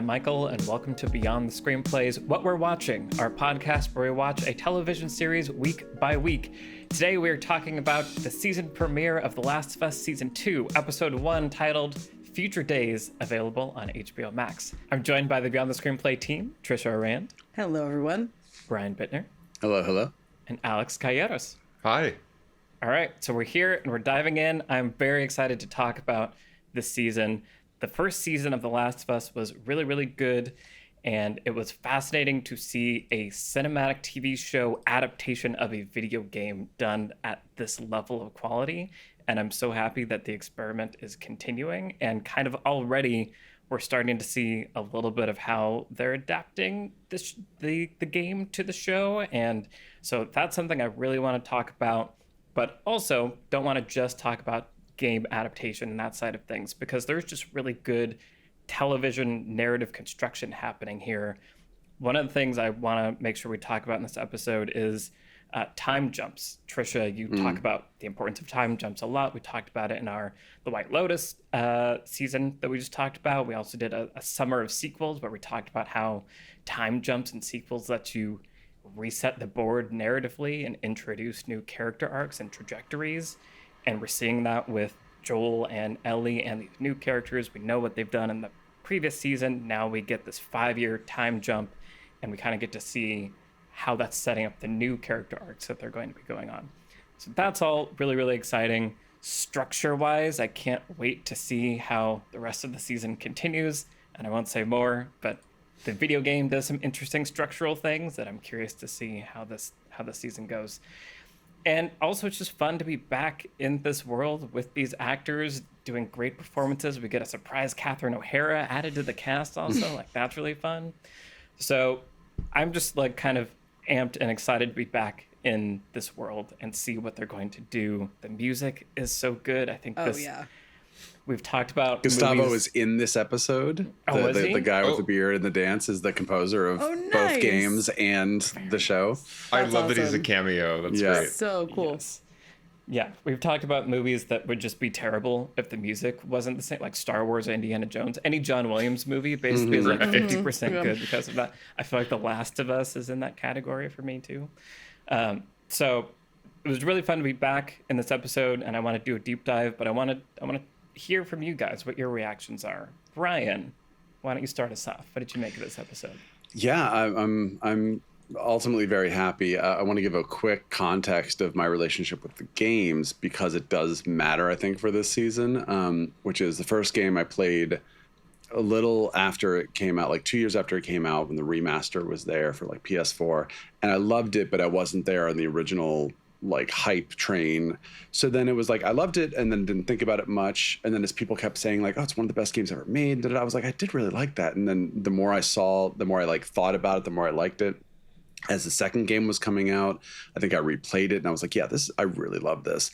I'm Michael, and welcome to Beyond the Screenplays, What We're Watching, our podcast where we watch a television series week by week. Today we are talking about the season premiere of The Last of Us Season 2, Episode 1, titled Future Days, available on HBO Max. I'm joined by the Beyond the Screenplay team, Trisha Arand. Hello, everyone. Brian Bittner. Hello, hello. And Alex Calleros. Hi. All right, so we're here and we're diving in. I'm very excited to talk about this season. The first season of The Last of Us was really, really good, and it was fascinating to see a cinematic TV show adaptation of a video game done at this level of quality. And I'm so happy that the experiment is continuing, and kind of already we're starting to see a little bit of how they're adapting the game to the show. And so that's something I really want to talk about, but also don't want to just talk about game adaptation and that side of things, because there's just really good television narrative construction happening here. One of the things I want to make sure we talk about in this episode is time jumps. Trisha, you talk about the importance of time jumps a lot. We talked about it in our The White Lotus season that we just talked about. We also did a summer of sequels where we talked about how time jumps and sequels let you reset the board narratively and introduce new character arcs and trajectories. And we're seeing that with Joel and Ellie and these new characters. We know what they've done in the previous season. Now we get this 5-year time jump, and we kind of get to see how that's setting up the new character arcs that they're going to be going on. So that's all really, really exciting. Structure-wise, I can't wait to see how the rest of the season continues. And I won't say more, but the video game does some interesting structural things that I'm curious to see how the season goes. And also, it's just fun to be back in this world with these actors doing great performances. We get a surprise Catherine O'Hara added to the cast also. Like, that's really fun. So I'm just like kind of amped and excited to be back in this world and see what they're going to do. The music is so good. I think we've talked about Gustavo movies. is in this episode. Was he? The guy with the beard and the dance is the composer of both games and the show. I love that he's a cameo. That's great. So cool. Yes. Yeah, we've talked about movies that would just be terrible if the music wasn't the same, like Star Wars or Indiana Jones. Any John Williams movie basically is like 50% good because of that. I feel like The Last of Us is in that category for me too. So it was really fun to be back in this episode, and I want to do a deep dive, but I want to hear from you guys what your reactions are. Brian, why don't you start us off? What did you make of this episode? Yeah, I'm ultimately very happy. I want to give a quick context of my relationship with the games because it does matter, I think, for this season, which is the first game I played a little after it came out, like 2 years after it came out when the remaster was there for like PS4. And I loved it, but I wasn't there on the original like hype train. So then it was like I loved it and then didn't think about it much, and then as people kept saying like, oh, it's one of the best games ever made, I was like, I did really like that. And then the more I saw, the more I like thought about it, the more I liked it. As the second game was coming out, I think I replayed it and I was like, yeah, I really love this.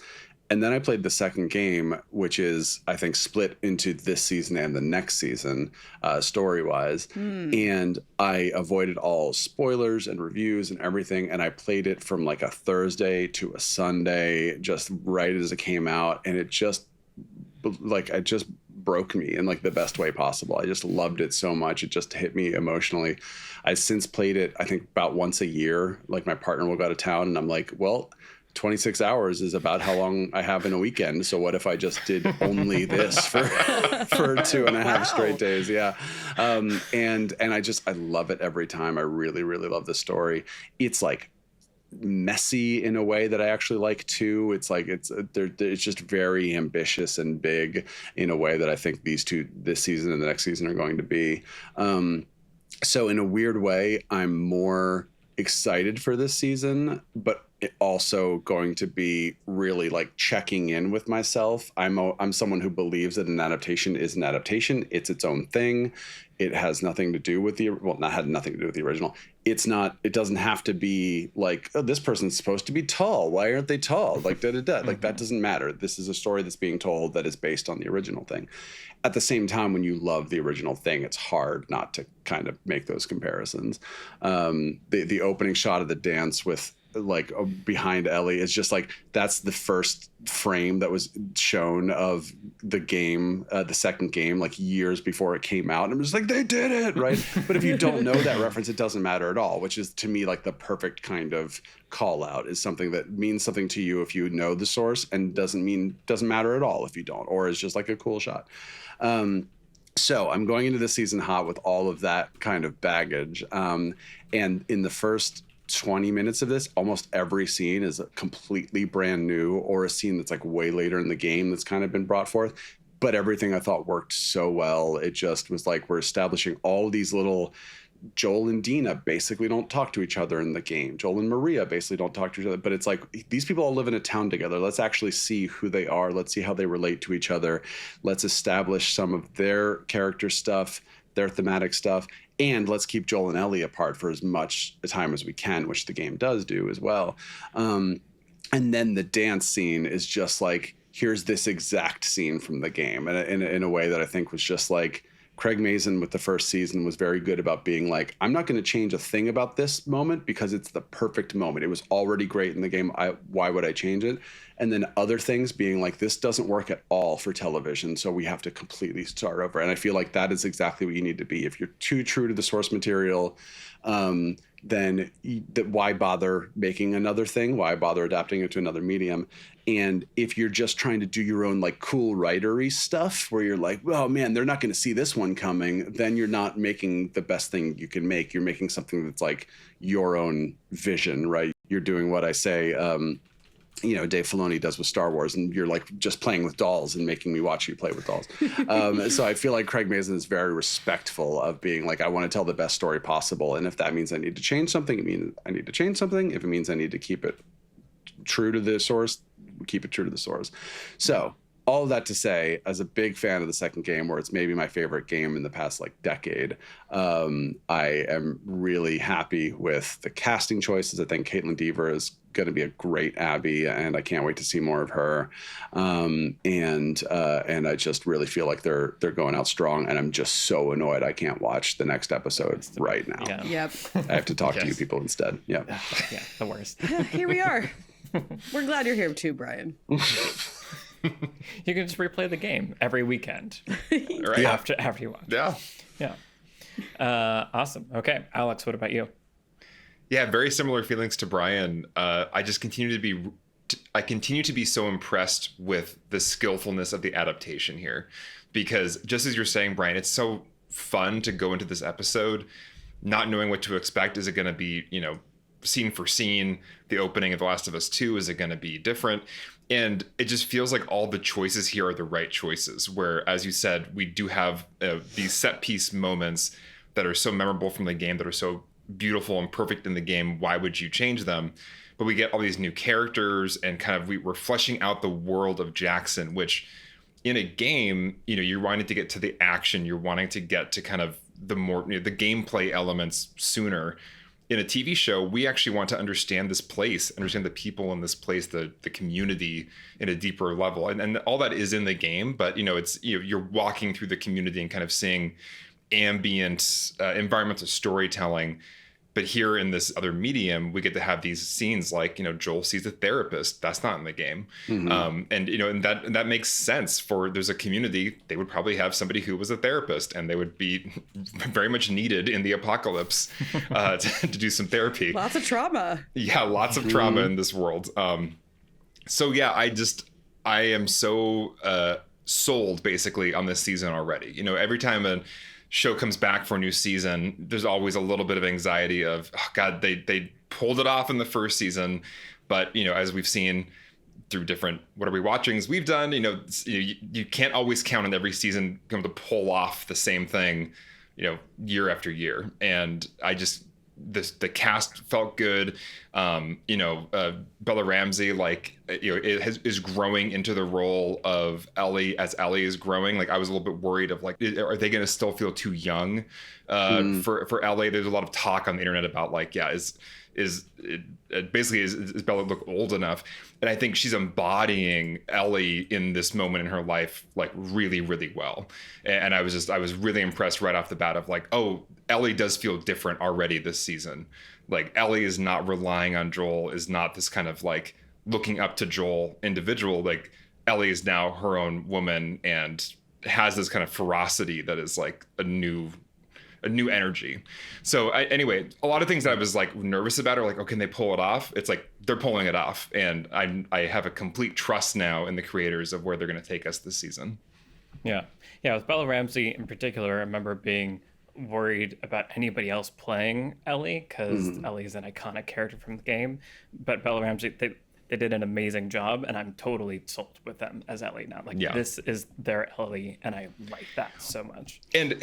And then I played the second game, which is, I think, split into this season and the next season, story-wise. And I avoided all spoilers and reviews and everything. And I played it from like a Thursday to a Sunday, just right as it came out. And it just broke me in like the best way possible. I just loved it so much. It just hit me emotionally. I've since played it, I think, about once a year. Like my partner will go to town and I'm like, well, 26 hours is about how long I have in a weekend. So what if I just did only this for 2.5 straight days? Yeah. And I love it every time. I really, really love the story. It's like messy in a way that I actually like too. It's like, it's just very ambitious and big in a way that I think this season and the next season are going to be. So in a weird way, I'm more excited for this season, but also going to be really like checking in with myself. I'm someone who believes that an adaptation is an adaptation. It's its own thing. It has nothing to do with had nothing to do with the original. It doesn't have to be like, oh, this person's supposed to be tall. Why aren't they tall? Like da-da-da. Like that doesn't matter. This is a story that's being told that is based on the original thing. At the same time, when you love the original thing, it's hard not to kind of make those comparisons. The opening shot of the dance with like behind Ellie is just like, that's the first frame that was shown of the game, the second game, like years before it came out. And I'm just like, they did it, right? But if you don't know that reference, it doesn't matter at all, which is to me like the perfect kind of call out, is something that means something to you if you know the source, and doesn't matter at all if you don't, or is just like a cool shot. So I'm going into this season hot with all of that kind of baggage. And in the first 20 minutes of this, almost every scene is completely brand new, or a scene that's like way later in the game that's kind of been brought forth. But everything I thought worked so well. It just was like, we're establishing all these little, Joel and Dina basically don't talk to each other in the game. Joel and Maria basically don't talk to each other. But it's like, these people all live in a town together. Let's actually see who they are. Let's see how they relate to each other. Let's establish some of their character stuff, their thematic stuff. And let's keep Joel and Ellie apart for as much time as we can, which the game does do as well. And then the dance scene is just like, here's this exact scene from the game. And in a way that I think was just like, Craig Mazin with the first season was very good about being like, I'm not going to change a thing about this moment because it's the perfect moment. It was already great in the game. Why would I change it? And then other things being like, this doesn't work at all for television, so we have to completely start over. And I feel like that is exactly what you need to be. If you're too true to the source material, then why bother making another thing? Why bother adapting it to another medium? And if you're just trying to do your own like cool writery stuff where you're like, oh man, they're not going to see this one coming, then you're not making the best thing you can make. You're making something that's like your own vision, right? You're doing what I say, Dave Filoni does with Star Wars, and you're like just playing with dolls and making me watch you play with dolls. So I feel like Craig Mazin is very respectful of being like, I want to tell the best story possible. And if that means I need to change something, it means I need to change something. If it means I need to keep it true to the source, keep it true to the source. So all of that to say, as a big fan of the second game, where it's maybe my favorite game in the past like decade, I am really happy with the casting choices. I think Caitlin Dever is going to be a great Abby, and I can't wait to see more of her. And I just really feel like they're going out strong, and I'm just so annoyed I can't watch the next episode right now. Yeah. Yep. I have to talk to you people instead. Yeah. Yeah, the worst. Yeah, here we are. We're glad you're here too, Brian. You can just replay the game every weekend Right. after you watch. Yeah. Awesome. Okay, Alex, what about you? Yeah, very similar feelings to Brian. I continue to be so impressed with the skillfulness of the adaptation here, because just as you're saying, Brian, it's so fun to go into this episode not knowing what to expect. Is it going to be, scene for scene, the opening of The Last of Us 2, is it going to be different? And it just feels like all the choices here are the right choices, where, as you said, we do have these set piece moments that are so memorable from the game, that are so beautiful and perfect in the game. Why would you change them? But we get all these new characters, and kind of we're fleshing out the world of Jackson, which in a game, you're wanting to get to the action, you're wanting to get to kind of the more the gameplay elements sooner. In a TV show, we actually want to understand this place, understand the people in this place, the community in a deeper level. And all that is in the game, but it's you're walking through the community and kind of seeing ambient environmental storytelling. But here in this other medium, we get to have these scenes like, Joel sees a therapist. That's not in the game. Mm-hmm. And that makes sense. There's a community, they would probably have somebody who was a therapist, and they would be very much needed in the apocalypse to do some therapy. Lots of trauma. Yeah, lots of trauma in this world. So yeah, I am so sold basically on this season already. Every time a show comes back for a new season, there's always a little bit of anxiety of, oh God, they pulled it off in the first season. But, as we've seen through different What Are We Watchings we've done, you can't always count on every season going to pull off the same thing, year after year. And the cast felt good. Bella Ramsey, is growing into the role of Ellie as Ellie is growing. Like, I was a little bit worried of are they going to still feel too young for Ellie? There's a lot of talk on the internet about is basically is Bella look old enough, and I think she's embodying Ellie in this moment in her life like really, really well. And I was really impressed right off the bat of like, oh, Ellie does feel different already this season. Like Ellie is not relying on Joel, is not this kind of like looking up to Joel individual. Like Ellie is now her own woman and has this kind of ferocity that is like a new energy. So anyway, a lot of things that I was like nervous about are like, oh, can they pull it off? It's like they're pulling it off, and I have a complete trust now in the creators of where they're going to take us this season. Yeah, with Bella Ramsey in particular, I remember being worried about anybody else playing Ellie because Ellie is an iconic character from the game, but Bella Ramsey, they did an amazing job, and I'm totally sold with them as Ellie now. Like, this is their Ellie, and I like that so much. And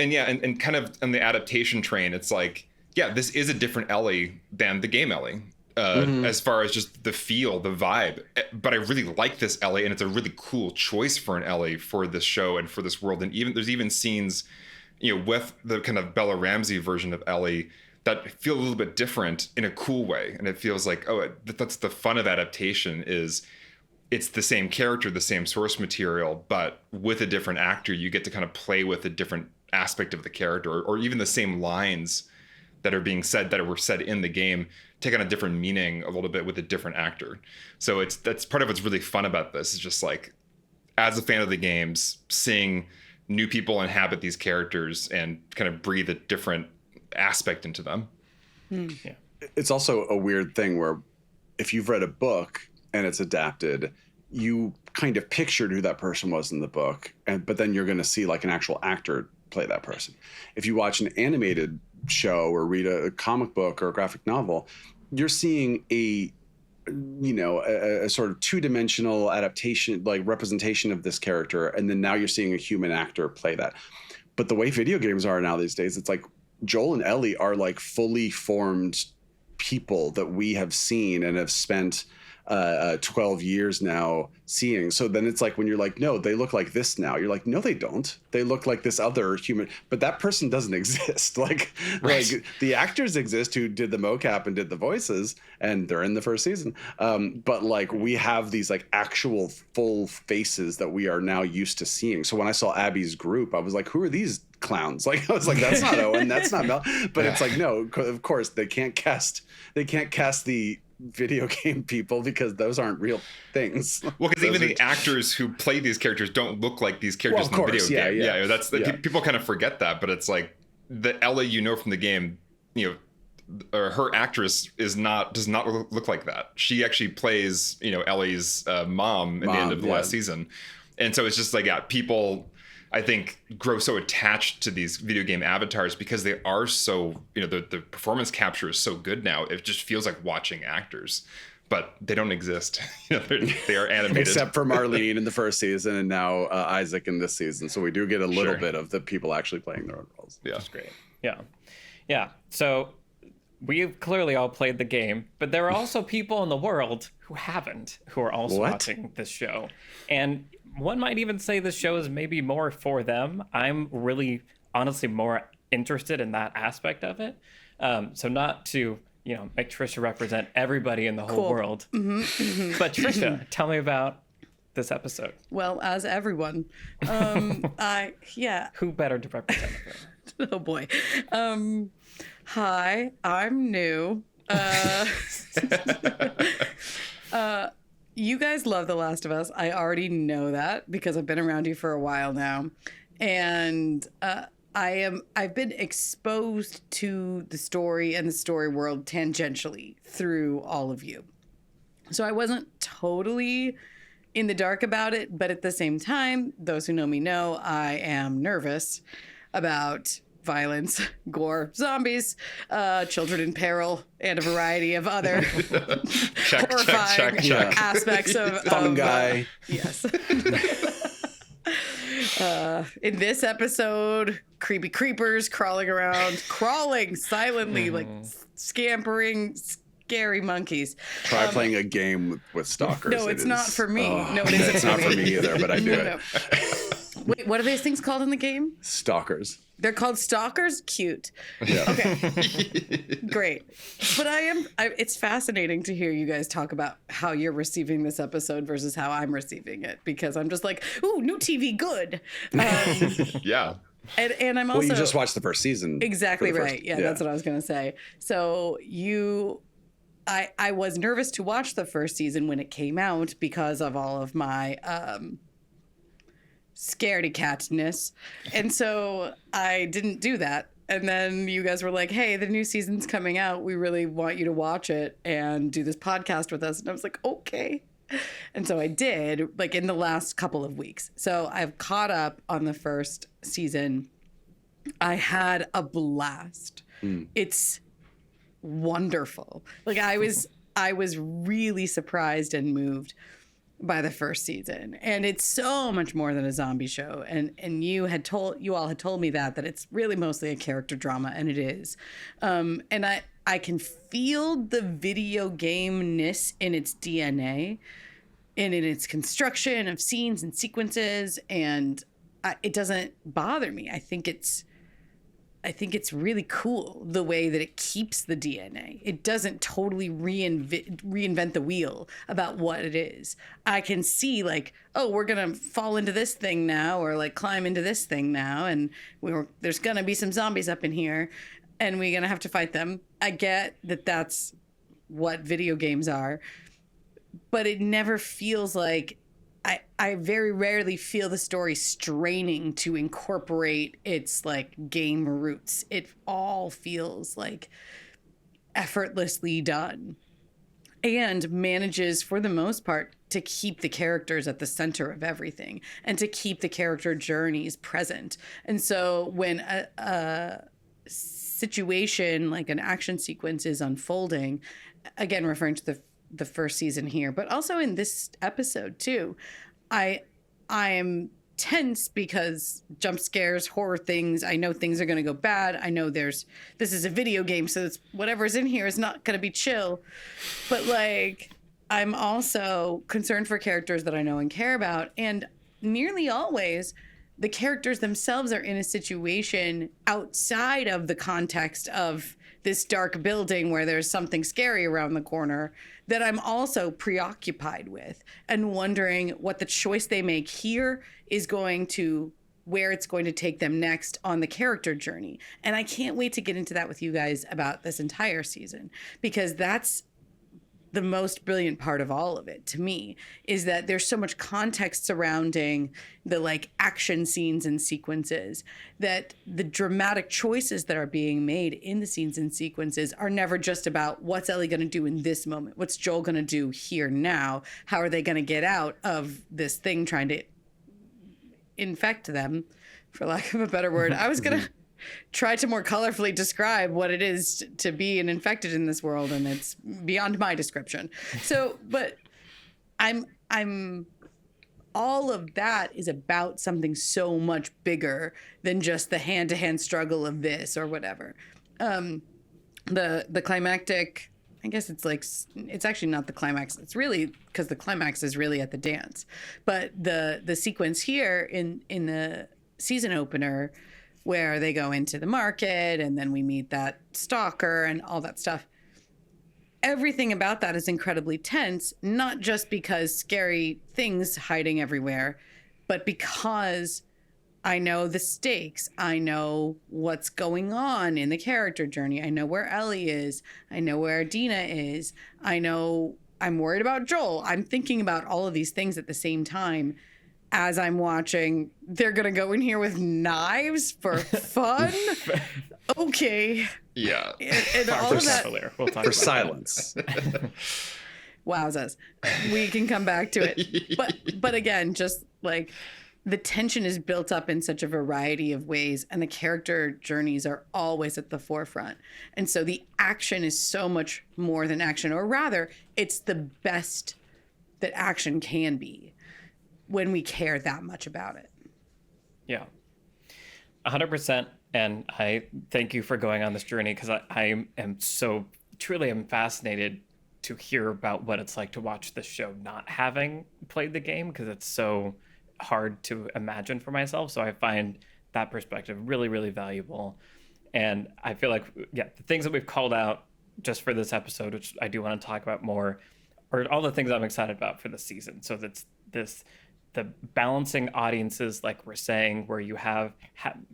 kind of on the adaptation train, it's like, yeah, this is a different Ellie than the game Ellie, as far as just the feel, the vibe. But I really like this Ellie, and it's a really cool choice for an Ellie for this show and for this world. And there's even scenes, with the kind of Bella Ramsey version of Ellie that feel a little bit different in a cool way. And it feels like, oh, that's the fun of adaptation, is it's the same character, the same source material, but with a different actor, you get to kind of play with a different aspect of the character, or even the same lines that are being said, that were said in the game, take on a different meaning a little bit with a different actor. So that's part of what's really fun about this, is just like, as a fan of the games, seeing new people inhabit these characters and kind of breathe a different aspect into them. Yeah. It's also a weird thing where if you've read a book and it's adapted, you kind of pictured who that person was in the book, but then you're going to see like an actual actor play that person. If you watch an animated show or read a comic book or a graphic novel, you're seeing a sort of two-dimensional adaptation, like representation of this character, and then now you're seeing a human actor play that. But the way video games are now these days, it's like Joel and Ellie are like fully formed people that we have seen and have spent 12 years now seeing. So then it's like when you're like, no, they look like this now. You're like, no, they don't. They look like this other human, but that person doesn't exist. Like the actors exist who did the mocap and did the voices, and they're in the first season. But like we have these like actual full faces that we are now used to seeing. So when I saw Abby's group, I was like, who are these clowns? Like I was like, that's not Owen, that's not Mel. But it's like, no, of course they can't cast the video game people because those aren't real things. Well, because even the actors who play these characters don't look like these characters in the video game. Yeah, that's people kind of forget that, but it's like the Ellie from the game, her actress does not look like that. She actually plays Ellie's mom at the end of the last season, and so it's just like people, I think, grow so attached to these video game avatars because they are so, the performance capture is so good now. It just feels like watching actors, but they don't exist. They are animated. Except for Marlene in the first season, and now Isaac in this season. So we do get a little bit of the people actually playing their own roles. Yeah, that's great. Yeah. So we've clearly all played the game, but there are also people in the world who haven't, who are also watching this show. And one might even say this show is maybe more for them. I'm really, honestly, more interested in that aspect of it. So not to, make Trisha represent everybody in the whole world. But Trisha, tell me about this episode. Well, as everyone, Who better to represent her? Oh boy. Hi, I'm new. You guys love The Last of Us. I already know that because I've been around you for a while now. And I've been exposed to the story and the story world tangentially through all of you. So I wasn't totally in the dark about it, but at the same time, those who know me know I am nervous about violence, gore, zombies, children in peril, and a variety of other horrifying aspects of fungi. Yes. In this episode, creepy creepers crawling silently, like scampering, scary monkeys. Try playing a game with stalkers. No, it's not for me. No, it it's not for me either, but I do it. Wait, what are these things called in the game? Stalkers. They're called stalkers? Cute. Yeah. Okay. Great. But it's fascinating to hear you guys talk about how you're receiving this episode versus how I'm receiving it, because I'm just like, ooh, new TV, good. Yeah. And I'm also. Well, you just watched the first season. Exactly for the right. first- Yeah, that's what I was going to say. So I was nervous to watch the first season when it came out because of all of my scaredy catness. And so I didn't do that. And then you guys were like, hey, the new season's coming out. We really want you to watch it and do this podcast with us. And I was like, okay. And so I did, like, in the last couple of weeks. So I've caught up on the first season. I had a blast. It's wonderful. Like, I was really surprised and moved by the first season, and it's so much more than a zombie show. And you all had told me that it's really mostly a character drama, and it is. And I can feel the video game-ness in its DNA and in its construction of scenes and sequences, and it doesn't bother me. I think it's really cool the way that it keeps the DNA. It doesn't totally reinvent the wheel about what it is. I can see, like, oh, we're going to fall into this thing now, or like climb into this thing now, and there's going to be some zombies up in here and we're going to have to fight them. I get that that's what video games are, but it never feels like I very rarely feel the story straining to incorporate its like game roots. It all feels like effortlessly done, and manages for the most part to keep the characters at the center of everything and to keep the character journeys present. And so when a situation like an action sequence is unfolding, again referring to the first season here, but also in this episode too, I am tense because jump scares, horror things, I know things are going to go bad. I know this is a video game, so whatever's in here is not going to be chill. But like, I'm also concerned for characters that I know and care about. And nearly always, the characters themselves are in a situation outside of the context of this dark building where there's something scary around the corner that I'm also preoccupied with, and wondering what the choice they make here is going to, where it's going to take them next on the character journey. And I can't wait to get into that with you guys about this entire season, because that's the most brilliant part of all of it to me, is that there's so much context surrounding the like action scenes and sequences, that the dramatic choices that are being made in the scenes and sequences are never just about what's Ellie going to do in this moment, what's Joel going to do here now, how are they going to get out of this thing trying to infect them, for lack of a better word. I was going to try to more colorfully describe what it is to be an infected in this world, and it's beyond my description. So, but I'm all of that is about something so much bigger than just the hand-to-hand struggle of this or whatever. The climactic, I guess it's like, it's actually not the climax. It's really, because the climax is really at the dance. But the sequence here in the season opener, where they go into the market and then we meet that stalker and all that stuff. Everything about that is incredibly tense, not just because scary things hiding everywhere, but because I know the stakes. I know what's going on in the character journey. I know where Ellie is. I know where Dina is. I know I'm worried about Joel. I'm thinking about all of these things at the same time as I'm watching. They're going to go in here with knives for fun? Okay. Yeah. And all of that. We'll talk For about silence. Wowzers. We can come back to it. But again, just like the tension is built up in such a variety of ways, and the character journeys are always at the forefront. And so the action is so much more than action, or rather, it's the best that action can be when we care that much about it. Yeah, 100%. And I thank you for going on this journey, because I am so truly am fascinated to hear about what it's like to watch this show not having played the game, because it's so hard to imagine for myself. So I find that perspective really, really valuable. And I feel like, yeah, the things that we've called out just for this episode, which I do want to talk about more, are all the things I'm excited about for this season. So that's the balancing audiences, like we're saying, where you have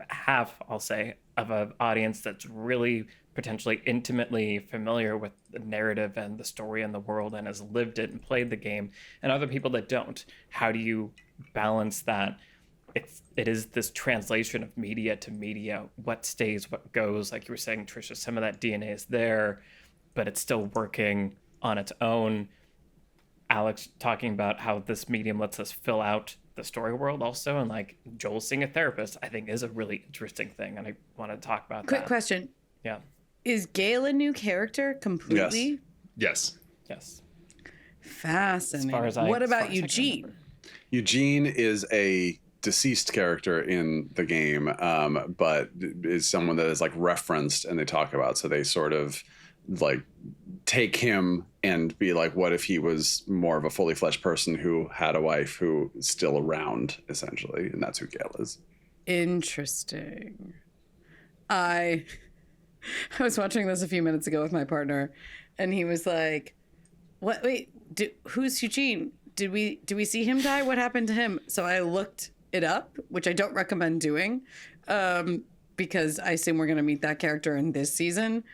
half, I'll say, of an audience that's really potentially intimately familiar with the narrative and the story and the world and has lived it and played the game, and other people that don't. How do you balance that? It is this translation of media to media. What stays, what goes? Like you were saying, Trisha, some of that DNA is there, but it's still working on its own. Alex talking about how this medium lets us fill out the story world also, and like Joel seeing a therapist, I think is a really interesting thing, and I want to talk about Quick that. question. Yeah. Is Gale a new character completely? Yes. Yes. Fascinating. As What far about as I can Eugene? remember. Eugene is a deceased character in the game, but is someone that is like referenced and they talk about. So they sort of like take him and be like, what if he was more of a fully fleshed person who had a wife who is still around, essentially, and that's who Gale is. Interesting. I was watching this a few minutes ago with my partner, and he was like, "What? Wait, who's Eugene? Did we see him die? What happened to him?" So I looked it up, which I don't recommend doing, because I assume we're going to meet that character in this season,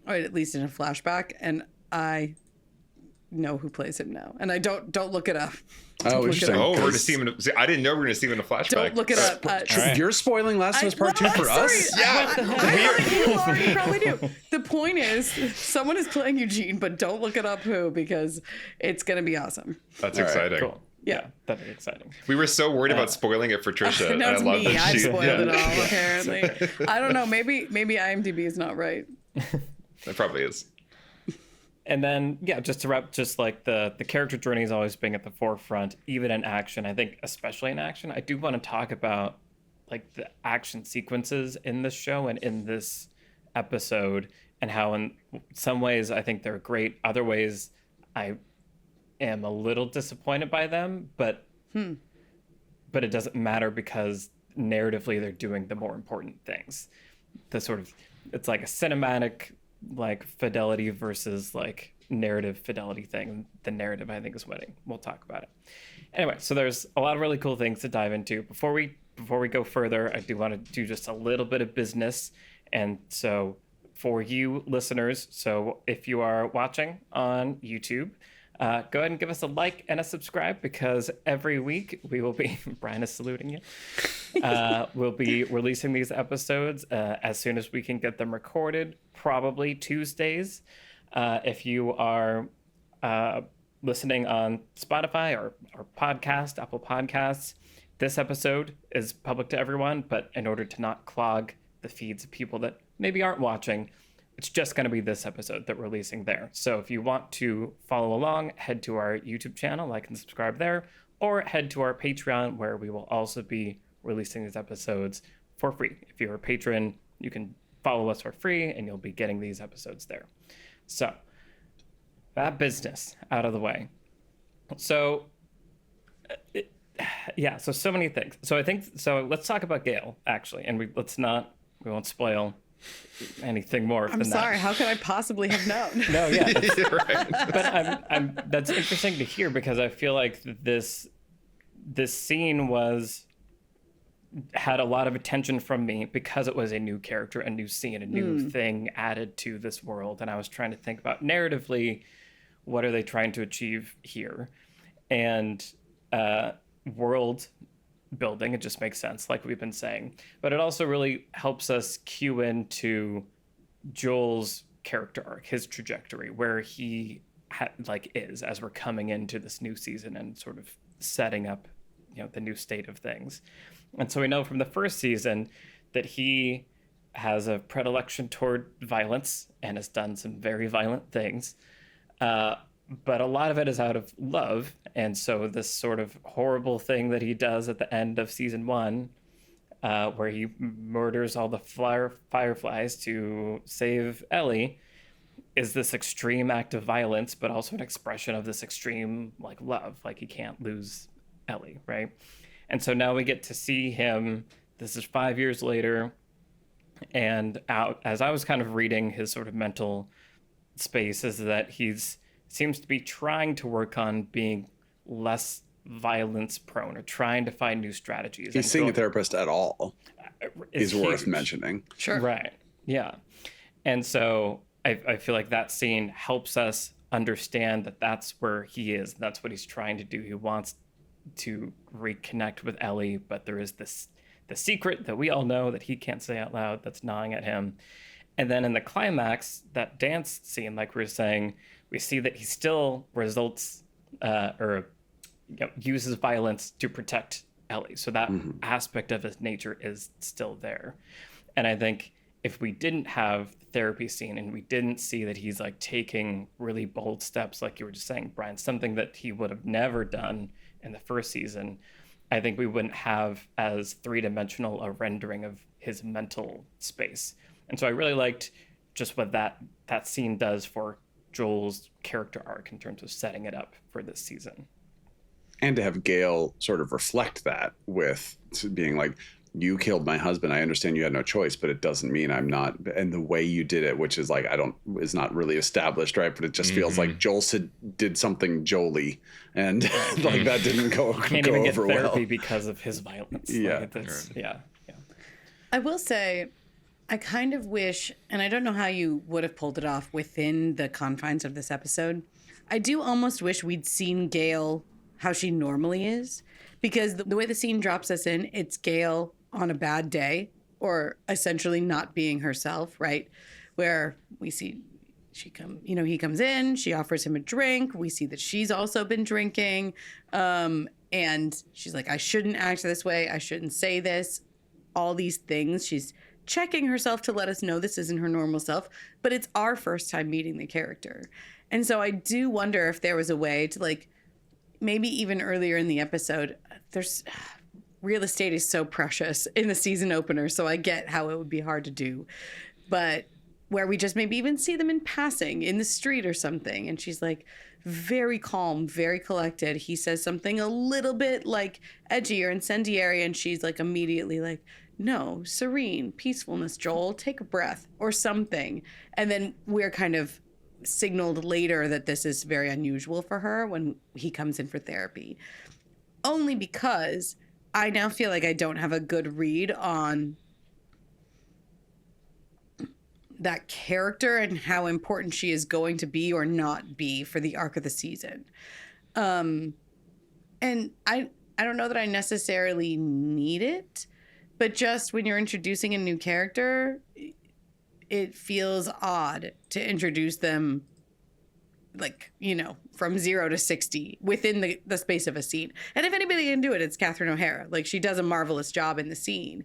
or at least in a flashback, and I know who plays him now, and I don't look it up. Oh, interesting. Oh, we're going to see him. I didn't know we were going to see him in a flashback. Don't look it up. right. You're spoiling Last of Us Part 2 for us? Yeah. You already probably do. The point is, someone is playing Eugene, but don't look it up who, because it's going to be awesome. That's All right, exciting. Cool. Yeah. That'd be exciting. We were so worried about spoiling it for Trisha. No, it's and I love me. that I she spoiled yeah. it all, apparently. I don't know. Maybe IMDb is not right. It probably is. And then, yeah, just to wrap, just like the character journey is always being at the forefront, even in action. I think, especially in action, I do want to talk about like the action sequences in this show and in this episode, and how in some ways I think they're great. Other ways, I am a little disappointed by them, but it doesn't matter because narratively they're doing the more important things. The sort of, it's like a cinematic like fidelity versus like narrative fidelity thing. The narrative, I think, is winning. We'll talk about it anyway. So there's a lot of really cool things to dive into. Before we go further, I do want to do just a little bit of business. And so for you listeners, so if you are watching on YouTube, go ahead and give us a like and a subscribe, because every week we will be Brian is saluting you. We'll be releasing these episodes as soon as we can get them recorded, probably Tuesdays. If you are listening on Spotify or podcast, Apple Podcasts, this episode is public to everyone, but in order to not clog the feeds of people that maybe aren't watching, it's just going to be this episode that we're releasing there. So if you want to follow along, head to our YouTube channel, like and subscribe there, or head to our Patreon, where we will also be releasing these episodes for free. If you're a patron, you can follow us for free and you'll be getting these episodes there. So that business out of the way. So so many things. So I think, so let's talk about Gale actually, and we won't spoil anything more than that. I'm sorry. How could I possibly have known? No, yeah. Right. But that's interesting to hear, because I feel like this scene had a lot of attention from me because it was a new character, a new scene, a new thing added to this world. And I was trying to think about narratively, what are they trying to achieve here? And world building, it just makes sense, like we've been saying. But it also really helps us cue into Joel's character arc, his trajectory, where he is as we're coming into this new season and sort of setting up, the new state of things. And so we know from the first season that he has a predilection toward violence and has done some very violent things. But a lot of it is out of love. And so this sort of horrible thing that he does at the end of season 1, where he murders all the fireflies to save Ellie, is this extreme act of violence, but also an expression of this extreme love. Like, he can't lose Ellie, right? And so now we get to see him. This is 5 years later. And as I was kind of reading his sort of mental space, is that seems to be trying to work on being less violence prone or trying to find new strategies. He's seeing a therapist at all is worth mentioning. Sure. Right. Yeah. And so I feel like that scene helps us understand that that's where he is. That's what he's trying to do. He wants to reconnect with Ellie, but there is the secret that we all know that he can't say out loud that's gnawing at him. And then in the climax, that dance scene, like we were saying, we see that he still uses violence to protect Ellie. So that aspect of his nature is still there. And I think if we didn't have the therapy scene and we didn't see that he's like taking really bold steps, like you were just saying, Brian, something that he would have never done in the first season, I think we wouldn't have as three-dimensional a rendering of his mental space. And so I really liked just what that scene does for Joel's character arc in terms of setting it up for this season. And to have Gail sort of reflect that with being like, you killed my husband. I understand you had no choice, but it doesn't mean I'm not. And the way you did it, which is like, is not really established, right? But it just feels like Joel did something Jolie, and like that didn't go Can't go even get over therapy well because of his violence. Yeah. Yeah. I will say, I kind of wish, and I don't know how you would have pulled it off within the confines of this episode. I do almost wish we'd seen Gail how she normally is, because the way the scene drops us in, it's Gail on a bad day, or essentially not being herself, right? Where we see he comes in, she offers him a drink. We see that she's also been drinking. And she's like, I shouldn't act this way. I shouldn't say this. All these things. She's checking herself to let us know this isn't her normal self, but it's our first time meeting the character. And so I do wonder if there was a way to, like, maybe even earlier in the episode, real estate is so precious in the season opener, so I get how it would be hard to do. But where we just maybe even see them in passing in the street or something, and she's like very calm, very collected. He says something a little bit like edgy or incendiary, and she's like immediately like, no, serene, peacefulness, Joel, take a breath or something. And then we're kind of signaled later that this is very unusual for her when he comes in for therapy. Only because I now feel like I don't have a good read on that character and how important she is going to be or not be for the arc of the season. And I don't know that I necessarily need it, but just when you're introducing a new character, it feels odd to introduce them, like, from 0 to 60 within the space of a scene. And if anybody can do it, it's Catherine O'Hara. Like, she does a marvelous job in the scene.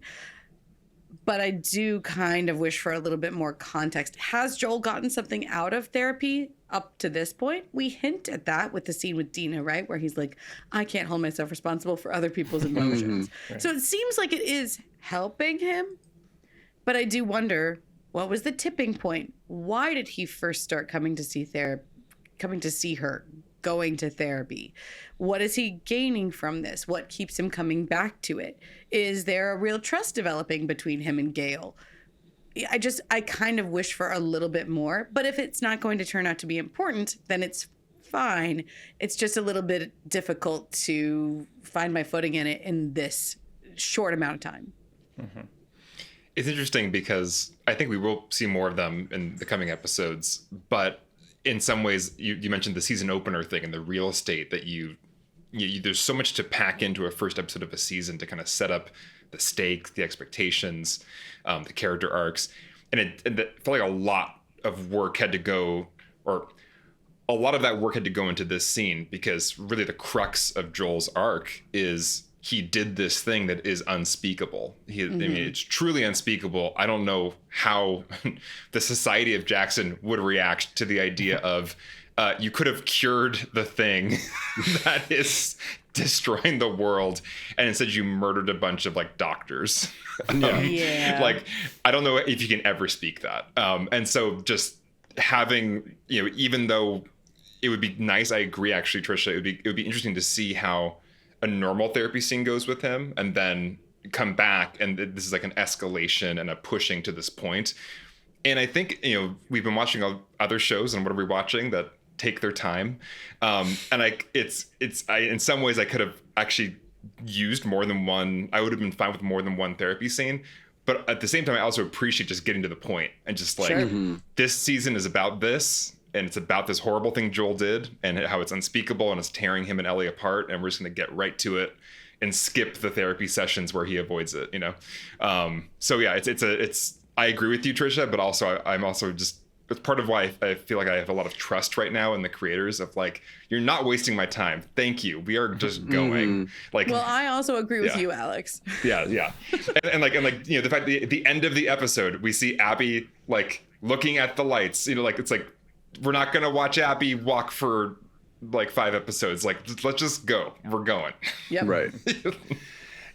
But I do kind of wish for a little bit more context. Has Joel gotten something out of therapy up to this point? We hint at that with the scene with Dina, right? Where he's like, I can't hold myself responsible for other people's emotions. Right. So it seems like it is helping him. But I do wonder, what was the tipping point? Why did he first start coming to see her, going to therapy? What is he gaining from this? What keeps him coming back to it? Is there a real trust developing between him and Gail? I kind of wish for a little bit more, but if it's not going to turn out to be important, then it's fine. It's just a little bit difficult to find my footing in it in this short amount of time. Mm-hmm. It's interesting because I think we will see more of them in the coming episodes, but in some ways, you mentioned the season opener thing and the real estate that there's so much to pack into a first episode of a season to kind of set up the stakes, the expectations, the character arcs. And it felt like a lot of work had to go, or a lot of that work had to go into this scene, because really the crux of Joel's arc is he did this thing that is unspeakable. I mean, it's truly unspeakable. I don't know how the society of Jackson would react to the idea of you could have cured the thing that is destroying the world, and instead you murdered a bunch of like doctors. Like, I don't know if you can ever speak that. And so just having, even though it would be nice, I agree actually, Trisha, it would be interesting to see how a normal therapy scene goes with him, and then come back, and this is like an escalation and a pushing to this point. And I think, we've been watching other shows, and what are we watching that take their time? And in some ways I could have actually used more than one. I would have been fine with more than one therapy scene. But at the same time, I also appreciate just getting to the point and just like, this season is about this, and it's about this horrible thing Joel did and how it's unspeakable and it's tearing him and Ellie apart. And we're just going to get right to it and skip the therapy sessions where he avoids it, So yeah, I agree with you, Trisha, but also I'm also just, it's part of why I feel like I have a lot of trust right now in the creators of like, you're not wasting my time. Thank you. We are just going. Like, well, I also agree with you, Alex. Yeah. and the fact that at the end of the episode, we see Abby like looking at the lights, it's like, we're not going to watch Abby walk for like 5 episodes. Like, let's just go. We're going. Yep. Right.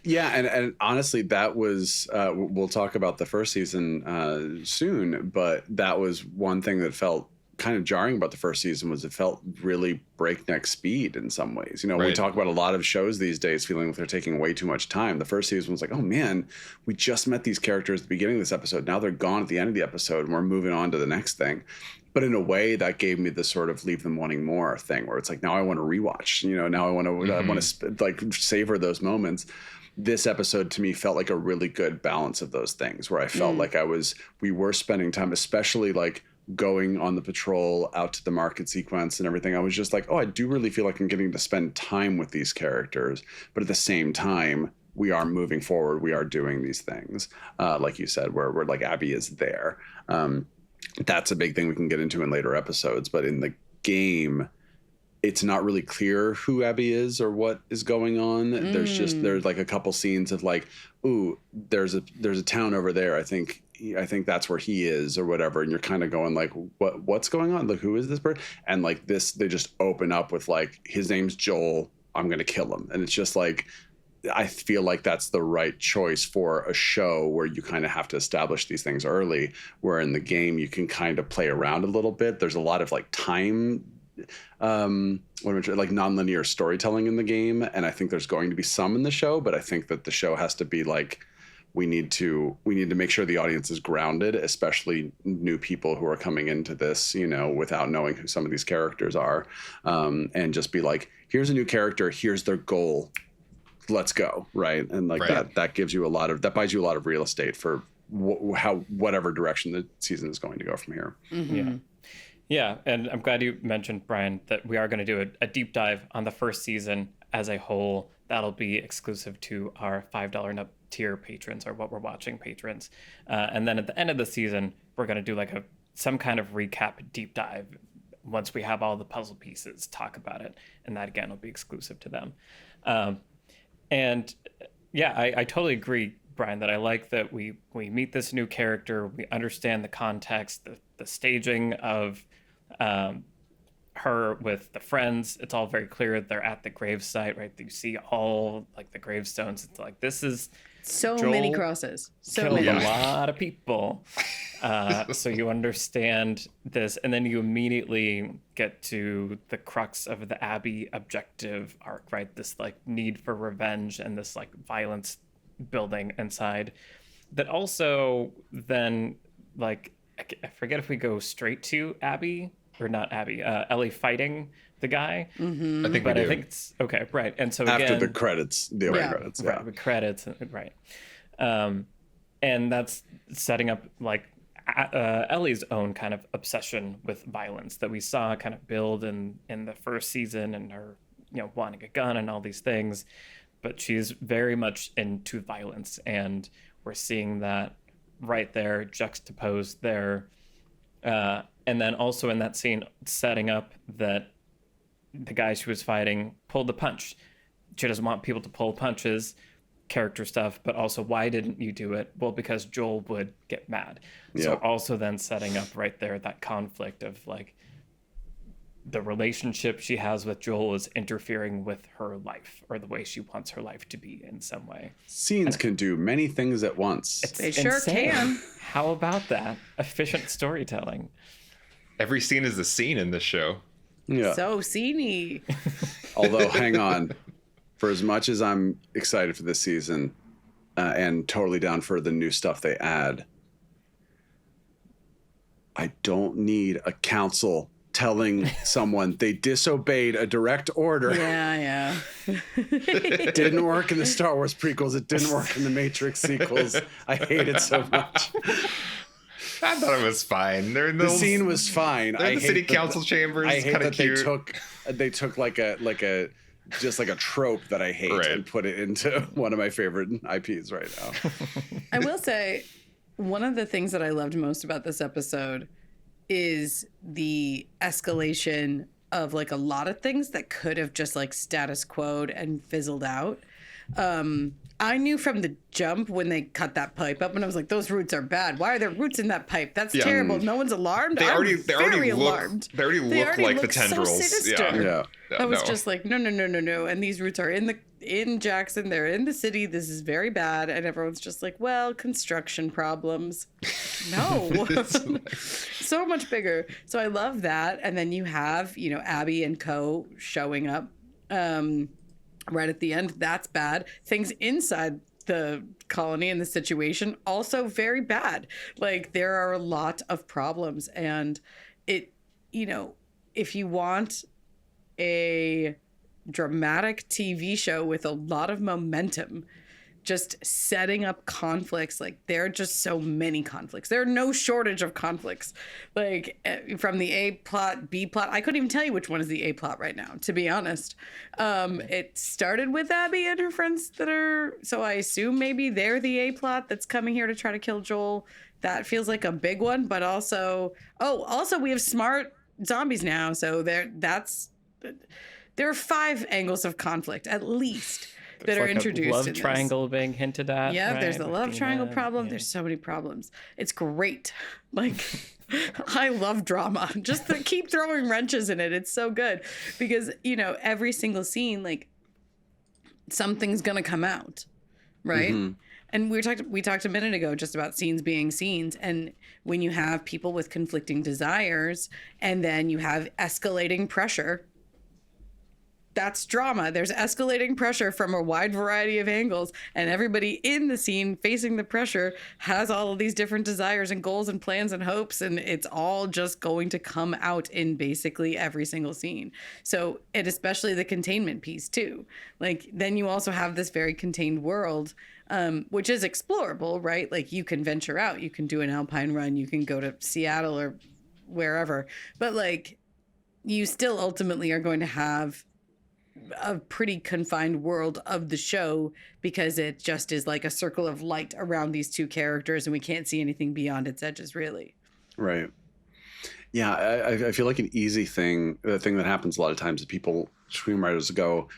Yeah, and honestly, that was we'll talk about the first season soon, but that was one thing that felt kind of jarring about the first season was it felt really breakneck speed in some ways. We talk about a lot of shows these days feeling like they're taking way too much time. The first season was like, oh man, we just met these characters at the beginning of this episode. Now they're gone at the end of the episode, and we're moving on to the next thing. But in a way, that gave me the sort of leave them wanting more thing, where it's like, now I want to rewatch. Now I want to like savor those moments. This episode to me felt like a really good balance of those things, where I felt like we were spending time, especially like going on the patrol out to the market sequence and everything. I was just like, oh, I do really feel like I'm getting to spend time with these characters. But at the same time, we are moving forward. We are doing these things, like you said, where like Abby is there. That's a big thing we can get into in later episodes. But in the game, it's not really clear who Abby is or what is going on. There's like a couple scenes of like, ooh, there's a town over there. I think that's where he is or whatever. And you're kind of going like, what's going on? Like, who is this person? And like this, they just open up with like, his name's Joel. I'm going to kill him. And it's just like, I feel like that's the right choice for a show where you kind of have to establish these things early, where in the game you can kind of play around a little bit. There's a lot of like time like nonlinear storytelling in the game, and I think there's going to be some in the show, but I think that the show has to be like, we need to make sure the audience is grounded, especially new people who are coming into this, without knowing who some of these characters are, and just be like, here's a new character, here's their goal, let's go, right? And like that gives you that buys you a lot of real estate for whatever direction the season is going to go from here. Yeah, and I'm glad you mentioned, Brian, that we are going to do a deep dive on the first season as a whole. That'll be exclusive to our $5 and up tier patrons, or what we're watching patrons. And then at the end of the season, we're going to do like some kind of recap deep dive once we have all the puzzle pieces, talk about it. And that, again, will be exclusive to them. And yeah, I totally agree, Brian, that I like that we meet this new character, we understand the context, the staging of her with the friends. It's all very clear. They're at the gravesite, right? You see all like the gravestones. It's like, this is so Joel many crosses. So killed many. a lot of people. So you understand this, and then you immediately get to the crux of the Abby objective arc, right? This like need for revenge and this like violence building inside that also then like, I forget if we go straight to Abby or not Abby, Ellie fighting the guy. I think we do. I think it's okay, right? And so after again, the credits, the opening credits, right, the credits, right? And that's setting up like Ellie's own kind of obsession with violence that we saw kind of build in the first season, and her wanting a gun and all these things, but she's very much into violence, and we're seeing that right there juxtaposed there. And then also in that scene, setting up that the guy she was fighting pulled the punch. She doesn't want people to pull punches, character stuff, but also, why didn't you do it? Well, because Joel would get mad. Yeah. So also then setting up right there that conflict of like, the relationship she has with Joel is interfering with her life, or the way she wants her life to be in some way. Scenes can do many things at once. They sure can. How about that? Efficient storytelling. Every scene is a scene in this show. Yeah. So sceney. Although, hang on. For as much as I'm excited for this season and totally down for the new stuff they add, I don't need a council telling someone they disobeyed a direct order. Yeah. It didn't work in the Star Wars prequels. It didn't work in the Matrix sequels. I hate it so much. I thought it was fine. The scene was fine. They're in the city council chambers. I hate that cute. they took like a just like a trope that I hate and put it into one of my favorite IPs right now. I will say one of the things that I loved most about this episode is the escalation of like a lot of things that could have just like status quo'd and fizzled out. I knew from the jump when they cut that pipe up, and I was like, "Those roots are bad. Why are there roots in that pipe? That's terrible. No one's alarmed." They already look like the so tendrils. sinister. I was No. just like, no. And these roots are in Jackson. They're in the city. This is very bad. And everyone's just like, well, construction problems. No, so much bigger. So I love that. And then you have, Abby and Co showing up. Right at the end, that's bad. Things inside the colony and the situation also very bad. Like there are a lot of problems, and it, if you want a dramatic TV show with a lot of momentum, just setting up conflicts, like there are just so many conflicts. There are no shortage of conflicts, like from the A plot, B plot. I couldn't even tell you which one is the A plot right now, to be honest. It started with Abby and her friends so I assume maybe they're the A plot that's coming here to try to kill Joel. That feels like a big one, but also we have smart zombies now. So there are 5 angles of conflict at least that are introduced. Love in triangle being hinted at. Yeah, right? there's the love triangle problem. Yeah. There's so many problems. It's great. Like, I love drama. Just keep throwing wrenches in it. It's so good because every single scene, like something's gonna come out, right? Mm-hmm. And we talked a minute ago just about scenes being scenes, and when you have people with conflicting desires, and then you have escalating pressure. That's drama. There's escalating pressure from a wide variety of angles, and everybody in the scene facing the pressure has all of these different desires and goals and plans and hopes, and it's all just going to come out in basically every single scene. So, and especially the containment piece too. Like then you also have this very contained world, which is explorable, right? Like you can venture out, you can do an alpine run, you can go to Seattle or wherever, but like you still ultimately are going to have a pretty confined world of the show because it just is like a circle of light around these 2 characters and we can't see anything beyond its edges really. Right. Yeah, I feel like an easy thing, the thing that happens a lot of times is screenwriters go,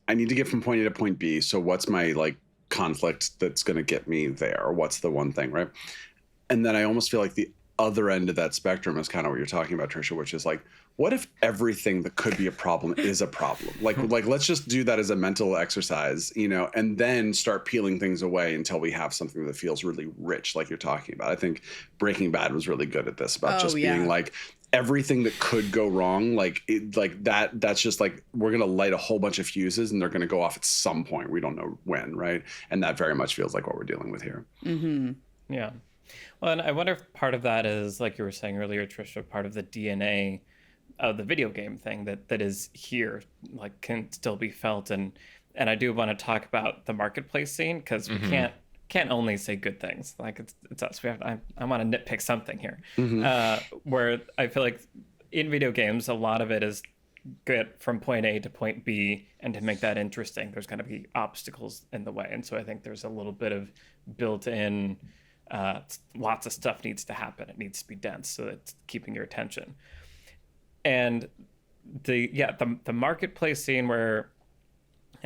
I need to get from point A to point B. So what's my like conflict that's going to get me there? Or what's the one thing, right? And then I almost feel like the other end of that spectrum is kind of what you're talking about, Trisha, which is like, what if everything that could be a problem is a problem? Like let's just do that as a mental exercise, and then start peeling things away until we have something that feels really rich, like you're talking about. I think Breaking Bad was really good at this about being like everything that could go wrong, that's just like we're gonna light a whole bunch of fuses and they're gonna go off at some point. We don't know when, right? And that very much feels like what we're dealing with here. Mm-hmm. Yeah. Well, and I wonder if part of that is, like you were saying earlier, Trisha, part of the DNA of the video game thing that is here, like can still be felt. And I do want to talk about the marketplace scene because we can't only say good things. Like it's us. I want to nitpick something here, where I feel like in video games, a lot of it is get from point A to point B, and to make that interesting, there's going to be obstacles in the way. And so I think there's a little bit of built-in, lots of stuff needs to happen. It needs to be dense, so it's keeping your attention. And the marketplace scene where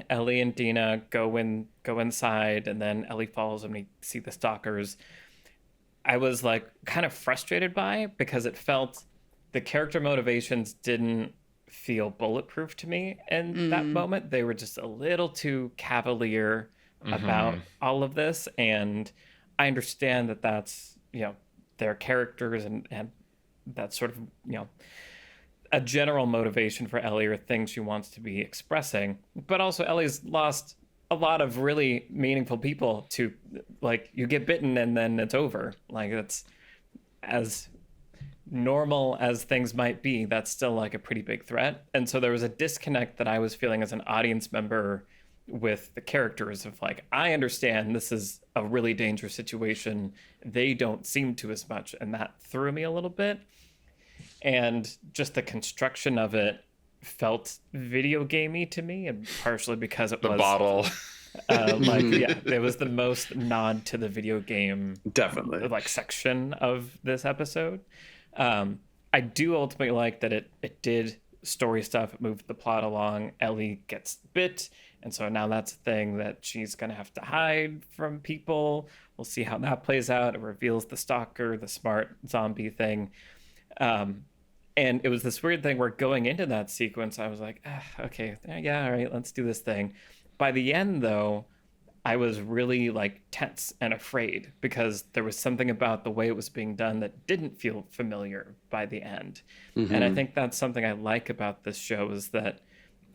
Ellie and Dina go inside, and then Ellie follows them and we see the stalkers. I was like kind of frustrated by, because it felt the character motivations didn't feel bulletproof to me in that moment. They were just a little too cavalier about all of this, and I understand that that's their characters and that sort of a general motivation for Ellie or things she wants to be expressing. But also Ellie's lost a lot of really meaningful people to, like, you get bitten and then it's over. Like, that's as normal as things might be, that's still like a pretty big threat. And so there was a disconnect that I was feeling as an audience member with the characters of, like, I understand this is a really dangerous situation. They don't seem to as much. And that threw me a little bit. And just the construction of it felt video gamey to me, and partially because it The was bottle. it was the most nod to the video game Definitely. like section of this episode. I do ultimately like that it did story stuff, it moved the plot along. Ellie gets bit, and so now that's a thing that she's gonna have to hide from people. We'll see how that plays out. It reveals the stalker, the smart zombie thing. And it was this weird thing where going into that sequence, I was like, okay, yeah, all right, let's do this thing. By the end, though, I was really like tense and afraid because there was something about the way it was being done that didn't feel familiar by the end. Mm-hmm. And I think that's something I like about this show, is that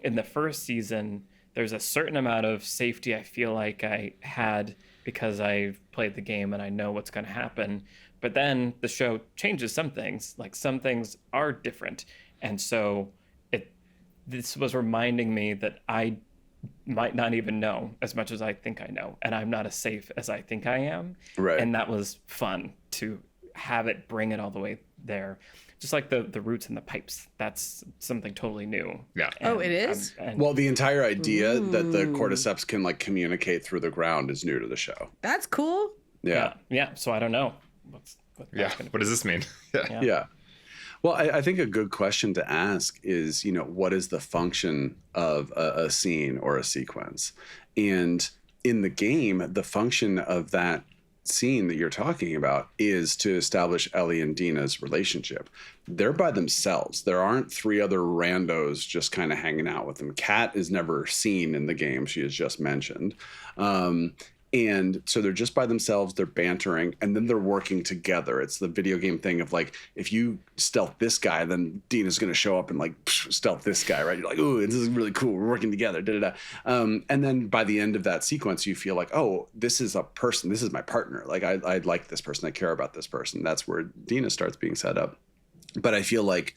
in the first season, there's a certain amount of safety I feel like I had because I've played the game and I know what's going to happen. But then the show changes some things, like some things are different. And so this was reminding me that I might not even know as much as I think I know, and I'm not as safe as I think I am. Right. And that was fun to have it bring it all the way there. Just like the roots and the pipes, that's something totally new. Yeah. Oh, it is? Well, the entire idea that the cordyceps can like communicate through the ground is new to the show. That's cool. Yeah. Yeah. So I don't know. What does this mean? Yeah. Well, I think a good question to ask is, what is the function of a scene or a sequence? And in the game, the function of that scene that you're talking about is to establish Ellie and Dina's relationship. They're by themselves. There aren't three other randos just kind of hanging out with them. Kat is never seen in the game. She is just mentioned. And so they're just by themselves, they're bantering, and then they're working together. It's the video game thing of like, if you stealth this guy, then Dina's going to show up and like stealth this guy, right? You're like, ooh, this is really cool. We're working together. And then by the end of that sequence, you feel like, oh, this is a person. This is my partner. Like I like this person. I care about this person. That's where Dina starts being set up. But I feel like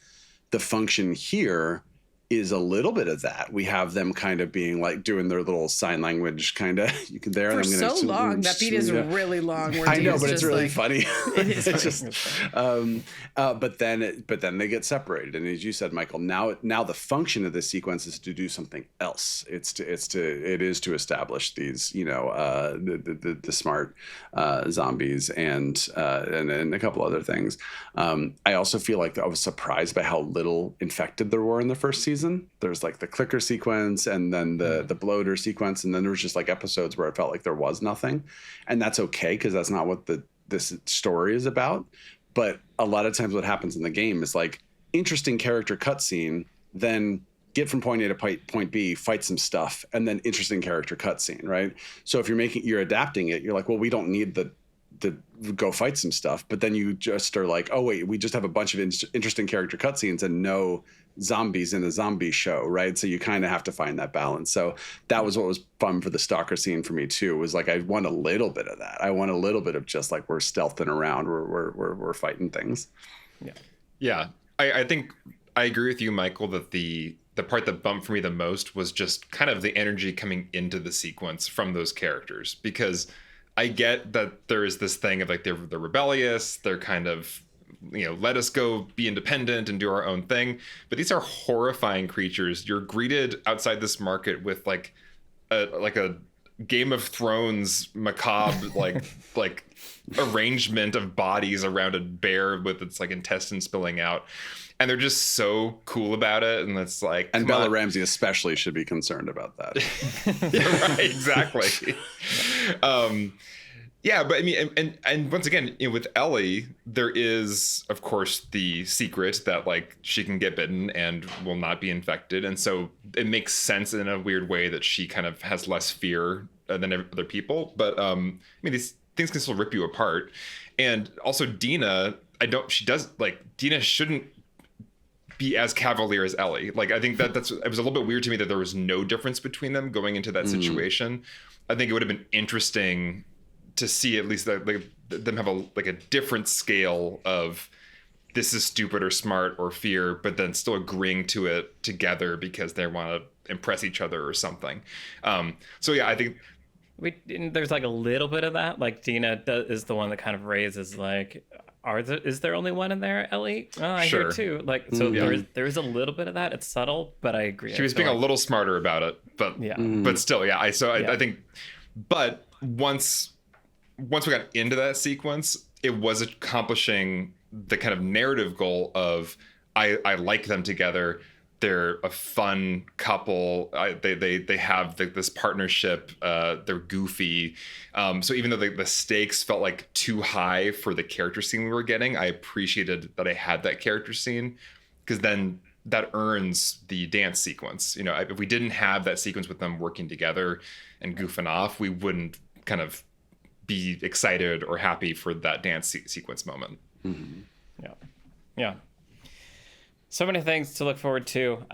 the function here is a little bit of that. We have them kind of being like doing their little sign language kind of. You can there. For so long, that beat is really long. Where I know, but it's really like, funny. It is funny. Just, but then they get separated, and as you said, Michael, now the function of this sequence is to do something else. It is to establish these, the smart zombies and a couple other things. I also feel like I was surprised by how little infected there were in the first season. There's like the clicker sequence and then the bloater sequence, and then there was just like episodes where it felt like there was nothing, and that's okay because that's not what this story is about. But a lot of times what happens in the game is like interesting character cutscene, then get from point A to point B, fight some stuff, and then interesting character cutscene, right? So if you're adapting it, you're like, well, we don't need the go fight some stuff, but then you just are like, oh wait, we just have a bunch of interesting character cutscenes and no zombies in a zombie show, right? So you kind of have to find that balance. So that was what was fun for the stalker scene for me too, was like I want a little bit of that. I want a little bit of just like we're stealthing around, we're fighting things. Yeah. I think I agree with you, Michael, that the part that bumped for me the most was just kind of the energy coming into the sequence from those characters, because I get that there is this thing of like they're rebellious, they're kind of, let us go be independent and do our own thing. But these are horrifying creatures. You're greeted outside this market with like a Game of Thrones macabre like arrangement of bodies around a bear with its like intestines spilling out. And they're just so cool about it. And it's like, and Bella Ramsey especially should be concerned about that. Yeah, right, exactly. Yeah, but I mean, and once again, with Ellie, there is, of course, the secret that like she can get bitten and will not be infected. And so it makes sense in a weird way that she kind of has less fear than other people. But I mean, these things can still rip you apart. And also Dina, Dina shouldn't be as cavalier as Ellie. Like, I think that it was a little bit weird to me that there was no difference between them going into that situation. I think it would have been interesting to see at least them have a different scale of this is stupid or smart or fear, but then still agreeing to it together because they want to impress each other or something. So yeah, I think there's like a little bit of that. Like Dina is the one that kind of raises like, is there only one in there, Ellie? Oh, I hear two. Like, so there is a little bit of that. It's subtle, but I agree. She was being a little smarter about it, but but still, yeah. I think, but once we got into that sequence, it was accomplishing the kind of narrative goal of I like them together. They're a fun couple. They have this partnership. They're goofy. So even though the stakes felt like too high for the character scene we were getting, I appreciated that I had that character scene, because then that earns the dance sequence. You know, if we didn't have that sequence with them working together and goofing off, we wouldn't kind of be excited or happy for that dance sequence moment. Mm-hmm. Yeah. So many things to look forward to.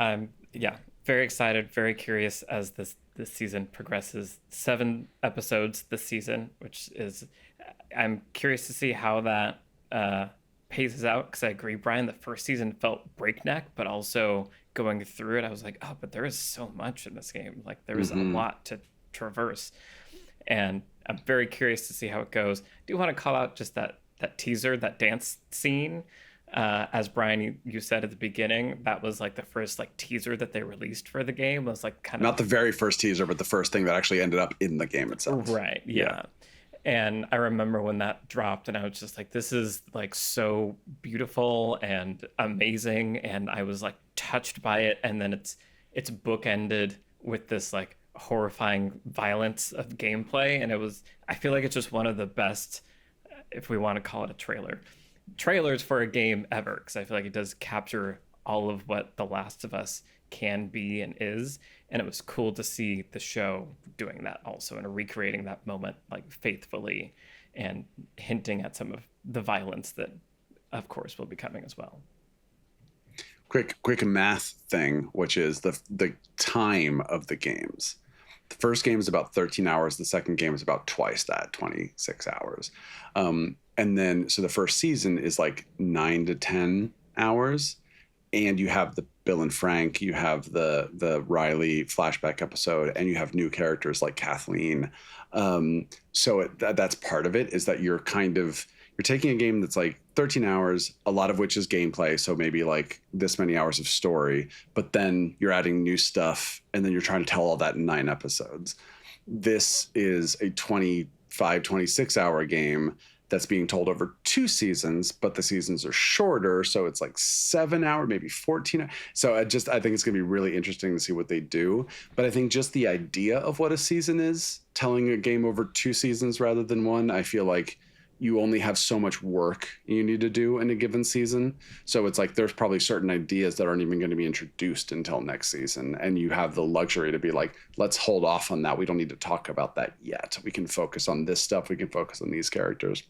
Very excited, very curious as this season progresses. 7 episodes this season, which is, I'm curious to see how that paces out, because I agree, Brian, the first season felt breakneck, but also going through it, I was like, oh, but there is so much in this game. Like, there is a lot to traverse, and I'm very curious to see how it goes. I do want to call out just that teaser, that dance scene. As Brian, you said at the beginning, that was like the first like teaser that they released for the game. It was like kind of not the very first teaser, but the first thing that actually ended up in the game itself. Right. Yeah. And I remember when that dropped, and I was just like, this is like so beautiful and amazing. And I was like touched by it. And then it's bookended with this like horrifying violence of gameplay. And I feel like it's just one of the best, if we want to call it a trailers for a game ever, because I feel like it does capture all of what The Last of Us can be and is, and it was cool to see the show doing that also and recreating that moment like faithfully and hinting at some of the violence that of course will be coming as well. Quick math thing, which is the time of the games. The first game is about 13 hours. The second game is about twice that, 26 hours. And then, so the first season is like 9 to 10 hours. And you have the Bill and Frank, you have the Riley flashback episode, and you have new characters like Kathleen. So that's part of it, is that you're taking a game that's like 13 hours, a lot of which is gameplay. So maybe like this many hours of story, but then you're adding new stuff, and then you're trying to tell all that in 9 episodes. This is a 25, 26 hour game that's being told over 2 seasons, but the seasons are shorter. So it's like 7 hours, maybe 14. So I think it's going to be really interesting to see what they do. But I think just the idea of what a season is, telling a game over 2 seasons rather than 1, I feel like you only have so much work you need to do in a given season. So it's like there's probably certain ideas that aren't even going to be introduced until next season. And you have the luxury to be like, let's hold off on that. We don't need to talk about that yet. We can focus on this stuff. We can focus on these characters.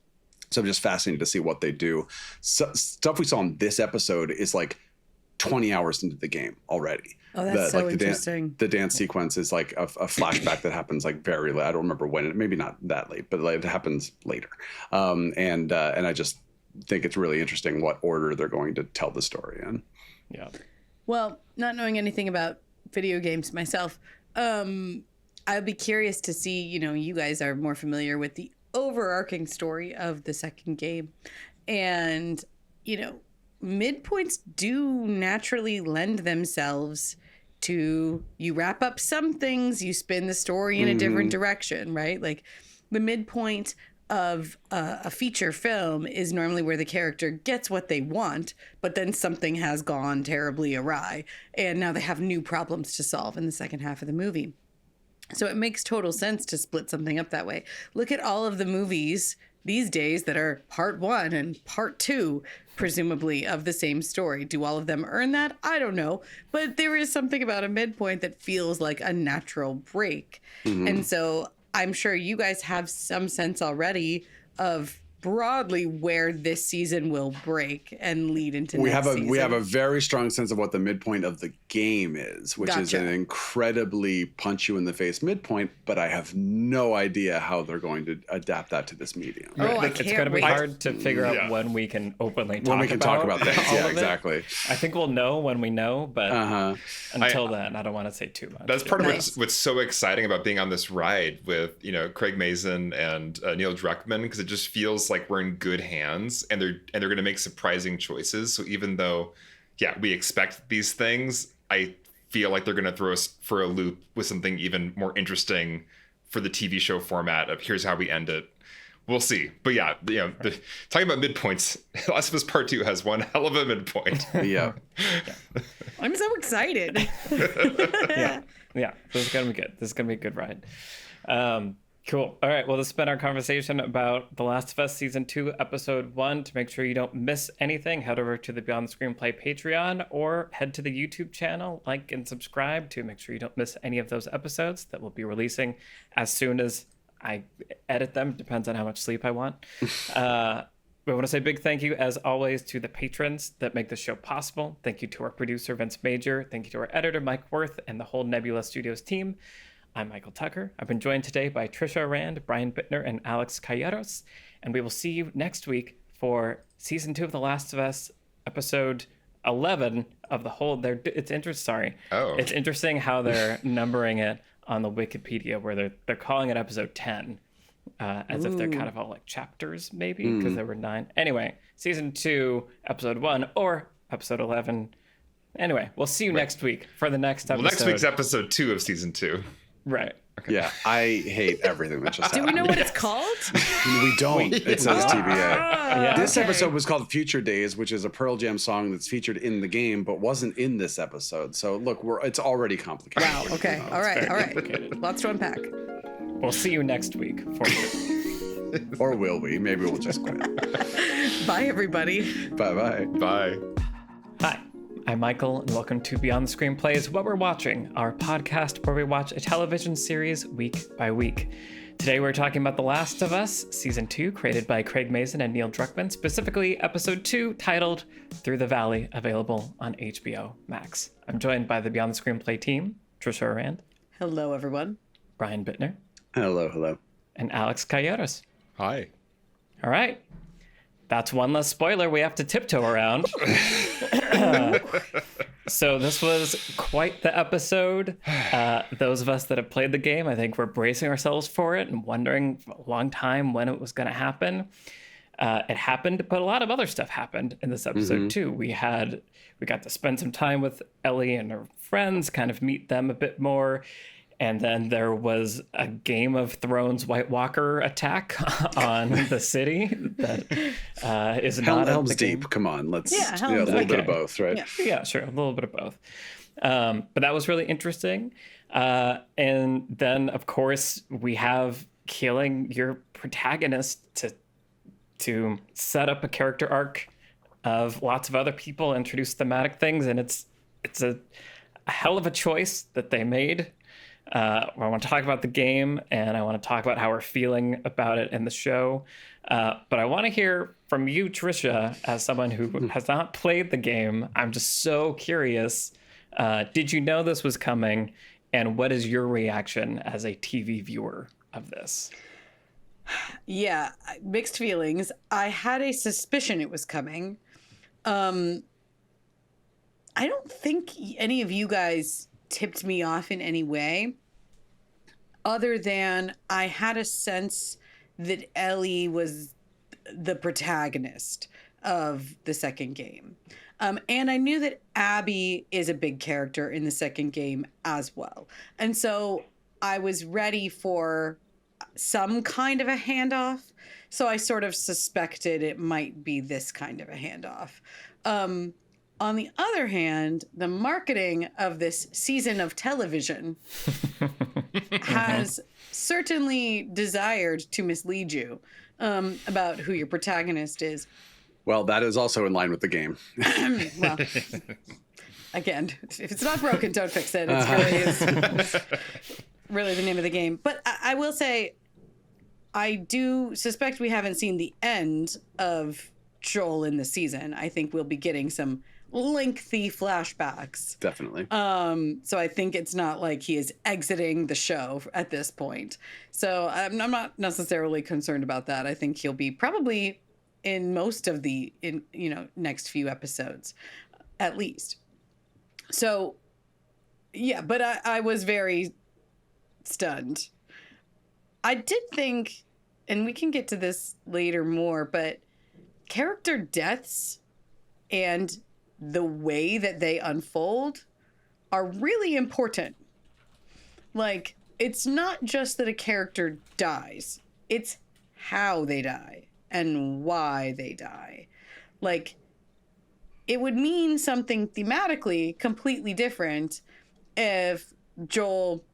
So I'm just fascinated to see what they do. Stuff we saw in this episode is like 20 hours into the game already. Oh, that's so interesting. The dance sequence is like a flashback that happens like very late. I don't remember when. Maybe not that late, but like it happens later. And I just think it's really interesting what order they're going to tell the story in. Yeah. Well, not knowing anything about video games myself, I'd be curious to see, you guys are more familiar with the overarching story of the second game. And, midpoints do naturally lend themselves to, you wrap up some things, you spin the story in a different direction, right? Like the midpoint of a feature film is normally where the character gets what they want, but then something has gone terribly awry, and now they have new problems to solve in the second half of the movie. So it makes total sense to split something up that way. Look at all of the movies these days that are part 1 and part 2, presumably, of the same story. Do all of them earn that? I don't know. But there is something about a midpoint that feels like a natural break. And so I'm sure you guys have some sense already of broadly where this season will break and lead into we next have season. we have a very strong sense of what the midpoint of the game is, which is Gotcha. an incredibly punch you in the face midpoint, but I have no idea how they're going to adapt that to this medium. Oh, I It's can't going to be wait. hard to figure out Yeah. when we can openly talk When we can talk about things. all Yeah, of it. exactly. I think we'll know when we know, but Uh-huh. until then, I don't want to say too much. That's part of Nice. what's so exciting about being on this ride with Craig Mazin and Neil Druckmann, because it just feels like we're in good hands, and they're going to make surprising choices. So even though, we expect these things, I feel like they're going to throw us for a loop with something even more interesting for the TV show format of here's how we end it. We'll see. But talking about midpoints, Last of Us Part 2 has one hell of a midpoint. Yeah. I'm so excited. Yeah, this is going to be good. This is going to be a good ride. Cool. All right. Well, this has been our conversation about The Last of Us Season 2, Episode 1. To make sure you don't miss anything, head over to the Beyond the Screenplay Patreon or head to the YouTube channel, like and subscribe to make sure you don't miss any of those episodes that we'll be releasing as soon as I edit them. Depends on how much sleep I want. We want to say a big thank you, as always, to the patrons that make the show possible. Thank you to our producer, Vince Major. Thank you to our editor, Mike Worth, and the whole Nebula Studios team. I'm Michael Tucker. I've been joined today by Trisha Rand, Brian Bittner, and Alex Calleros. And we will see you next week for Season 2 of The Last of Us, Episode 11 of the whole... It's interesting how they're numbering it on the Wikipedia, where they're calling it Episode 10. As if they're kind of all like chapters, maybe, because there were 9. Anyway, Season 2, Episode 1, or Episode 11. Anyway, we'll see you next week for the next episode. Well, next week's Episode 2 of Season 2. Right. Okay. Yeah, I hate everything that just Do happened. we know what it's called? We don't. It says TBA. Yeah. This Okay. episode was called Future Days, which is a Pearl Jam song that's featured in the game, but wasn't in this episode. So look, it's already complicated. Wow. Okay. All right. Lots to unpack. We'll see you next week for sure. Or will we? Maybe we'll just quit. Bye, everybody. Bye-bye. Bye. Hi, I'm Michael, and welcome to Beyond the Screenplays, What We're Watching, our podcast where we watch a television series week by week. Today we're talking about The Last of Us, Season 2, created by Craig Mazin and Neil Druckmann, specifically Episode 2, titled Through the Valley, available on HBO Max. I'm joined by the Beyond the Screenplay team, Trisha Rand, Hello, everyone. Brian Bittner, Hello. and Alex Calleros. Hi. All right. That's one less spoiler we have to tiptoe around. So this was quite the episode. Those of us that have played the game, I think we're bracing ourselves for it and wondering for a long time when it was going to happen. It happened, but a lot of other stuff happened in this episode too. We got to spend some time with Ellie and her friends, kind of meet them a bit more. And then there was a Game of Thrones White Walker attack on the city that is not Helm's the game. Deep. Come on, let's Yeah, a Helm's little Deep. bit of both, right? Yeah. Yeah, sure, a little bit of both. But that was really interesting. And then, of course, we have killing your protagonist to set up a character arc of lots of other people, introduce thematic things, and it's a hell of a choice that they made. I want to talk about the game, and I want to talk about how we're feeling about it in the show. But I want to hear from you, Trisha, as someone who has not played the game. I'm just so curious. Did you know this was coming? And what is your reaction as a TV viewer of this? Yeah, mixed feelings. I had a suspicion it was coming. I don't think any of you guys tipped me off in any way, other than I had a sense that Ellie was the protagonist of the second game. And I knew that Abby is a big character in the second game as well. And so I was ready for some kind of a handoff. So I sort of suspected it might be this kind of a handoff. On the other hand, the marketing of this season of television has certainly desired to mislead you about who your protagonist is. Well, that is also in line with the game. Well, again, if it's not broken, don't fix it. It's really the name of the game. But I will say, I do suspect we haven't seen the end of Joel in the season. I think we'll be getting some lengthy flashbacks. Definitely. So I think it's not like he is exiting the show at this point. So I'm not necessarily concerned about that. I think he'll be probably in most of the next few episodes, at least. So yeah, but I was very stunned. I did think, and we can get to this later more, but character deaths and the way that they unfold are really important. Like, it's not just that a character dies, it's how they die and why they die. Like, it would mean something thematically completely different if Joel,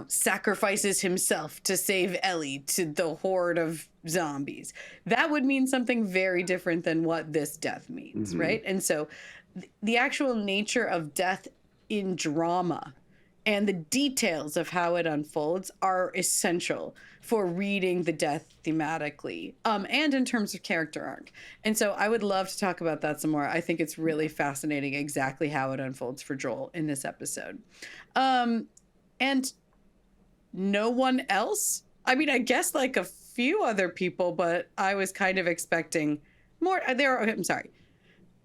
sacrifices himself to save Ellie to the horde of zombies. That would mean something very different than what this death means, right? And so the actual nature of death in drama and the details of how it unfolds are essential for reading the death thematically, and in terms of character arc. And so I would love to talk about that some more. I think it's really fascinating exactly how it unfolds for Joel in this episode. And no one else? I mean, I guess like a few other people, but I was kind of expecting more. There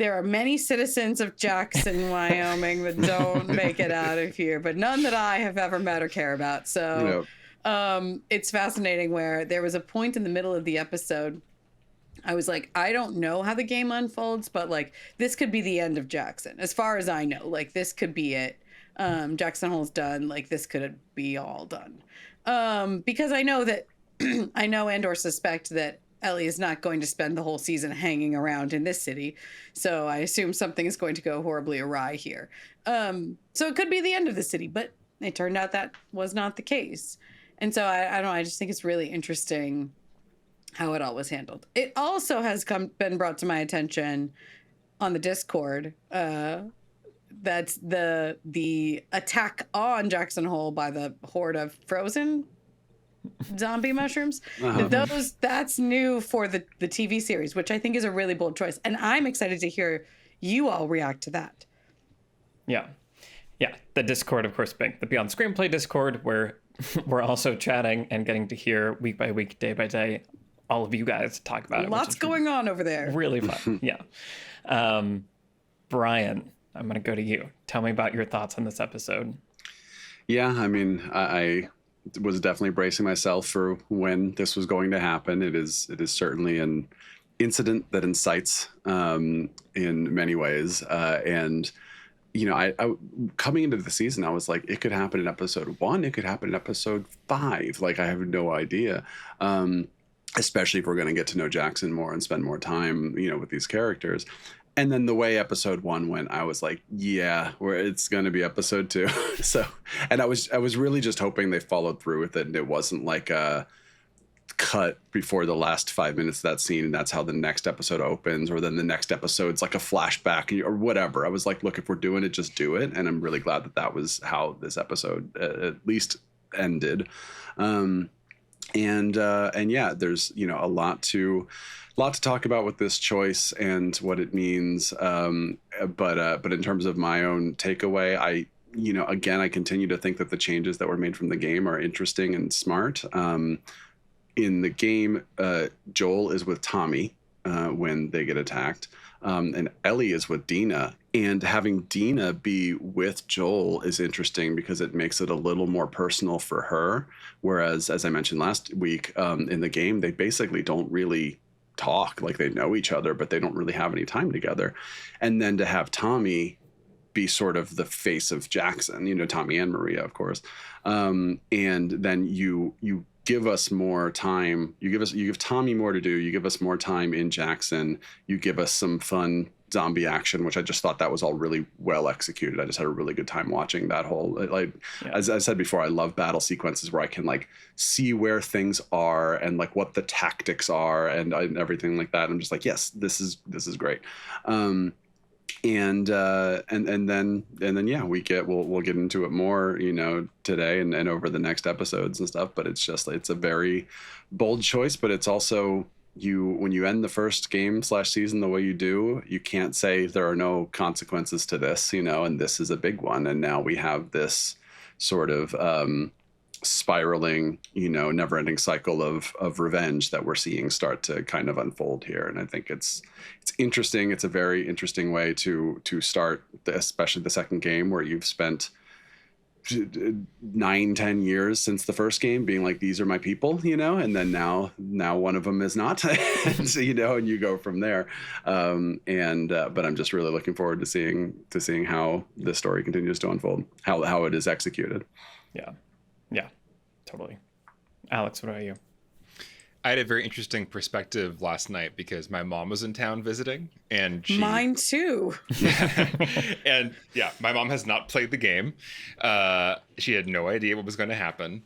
are many citizens of Jackson, Wyoming that don't make it out of here, but none that I have ever met or care about. So it's fascinating where there was a point in the middle of the episode I was like, I don't know how the game unfolds, but like this could be the end of Jackson. As far as I know, like this could be it. Jackson Hole's done. Like this could be all done. Because I know that I know and or suspect that Ellie is not going to spend the whole season hanging around in this city. So I assume something is going to go horribly awry here. So it could be the end of the city, but it turned out that was not the case. And so I don't know. I just think it's really interesting how it all was handled. It also has been brought to my attention on the Discord. That's the attack on Jackson Hole by the horde of frozen zombie mushrooms. That's new for the TV series, which I think is a really bold choice. And I'm excited to hear you all react to that. Yeah. The Discord, of course, being the Beyond Screenplay Discord, where we're also chatting and getting to hear week by week, day by day, all of you guys talk about it. Lots going on over there. Really fun. Yeah. Brian, I'm going to go to you. Tell me about your thoughts on this episode. Yeah, I mean, I was definitely bracing myself for when this was going to happen. It is certainly an incident that incites in many ways. And, you know, I coming into the season, I was like, it could happen in episode 1. It could happen in episode 5. Like, I have no idea. Especially if we're going to get to know Jackson more and spend more time, you know, with these characters. And then the way episode 1 went, I was like, yeah, it's going to be episode 2. So, and I was really just hoping they followed through with it and it wasn't like a cut before the last 5 minutes of that scene and that's how the next episode opens, or then the next episode's like a flashback or whatever. I was like, look, if we're doing it, just do it. And I'm really glad that was how this episode at least ended. And yeah, there's, you know, a lot to talk about with this choice and what it means. But in terms of my own takeaway, I continue to think that the changes that were made from the game are interesting and smart. In the game, Joel is with Tommy when they get attacked, and Ellie is with Dina. And having Dina be with Joel is interesting because it makes it a little more personal for her. Whereas, as I mentioned last week, in the game, they basically don't really talk. Like, they know each other, but they don't really have any time together. And then to have Tommy be sort of the face of Jackson, you know, Tommy and Maria, of course. And then you give us more time. You give Tommy more to do. You give us more time in Jackson. You give us some fun zombie action, which I just thought that was all really well executed. I just had a really good time watching that whole, as I said before, I love battle sequences where I can like see where things are and like what the tactics are and everything like that. I'm just like, yes, this is great. And then yeah, we'll get into it more, today and over the next episodes and stuff. But it's a very bold choice, but it's also, when you end the first game / season the way you do, you can't say there are no consequences to this, and this is a big one. And now we have this sort of spiraling, never-ending cycle of revenge that we're seeing start to kind of unfold here. And I think it's interesting. It's a very interesting way to start, especially the second game, where you've spent 9-10 years since the first game being like, these are my people, and then now one of them is not. And so, and you go from there. But I'm just really looking forward to seeing how this story continues to unfold, how it is executed. Yeah, totally. Alex, what about you? I had a very interesting perspective last night because my mom was in town visiting, and mine too. And yeah, my mom has not played the game. She had no idea what was going to happen,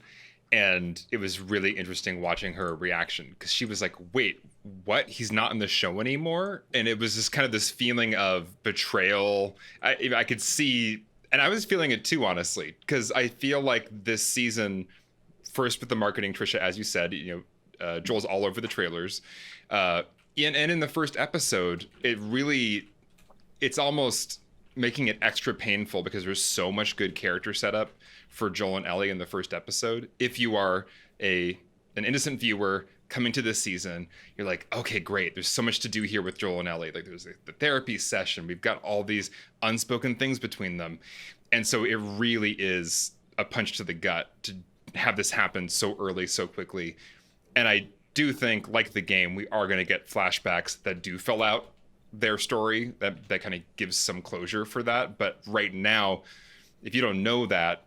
and it was really interesting watching her reaction, because she was like, "Wait, what? He's not in the show anymore?" And it was just kind of this feeling of betrayal. I could see, and I was feeling it too, honestly, because I feel like this season, first with the marketing, Trisha, as you said, Joel's all over the trailers. And in the first episode, it's almost making it extra painful because there's so much good character setup for Joel and Ellie in the first episode. If you are an innocent viewer coming to this season, you're like, okay, great. There's so much to do here with Joel and Ellie. Like, there's the therapy session. We've got all these unspoken things between them. And so it really is a punch to the gut to have this happen so early, so quickly. And I do think, like the game, we are going to get flashbacks that do fill out their story, that kind of gives some closure for that. But right now, if you don't know that,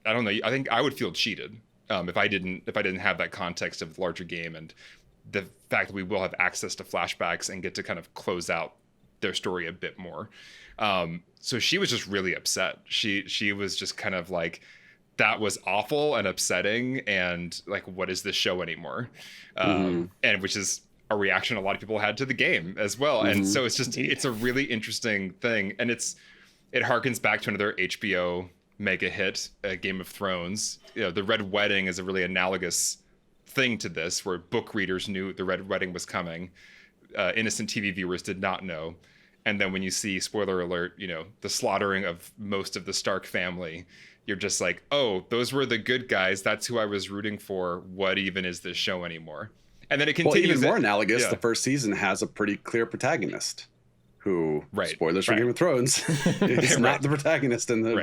I don't know. I think I would feel cheated if I didn't have that context of the larger game and the fact that we will have access to flashbacks and get to kind of close out their story a bit more. So she was just really upset. She was just kind of like, that was awful and upsetting, and like, what is this show anymore? And which is a reaction a lot of people had to the game as well. And so it's a really interesting thing, and it harkens back to another HBO mega hit, Game of Thrones. The Red Wedding is a really analogous thing to this, where book readers knew the Red Wedding was coming. Innocent TV viewers did not know. And then when you see, spoiler alert, the slaughtering of most of the Stark family, you're just like, oh, those were the good guys. That's who I was rooting for. What even is this show anymore? And then it continues. Well, even more analogous, the first season has a pretty clear protagonist who, spoilers for Game of Thrones, is not the protagonist in the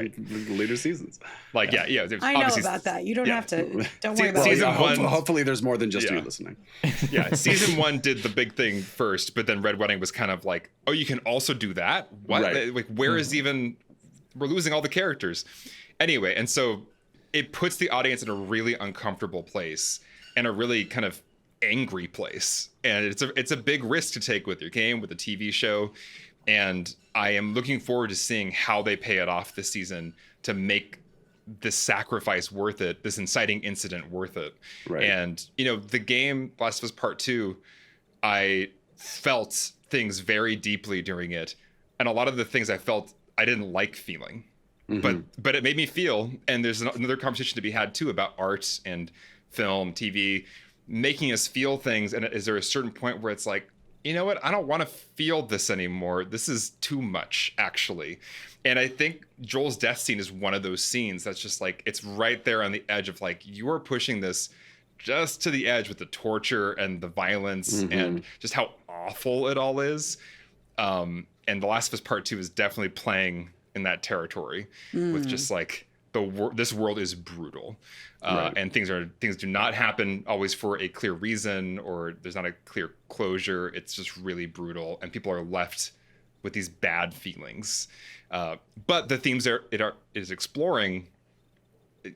later seasons. Like, I know about that. You don't have to. Don't worry about it. Season one. Hopefully, there's more than just you listening. Yeah, season 1 did the big thing first, but then Red Wedding was kind of like, oh, you can also do that? What? Right. Like, where is even? We're losing all the characters. Anyway, and so it puts the audience in a really uncomfortable place and a really kind of angry place. And it's a big risk to take with your game, with a TV show. And I am looking forward to seeing how they pay it off this season to make this sacrifice worth it, this inciting incident worth it. Right. And, the game, Last of Us Part 2, I felt things very deeply during it. And a lot of the things I felt I didn't like feeling. But it made me feel, and there's another conversation to be had too about art and film, TV, making us feel things. And is there a certain point where it's like, you know what? I don't want to feel this anymore. This is too much, actually. And I think Joel's death scene is one of those scenes that's just like, it's right there on the edge of like, you are pushing this just to the edge with the torture and the violence and just how awful it all is. And The Last of Us Part 2 is definitely playing in that territory with just like this world is brutal, and things do not happen always for a clear reason, or there's not a clear closure. It's just really brutal, and people are left with these bad feelings. But the themes it is exploring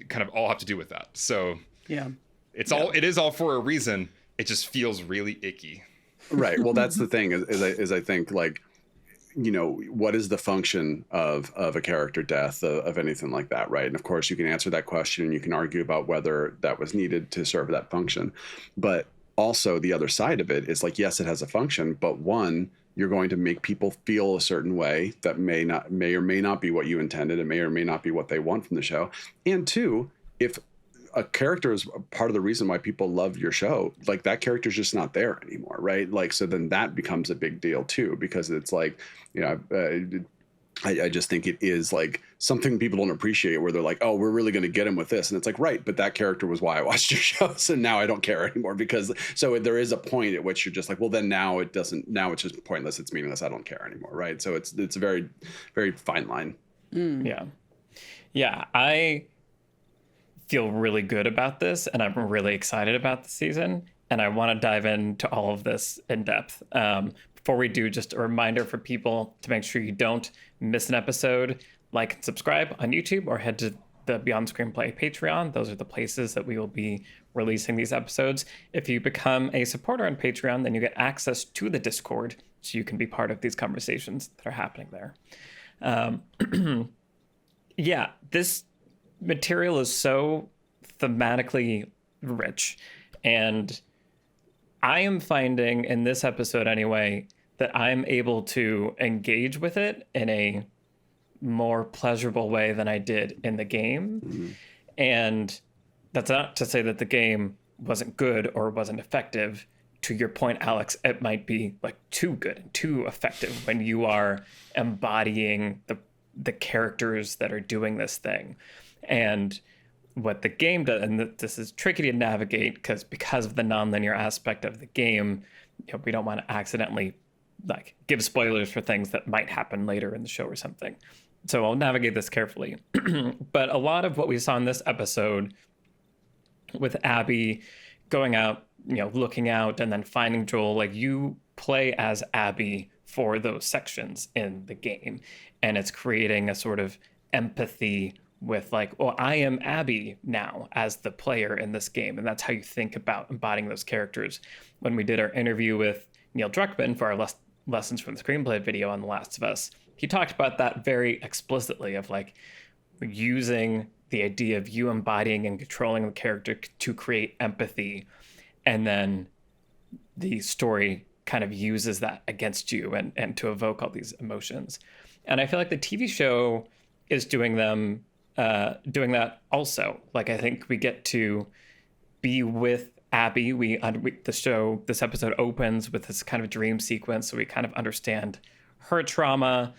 kind of all have to do with that. So it is all for a reason. It just feels really icky. Right. Well, that's the thing is I think like, what is the function of a character death, of anything like that, right? And of course, you can answer that question and you can argue about whether that was needed to serve that function. But also the other side of it is like, yes, it has a function, but one, you're going to make people feel a certain way that may or may not be what you intended. It may or may not be what they want from the show. And two, if a character is part of the reason why people love your show, like that character's just not there anymore, right? Like, so then that becomes a big deal too, because it's like, I just think it is like something people don't appreciate, where they're like, oh, we're really going to get him with this. And it's like, right, but that character was why I watched your show. So now I don't care anymore, because so there is a point at which you're just like, well, then now it's just pointless. It's meaningless. I don't care anymore. Right. So it's a very, very fine line. Yeah. Yeah. I feel really good about this, and I'm really excited about the season, and I want to dive into all of this in depth. Before we do, just a reminder for people to make sure you don't miss an episode. Like and subscribe on YouTube, or head to the Beyond Screenplay Patreon. Those are the places that we will be releasing these episodes. If you become a supporter on Patreon, then you get access to the Discord, so you can be part of these conversations that are happening there. Yeah, this material is so thematically rich, and I am finding in this episode anyway that I'm able to engage with it in a more pleasurable way than I did in the game. And that's not to say that the game wasn't good or wasn't effective. To your point, Alex, it might be like too good and too effective when you are embodying the characters that are doing this thing. And what the game does, and this is tricky to navigate because of the nonlinear aspect of the game, we don't want to accidentally like give spoilers for things that might happen later in the show or something. So I'll navigate this carefully. But a lot of what we saw in this episode with Abby going out, looking out and then finding Joel, like you play as Abby for those sections in the game. And it's creating a sort of empathy with like, well, I am Abby now as the player in this game. And that's how you think about embodying those characters. When we did our interview with Neil Druckmann for our Lessons from the Screenplay video on The Last of Us, he talked about that very explicitly, of like using the idea of you embodying and controlling the character to create empathy. And then the story kind of uses that against you and to evoke all these emotions. And I feel like the TV show is doing that also. Like, I think we get to be with Abby. This episode opens with this kind of dream sequence, so we kind of understand her trauma.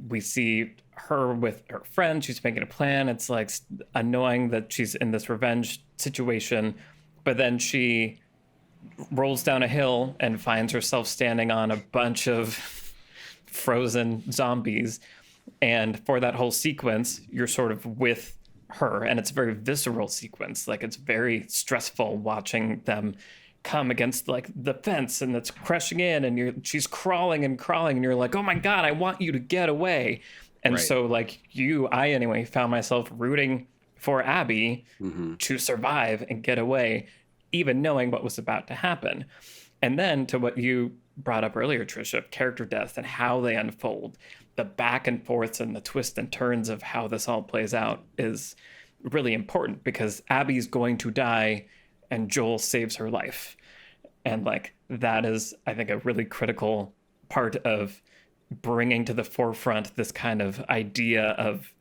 We see her with her friend. She's making a plan. It's like annoying that she's in this revenge situation, but then she rolls down a hill and finds herself standing on a bunch of frozen zombies. And for that whole sequence, you're sort of with her, and it's a very visceral sequence. Like, it's very stressful watching them come against like the fence, and it's crushing in, and she's crawling, and you're like, oh my God, I want you to get away. And right. So like I anyway found myself rooting for Abby to survive and get away, even knowing what was about to happen. And then to what you brought up earlier, Trisha, character deaths and how they unfold, the back and forths and the twists and turns of how this all plays out is really important, because Abby's going to die and Joel saves her life. And like, that is, I think, a really critical part of bringing to the forefront this kind of idea of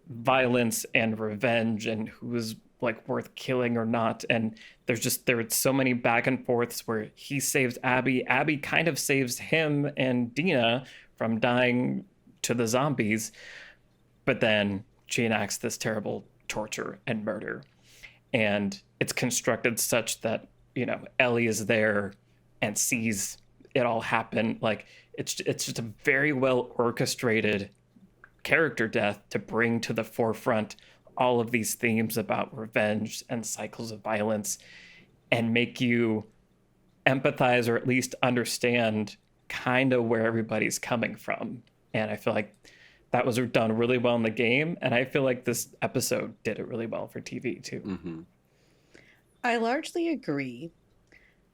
violence and revenge and who's like worth killing or not. And there are so many back and forths where he saves Abby kind of saves him and Dina from dying to the zombies, but then she enacts this terrible torture and murder. And it's constructed such that Ellie is there and sees it all happen. Like, it's just a very well orchestrated character death to bring to the forefront all of these themes about revenge and cycles of violence, and make you empathize, or at least understand kind of where everybody's coming from. And I feel like that was done really well in the game, and I feel like this episode did it really well for TV too. I largely agree.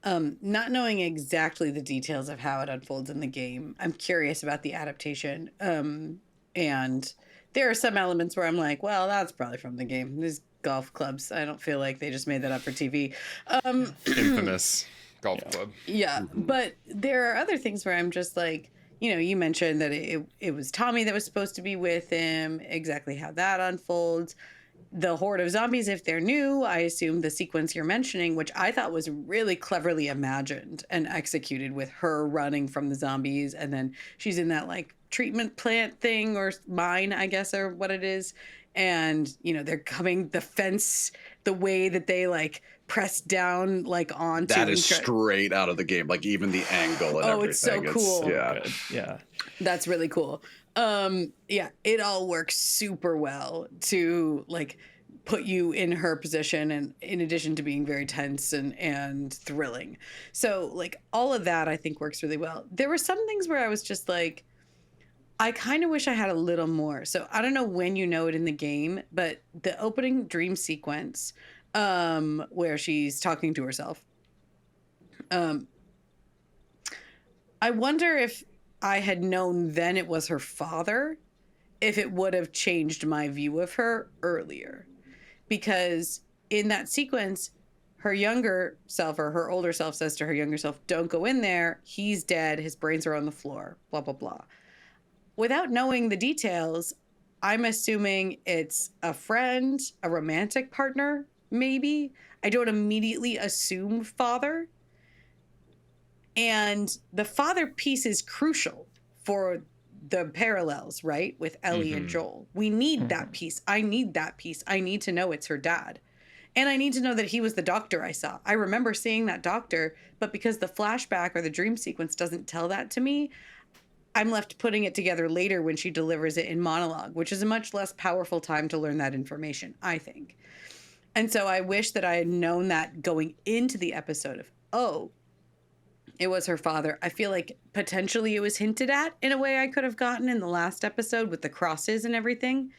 Not knowing exactly the details of how it unfolds in the game, I'm curious about the adaptation. And there are some elements where I'm like, well, that's probably from the game. These golf clubs, I don't feel like they just made that up for TV. Infamous. golf club. Yeah, but there are other things where I'm just like, you mentioned that it was Tommy that was supposed to be with him, exactly how that unfolds. The horde of zombies, if they're new, I assume the sequence you're mentioning, which I thought was really cleverly imagined and executed with her running from the zombies. And then she's in that like treatment plant thing or mine, I guess, or what it is. And, they're coming the fence, the way that they like press down like onto that is straight out of the game. Like even the angle and everything. It's so cool. Yeah. That's really cool. Yeah, it all works super well to like put you in her position, and in addition to being very tense and thrilling. So like all of that I think works really well. There were some things where I was just like, I kind of wish I had a little more. So I don't know when you know it in the game, but the opening dream sequence where she's talking to herself. I wonder if I had known then it was her father, if it would have changed my view of her earlier. Because in that sequence, her younger self or her older self says to her younger self, don't go in there. He's dead. His brains are on the floor, blah, blah, blah. Without knowing the details, I'm assuming it's a friend, a romantic partner, maybe. I don't immediately assume father. And the father piece is crucial for the parallels, right? With Ellie and Joel. We need that piece. I need that piece. I need to know it's her dad. And I need to know that he was the doctor I saw. I remember seeing that doctor, but because the flashback or the dream sequence doesn't tell that to me, I'm left putting it together later when she delivers it in monologue, which is a much less powerful time to learn that information, I think. And so I wish that I had known that going into the episode of, it was her father. I feel like potentially it was hinted at in a way I could have gotten in the last episode with the crosses and everything.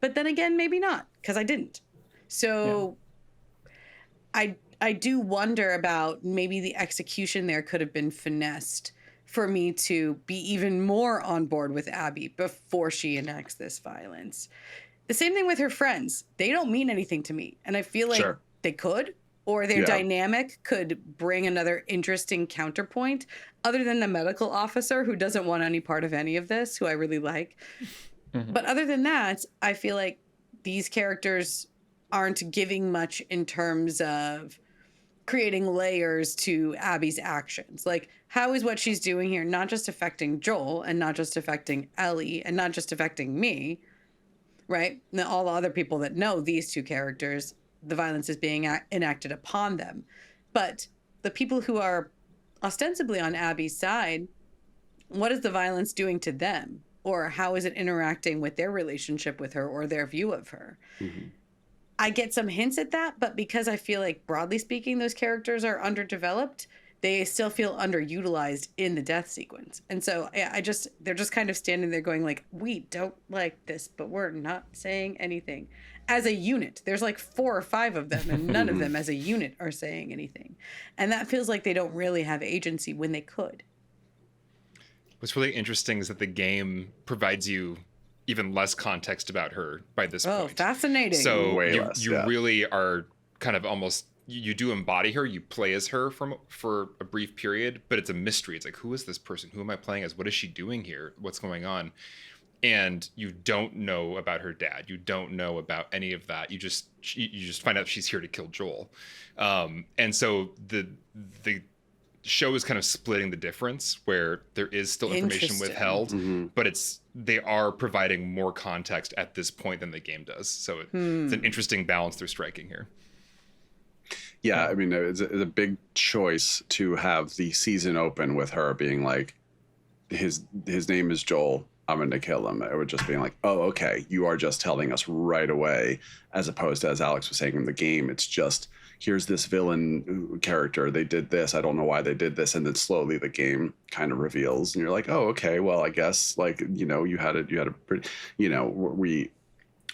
But then again, maybe not, because I didn't. So I do wonder about maybe the execution there could have been finessed for me to be even more on board with Abby before she enacts this violence. The same thing with her friends. They don't mean anything to me. And I feel like they could, or their dynamic could bring another interesting counterpoint other than the medical officer who doesn't want any part of any of this, who I really like. But other than that, I feel like these characters aren't giving much in terms of creating layers to Abby's actions. Like, how is what she's doing here not just affecting Joel and not just affecting Ellie and not just affecting me, right? And all the other people that know these two characters, the violence is being enacted upon them. But the people who are ostensibly on Abby's side, what is the violence doing to them? Or how is it interacting with their relationship with her or their view of her? I get some hints at that, but because I feel like, broadly speaking, those characters are underdeveloped, they still feel underutilized in the death sequence. And so they're just kind of standing there going like, we don't like this, but we're not saying anything. As a unit, there's like 4 or 5 of them, and none of them as a unit are saying anything. And that feels like they don't really have agency when they could. What's really interesting is that the game provides you even less context about her by this point. Oh, fascinating. So Way you really are kind of almost, you do embody her, you play as her for a brief period, but it's a mystery. It's like, who is this person? Who am I playing as? What is she doing here? What's going on? And you don't know about her dad. You don't know about any of that. You just find out she's here to kill Joel. And so the show is kind of splitting the difference, where there is still information withheld, but they are providing more context at this point than the game does. So it's an interesting balance they're striking here. Yeah, I mean, it's a big choice to have the season open with her being like, his name is Joel, I'm going to kill him. It would just being like, oh, okay, you are just telling us right away, as opposed to, as Alex was saying in the game, it's just, here's this villain character. They did this. I don't know why they did this. And then slowly the game kind of reveals and you're like, oh, okay, well, I guess like, you had a pretty,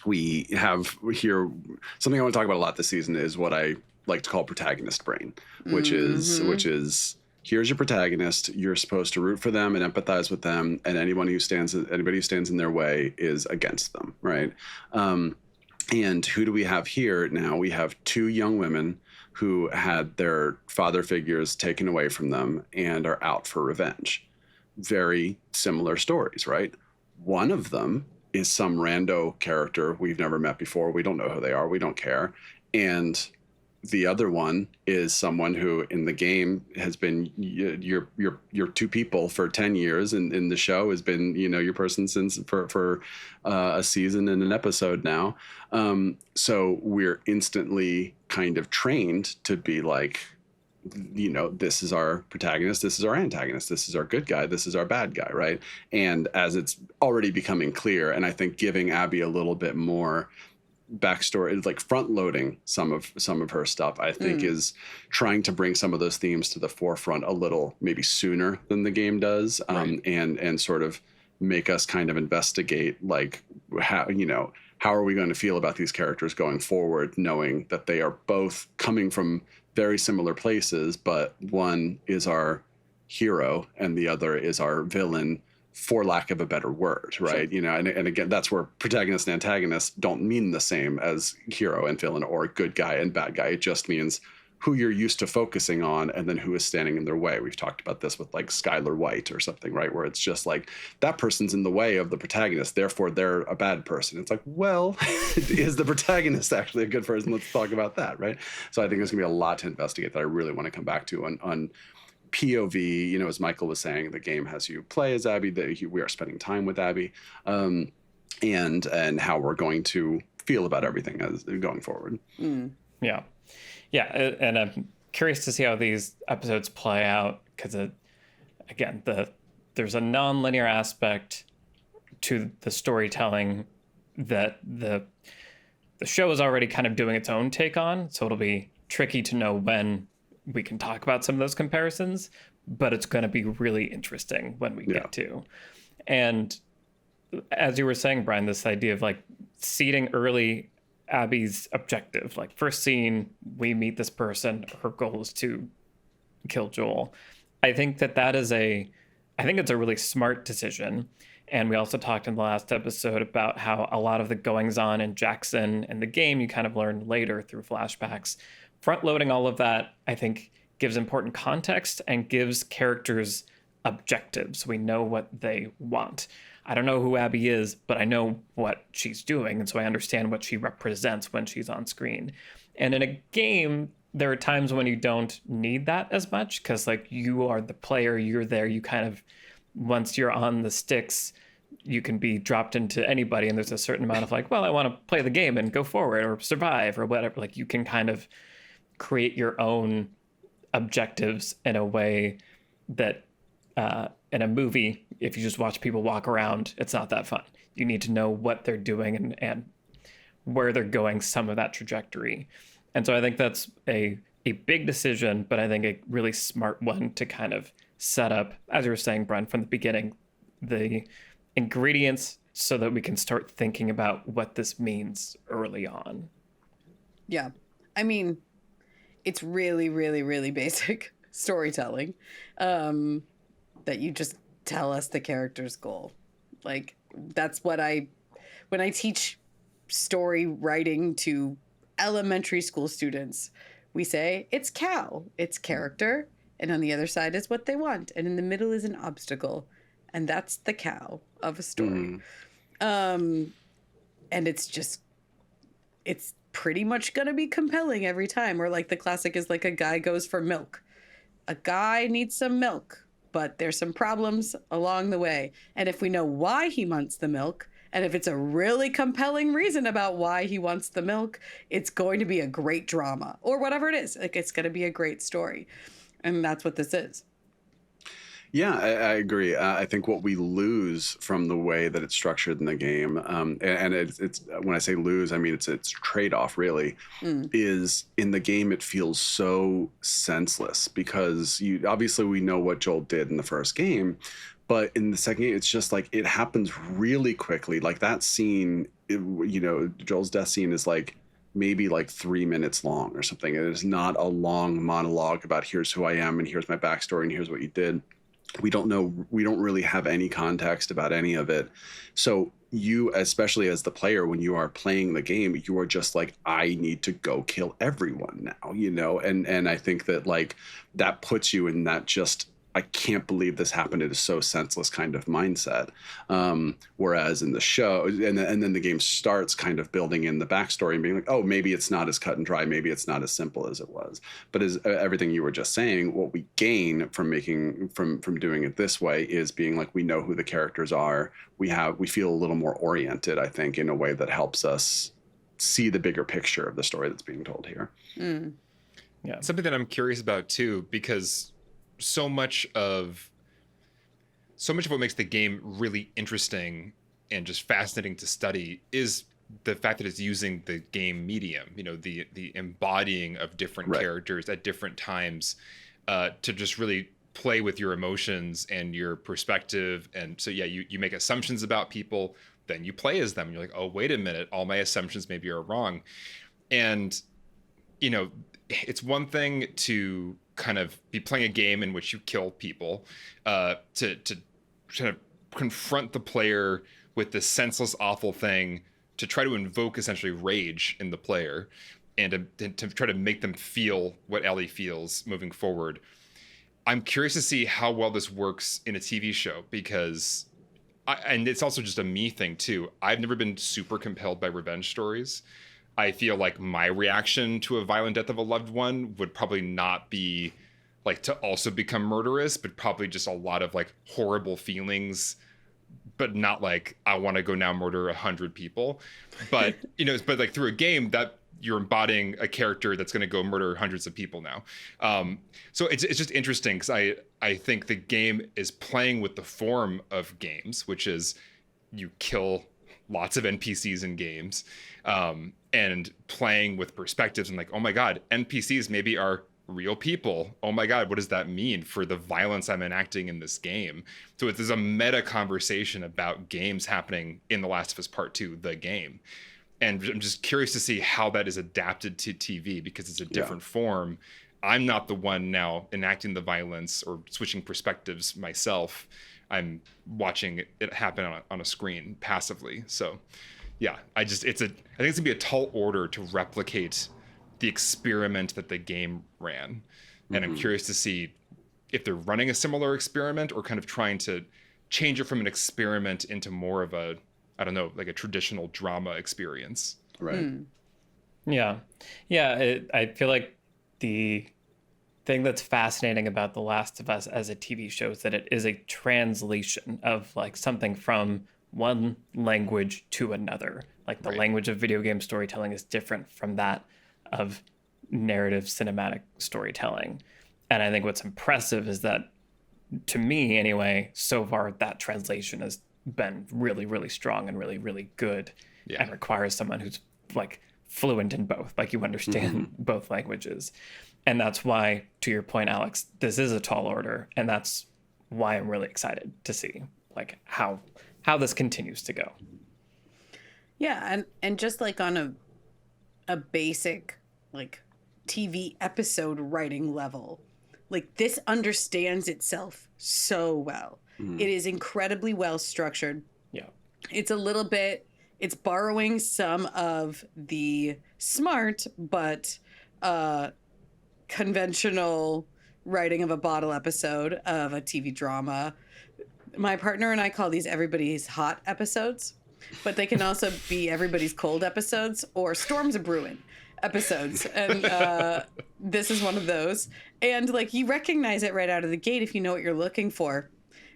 we have here something I want to talk about a lot this season is what I like to call protagonist brain, which is here's your protagonist. You're supposed to root for them and empathize with them. And anybody who stands in their way is against them. Right. And who do we have here now? We have 2 young women who had their father figures taken away from them and are out for revenge. Very similar stories, right? One of them is some rando character we've never met before. We don't know who they are. We don't care. And the other one is someone who in the game has been your two people for 10 years, and in the show has been, your person since for a season and an episode now. So we're instantly kind of trained to be like, this is our protagonist, this is our antagonist, this is our good guy, this is our bad guy, right? And as it's already becoming clear, and I think giving Abby a little bit more backstory, like front loading some of her stuff, I think is trying to bring some of those themes to the forefront a little maybe sooner than the game does, right. and sort of make us kind of investigate like how are we going to feel about these characters going forward, knowing that they are both coming from very similar places, but one is our hero and the other is our villain, for lack of a better word, right? Sure. And again, that's where protagonist and antagonist don't mean the same as hero and villain or good guy and bad guy. It just means who you're used to focusing on and then who is standing in their way. We've talked about this with like Skylar White or something, right? Where it's just like that person's in the way of the protagonist, therefore they're a bad person. It's like, well, is the protagonist actually a good person? Let's talk about that, right? So I think there's gonna be a lot to investigate that I really want to come back to on POV, as Michael was saying, the game has you play as Abby, we are spending time with Abby, and how we're going to feel about everything as going forward. Yeah, and I'm curious to see how these episodes play out, because again, there's a non-linear aspect to the storytelling that the show is already kind of doing its own take on, so it'll be tricky to know when we can talk about some of those comparisons, but it's going to be really interesting when we get to. And as you were saying, Brian, this idea of like seeding early Abby's objective, like first scene, we meet this person, her goal is to kill Joel. I think it's a really smart decision. And we also talked in the last episode about how a lot of the goings on in Jackson and the game you kind of learn later through flashbacks. Front loading all of that, I think, gives important context and gives characters objectives. We know what they want. I don't know who Abby is, but I know what she's doing, and so I understand what she represents when she's on screen. And in a game, there are times when you don't need that as much, because like you are the player, you're there, you kind of, once you're on the sticks, you can be dropped into anybody, and there's a certain amount of like, well, I want to play the game and go forward or survive or whatever. Like you can kind of create your own objectives in a way that in a movie, if you just watch people walk around, it's not that fun. You need to know what they're doing and where they're going, some of that trajectory. And so I think that's a big decision, but I think a really smart one to kind of set up, as you were saying, Brian, from the beginning, the ingredients so that we can start thinking about what this means early on. Yeah. I mean, it's really, really, really basic storytelling, that you just tell us the character's goal. Like that's what when I teach story writing to elementary school students, we say it's cow, it's character, and on the other side is what they want, and in the middle is an obstacle, and that's the cow of a story. And it's pretty much going to be compelling every time. Or like the classic is like a guy goes for milk. A guy needs some milk, but there's some problems along the way. And if we know why he wants the milk, and if it's a really compelling reason about why he wants the milk, it's going to be a great drama or whatever it is. Like it's going to be a great story. And that's what this is. Yeah, I agree. I think what we lose from the way that it's structured in the game, and it's when I say lose, I mean it's trade-off really, is in the game it feels so senseless because obviously we know what Joel did in the first game, but in the second game it's just like it happens really quickly. Like that scene, Joel's death scene is like maybe like 3 minutes long or something. It is not a long monologue about here's who I am and here's my backstory and here's what you did. We don't know, we don't really have any context about any of it. So you, especially as the player, when you are playing the game, you are just like, I need to go kill everyone now, you know? And I think that like that puts you in that just, I can't believe this happened. It is so senseless kind of mindset. Whereas in the show, and then the game starts kind of building in the backstory and being like, oh, maybe it's not as cut and dry. Maybe it's not as simple as it was. But as everything you were just saying, what we gain from making from doing it this way is being like, we know who the characters are. We feel a little more oriented, I think, in a way that helps us see the bigger picture of the story that's being told here. Mm. Yeah. Something that I'm curious about too, because so much of what makes the game really interesting and just fascinating to study is the fact that it's using the game medium, you know, the embodying of different characters at different times, to just really play with your emotions and your perspective. And so, yeah, you make assumptions about people, then you play as them. And you're like, oh, wait a minute, all my assumptions maybe are wrong. And, you know, it's one thing to kind of be playing a game in which you kill people, to kind of confront the player with this senseless, awful thing, to try to invoke essentially rage in the player, and to try to make them feel what Ellie feels moving forward. I'm curious to see how well this works in a TV show, because and it's also just a me thing too. I've never been super compelled by revenge stories. I feel like my reaction to a violent death of a loved one would probably not be like to also become murderous, but probably just a lot of like horrible feelings, but not like I want to go now murder 100 people. But, you know, but like through a game that you're embodying a character that's going to go murder hundreds of people now. So it's just interesting, because I think the game is playing with the form of games, which is you kill lots of NPCs in games, and playing with perspectives and like, oh my God, NPCs maybe are real people. Oh my God, what does that mean for the violence I'm enacting in this game? So there's a meta conversation about games happening in The Last of Us Part 2, the game. And I'm just curious to see how that is adapted to TV, because it's a different form. I'm not the one now enacting the violence or switching perspectives myself. I'm watching it happen on a screen passively. So yeah, I think it's gonna be a tall order to replicate the experiment that the game ran. And I'm curious to see if they're running a similar experiment or kind of trying to change it from an experiment into more of a, I don't know, like a traditional drama experience. Right. Yeah. I feel like the thing that's fascinating about The Last of Us as a TV show is that it is a translation of like something from one language to another. Like the language of video game storytelling is different from that of narrative cinematic storytelling. And I think what's impressive is that, to me anyway, so far that translation has been really, really strong and really, really good, and requires someone who's like fluent in both, like you understand both languages. And that's why, to your point, Alex, this is a tall order, and that's why I'm really excited to see like how this continues to go. Yeah, and just like on a basic like TV episode writing level, like this understands itself so well. It is incredibly well structured. Yeah. It's borrowing some of the smart but conventional writing of a bottle episode of a TV drama. My partner and I call these everybody's hot episodes, but they can also be everybody's cold episodes or storms of brewing episodes. And this is one of those. And like you recognize it right out of the gate if you know what you're looking for.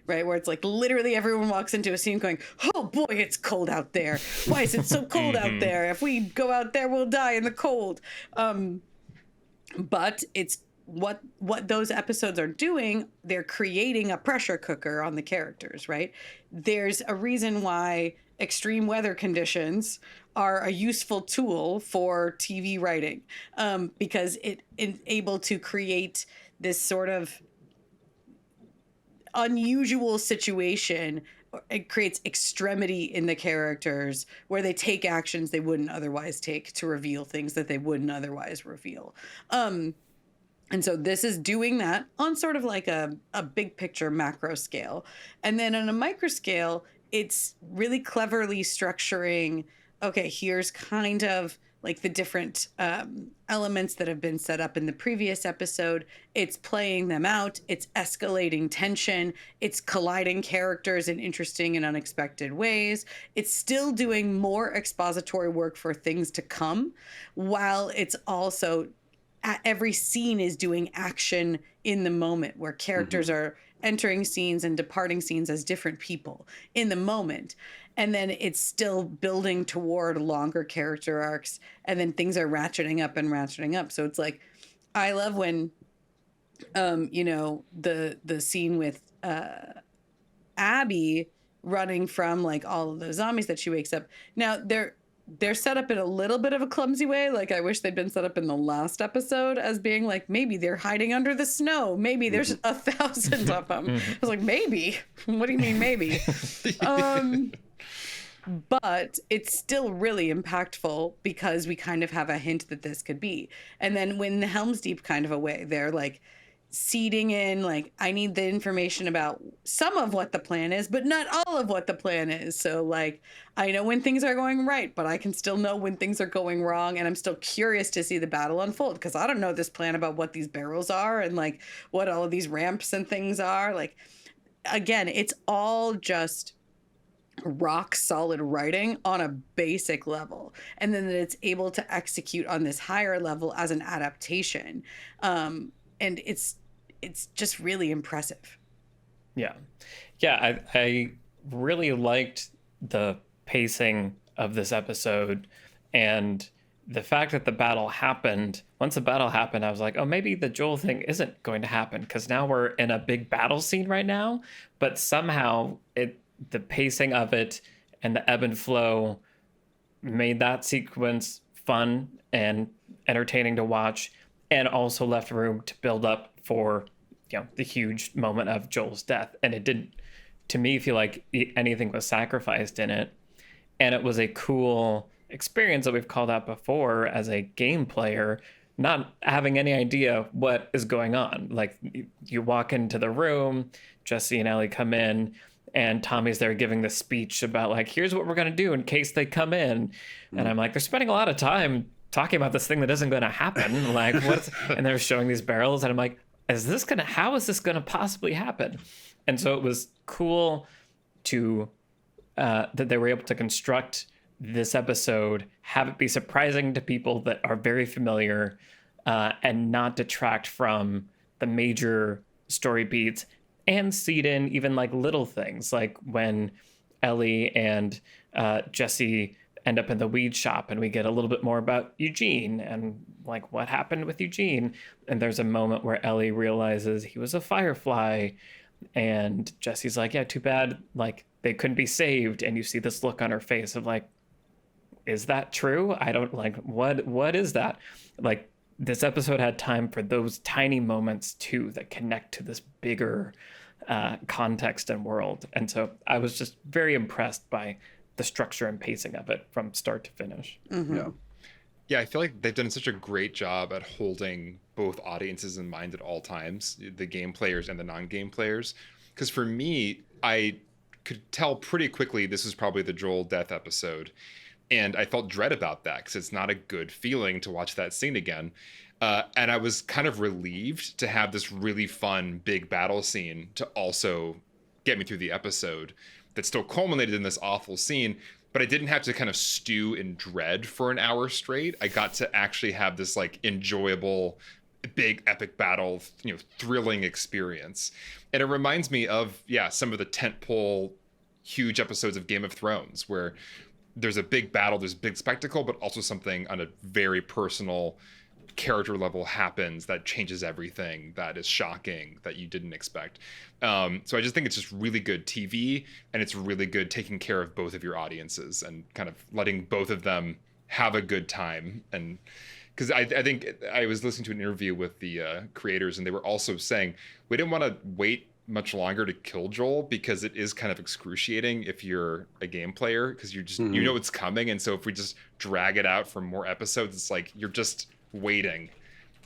Right, where it's like literally everyone walks into a scene going, oh boy, it's cold out there. Why is it so cold out there? If we go out there, we'll die in the cold. But it's what those episodes are doing. They're creating a pressure cooker on the characters, right? There's a reason why extreme weather conditions are a useful tool for TV writing, because it is able to create this sort of unusual situation. It creates extremity in the characters where they take actions they wouldn't otherwise take to reveal things that they wouldn't otherwise reveal. And so this is doing that on sort of like a big picture macro scale. And then on a micro scale, it's really cleverly structuring, okay, here's kind of like the different elements that have been set up in the previous episode. It's playing them out. It's escalating tension. It's colliding characters in interesting and unexpected ways. It's still doing more expository work for things to come, while it's also every scene is doing action in the moment, where characters are entering scenes and departing scenes as different people in the moment. And then it's still building toward longer character arcs, and then things are ratcheting up and ratcheting up. So it's like, I love when the scene with Abby running from like all of the zombies that she wakes up. Now they're set up in a little bit of a clumsy way. Like, I wish they'd been set up in the last episode as being like, maybe they're hiding under the snow. Maybe there's 1,000 of them. I was like, maybe? What do you mean, maybe? But it's still really impactful because we kind of have a hint that this could be. And then when the Helm's Deep kind of a way, they're like seeding in, like, I need the information about some of what the plan is, but not all of what the plan is. So like, I know when things are going right, but I can still know when things are going wrong. And I'm still curious to see the battle unfold, because I don't know this plan about what these barrels are and like what all of these ramps and things are. Like, again, it's all just rock solid writing on a basic level, and then that it's able to execute on this higher level as an adaptation. And it's just really impressive. Yeah. I really liked the pacing of this episode, and the fact that the battle happened. Once the battle happened, I was like, oh, maybe the Joel thing isn't going to happen, because now we're in a big battle scene right now. But somehow the pacing of it and the ebb and flow made that sequence fun and entertaining to watch, and also left room to build up for, the huge moment of Joel's death. And it didn't, to me, feel like anything was sacrificed in it. And it was a cool experience that we've called out before as a game player, not having any idea what is going on. Like, you walk into the room, Jesse and Ellie come in, and Tommy's there giving the speech about like, here's what we're going to do in case they come in. And I'm like, they're spending a lot of time talking about this thing that isn't going to happen. Like, what's, and they're showing these barrels, and I'm like, how is this going to possibly happen? And so it was cool to, that they were able to construct this episode, have it be surprising to people that are very familiar, and not detract from the major story beats, and seed in even like little things, like when Ellie and Jesse end up in the weed shop, and we get a little bit more about Eugene and like what happened with Eugene. And there's a moment where Ellie realizes he was a firefly, and Jesse's like, yeah, too bad, like they couldn't be saved. And you see this look on her face of like, is that true? I don't like, what is that? Like, this episode had time for those tiny moments too that connect to this bigger context and world. And so I was just very impressed by the structure and pacing of it from start to finish. Yeah, I feel like they've done such a great job at holding both audiences in mind at all times, the game players and the non-game players. Because for me, I could tell pretty quickly this was probably the Joel death episode. And I felt dread about that, because it's not a good feeling to watch that scene again. And I was kind of relieved to have this really fun big battle scene to also get me through the episode that still culminated in this awful scene. But I didn't have to kind of stew in dread for an hour straight. I got to actually have this like enjoyable, big epic battle, thrilling experience. And it reminds me of, some of the tentpole huge episodes of Game of Thrones, where there's a big battle, there's a big spectacle, but also something on a very personal character level happens that changes everything, that is shocking, that you didn't expect. So I just think it's just really good TV, and it's really good taking care of both of your audiences and kind of letting both of them have a good time. And because I think I was listening to an interview with the creators, and they were also saying we didn't want to wait much longer to kill Joel, because it is kind of excruciating if you're a game player, because you just you know it's coming. And so if we just drag it out for more episodes, it's like you're just waiting.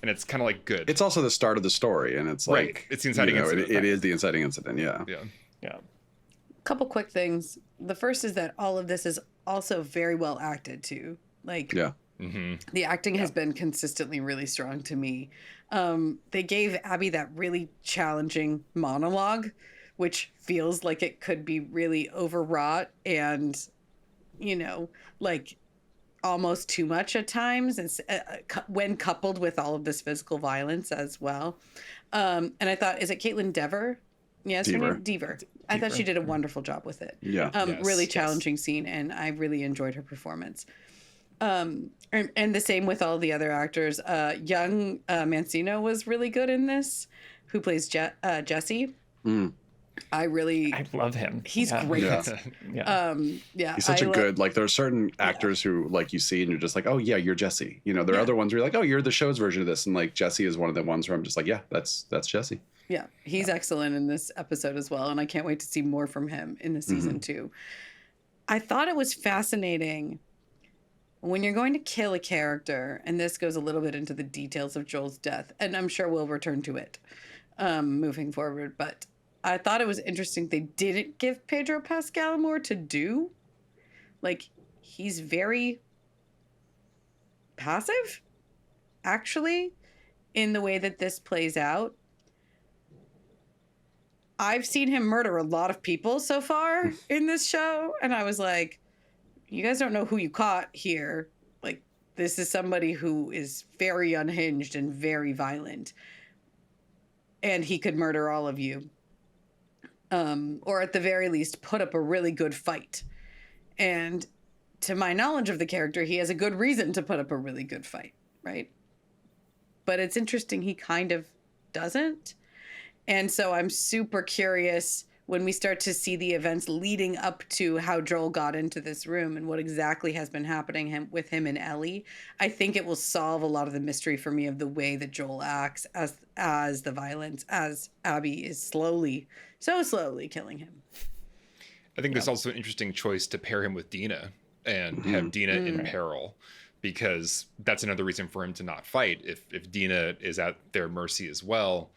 and it's kind of like good. It's also the start of the story, and it's Right. like It's the inciting incident. It is the inciting incident. Yeah. Yeah. Yeah. Couple quick things. The first is that all of this is also very well acted too. Like, Yeah. the acting has been consistently really strong to me. They gave Abby that really challenging monologue, which feels like it could be really overwrought and, you know, like almost too much at times, and when coupled with all of this physical violence as well. And I thought, is it Caitlin Dever? Yes, her name? Dever. I thought she did a wonderful job with it. Yeah. Really challenging scene, and I really enjoyed her performance. And the same with all the other actors. Young Mancino was really good in this, who plays Jesse. I love him. He's Yeah. great. Yeah. Yeah. He's such a good, like, there are certain actors who, like, you see and you're just like, oh yeah, you're Jesse. You know, there are other ones where you're like, oh, you're the show's version of this. And like Jesse is one of the ones where I'm just like, yeah, that's Jesse. Yeah, he's excellent in this episode as well, and I can't wait to see more from him in the season 2. I thought it was fascinating when you're going to kill a character, and this goes a little bit into the details of Joel's death, and I'm sure we'll return to it moving forward, but I thought it was interesting they didn't give Pedro Pascal more to do. Like, he's very passive, actually, in the way that this plays out. I've seen him murder a lot of people so far in this show, and I was like, you guys don't know who you caught here. Like, this is somebody who is very unhinged and very violent, and he could murder all of you. Or at the very least, put up a really good fight. And to my knowledge of the character, he has a good reason to put up a really good fight, right? But it's interesting, he kind of doesn't. And so I'm super curious when we start to see the events leading up to how Joel got into this room and what exactly has been happening with him and Ellie. I think it will solve a lot of the mystery for me of the way that Joel acts as the violence, as Abby is slowly killing him. I think there's also an interesting choice to pair him with Dina and have Dina in peril, because that's another reason for him to not fight. If Dina is at their mercy as well,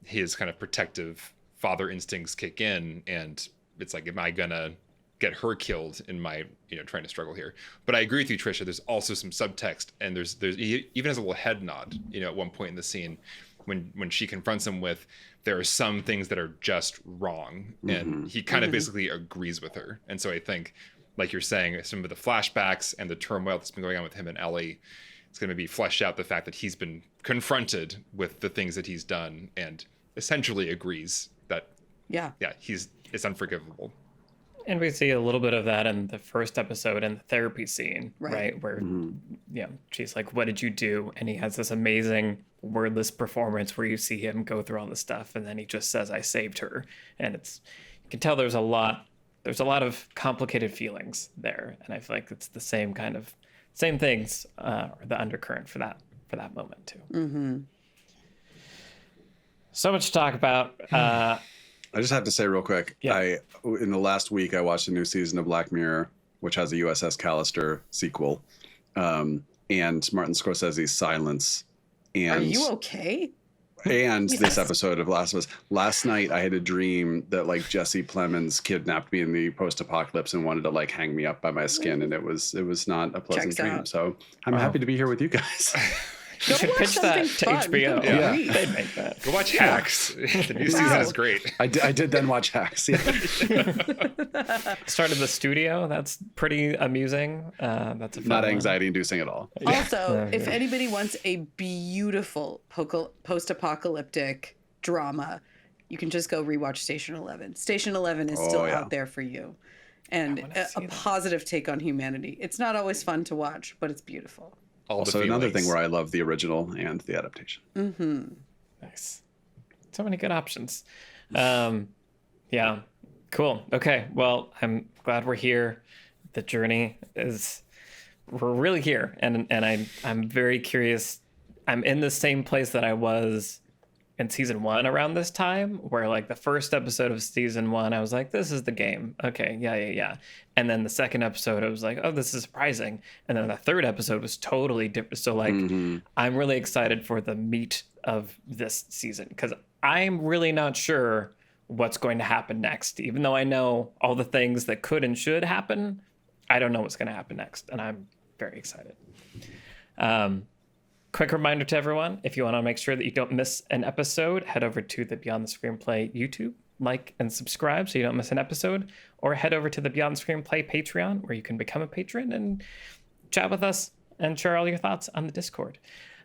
his kind of protective father instincts kick in, and it's like, am I gonna get her killed in my, trying to struggle here? But I agree with you, Trisha. There's also some subtext, and there's he even has a little head nod, at one point in the scene when she confronts him with, there are some things that are just wrong, and he kind of basically agrees with her. And so I think, like you're saying, some of the flashbacks and the turmoil that's been going on with him and Ellie, it's going to be fleshed out the fact that he's been confronted with the things that he's done and essentially agrees that it's unforgivable. And we see a little bit of that in the first episode in the therapy scene, right? Where she's like, what did you do? And he has this amazing wordless performance where you see him go through all this stuff, and then he just says, I saved her. And you can tell there's a lot of complicated feelings there, and I feel like it's the same things, or the undercurrent for that moment too. So much to talk about. I just have to say real quick, Yeah. in the last week I watched a new season of Black Mirror, which has a USS Callister sequel, and Martin Scorsese's Silence. And, Are you okay? And this episode of Last of Us. Last night I had a dream that like Jesse Plemons kidnapped me in the post-apocalypse and wanted to like hang me up by my skin, and it was not a pleasant dream. Out. So I'm happy to be here with you guys. You should pitch that to fun. HBO. Yeah. They'd make that. Go watch Hacks. The new season is great. I did then watch Hacks. Yeah. Started the studio. That's pretty amusing. That's a fun Not one. anxiety-inducing at all. Also, if anybody wants a beautiful post-apocalyptic drama, you can just go rewatch Station 11. Station 11 is still out there for you. And a positive take on humanity. It's not always fun to watch, but it's beautiful. Also, another thing where I love the original and the adaptation. Nice. So many good options. Yeah. Cool. Okay. Well, I'm glad we're here. The journey we're really here. And I'm very curious. I'm in the same place that I was in season 1 around this time, where like the first episode of season 1, I was like, this is the game. Okay, yeah. And then the second episode, I was like, oh, this is surprising. And then the third episode was totally different. So like, I'm really excited for the meat of this season, because I'm really not sure what's going to happen next. Even though I know all the things that could and should happen, I don't know what's going to happen next. And I'm very excited. Quick reminder to everyone, if you want to make sure that you don't miss an episode, head over to the Beyond the Screenplay YouTube, like and subscribe so you don't miss an episode, or head over to the Beyond the Screenplay Patreon, where you can become a patron and chat with us and share all your thoughts on the Discord.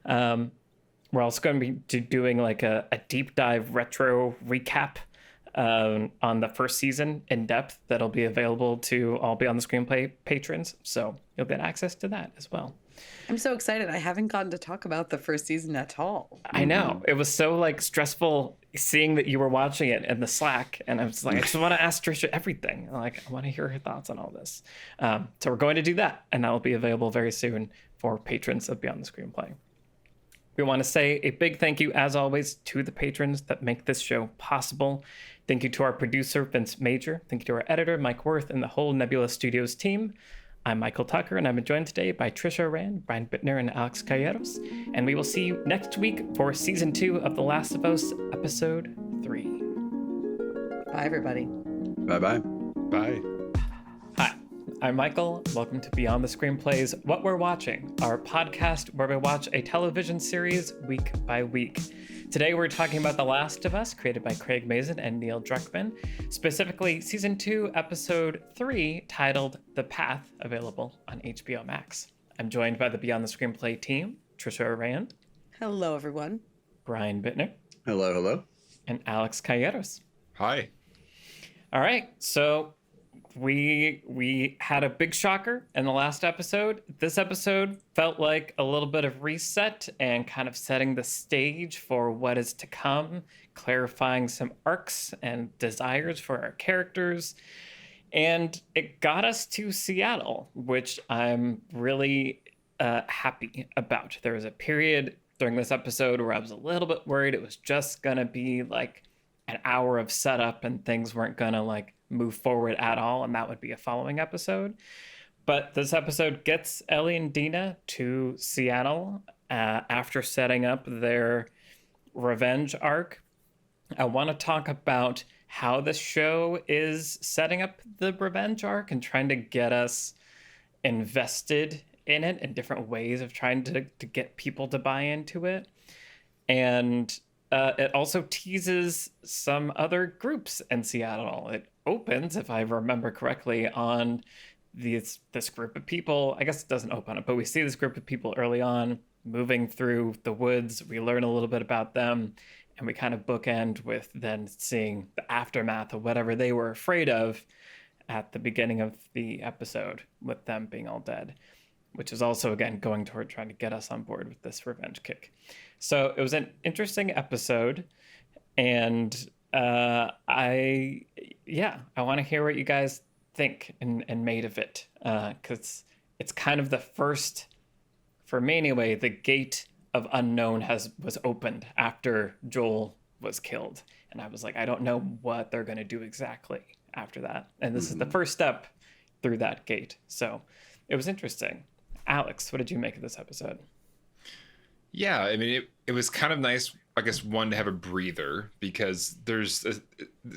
We're also going to be doing like a deep dive retro recap on the first season in depth that'll be available to all Beyond the Screenplay patrons. So you'll get access to that as well. I'm so excited. I haven't gotten to talk about the first season at all. I know. It was so like stressful seeing that you were watching it in the Slack. And I was like, I just want to ask Trisha everything. Like, I want to hear her thoughts on all this. So we're going to do that. And that will be available very soon for patrons of Beyond the Screenplay. We want to say a big thank you, as always, to the patrons that make this show possible. Thank you to our producer, Vince Major. Thank you to our editor, Mike Worth, and the whole Nebula Studios team. I'm Michael Tucker, and I'm joined today by Trisha Rand, Brian Bittner, and Alex Calleros. And we will see you next week for Season 2 of The Last of Us, Episode 3. Bye, everybody. Bye-bye. Bye. Hi, I'm Michael. Welcome to Beyond the Screenplay's What We're Watching, our podcast where we watch a television series week by week. Today we're talking about The Last of Us, created by Craig Mazin and Neil Druckmann, specifically Season 2, Episode 3, titled The Path, available on HBO Max. I'm joined by the Beyond the Screenplay team, Trisha Rand, Hello, everyone. Brian Bittner, Hello. and Alex Calleros. Hi. All right, so we had a big shocker in the last episode. This episode felt like a little bit of reset and kind of setting the stage for what is to come, clarifying some arcs and desires for our characters. And it got us to Seattle, which I'm really happy about. There was a period during this episode where I was a little bit worried it was just going to be like an hour of setup and things weren't going to like move forward at all, and that would be a following episode. But this episode gets Ellie and Dina to Seattle after setting up their revenge arc. I want to talk about how the show is setting up the revenge arc and trying to get us invested in it in different ways of trying to get people to buy into it. And it also teases some other groups in Seattle. It opens, if I remember correctly, on this group of people. I guess it doesn't open it, but we see this group of people early on moving through the woods. We learn a little bit about them, and we kind of bookend with then seeing the aftermath of whatever they were afraid of at the beginning of the episode, with them being all dead, which is also, again, going toward trying to get us on board with this revenge kick. So it was an interesting episode, and I want to hear what you guys think and made of it, because it's kind of the first, for me anyway, the gate of unknown was opened after Joel was killed, and I was like, I don't know what they're going to do exactly after that, and this is the first step through that gate. So it was interesting. Alex, what did you make of this episode? Yeah, I mean, it was kind of nice, I guess, one, to have a breather, because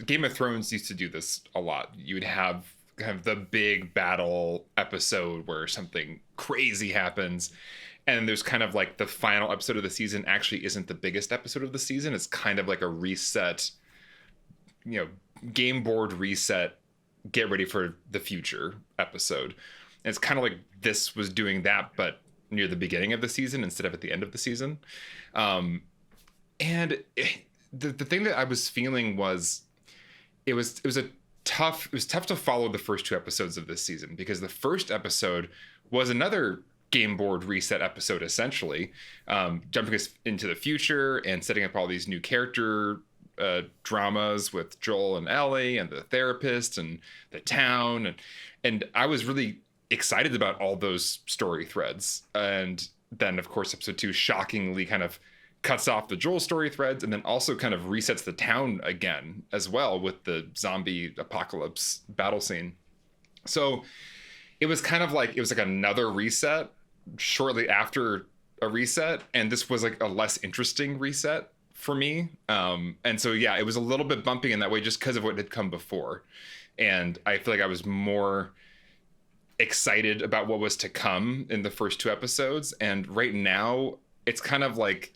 Game of Thrones used to do this a lot. You would have kind of the big battle episode where something crazy happens, and there's kind of like the final episode of the season actually isn't the biggest episode of the season. It's kind of like a reset, game board reset, get ready for the future episode. And it's kind of like this was doing that, but near the beginning of the season instead of at the end of the season. The thing that I was feeling was it was tough to follow the first two episodes of this season, because the first episode was another game board reset episode, essentially, jumping us into the future and setting up all these new character dramas with Joel and Ellie and the therapist and the town. And I was really excited about all those story threads. And then, of course, episode 2 shockingly kind of cuts off the Joel story threads, and then also kind of resets the town again as well with the zombie apocalypse battle scene. So it was kind of like, it was like another reset shortly after a reset, and this was like a less interesting reset for me. And so yeah, it was a little bit bumpy in that way just because of what had come before. And I feel like I was more excited about what was to come in the first 2 episodes, and right now it's kind of like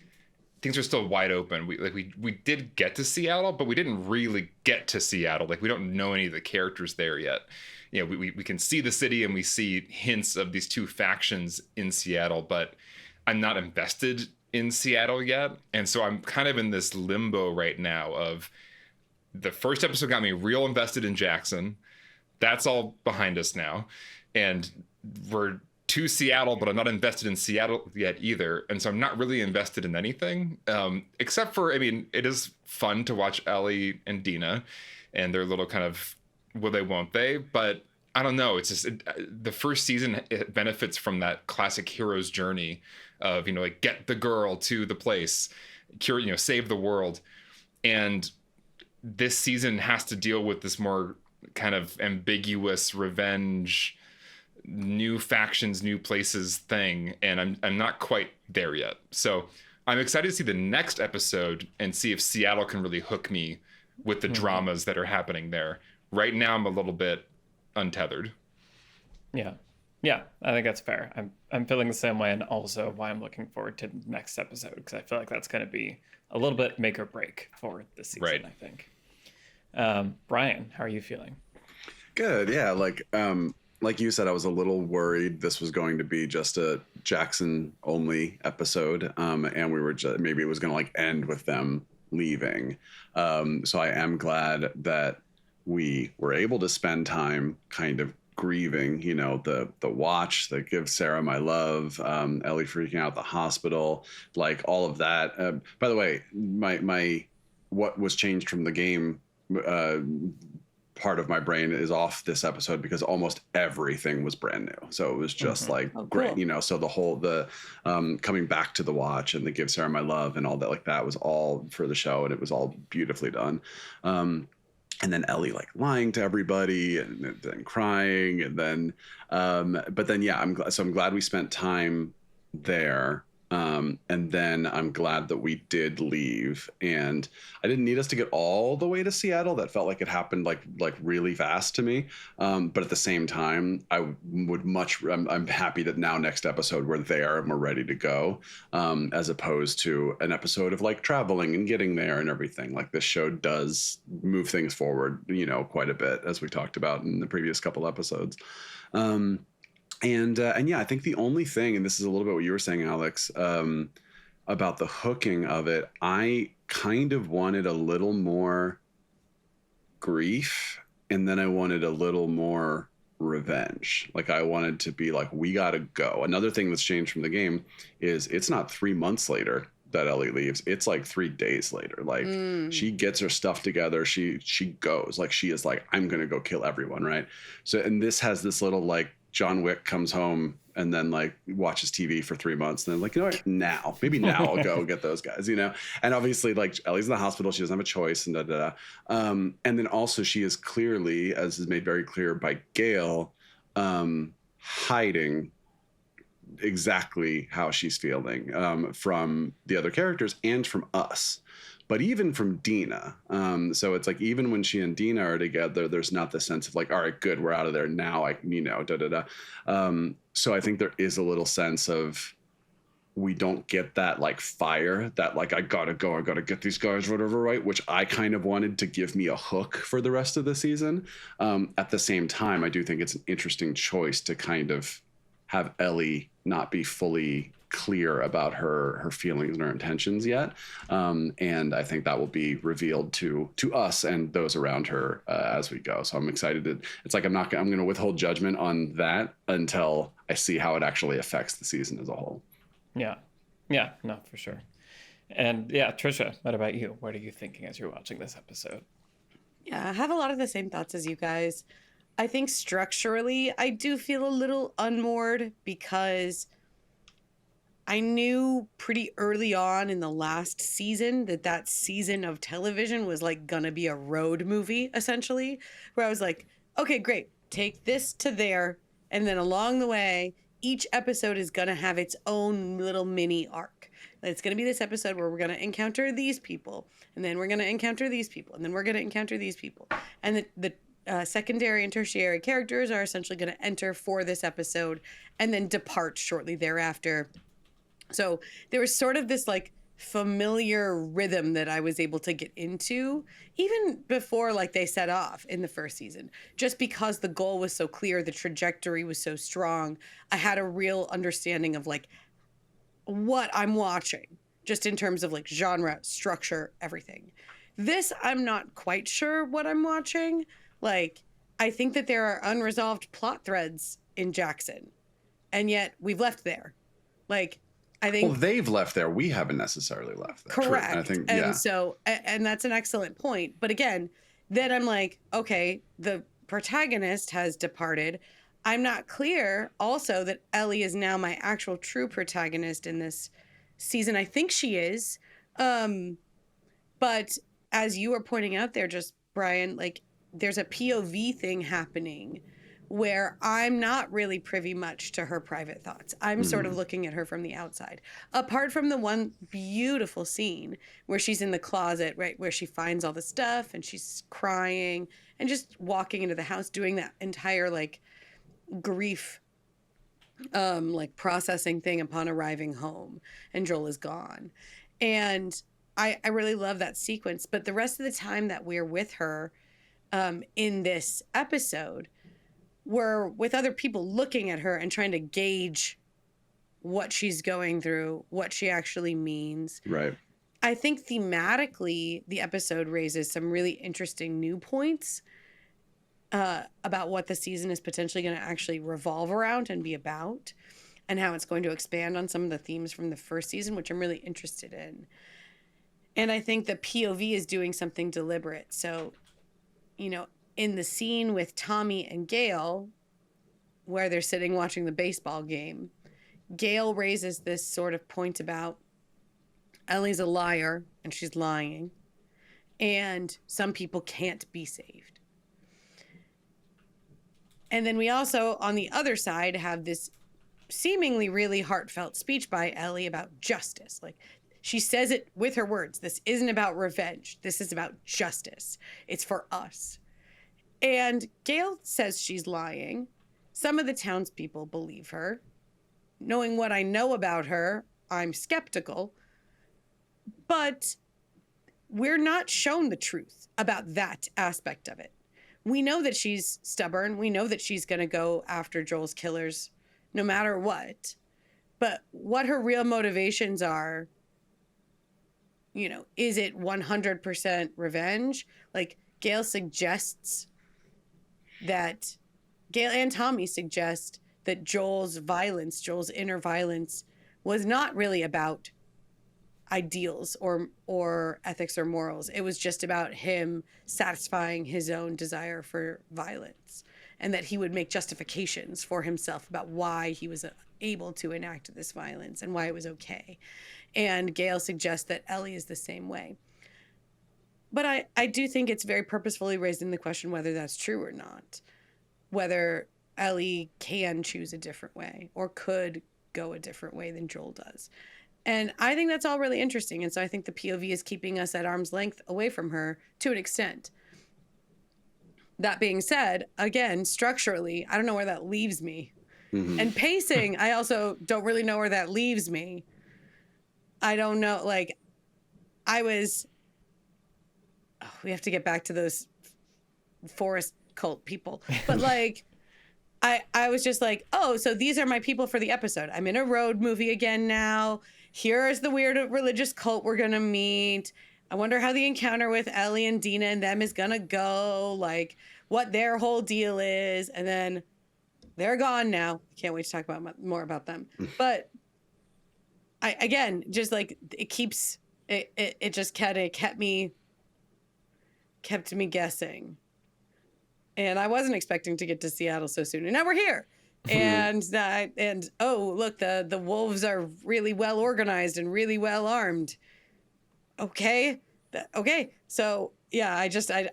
things are still wide open. We did get to Seattle, but we didn't really get to Seattle. Like, we don't know any of the characters there yet. You know, we can see the city and we see hints of these 2 factions in Seattle, but I'm not invested in Seattle yet. And so I'm kind of in this limbo right now of, the first episode got me real invested in Jackson. That's all behind us now. And we're to Seattle, but I'm not invested in Seattle yet either. And so I'm not really invested in anything, except for, I mean, it is fun to watch Ellie and Dina and their little kind of will they, won't they? But I don't know. It's just, the first season, it benefits from that classic hero's journey of, you know, like, get the girl to the place, cure, you know, save the world. And this season has to deal with this more kind of ambiguous revenge, new factions, new places thing, and I'm not quite there yet. So I'm excited to see the next episode and see if Seattle can really hook me with the dramas that are happening there. Right now I'm a little bit untethered. Yeah, I think that's fair. I'm feeling the same way, and also why I'm looking forward to the next episode, because I feel like that's going to be a little bit make or break for this season. Right. I think. Brian, how are you feeling? Good. Yeah. Like you said, I was a little worried this was going to be just a Jackson only episode. And we were just, maybe it was going to like end with them leaving. So I am glad that we were able to spend time kind of grieving, you know, the watch that gives Sarah my love, Ellie freaking out at the hospital, like all of that. By the way, my what was changed from the game, part of my brain is off this episode because almost everything was brand new. So it was just like great, cool. You know, so the coming back to the watch and the give Sarah my love and all that, like that was all for the show, and it was all beautifully done. And then Ellie like lying to everybody and then crying, and then but then yeah, I'm glad we spent time there. And then I'm glad that we did leave, and I didn't need us to get all the way to Seattle. That felt like it happened like really fast to me. But at the same time, I'm happy that now next episode we're there and we're ready to go, as opposed to an episode of like traveling and getting there and everything. Like, this show does move things forward, you know, quite a bit, as we talked about in the previous couple episodes. And yeah, I think the only thing, and this is a little bit what you were saying, Alex, about the hooking of it, I kind of wanted a little more grief, and then I wanted a little more revenge. Like, I wanted to be like, we gotta go. Another thing that's changed from the game is it's not 3 months later that Ellie leaves. It's like 3 days later. Like, she gets her stuff together. She goes. Like, she is like, I'm gonna go kill everyone, right? So, and this has this little like, John Wick comes home and then like watches TV for 3 months, and then like, you know what, maybe now I'll go get those guys, you know? And obviously like Ellie's in the hospital, she doesn't have a choice, and and then also she is clearly, as is made very clear by Gail, hiding exactly how she's feeling from the other characters and from us. But even from Dina. So it's like, even when she and Dina are together, there's not the sense of like, all right, good, we're out of there now. So I think there is a little sense of, we don't get that like fire, that like, I gotta go, I gotta get these guys, whatever, right? Which I kind of wanted to give me a hook for the rest of the season. At the same time, I do think it's an interesting choice to kind of have Ellie not be fully clear about her feelings and her intentions yet, and I think that will be revealed to us and those around her as we go. So I'm excited. It's like I'm going to withhold judgment on that until I see how it actually affects the season as a whole. Yeah, no, for sure. And yeah, Trisha, what about you? What are you thinking as you're watching this episode? Yeah, I have a lot of the same thoughts as you guys. I think structurally, I do feel a little unmoored because I knew pretty early on in the last season that season of television was like gonna be a road movie, essentially, where I was like, okay, great, take this to there, and then along the way, each episode is gonna have its own little mini arc. It's gonna be this episode where we're gonna encounter these people, and then we're gonna encounter these people, and then we're gonna encounter these people, and the secondary and tertiary characters are essentially going to enter for this episode and then depart shortly thereafter. So there was sort of this like familiar rhythm that I was able to get into even before like they set off in the first season, just because the goal was so clear, the trajectory was so strong. I had a real understanding of like what I'm watching, just in terms of like genre, structure, everything. This, I'm not quite sure what I'm watching. Like, I think that there are unresolved plot threads in Jackson, and yet we've left there. Like, I think... Well, they've left there. We haven't necessarily left there. Correct. And I think, and yeah. so, and that's an excellent point. But again, then I'm like, okay, the protagonist has departed. I'm not clear also that Ellie is now my actual true protagonist in this season. I think she is. But as you were pointing out there, just Brian, like, there's a POV thing happening where I'm not really privy much to her private thoughts. I'm sort of looking at her from the outside. Apart from the one beautiful scene where she's in the closet, right, where she finds all the stuff and she's crying and just walking into the house, doing that entire like grief, like processing thing upon arriving home, and Joel is gone. And I really love that sequence. But the rest of the time that we're with her in this episode, we're with other people looking at her and trying to gauge what she's going through, what she actually means. Right. I think thematically, the episode raises some really interesting new points about what the season is potentially going to actually revolve around and be about, and how it's going to expand on some of the themes from the first season, which I'm really interested in. And I think the POV is doing something deliberate. So, you know, in the scene with Tommy and Gail, where they're sitting watching the baseball game, Gail raises this sort of point about Ellie's a liar and she's lying, and some people can't be saved. And then we also, on the other side, have this seemingly really heartfelt speech by Ellie about justice. Like, she says it with her words. This isn't about revenge. This is about justice. It's for us. And Gail says she's lying. Some of the townspeople believe her. Knowing what I know about her, I'm skeptical. But we're not shown the truth about that aspect of it. We know that she's stubborn. We know that she's going to go after Joel's killers no matter what. But what her real motivations are, you know, is it 100% revenge? Like, Gail suggests that, Gail and Tommy suggest that Joel's violence, Joel's inner violence, was not really about ideals or ethics or morals. It was just about him satisfying his own desire for violence, and that he would make justifications for himself about why he was able to enact this violence and why it was okay. And Gail suggests that Ellie is the same way. But I do think it's very purposefully raising the question whether that's true or not. Whether Ellie can choose a different way or could go a different way than Joel does. And I think that's all really interesting. And so I think the POV is keeping us at arm's length away from her to an extent. That being said, again, structurally, I don't know where that leaves me. Mm-hmm. And pacing, I also don't really know where that leaves me. I don't know. Like, we have to get back to those forest cult people. But like, I was just like, oh, so these are my people for the episode. I'm in a road movie again now. Here's the weird religious cult we're going to meet. I wonder how the encounter with Ellie and Dina and them is going to go, like what their whole deal is. And then they're gone now. Can't wait to talk about more about them. But again, just like it just kind of kept me guessing. And I wasn't expecting to get to Seattle so soon. And now we're here. and oh, look, the wolves are really well organized and really well armed. Okay. Okay. So yeah, I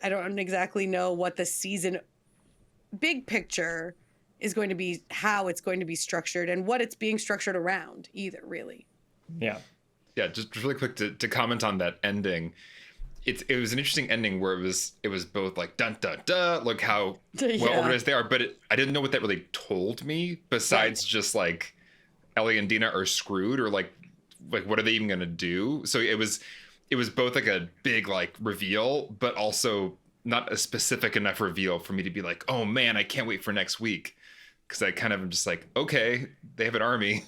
don't exactly know what the season big picture is going to be, how it's going to be structured, and what it's being structured around either, really. Yeah. Yeah, just really quick to comment on that ending. It was an interesting ending where it was both like dun dun dun, look how well organized they are, but I didn't know what that really told me besides just like Ellie and Dina are screwed, or like what are they even gonna do? So it was both like a big like reveal, but also not a specific enough reveal for me to be like, oh man, I can't wait for next week, because I kind of am just like, okay, they have an army.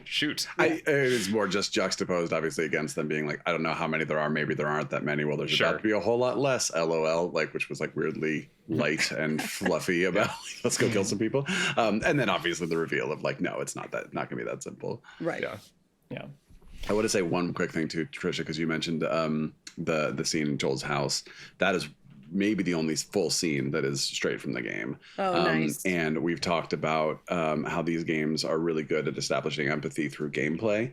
Shoot. It is more just juxtaposed, obviously, against them being like, I don't know how many there are. Maybe there aren't that many. Well, there's about to be a whole lot less. LOL, like, which was like weirdly light and fluffy about like, let's go kill some people. And then obviously the reveal of like, no, it's not gonna be that simple. Right. Yeah. I want to say one quick thing too, Trisha, because you mentioned the scene in Joel's house. That is maybe the only full scene that is straight from the game. Oh, nice. And we've talked about how these games are really good at establishing empathy through gameplay.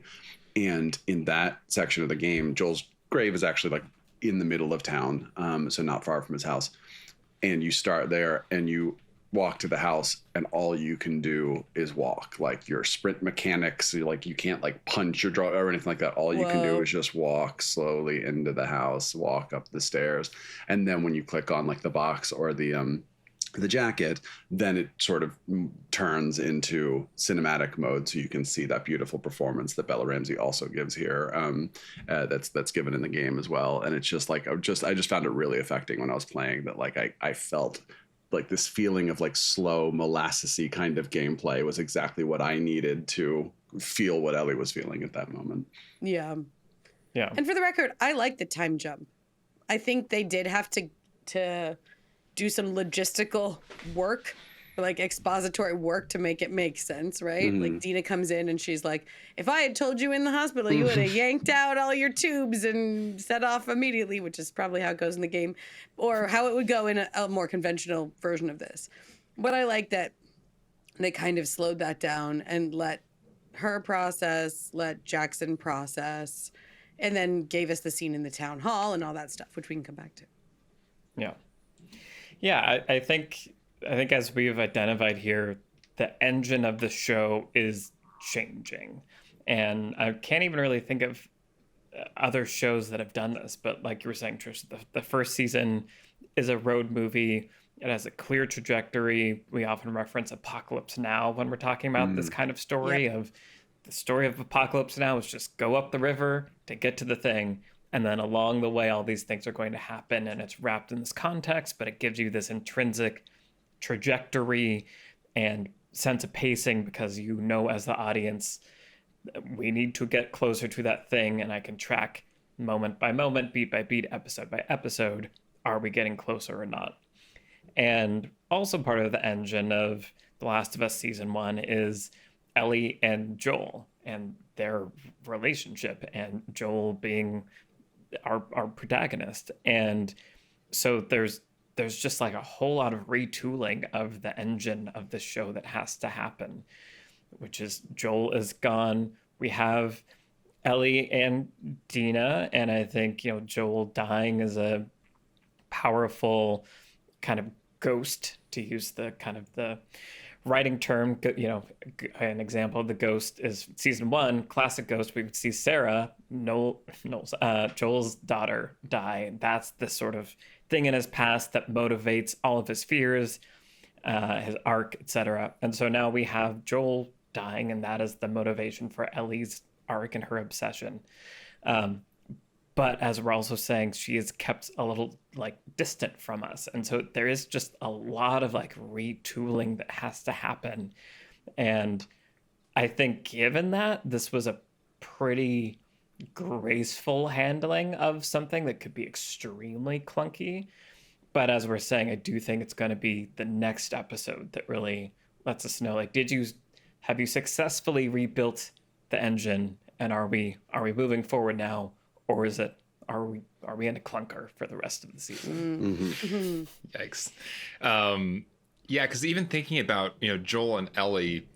And in that section of the game, Joel's grave is actually like in the middle of town, so not far from his house. And you start there and you walk to the house, and all you can do is walk. Like your sprint mechanics, like you can't like punch or draw or anything like that. All you can do is just walk slowly into the house, walk up the stairs, and then when you click on like the box or the jacket, then it sort of turns into cinematic mode, so you can see that beautiful performance that Bella Ramsey also gives here. That's given in the game as well, and it's just like I just found it really affecting when I was playing. That like I felt like this feeling of like slow molassesy kind of gameplay was exactly what I needed to feel what Ellie was feeling at that moment. Yeah. Yeah. And for the record, I like the time jump. I think they did have to do some logistical work, like expository work, to make it make sense, right? Mm-hmm. Like Dina comes in and she's like, if I had told you in the hospital, you would have yanked out all your tubes and set off immediately, which is probably how it goes in the game, or how it would go in a more conventional version of this. But I like that they kind of slowed that down and let her process, let Jackson process, and then gave us the scene in the town hall and all that stuff, which we can come back to. Yeah. Yeah, I think as we've identified here, the engine of the show is changing. And I can't even really think of other shows that have done this, but like you were saying, Trish, the first season is a road movie. It has a clear trajectory. We often reference Apocalypse Now when we're talking about this kind of story. Of the story of Apocalypse Now is just go up the river to get to the thing. And then along the way, all these things are going to happen, and it's wrapped in this context, but it gives you this intrinsic trajectory and sense of pacing, because you know as the audience, we need to get closer to that thing, and I can track moment by moment, beat by beat, episode by episode, are we getting closer or not? And also part of the engine of The Last of Us Season 1 is Ellie and Joel and their relationship, and Joel being our protagonist. And so there's just like a whole lot of retooling of the engine of the show that has to happen, which is Joel is gone. We have Ellie and Dina, and I think, Joel dying is a powerful kind of ghost, to use the kind of the writing term. An example of the ghost is season 1, classic ghost. We would see Sarah, Joel's daughter, die. That's the sort of thing in his past that motivates all of his fears, his arc, etc. And so now we have Joel dying, and that is the motivation for Ellie's arc and her obsession. But as we're also saying, she is kept a little like distant from us. And so there is just a lot of like retooling that has to happen. And I think given that, this was a pretty graceful handling of something that could be extremely clunky. But as we're saying, I do think it's going to be the next episode that really lets us know, like, have you successfully rebuilt the engine, and are we moving forward now? Or are we in a clunker for the rest of the season? Yikes. Yeah, because even thinking about, Joel and Ellie,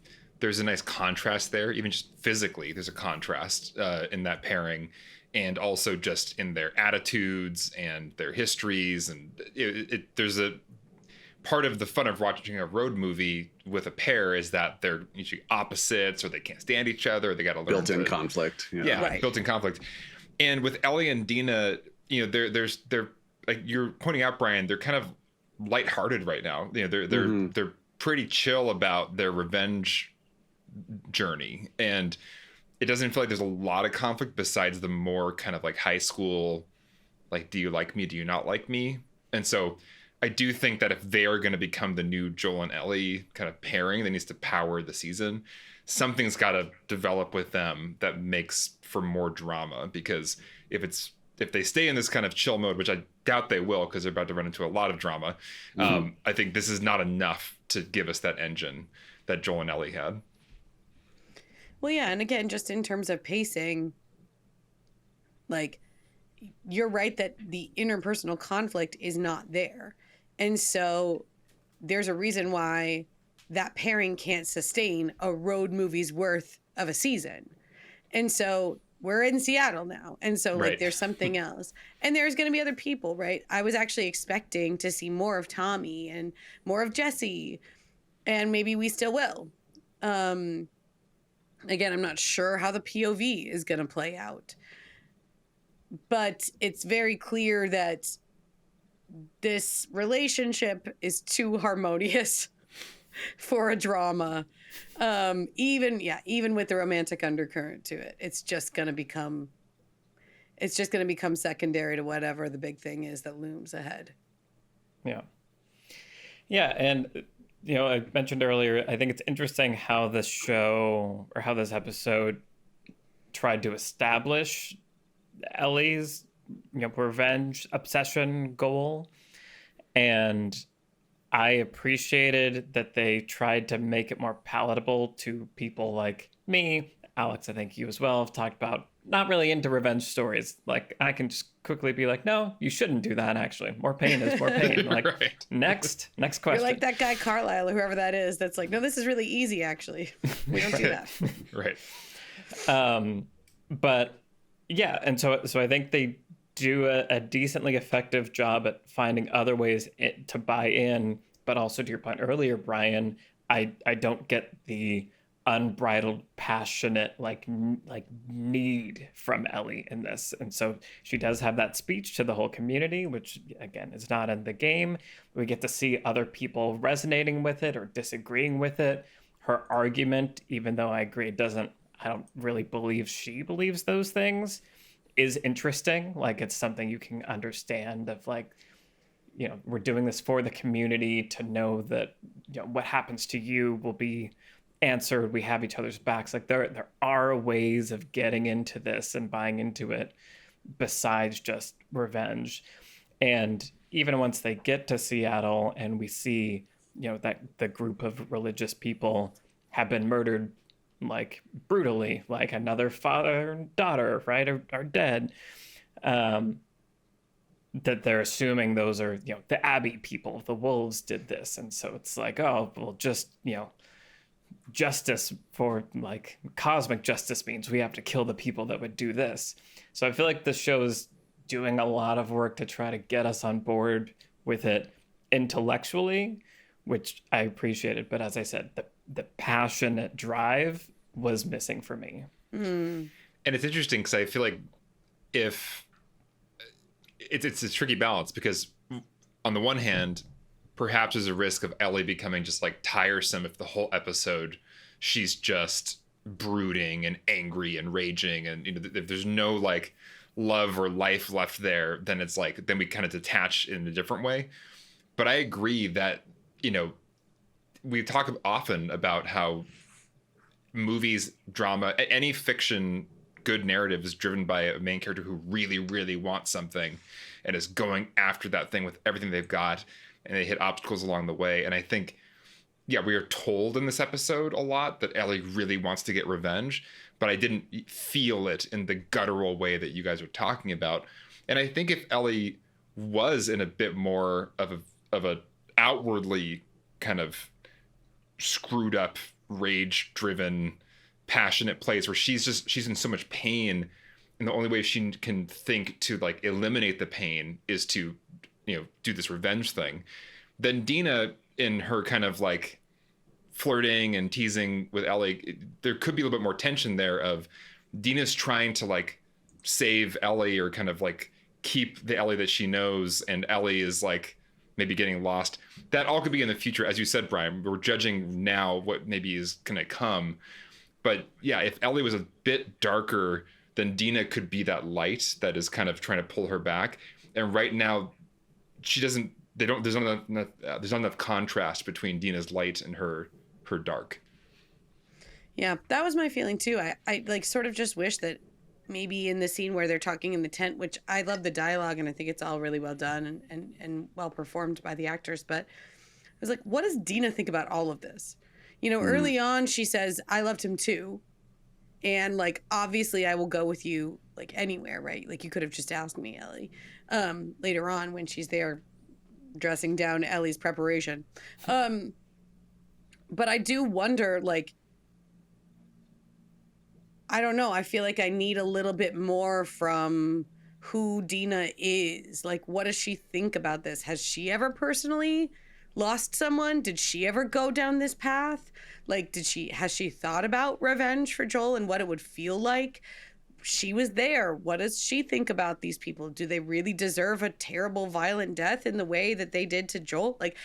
there's a nice contrast there. Even just physically, there's a contrast in that pairing, and also just in their attitudes and their histories. And there's a part of the fun of watching a road movie with a pair is that they're usually opposites, or they can't stand each other, or they got to learn Built-in conflict. Yeah, Right. built-in conflict. And with Ellie and Dina, they're like you're pointing out, Brian, they're kind of lighthearted right now. They're pretty chill about their revenge journey, and it doesn't feel like there's a lot of conflict besides the more kind of like high school, like, do you like me, do you not like me? And so I do think that if they are going to become the new Joel and Ellie kind of pairing that needs to power the season, something's got to develop with them that makes for more drama. Because if they stay in this kind of chill mode, which I doubt they will, because they're about to run into a lot of drama, I think this is not enough to give us that engine that Joel and Ellie had. Well, yeah, and again, just in terms of pacing, like, you're right that the interpersonal conflict is not there. And so there's a reason why that pairing can't sustain a road movie's worth of a season. And so we're in Seattle now. And so, like, Right. there's something else. And there's going to be other people, right? I was actually expecting to see more of Tommy and more of Jesse. And maybe we still will. Again, I'm not sure how the POV is going to play out. But it's very clear that this relationship is too harmonious for a drama. Even with the romantic undercurrent to it, it's just going to become secondary to whatever the big thing is that looms ahead. Yeah. Yeah, and I mentioned earlier, I think it's interesting how this show, or how this episode, tried to establish Ellie's revenge obsession goal. And I appreciated that they tried to make it more palatable to people like me. Alex, I think you as well have talked about not really into revenge stories. Like, I can just quickly be like, no, you shouldn't do that, actually. More pain is more pain. Like, Right. next question. You're like that guy Carlisle or whoever that is that's like, no, this is really easy, actually. We don't do that. Right. But yeah, and so I think they do a decently effective job at finding other ways to buy in. But also, to your point earlier, Brian, I don't get the unbridled, passionate need from Ellie in this. And so she does have that speech to the whole community, which again is not in the game. We get to see other people resonating with it or disagreeing with it. Her argument, even though I agree I don't really believe she believes those things, is interesting. Like, it's something you can understand of, like, we're doing this for the community to know that what happens to you will be answered. We have each other's backs. Like, there are ways of getting into this and buying into it besides just revenge. And even once they get to Seattle and we see that the group of religious people have been murdered, like, brutally, like another father and daughter, right, are dead, that they're assuming those are the Abbey people, the wolves did this. And so it's like, oh well, just justice for, like, cosmic justice means we have to kill the people that would do this. So I feel like the show's doing a lot of work to try to get us on board with it intellectually, which I appreciated. But as I said, the passionate drive was missing for me. And it's interesting because I feel like if it's a tricky balance, because on the one hand, perhaps there's a risk of Ellie becoming just, like, tiresome if the whole episode she's just brooding and angry and raging, and if there's no, like, love or life left there, then it's like, then we kind of detach in a different way. But I agree that we talk often about how movies, drama, any fiction, good narrative is driven by a main character who really, really wants something and is going after that thing with everything they've got, and they hit obstacles along the way. And I think, yeah, we are told in this episode a lot that Ellie really wants to get revenge, but I didn't feel it in the guttural way that you guys are talking about. And I think if Ellie was in a bit more of a outwardly kind of screwed up, rage driven, passionate place where she's in so much pain, and the only way she can think to like eliminate the pain is to, do this revenge thing. Then Dina, in her kind of like flirting and teasing with Ellie, there could be a little bit more tension there of Dina's trying to like save Ellie or kind of like keep the Ellie that she knows, and Ellie is like maybe getting lost. That all could be in the future. As you said, Brian, we're judging now what maybe is going to come. But yeah, if Ellie was a bit darker, then Dina could be that light that is kind of trying to pull her back. And right now, there's not enough contrast between Dina's light and her dark. Yeah, that was my feeling too. I like sort of just wish that maybe in the scene where they're talking in the tent, which I love the dialogue and I think it's all really well done and well performed by the actors, but I was like, what does Dina think about all of this? Early on she says, I loved him too. And like, obviously I will go with you like anywhere, right? Like you could have just asked me, Ellie. Later on when she's there dressing down Ellie's preparation. But I do wonder, like, I don't know. I feel like I need a little bit more from who Dina is. Like, what does she think about this? Has she ever personally lost someone? Did she ever go down this path? Like, has she thought about revenge for Joel and what it would feel like? She was there. What does she think about these people? Do they really deserve a terrible, violent death in the way that they did to Joel? Like,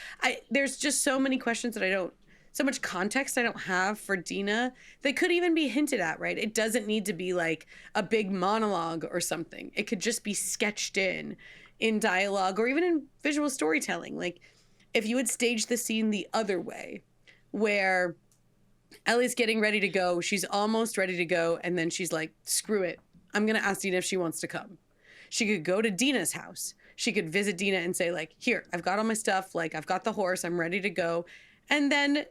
there's just so many questions that so much context I don't have for Dina that could even be hinted at, right? It doesn't need to be like a big monologue or something. It could just be sketched in dialogue or even in visual storytelling. Like if you would stage the scene the other way, where Ellie's getting ready to go, she's almost ready to go, and then she's like, screw it, I'm gonna ask Dina if she wants to come. She could go to Dina's house. She could visit Dina and say like, here, I've got all my stuff, like I've got the horse, I'm ready to go. And then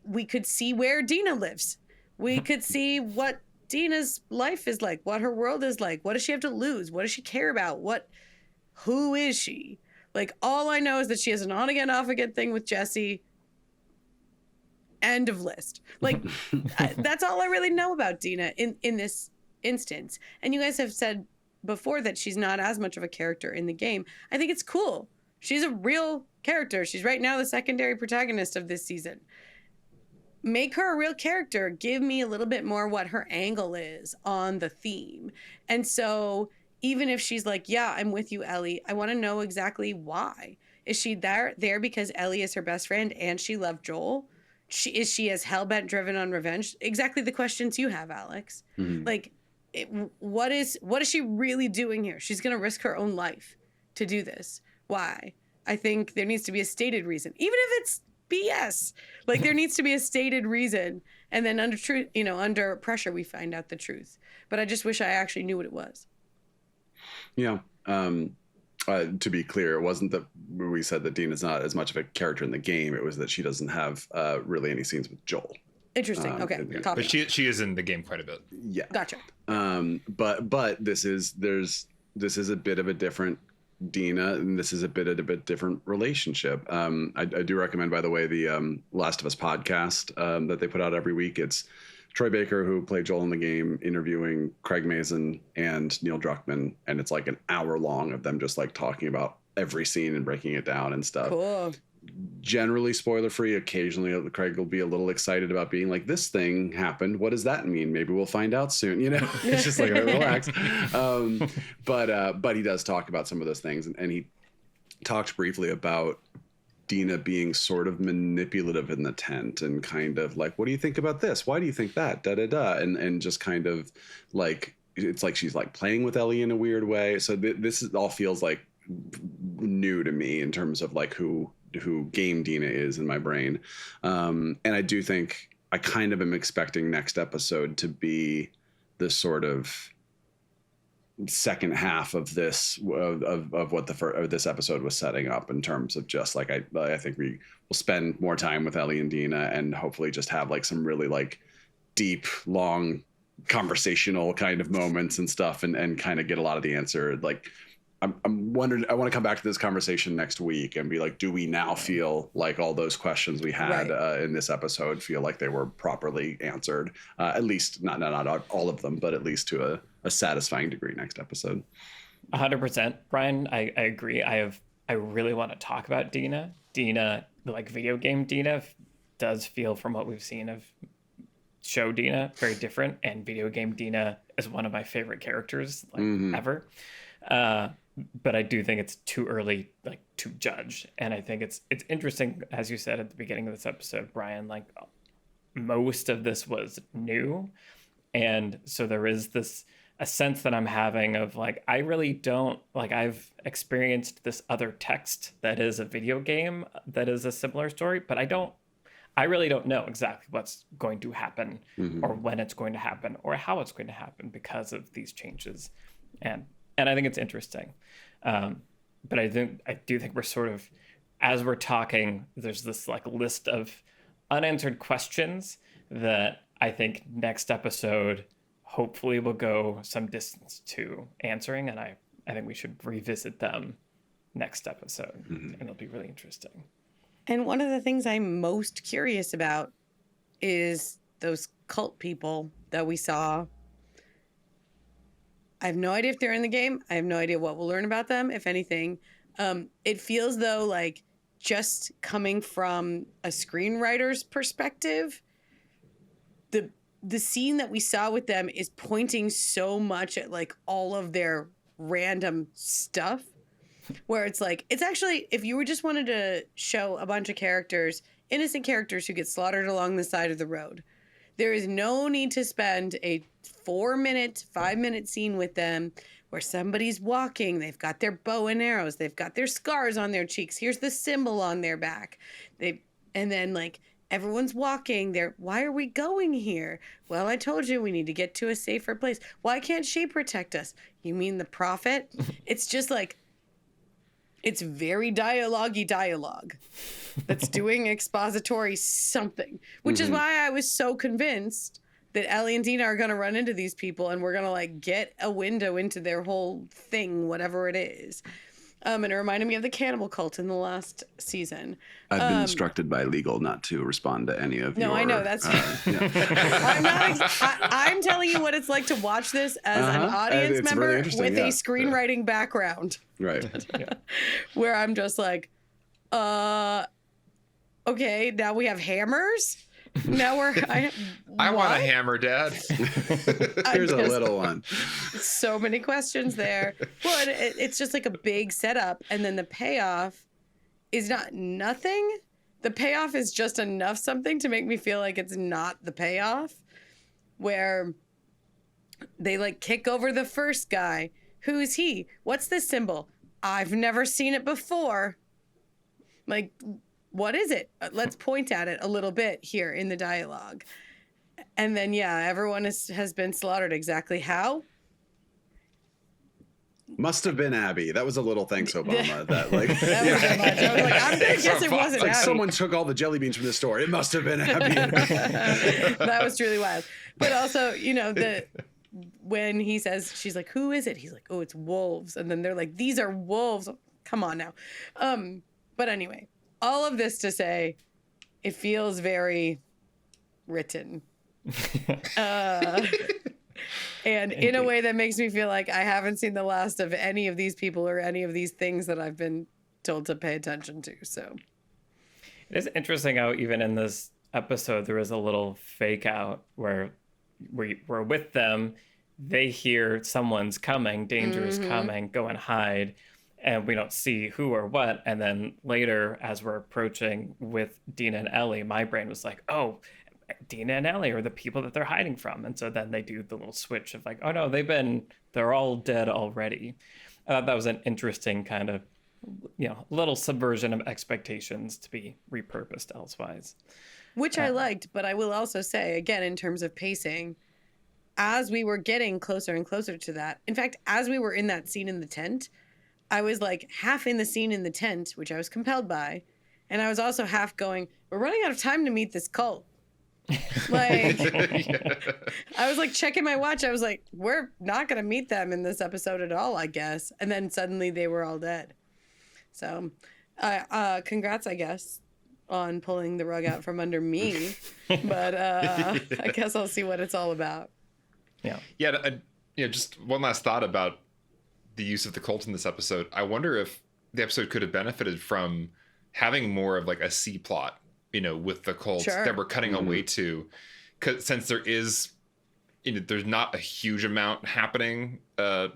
we could see where Dina lives. We could see what Dina's life is like, what her world is like. What does she have to lose? What does she care about? Who is she? Like, all I know is that she has an on again, off again thing with Jesse. End of list. Like, that's all I really know about Dina in this instance. And you guys have said before that she's not as much of a character in the game. I think it's cool. She's a real character. She's right now the secondary protagonist of this season. Make her a real character. Give me a little bit more what her angle is on the theme. And so even if she's like, yeah, I'm with you, Ellie, I want to know exactly why. Is she there because Ellie is her best friend and she loved Joel? Is she as hellbent driven on revenge? Exactly the questions you have, Alex. Mm-hmm. Like, what is she really doing here? She's going to risk her own life to do this. Why? I think there needs to be a stated reason, even if it's BS. Like there needs to be a stated reason, and then under pressure, we find out the truth. But I just wish I actually knew what it was. Yeah. To be clear, it wasn't that we said that Dina's not as much of a character in the game. It was that she doesn't have really any scenes with Joel. Interesting. Okay. But she is in the game quite a bit. Yeah. Gotcha. But this is a bit of a different Dina, and this is a bit different relationship. I do recommend, by the way, the Last of Us podcast that they put out every week. It's Troy Baker, who played Joel in the game, interviewing Craig Mazin and Neil Druckmann, and it's like an hour long of them just like talking about every scene and breaking it down and stuff. Cool. Generally spoiler free. Occasionally Craig will be a little excited about being like, this thing happened, what does that mean? Maybe we'll find out soon, It's just like, relax. But he does talk about some of those things, and he talked briefly about Dina being sort of manipulative in the tent and kind of like, what do you think about this? Why do you think that? And just kind of like, it's like she's like playing with Ellie in a weird way. So this all feels like new to me in terms of like who game Dina is in my brain. And I do think I kind of am expecting next episode to be the sort of second half of this of what this episode was setting up in terms of just like I think we will spend more time with Ellie and Dina and hopefully just have like some really like deep, long conversational kind of moments and stuff and kind of get a lot of the answer. Like I'm wondering, I want to come back to this conversation next week and be like, do we now feel like all those questions we had in this episode feel like they were properly answered? At least not all of them, but at least to a satisfying degree next episode. 100%, Brian. I agree. I really want to talk about Dina. Dina, like video game Dina, does feel, from what we've seen of show Dina, very different. And video game Dina is one of my favorite characters ever. But I do think it's too early to judge. And I think it's interesting, as you said at the beginning of this episode, Brian, like most of this was new. And so there is a sense that I'm having of like, I really don't, like, I've experienced this other text that is a video game that is a similar story, but I really don't know exactly what's going to happen or when it's going to happen or how it's going to happen because of these changes. And I think it's interesting. But I do think we're sort of, as we're talking, there's this like list of unanswered questions that I think next episode hopefully will go some distance to answering. And I think we should revisit them next episode. And it'll be really interesting. And one of the things I'm most curious about is those cult people that we saw. I have no idea if they're in the game. I have no idea what we'll learn about them, if anything. It feels though like, just coming from a screenwriter's perspective, the scene that we saw with them is pointing so much at like all of their random stuff, where it's like, it's actually, if you were just wanted to show a bunch of characters, innocent characters who get slaughtered along the side of the road, there is no need to spend a 4-minute, 5-minute scene with them where somebody's walking, they've got their bow and arrows, they've got their scars on their cheeks, here's the symbol on their back. And then like everyone's walking, why are we going here? Well, I told you we need to get to a safer place. Why can't she protect us? You mean the prophet? It's just like, it's very dialogue-y dialogue that's doing expository something, which is why I was so convinced that Ellie and Dina are going to run into these people and we're going to like get a window into their whole thing, whatever it is. And it reminded me of the cannibal cult in the last season. I've been instructed by legal not to respond to any of your... No, I know. That's... I'm telling you what it's like to watch this as an audience member really with a screenwriting background. Right. Where I'm just like, okay, now we have hammers? Now I want a hammer, Dad. Here's a little one. So many questions there. Well, it's just like a big setup, and then the payoff is not nothing. The payoff is just enough something to make me feel like it's not the payoff, where they like kick over the first guy. Who's he? What's this symbol? I've never seen it before. Like, what is it? Let's point at it a little bit here in the dialogue. And then, yeah, everyone has been slaughtered. Exactly how? Must have been Abby. That was a little thanks, Obama. That like, that wasn't much. I was like, I'm gonna guess it wasn't like Abby. Someone took all the jelly beans from the store. It must have been Abby. That was truly wild. But also, you know, when he says, she's like, who is it? He's like, oh, it's wolves. And then they're like, these are wolves. Come on now. But anyway. All of this to say, it feels very written. And in a way that makes me feel like I haven't seen the last of any of these people or any of these things that I've been told to pay attention to. So it is interesting how even in this episode, there is a little fake out where we're with them. They hear someone's coming, danger is coming, go and hide. And we don't see who or what. And then later, as we're approaching with Dina and Ellie, my brain was like, oh, Dina and Ellie are the people that they're hiding from. And so then they do the little switch of like, oh no, they're all dead already. That was an interesting kind of, little subversion of expectations to be repurposed elsewise. Which I liked, but I will also say, again, in terms of pacing, as we were getting closer and closer to that, in fact, as we were in that scene in the tent, I was like half in the scene in the tent, which I was compelled by. And I was also half going, we're running out of time to meet this cult. Like, Yeah. I was like checking my watch. I was like, we're not going to meet them in this episode at all, I guess. And then suddenly they were all dead. So, congrats, I guess, on pulling the rug out from under me. But I guess I'll see what it's all about. Yeah. Yeah. Just one last thought about the use of the cult in this episode. I wonder if the episode could have benefited from having more of like a C plot, with the cult Sure. that we're cutting away to, because since there is, there's not a huge amount happening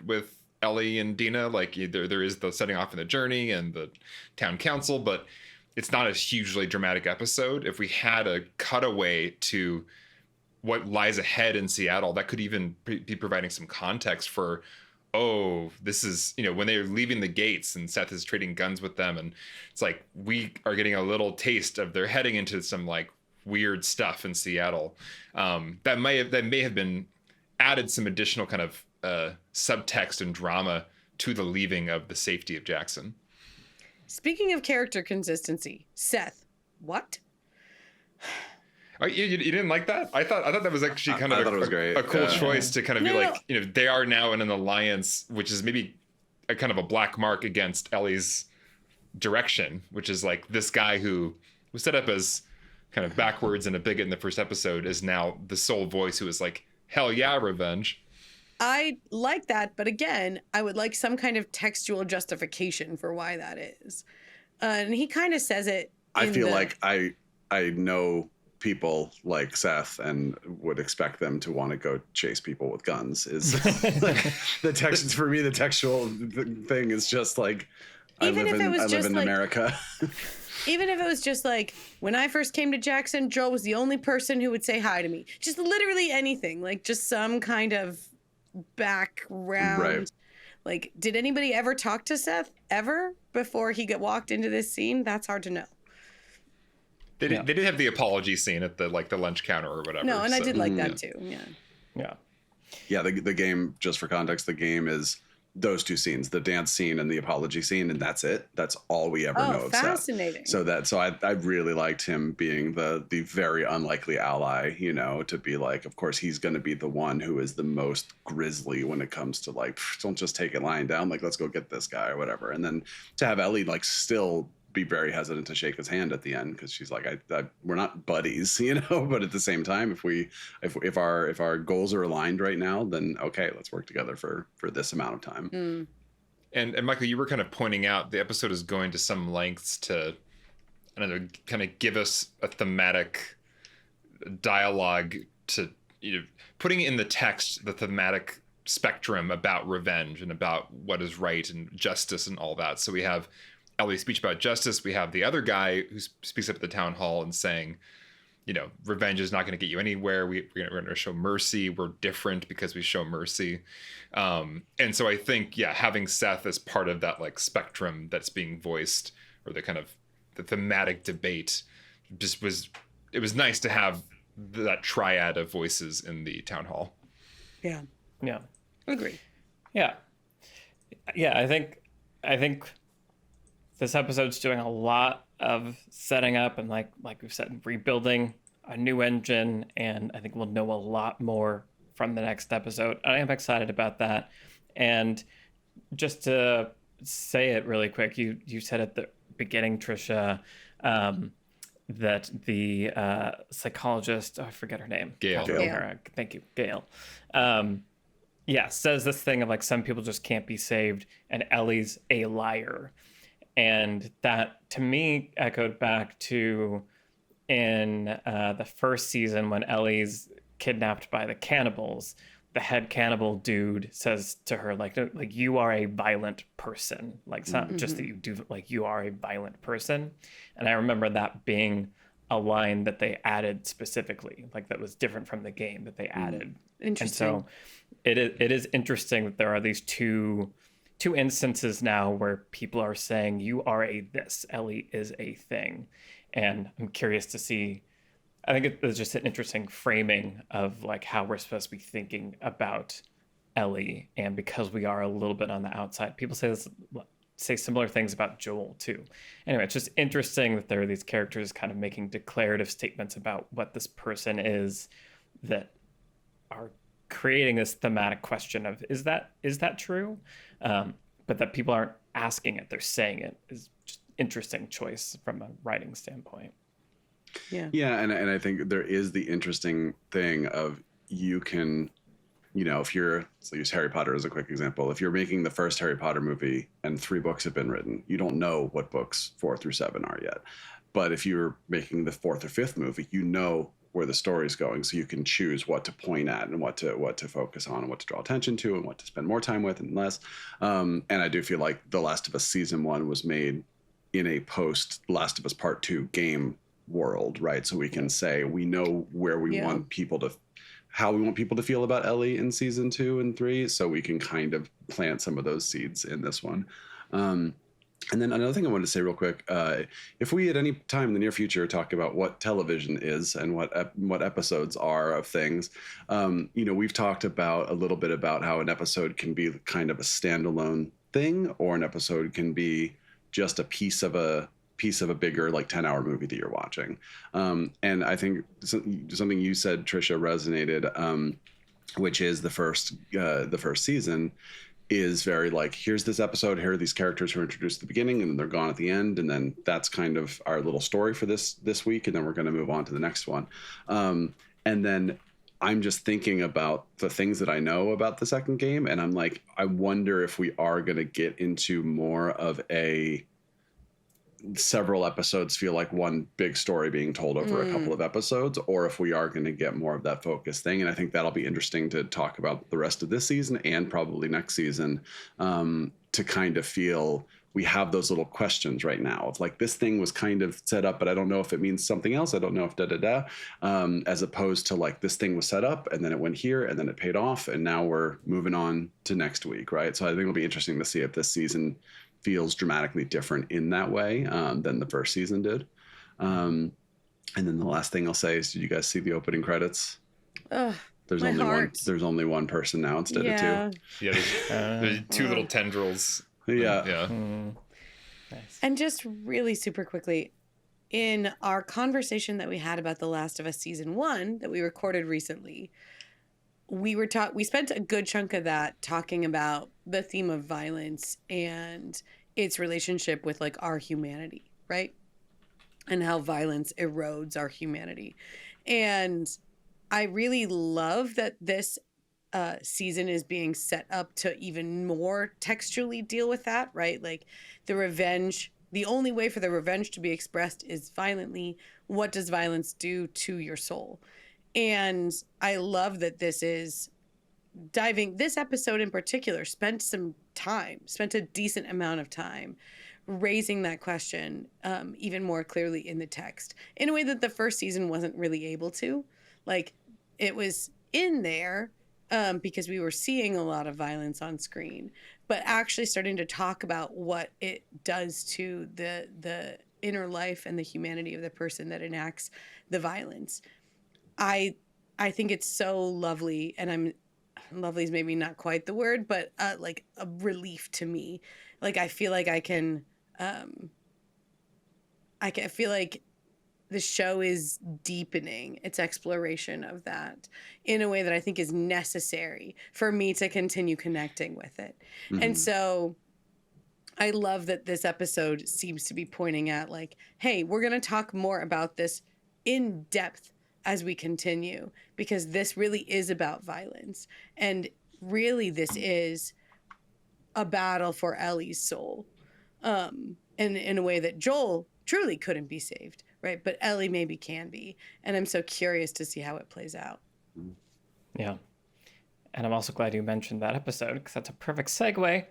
with Ellie and Dina. Like there is the setting off in the journey and the town council, but it's not a hugely dramatic episode. If we had a cutaway to what lies ahead in Seattle, that could even be providing some context for, oh, this is, when they're leaving the gates and Seth is trading guns with them, and it's like we are getting a little taste of they're heading into some like weird stuff in Seattle. That may have been added some additional kind of subtext and drama to the leaving of the safety of Jackson. Speaking of character consistency, Seth, what? Oh, you didn't like that? I thought that was actually kind I of thought it was great. a cool Yeah. choice to kind of be No. like, they are now in an alliance, which is maybe a kind of a black mark against Ellie's direction, which is like this guy who was set up as kind of backwards and a bigot in the first episode is now the sole voice who is like, hell yeah, revenge. I like that, but again, I would like some kind of textual justification for why that is. And he kind of says it. I in feel the- like I know people like Seth and would expect them to want to go chase people with guns. Is like, the text for me, the textual thing is just like I Even live if it was in just like- America. Even if it was just like, when I first came to Jackson, Joel was the only person who would say hi to me. Just literally anything, like just some kind of background. Right. Like, did anybody ever talk to Seth ever before he walked into this scene? That's hard to know. They did, Yeah. they did have the apology scene at the lunch counter or whatever. No, and I so- did like that too. Yeah. Yeah. Yeah, the game, just for context, the game is those two scenes, the dance scene and the apology scene, and that's it. That's all we ever know Oh, of Seth. fascinating. So I really liked him being the very unlikely ally, to be like, of course he's going to be the one who is the most grisly when it comes to like, don't just take it lying down, like let's go get this guy or whatever. And then to have Ellie like still be very hesitant to shake his hand at the end because she's like, we're not buddies, but at the same time, if our goals are aligned right now, then okay, let's work together for this amount of time. Mm. And Michael, you were kind of pointing out the episode is going to some lengths to, I don't know, kind of give us a thematic dialogue to, putting in the text the thematic spectrum about revenge and about what is right and justice and all that. So we have Ellie's speech about justice. We have the other guy who speaks up at the town hall and saying, revenge is not going to get you anywhere. We're going to show mercy. We're different because we show mercy. And so I think, having Seth as part of that like spectrum that's being voiced, or the kind of the thematic debate, it was nice to have that triad of voices in the town hall. Yeah. Yeah. Agree. Yeah. Yeah, I think this episode's doing a lot of setting up and like we've said, rebuilding a new engine, and I think we'll know a lot more from the next episode. I am excited about that. And just to say it really quick, you said at the beginning, Trisha, that the psychologist, I forget her name. Gail. Thank you, Gail. Says this thing of like some people just can't be saved, and Ellie's a liar. And that, to me, echoed back to in the first season when Ellie's kidnapped by the cannibals. The head cannibal dude says to her, like you are a violent person. Like, it's not just that you do, like, you are a violent person. And I remember that being a line that they added specifically, like that was different from the game that they added. Interesting. And so it is interesting that there are these two instances now where people are saying you are a this, Ellie is a thing. And I'm curious to see, I think it's just an interesting framing of like how we're supposed to be thinking about Ellie. And because we are a little bit on the outside, people say this say similar things about Joel too. Anyway, it's just interesting that there are these characters kind of making declarative statements about what this person is that are creating this thematic question of is that true? But that people aren't asking it, they're saying it is just interesting choice from a writing standpoint. Yeah, and I think there is the interesting thing of you can, if you're, so use Harry Potter as a quick example. If you're making the first Harry Potter movie and 3 books have been written, you don't know what books 4 through 7 are yet. But if you're making the 4th or 5th movie, you know where the story's going, so you can choose what to point at and what to focus on and what to draw attention to and what to spend more time with and less. And I do feel like The Last of Us season 1 was made in a post Last of Us Part 2 game world, right? So we can say we know where we want people to, how we want people to feel about Ellie in season 2 and 3, so we can kind of plant some of those seeds in this one. And then another thing I wanted to say real quick, if we at any time in the near future talk about what television is and what episodes are of things, we've talked about a little bit about how an episode can be kind of a standalone thing, or an episode can be just a piece of a bigger, like, 10-hour movie that you're watching. And I think something you said, Trisha, resonated, which is the first season is very like, here's this episode, here are these characters who are introduced at the beginning and then they're gone at the end, and then that's kind of our little story for this week, and then we're going to move on to the next one. And then I'm just thinking about the things that I know about the second game, and I'm like, I wonder if we are going to get into more of a several episodes feel like one big story being told over a couple of episodes, or if we are going to get more of that focus thing. And I think that'll be interesting to talk about the rest of this season and probably next season, to kind of feel we have those little questions right now of like, this thing was kind of set up, but I don't know if it means something else. I don't know if as opposed to like, this thing was set up and then it went here and then it paid off and now we're moving on to next week, right? So I think it'll be interesting to see if this season feels dramatically different in that way than the first season did. And then the last thing I'll say is, did you guys see the opening credits? There's only one person now instead of 2. Yeah, there's 2 little tendrils. Yeah. Nice. And just really super quickly, in our conversation that we had about The Last of Us season 1 that we recorded recently, we spent a good chunk of that talking about the theme of violence and its relationship with like our humanity, right? And how violence erodes our humanity. And I really love that this season is being set up to even more textually deal with that, right? Like the only way for the revenge to be expressed is violently. What does violence do to your soul? And I love that this episode in particular spent a decent amount of time raising that question even more clearly in the text in a way that the first season wasn't really able to. Like, it was in there because we were seeing a lot of violence on screen, but actually starting to talk about what it does to the inner life and the humanity of the person that enacts the violence. I think it's so lovely, and lovely is maybe not quite the word, but like a relief to me. Like, I feel like I feel like the show is deepening its exploration of that in a way that I think is necessary for me to continue connecting with it. Mm-hmm. And so I love that this episode seems to be pointing at like, hey, we're going to talk more about this in depth as we continue, because this really is about violence. And really this is a battle for Ellie's soul. And in a way that Joel truly couldn't be saved, right? But Ellie maybe can be. And I'm so curious to see how it plays out. Yeah. And I'm also glad you mentioned that episode, because that's a perfect segue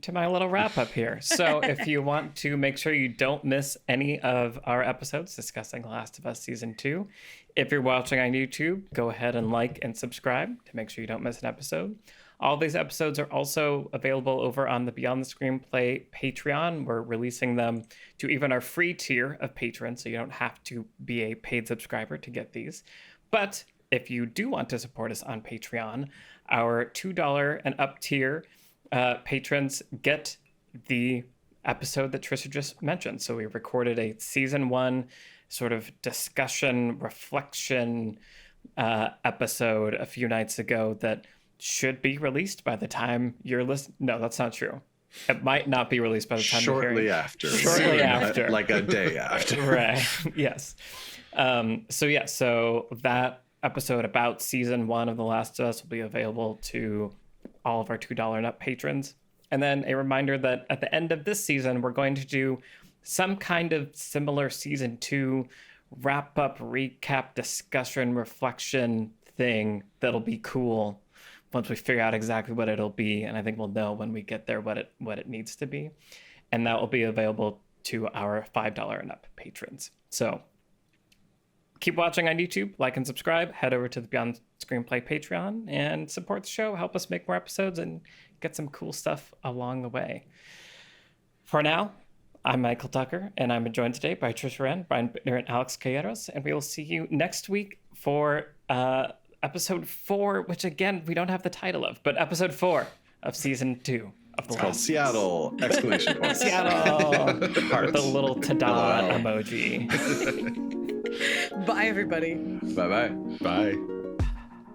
to my little wrap up here. So if you want to make sure you don't miss any of our episodes discussing The Last of Us Season 2, if you're watching on YouTube, go ahead and like and subscribe to make sure you don't miss an episode. All these episodes are also available over on the Beyond the Screenplay Patreon. We're releasing them to even our free tier of patrons, so you don't have to be a paid subscriber to get these. But if you do want to support us on Patreon, our $2 and up tier patrons get the episode that Trisha just mentioned. So we recorded a season 1 sort of discussion, reflection episode a few nights ago that should be released by the time you're listening. No, that's not true. It might not be released by the time you're hearing. Shortly after. Like a day after. Right. Yes. So that episode about season 1 of The Last of Us will be available to all of our $2 and up patrons. And then a reminder that at the end of this season, we're going to do some kind of similar season 2 wrap up, recap, discussion, reflection thing that'll be cool once we figure out exactly what it'll be. And I think we'll know when we get there what it needs to be. And that will be available to our $5 and up patrons. So keep watching on YouTube, like and subscribe, head over to the Beyond Screenplay Patreon and support the show, help us make more episodes and get some cool stuff along the way. For now, I'm Michael Tucker, and I'm joined today by Trisha Wren, Brian Bittner, and Alex Calleros, and we will see you next week for episode 4, which again, we don't have the title of, but episode 4 of season 2 of The Last of Us. Seattle! Exclamation point. Seattle! With a little ta-da emoji. Bye, everybody. Bye-bye. Bye.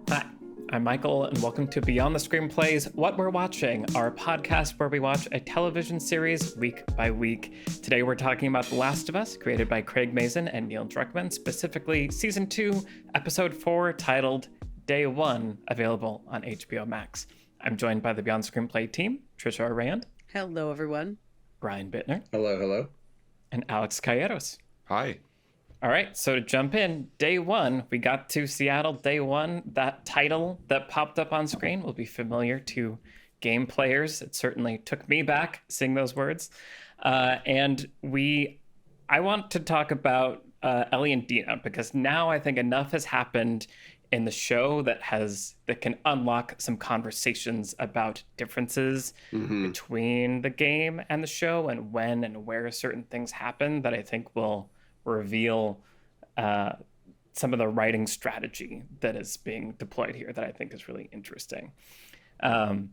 Hi, I'm Michael, and welcome to Beyond the Screenplays, What We're Watching, our podcast where we watch a television series week by week. Today we're talking about The Last of Us, created by Craig Mazin and Neil Druckmann, specifically Season 2, Episode 4, titled Day 1, available on HBO Max. I'm joined by the Beyond Screenplay team, Trisha Rand. Hello, everyone. Brian Bittner. Hello. And Alex Calleros. Hi. All right, so to jump in, Day 1, we got to Seattle, Day 1. That title that popped up on screen will be familiar to game players. It certainly took me back seeing those words. I want to talk about Ellie and Dina, because now I think enough has happened in the show that can unlock some conversations about differences between the game and the show, and when and where certain things happen that I think will reveal some of the writing strategy that is being deployed here that I think is really interesting. And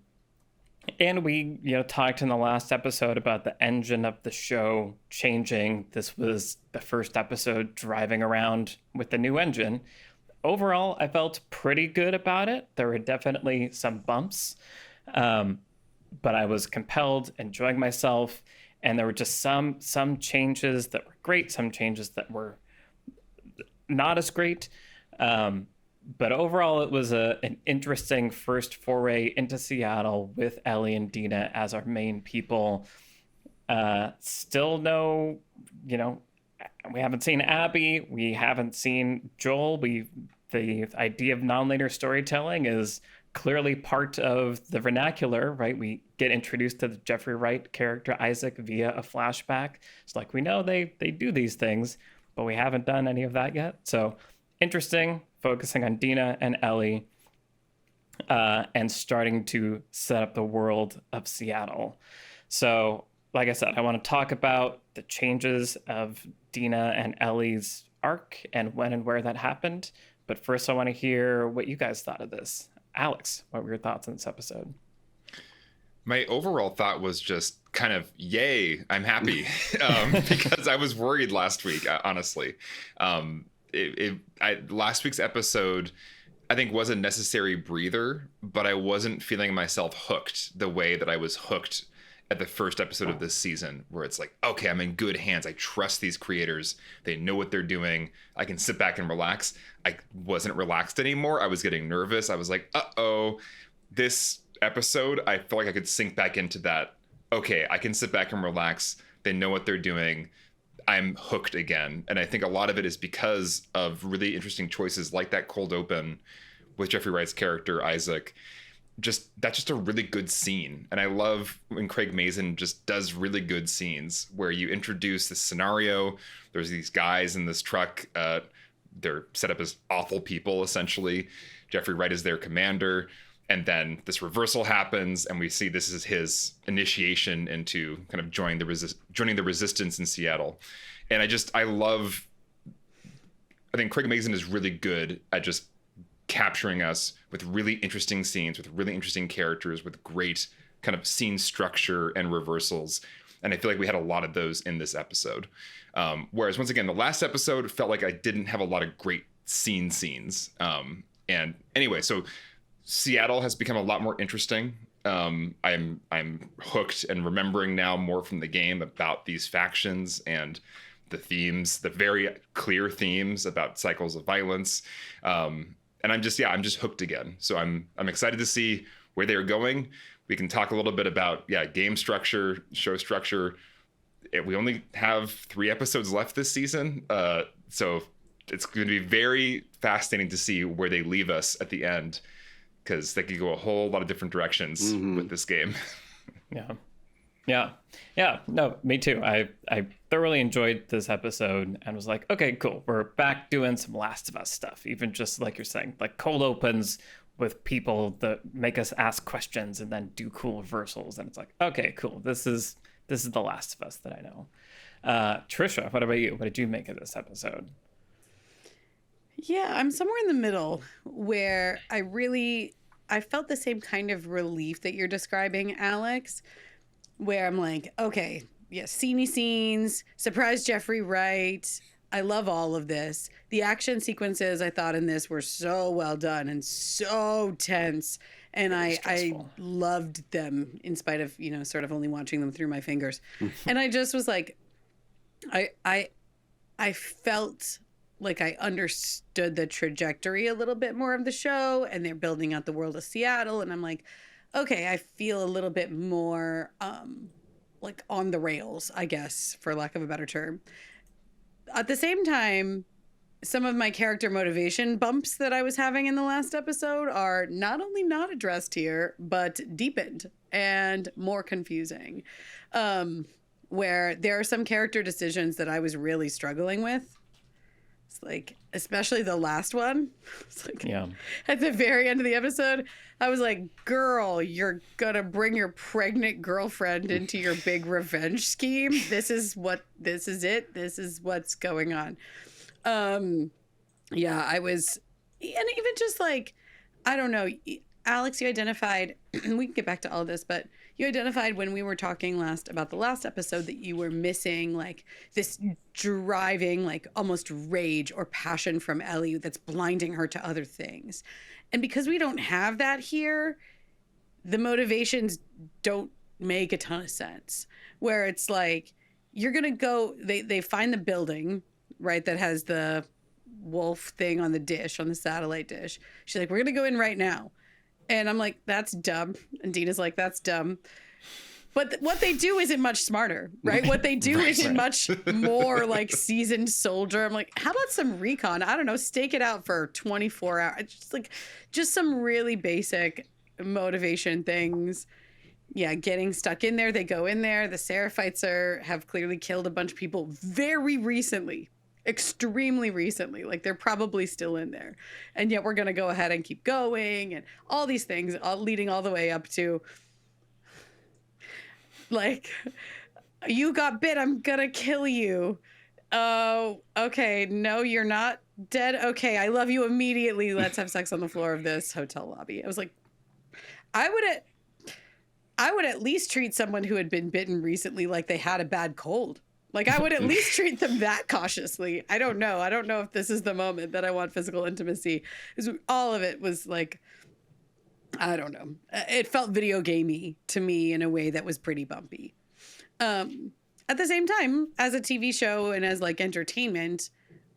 we, talked in the last episode about the engine of the show changing. This was the first episode driving around with the new engine. Overall, I felt pretty good about it. There were definitely some bumps, but I was compelled, enjoying myself. And there were just some changes that were great, some changes that were not as great. But overall, it was an interesting first foray into Seattle with Ellie and Dina as our main people. Still no, we haven't seen Abby. We haven't seen Joel. The idea of nonlinear storytelling is clearly part of the vernacular, right? We get introduced to the Jeffrey Wright character Isaac via a flashback. It's like we know they do these things, but we haven't done any of that yet. So interesting, focusing on Dina and Ellie, and starting to set up the world of Seattle. So, like I said, I want to talk about the changes of Dina and Ellie's arc and when and where that happened. But first, I want to hear what you guys thought of this. Alex, what were your thoughts on this episode? My overall thought was just kind of, yay, I'm happy. Because I was worried last week, honestly. Last week's episode, I think, was a necessary breather, but I wasn't feeling myself hooked the way that I was hooked at the first episode of this season, where it's like, okay, I'm in good hands. I trust these creators. They know what they're doing. I can sit back and relax. I wasn't relaxed anymore. I was getting nervous. I was like, uh-oh. This episode, I felt like I could sink back into that. Okay, I can sit back and relax. They know what they're doing. I'm hooked again. And I think a lot of it is because of really interesting choices like that cold open with Jeffrey Wright's character, Isaac. That's just a really good scene. And I love when Craig Mazin just does really good scenes where you introduce this scenario. There's these guys in this truck. They're set up as awful people, essentially. Jeffrey Wright is their commander. And then this reversal happens, and we see this is his initiation into kind of joining the resistance in Seattle. And I think Craig Mazin is really good at just capturing us with really interesting scenes, with really interesting characters, with great kind of scene structure and reversals. And I feel like we had a lot of those in this episode. Whereas once again, the last episode felt like I didn't have a lot of great scenes. And anyway, so Seattle has become a lot more interesting. I'm hooked and remembering now more from the game about these factions and the themes, the very clear themes about cycles of violence. And I'm just hooked again. So I'm excited to see where they're going. We can talk a little bit about, game structure, show structure. We only have 3 episodes left this season. So it's going to be very fascinating to see where they leave us at the end, because they could go a whole lot of different directions with this game. Yeah. No, me too. I thoroughly enjoyed this episode and was like, okay, cool. We're back doing some Last of Us stuff. Even just like you're saying, like cold opens with people that make us ask questions and then do cool reversals. And it's like, okay, cool. This is the Last of Us that I know. Trisha, what about you? What did you make of this episode? Yeah, I'm somewhere in the middle where I felt the same kind of relief that you're describing, Alex, where I'm like, okay, yeah, sceney scenes, surprise Jeffrey Wright. I love all of this. The action sequences I thought in this were so well done and so tense. And I loved them in spite of, sort of only watching them through my fingers. And I just was like, I felt like I understood the trajectory a little bit more of the show, and they're building out the world of Seattle. And I'm like, okay, I feel a little bit more like on the rails, I guess, for lack of a better term. At the same time, some of my character motivation bumps that I was having in the last episode are not only not addressed here, but deepened and more confusing. Where there are some character decisions that I was really struggling with. It's like, especially the last one. It's like, at the very end of the episode, I was like, girl, you're gonna bring your pregnant girlfriend into your big revenge scheme. This is it. This is what's going on. I was, and even just like, I don't know, Alex, you identified, we can get back to all of this, but you identified when we were talking last about the last episode that you were missing like this driving, like almost rage or passion from Ellie that's blinding her to other things. And because we don't have that here, the motivations don't make a ton of sense. Where it's like, you're going to go, they find the building, right, that has the wolf thing on the dish, on the satellite dish. She's like, we're going to go in right now. And I'm like, that's dumb. And Dina's like, that's dumb. But what they do isn't much smarter, right? What they do isn't much more like seasoned soldier. I'm like, how about some recon? I don't know, stake it out for 24 hours. Just some really basic motivation things. Yeah, getting stuck in there. They go in there. The Seraphites have clearly killed a bunch of people very recently. Extremely recently. Like, they're probably still in there. And yet we're going to go ahead and keep going. And all these things all leading all the way up to, like, you got bit, I'm going to kill you. Oh, okay. No, you're not dead. Okay, I love you immediately. Let's have sex on the floor of this hotel lobby. I was like, I would at least treat someone who had been bitten recently like they had a bad cold. Like, I would at least treat them that cautiously. I don't know if this is the moment that I want physical intimacy. All of it was like, I don't know. It felt video gamey to me in a way that was pretty bumpy. At the same time, as a TV show and as like entertainment,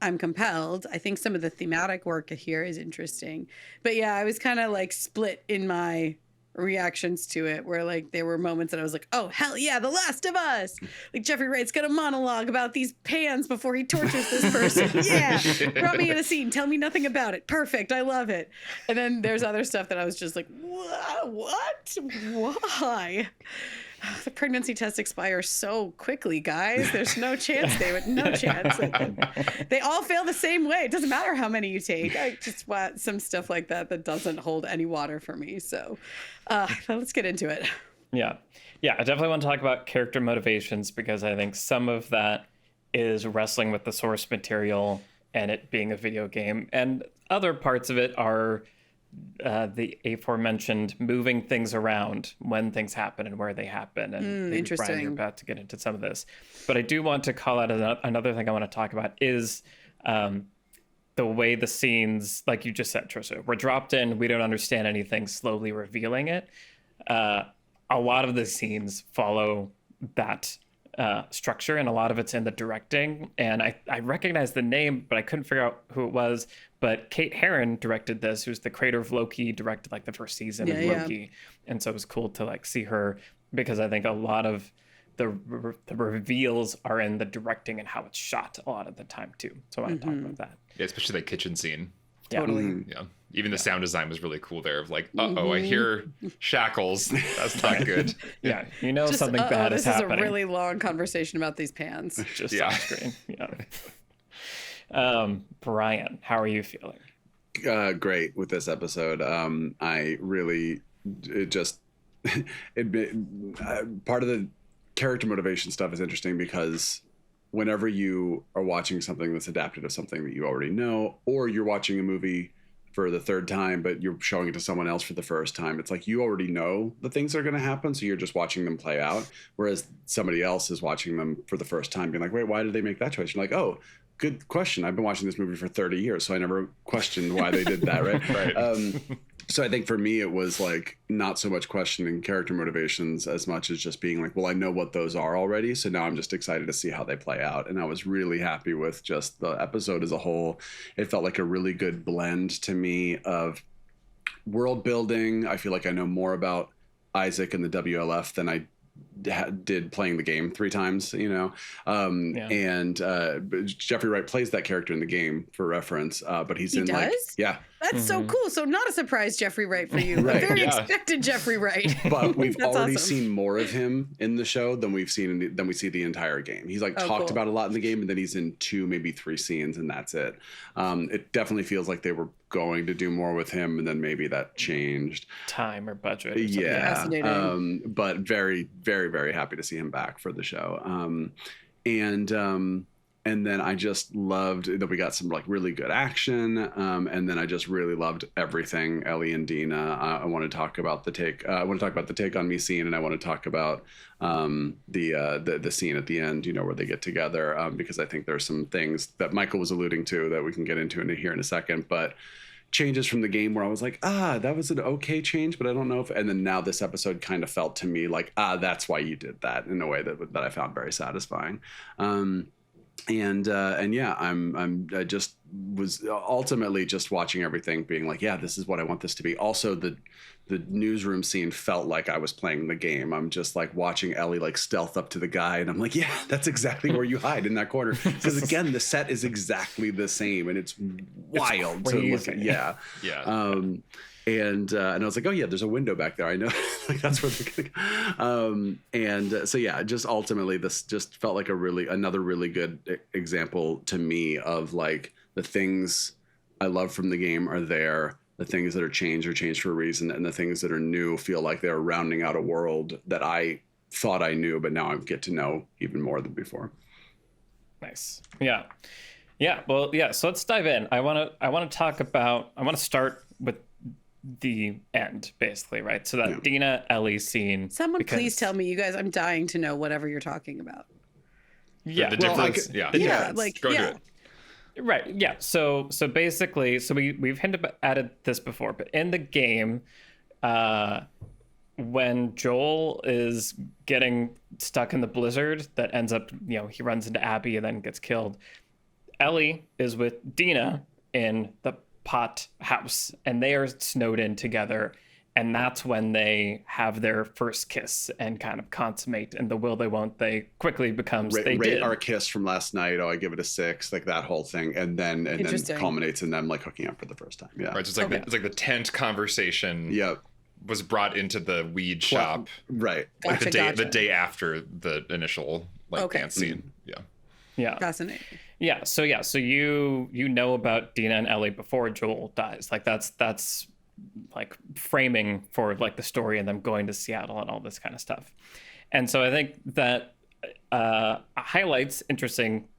I'm compelled. I think some of the thematic work here is interesting. But yeah, I was kind of like split in my reactions to it, where like there were moments that I was like, oh hell yeah, The Last of Us, like Jeffrey Wright's got a monologue about these pans before he tortures this person. Yeah, brought me in a scene, tell me nothing about it, perfect, I love it. And then there's other stuff that I was just like, what, why? The pregnancy test expires so quickly, guys. There's no chance no chance. Like, they all fail the same way. It doesn't matter how many you take. I just want some stuff like that doesn't hold any water for me. So let's get into it. Yeah, I definitely want to talk about character motivations, because I think some of that is wrestling with the source material and it being a video game. And other parts of it are the aforementioned moving things around when things happen and where they happen. And maybe, Brian, you're about to get into some of this. But I do want to call out another thing I want to talk about is the way the scenes, like you just said, Trisha, we're dropped in, we don't understand anything, slowly revealing it. A lot of the scenes follow that structure, and a lot of it's in the directing. And I recognize the name, but I couldn't figure out who it was. But Kate Herron directed this, who's the creator of Loki, directed like the first season of Loki. And so it was cool to like see her, because I think a lot of the reveals are in the directing and how it's shot a lot of the time too. So I want to talk about that. Yeah, especially that kitchen scene. Totally. Yeah. Even the sound design was really cool there of like, I hear shackles. That's not good. Yeah. You know, something bad is happening. This is a really long conversation about these pans. Just on screen. Brian, how are you feeling? Great with this episode. I really, part of the character motivation stuff is interesting because whenever you are watching something that's adapted of something that you already know, or you're watching a movie for the third time, but you're showing it to someone else for the first time, it's like you already know the things that are going to happen, so you're just watching them play out, whereas somebody else is watching them for the first time being like, wait, why did they make that choice? You're like, oh, good question. I've been watching this movie for 30 years, so I never questioned why they did that, right? Right. So I think for me, it was like not so much questioning character motivations as much as just being like, well, I know what those are already. So now I'm just excited to see how they play out. And I was really happy with just the episode as a whole. It felt like a really good blend to me of world building. I feel like I know more about Isaac and the WLF than I did playing the game 3 times, and Jeffrey Wright plays that character in the game for reference, but he does? like, that's so cool. So not a surprise Jeffrey Wright for you, Right, a very expected Jeffrey Wright. But we've already awesome. seen more of him in the show than we see the entire game. He's like talked about a lot in the game, and then he's in 2, maybe 3 scenes, and that's it. It definitely feels like they were going to do more with him, and then maybe that changed time or budget or yeah Fascinating. But very, very, very happy to see him back for the show. And then I just loved that we got some like really good action. And then I just really loved everything. Ellie and Dina. I want to talk about the take. I want to talk about the take on me scene, and I want to talk about the scene at the end. Where they get together. Because I think there's some things that Michael was alluding to that we can get into here in a second. But changes from the game where I was like, that was an okay change, but I don't know if. And then now this episode kind of felt to me like, that's why you did that, in a way that I found very satisfying. I just was ultimately just watching everything being like, this is what I want this to be. Also, the newsroom scene felt like I was playing the game. I'm just like watching Ellie like stealth up to the guy, and I'm like, that's exactly where you hide, in that corner. Because again, the set is exactly the same, and it's wild to look at. Yeah. And I was like, there's a window back there. I know, like that's where they're gonna go. Just ultimately, this just felt like another really good example to me of like the things I love from the game are there. The things that are changed for a reason, and the things that are new feel like they're rounding out a world that I thought I knew, but now I get to know even more than before. Nice. Yeah. Well, so let's dive in. I want to start with the end, basically, right? So that Dina Ellie scene. Someone please tell me, you guys. I'm dying to know whatever you're talking about. Yeah. The difference. Go into it. Right. Yeah. So basically, we've hinted at this before, but in the game, when Joel is getting stuck in the blizzard that ends up, he runs into Abby and then gets killed. Ellie is with Dina in the pot house, and they are snowed in together. And that's when they have their first kiss and kind of consummate, and the will they won't they quickly becomes they did. Our kiss from last night. I give it a 6, like that whole thing, and then culminates in them like hooking up for the first time. Yeah, right. So it's like the tent conversation. Was brought into the weed shop. Right, like the day after the initial dance scene. Yeah. Fascinating. Yeah. So you know about Dina and Ellie before Joel dies. Like that's like framing for like the story and them going to Seattle and all this kind of stuff. And so I think that highlights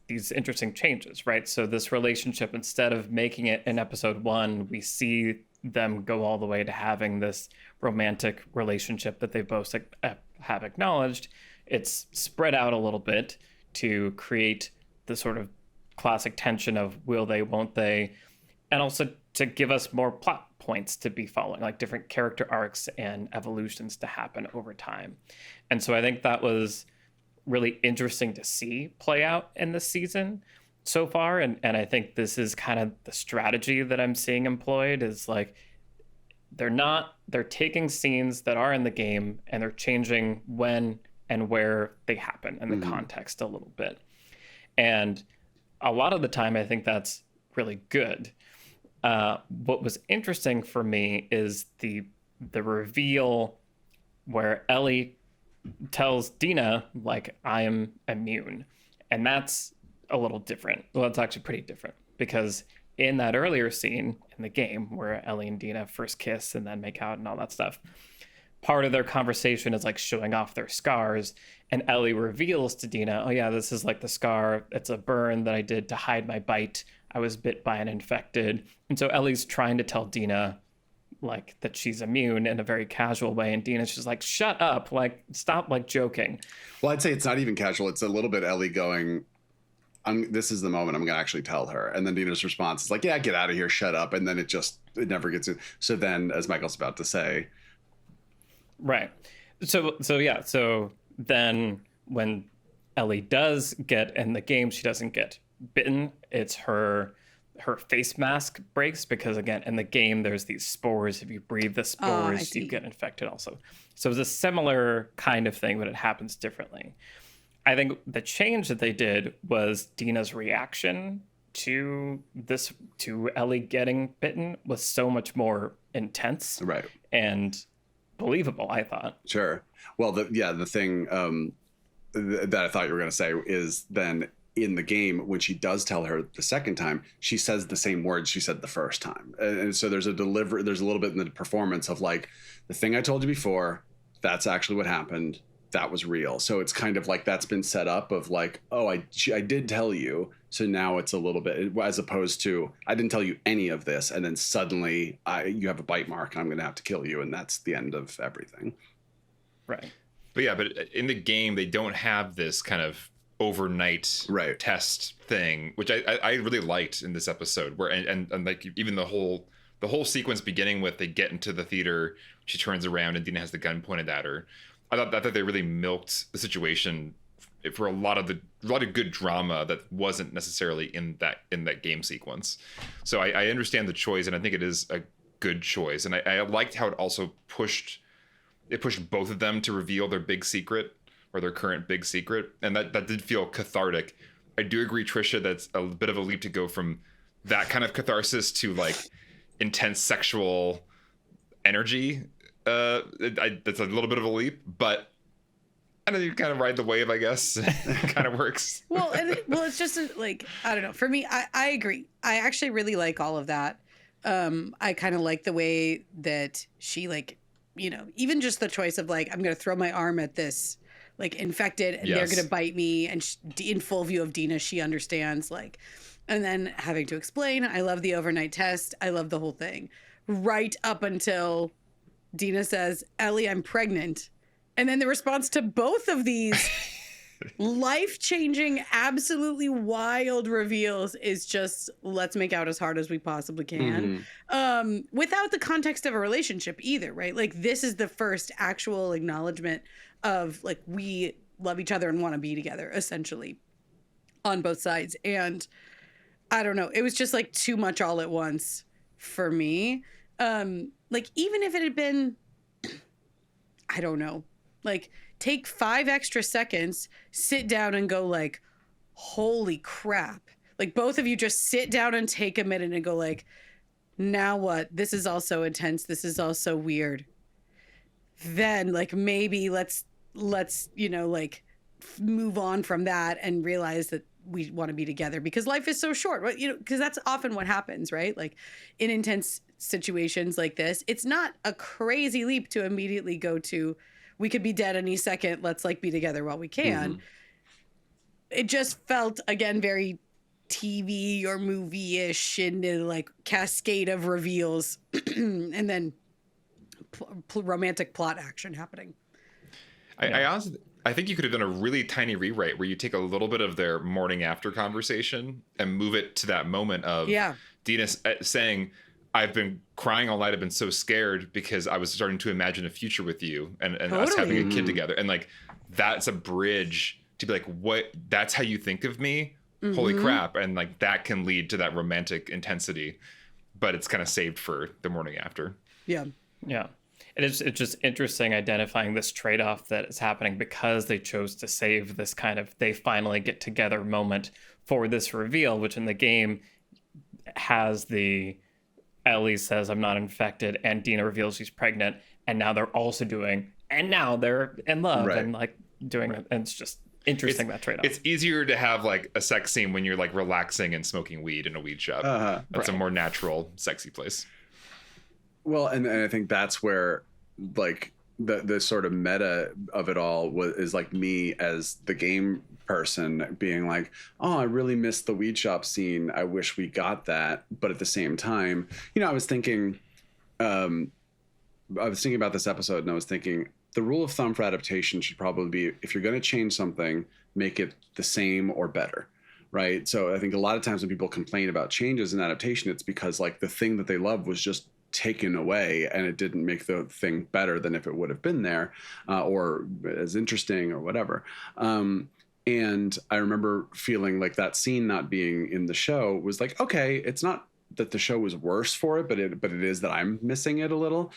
these interesting changes, right? So this relationship, instead of making it in episode 1, we see them go all the way to having this romantic relationship that they both have acknowledged. It's spread out a little bit to create the sort of classic tension of will they, won't they, and also to give us more plot points to be following, like different character arcs and evolutions to happen over time. And so I think that was really interesting to see play out in this season so far. And I think this is kind of the strategy that I'm seeing employed is like, they're taking scenes that are in the game and they're changing when and where they happen and the context a little bit. And a lot of the time, I think that's really good. What was interesting for me is the reveal where Ellie tells Dina, like, I am immune. And that's a little different. Well, it's actually pretty different because in that earlier scene in the game where Ellie and Dina first kiss and then make out and all that stuff, part of their conversation is like showing off their scars. And Ellie reveals to Dina, oh yeah, this is like the scar. It's a burn that I did to hide my bite. I was bit by an infected. And so Ellie's trying to tell Dina like that she's immune in a very casual way. And Dina's just like, shut up, like stop like joking. Well, I'd say it's not even casual. It's a little bit Ellie going, this is the moment I'm going to actually tell her. And then Dina's response is like, yeah, get out of here, shut up. And then it never gets in. So then, as Michael's about to say. Right. So then when Ellie does get in the game, she doesn't get bitten. It's her face mask breaks because, again, in the game, there's these spores. If you breathe the spores, you get infected also. So it's a similar kind of thing, but it happens differently. I think the change that they did was Dina's reaction to Ellie getting bitten was so much more intense, right, and believable, I thought. Sure. Well, the thing that I thought you were going to say is then in the game, when she does tell her the second time, she says the same words she said the first time. And so there's a little bit in the performance of like, the thing I told you before, that's actually what happened. That was real. So it's kind of like that's been set up of like, oh, I did tell you. So now it's a little bit, as opposed to, I didn't tell you any of this. And then suddenly you have a bite mark and I'm going to have to kill you. And that's the end of everything. Right. But yeah, but in the game, they don't have this kind of overnight test thing, which I really liked in this episode where, and like even the whole sequence beginning with they get into the theater, she turns around and Dina has the gun pointed at her. I thought they really milked the situation for a lot of good drama that wasn't necessarily in that game sequence. So I understand the choice, and I think it is a good choice. And I liked how it also pushed both of them to reveal their big secret or their current big secret, and that did feel cathartic. I do agree, Trisha, that's a bit of a leap to go from that kind of catharsis to like intense sexual energy. That's a little bit of a leap, but I know you kind of ride the wave, I guess. It kind of works. Well, it's just like, I don't know. For me, I agree. I actually really like all of that. I kind of like the way that she like, even just the choice of like, I'm going to throw my arm at this like infected and they're going to bite me. And in full view of Dina, she understands like, and then having to explain. I love the overnight test. I love the whole thing right up until Dina says, Ellie, I'm pregnant. And then the response to both of these life-changing, absolutely wild reveals is just, let's make out as hard as we possibly can. Without the context of a relationship either, right? Like this is the first actual acknowledgement of like, we love each other and want to be together, essentially, on both sides. And I don't know, it was just like too much all at once for me. Like, even if it had been, I don't know, like, take 5 extra seconds, sit down and go like, holy crap. Like, both of you just sit down and take a minute and go like, now what? This is also intense. This is also weird. Then, like, maybe let's like, move on from that and realize that we want to be together because life is so short, right? Because that's often what happens, right? Like, in intense situations like this, it's not a crazy leap to immediately go to, we could be dead any second, let's like be together while we can. It just felt, again, very TV or movie-ish into like cascade of reveals and then romantic plot action happening. I honestly, I think you could have done a really tiny rewrite where you take a little bit of their morning after conversation and move it to that moment of Dina saying, I've been crying all night. I've been so scared because I was starting to imagine a future with you and us having a kid together. And like, that's a bridge to be like, what, that's how you think of me? Holy crap. And like, that can lead to that romantic intensity, but it's kind of saved for the morning after. Yeah. Yeah. It's just interesting identifying this trade-off that is happening because they chose to save this kind of they finally get together moment for this reveal, which in the game has the Ellie says I'm not infected and Dina reveals she's pregnant, and now they're also doing, and now they're in love and like doing it, and it's just interesting that trade-off. It's easier to have like a sex scene when you're like relaxing and smoking weed in a weed shop. That's a more natural, sexy place. Well, and I think that's where like the sort of meta of it all is like me as the game person being like, oh, I really missed the weed shop scene. I wish we got that. But at the same time, you know, I was thinking about this episode and I was thinking the rule of thumb for adaptation should probably be if you're going to change something, make it the same or better. Right. So I think a lot of times when people complain about changes in adaptation, it's because like the thing that they love was just taken away and it didn't make the thing better than if it would have been there or as interesting or whatever. And I remember feeling like that scene not being in the show was like, okay, it's not that the show was worse for it, but it is that I'm missing it a little.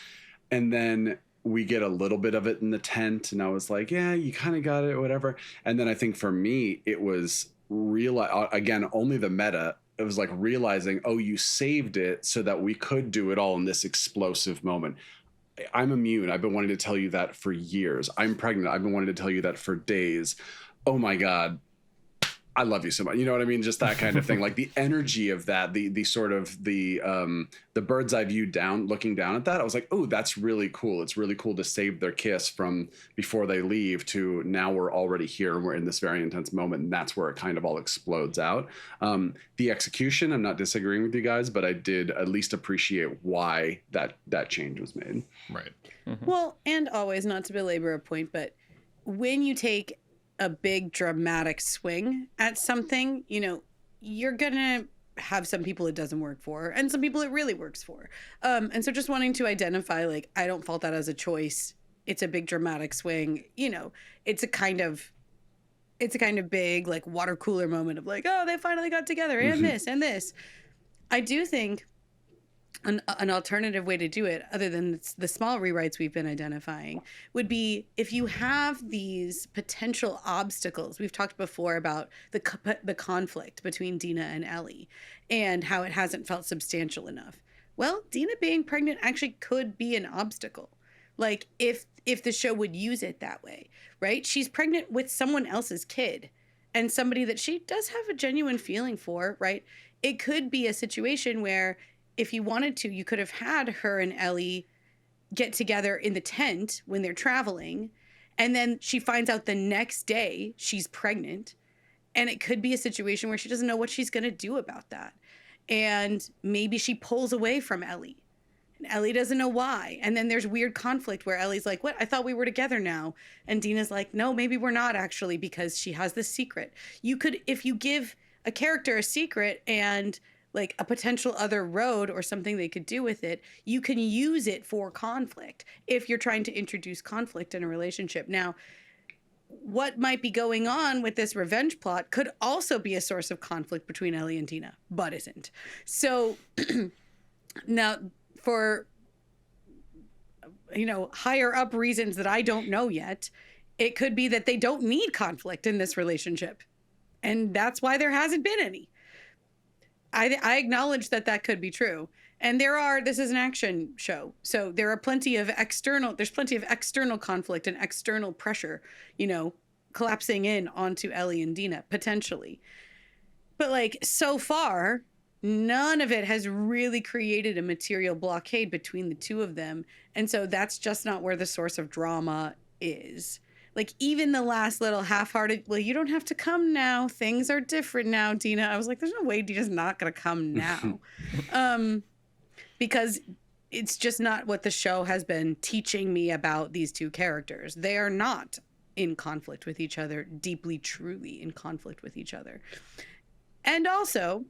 And then we get a little bit of it in the tent and I was like, yeah, you kind of got it, whatever. And then I think for me, it was again, only the meta. It was like realizing, oh, you saved it so that we could do it all in this explosive moment. I'm immune. I've been wanting to tell you that for years. I'm pregnant. I've been wanting to tell you that for days. Oh my God. I love you so much. You know what I mean? Just that kind of thing. Like the energy of that, the sort of the bird's eye view down, looking down at that. I was like, oh, that's really cool. It's really cool to save their kiss from before they leave to now we're already here and we're in this very intense moment. And that's where it kind of all explodes out. The execution, I'm not disagreeing with you guys, but I did at least appreciate why that change was made. Right. Mm-hmm. Well, and always not to belabor a point, but when you take a big dramatic swing at something, you know, you're gonna have some people it doesn't work for and some people it really works for. And so just wanting to identify, like, I don't fault that as a choice. It's a big dramatic swing. You know, it's a kind of big, like, water cooler moment of like, oh, they finally got together and this and this. I do think an alternative way to do it, other than the small rewrites we've been identifying, would be if you have these potential obstacles. We've talked before about the conflict between Dina and Ellie and how it hasn't felt substantial enough. Well, Dina being pregnant actually could be an obstacle. Like if the show would use it that way, right? She's pregnant with someone else's kid and somebody that she does have a genuine feeling for, right? It could be a situation where if you wanted to, you could have had her and Ellie get together in the tent when they're traveling. And then she finds out the next day she's pregnant. And it could be a situation where she doesn't know what she's going to do about that. And maybe she pulls away from Ellie. And Ellie doesn't know why. And then there's weird conflict where Ellie's like, what? I thought we were together now. And Dina's like, no, maybe we're not actually, because she has this secret. You could, if you give a character a secret and like a potential other road or something they could do with it, you can use it for conflict if you're trying to introduce conflict in a relationship. Now, what might be going on with this revenge plot could also be a source of conflict between Ellie and Dina, but isn't. So now for, you know, higher up reasons that I don't know yet, it could be that they don't need conflict in this relationship. And that's why there hasn't been any. I acknowledge that could be true. And this is an action show. So there's plenty of external conflict and external pressure, you know, collapsing in onto Ellie and Dina, potentially. But like, so far, none of it has really created a material blockade between the two of them. And so that's just not where the source of drama is. like even the last little half-hearted, well, you don't have to come now. Things are different now, Dina. I was like, there's no way Dina's not going to come now. Because it's just not what the show has been teaching me about these two characters. They are not in conflict with each other, deeply, truly in conflict with each other. And also,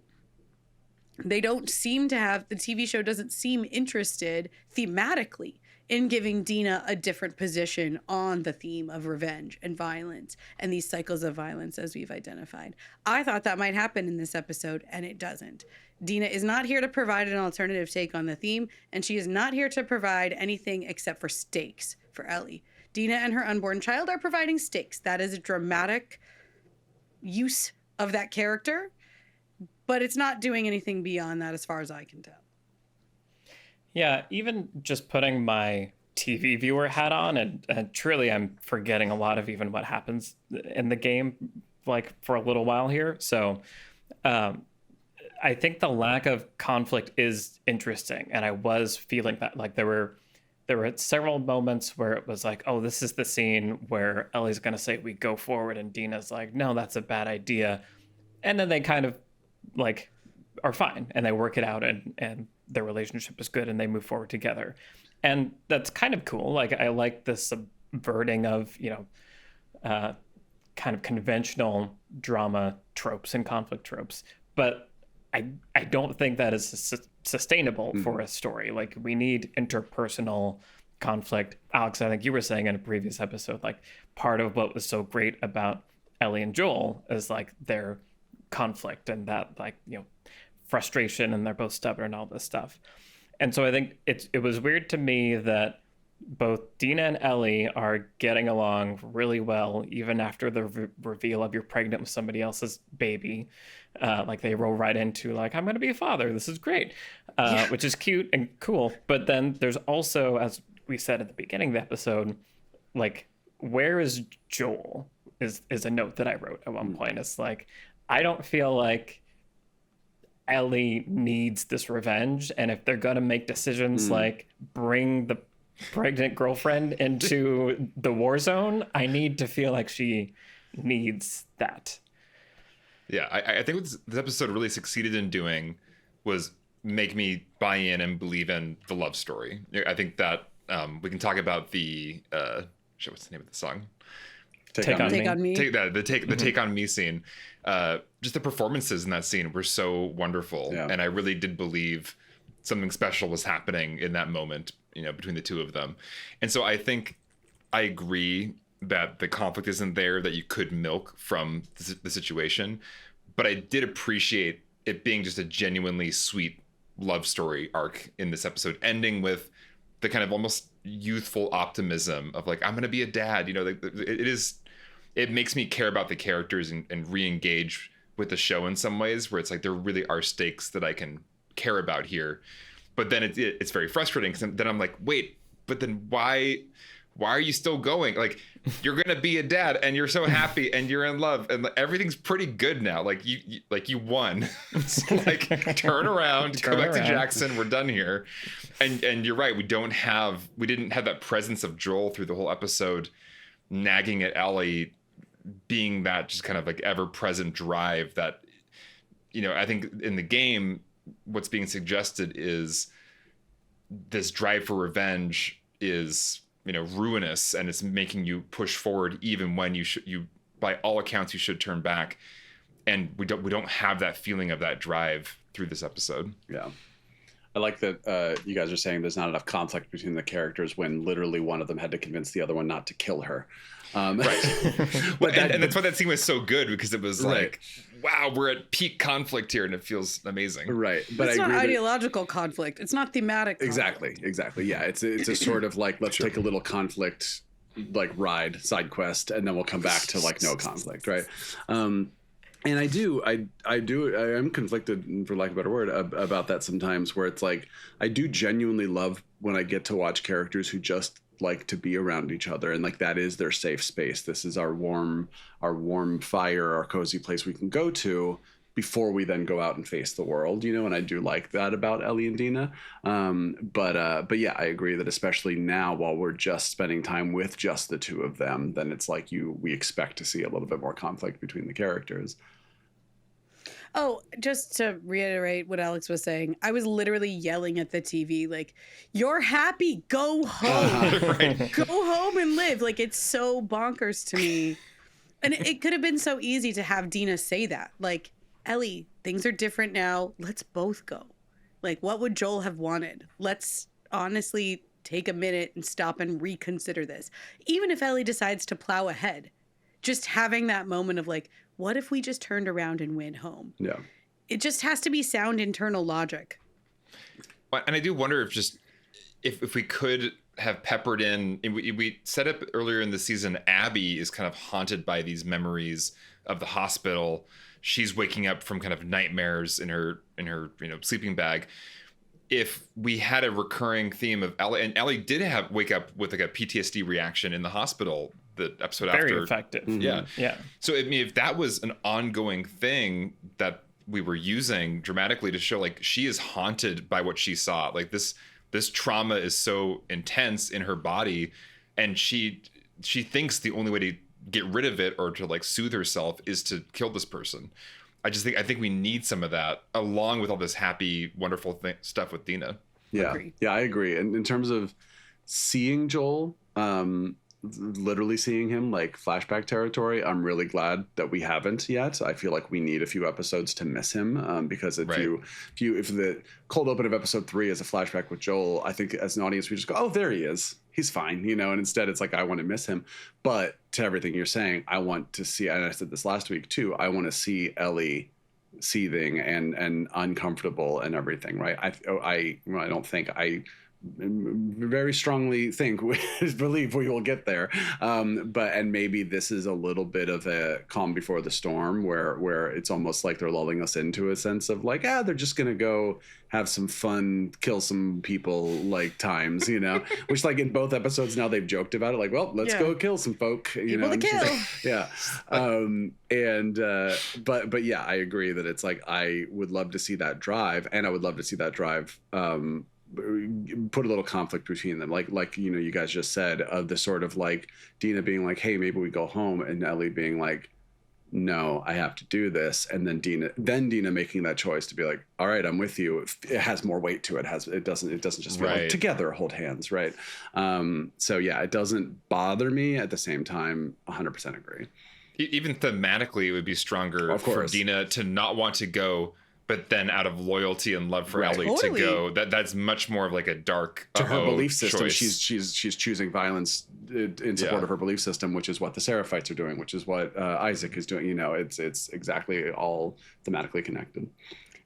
they don't seem to have, the TV show doesn't seem interested thematically in giving Dina a different position on the theme of revenge and violence and these cycles of violence as we've identified. I thought that might happen in this episode, and it doesn't. Dina is not here to provide an alternative take on the theme, and she is not here to provide anything except for stakes for Ellie. Dina and her unborn child are providing stakes. That is a dramatic use of that character, but it's not doing anything beyond that as far as I can tell. Yeah, even just putting my TV viewer hat on, and truly I'm forgetting a lot of even what happens in the game, like for a little while here. So I think the lack of conflict is interesting. And I was feeling that, like there were several moments where it was like, oh, this is the scene where Ellie's going to say, we go forward. And Dina's like, no, that's a bad idea. And then they kind of like are fine and they work it out, and their relationship is good and they move forward together. And that's kind of cool. Like I like the subverting of, kind of conventional drama tropes and conflict tropes. But I don't think that is sustainable for a story. Like we need interpersonal conflict. Alex, I think you were saying in a previous episode, like part of what was so great about Ellie and Joel is like their conflict and that like, frustration, and they're both stubborn and all this stuff. And so I think it was weird to me that both Dina and Ellie are getting along really well, even after the reveal of you're pregnant with somebody else's baby. Like they roll right into like, I'm going to be a father. This is great, which is cute and cool. But then there's also, as we said at the beginning of the episode, like, where is Joel is a note that I wrote at one point. It's like, I don't feel like Ellie needs this revenge. And if they're going to make decisions like bring the pregnant girlfriend into the war zone, I need to feel like she needs that. Yeah, I think what this episode really succeeded in doing was make me buy in and believe in the love story. I think that we can talk about the what's the name of the song? Take on me. The take on me scene. Just the performances in that scene were so wonderful, and I really did believe something special was happening in that moment, between the two of them. And so I think I agree that the conflict isn't there that you could milk from the situation, but I did appreciate it being just a genuinely sweet love story arc in this episode, ending with the kind of almost youthful optimism of like, I'm gonna be a dad. It makes me care about the characters and re-engage with the show in some ways, where it's like there really are stakes that I can care about here. But then it's very frustrating, because then I'm like, wait, but then why are you still going? Like, you're gonna be a dad and you're so happy and you're in love and everything's pretty good now. Like you won. So like turn around, go back to Jackson. We're done here. And you're right. We didn't have that presence of Joel through the whole episode, nagging at Ellie, being that just kind of like ever present drive that, I think in the game, what's being suggested is this drive for revenge is, ruinous, and it's making you push forward even when you by all accounts you should turn back. And we don't have that feeling of that drive through this episode. Yeah. I like that you guys are saying there's not enough conflict between the characters when literally one of them had to convince the other one not to kill her. Right. And that's why that scene was so good, because it was like, wow, we're at peak conflict here and it feels amazing. Right. But it's not ideological conflict. It's not thematic conflict. Exactly. Yeah. It's a sort of like, let's take a little conflict, like side quest, and then we'll come back to like no conflict. Right. And I am conflicted, for lack of a better word, about that sometimes, where it's like, I do genuinely love when I get to watch characters who just like to be around each other, and like that is their safe space. This is our warm fire, our cozy place we can go to before we then go out and face the world, and I do like that about Ellie and Dina. But yeah, I agree that especially now while we're just spending time with just the two of them, then it's like we expect to see a little bit more conflict between the characters. Oh, just to reiterate what Alex was saying, I was literally yelling at the TV, like, you're happy, go home. Right. Go home and live. Like, it's so bonkers to me. And it could have been so easy to have Dina say that. Like, Ellie, things are different now. Let's both go. Like, what would Joel have wanted? Let's honestly take a minute and stop and reconsider this. Even if Ellie decides to plow ahead, just having that moment of like, what if we just turned around and went home? Yeah. It just has to be sound internal logic. And I do wonder if we could have peppered in, we set up earlier in the season, Abby is kind of haunted by these memories of the hospital. She's waking up from kind of nightmares in her sleeping bag. If we had a recurring theme of Ellie, and Ellie did wake up with like a PTSD reaction in the hospital, the episode Very after. effective. Yeah. Yeah. So I mean, if that was an ongoing thing that we were using dramatically to show like she is haunted by what she saw, like this trauma is so intense in her body, and she thinks the only way to get rid of it or to like soothe herself is to kill this person. I think we need some of that along with all this happy, wonderful stuff with Dina. Yeah. Agreed. Yeah, I agree. And in terms of seeing Joel, literally seeing him like flashback territory, I'm really glad that we haven't yet. I feel like we need a few episodes to miss him, because if the cold open of episode 3 is a flashback with Joel, I think as an audience we just go, oh, there he is, he's fine, and instead it's like I want to miss him. But to everything you're saying, I want to see, and I said this last week too, I want to see Ellie seething and uncomfortable and everything, right? I don't think I very strongly believe we will get there, but maybe this is a little bit of a calm before the storm where it's almost like they're lulling us into a sense of like, they're just gonna go have some fun, kill some people like times, which like in both episodes now they've joked about it, like, well, let's go kill some folk, People to kill. yeah. But yeah, I agree that it's like I would love to see that drive, and I would love to see that drive put a little conflict between them, like you guys just said, of the sort of like Dina being like, hey, maybe we go home, and Ellie being like, no, I have to do this, and then Dina making that choice to be like, all right, I'm with you. It has more weight to it. It doesn't just feel like together, hold hands, right? So yeah, it doesn't bother me. At the same time, 100% agree. Even thematically, it would be stronger for Dina to not want to go, but then out of loyalty and love for Ellie to go. That's much more of like a dark to her belief system choice. She's choosing violence in support of her belief system, which is what the Seraphites are doing, which is what Isaac is doing. It's exactly all thematically connected.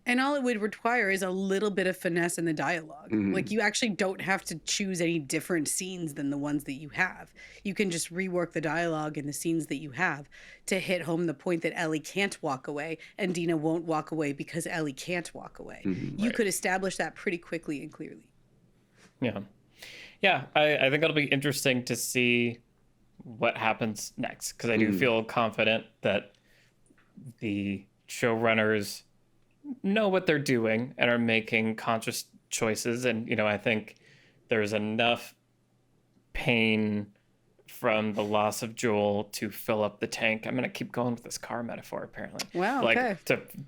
And all it would require is a little bit of finesse in the dialogue. Mm-hmm. Like, you actually don't have to choose any different scenes than the ones that you have. You can just rework the dialogue in the scenes that you have to hit home the point that Ellie can't walk away and Dina won't walk away because Ellie can't walk away. Mm-hmm. You could establish that pretty quickly and clearly. Yeah. Yeah, I think it'll be interesting to see what happens next, because I do feel confident that the showrunners know what they're doing and are making conscious choices. And, I think there's enough pain from the loss of Joel to fill up the tank. I'm going to keep going with this car metaphor, apparently. Wow, like, okay.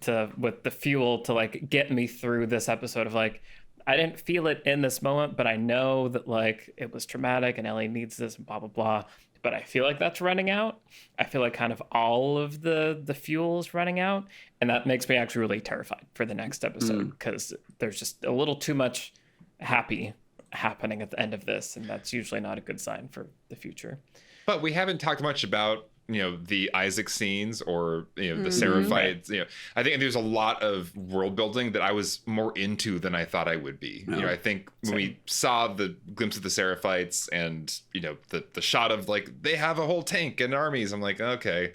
To with the fuel to, like, get me through this episode of, like, I didn't feel it in this moment, but I know that, like, it was traumatic and Ellie needs this and blah, blah, blah. But I feel like that's running out. I feel like kind of all of the fuel is running out. And that makes me actually really terrified for the next episode, because there's just a little too much happening at the end of this. And that's usually not a good sign for the future. But we haven't talked much about, the Isaac scenes or, the Seraphites. I think there's a lot of world building that I was more into than I thought I would be. I think when we saw the glimpse of the Seraphites and, the shot of like, they have a whole tank and armies, I'm like, okay.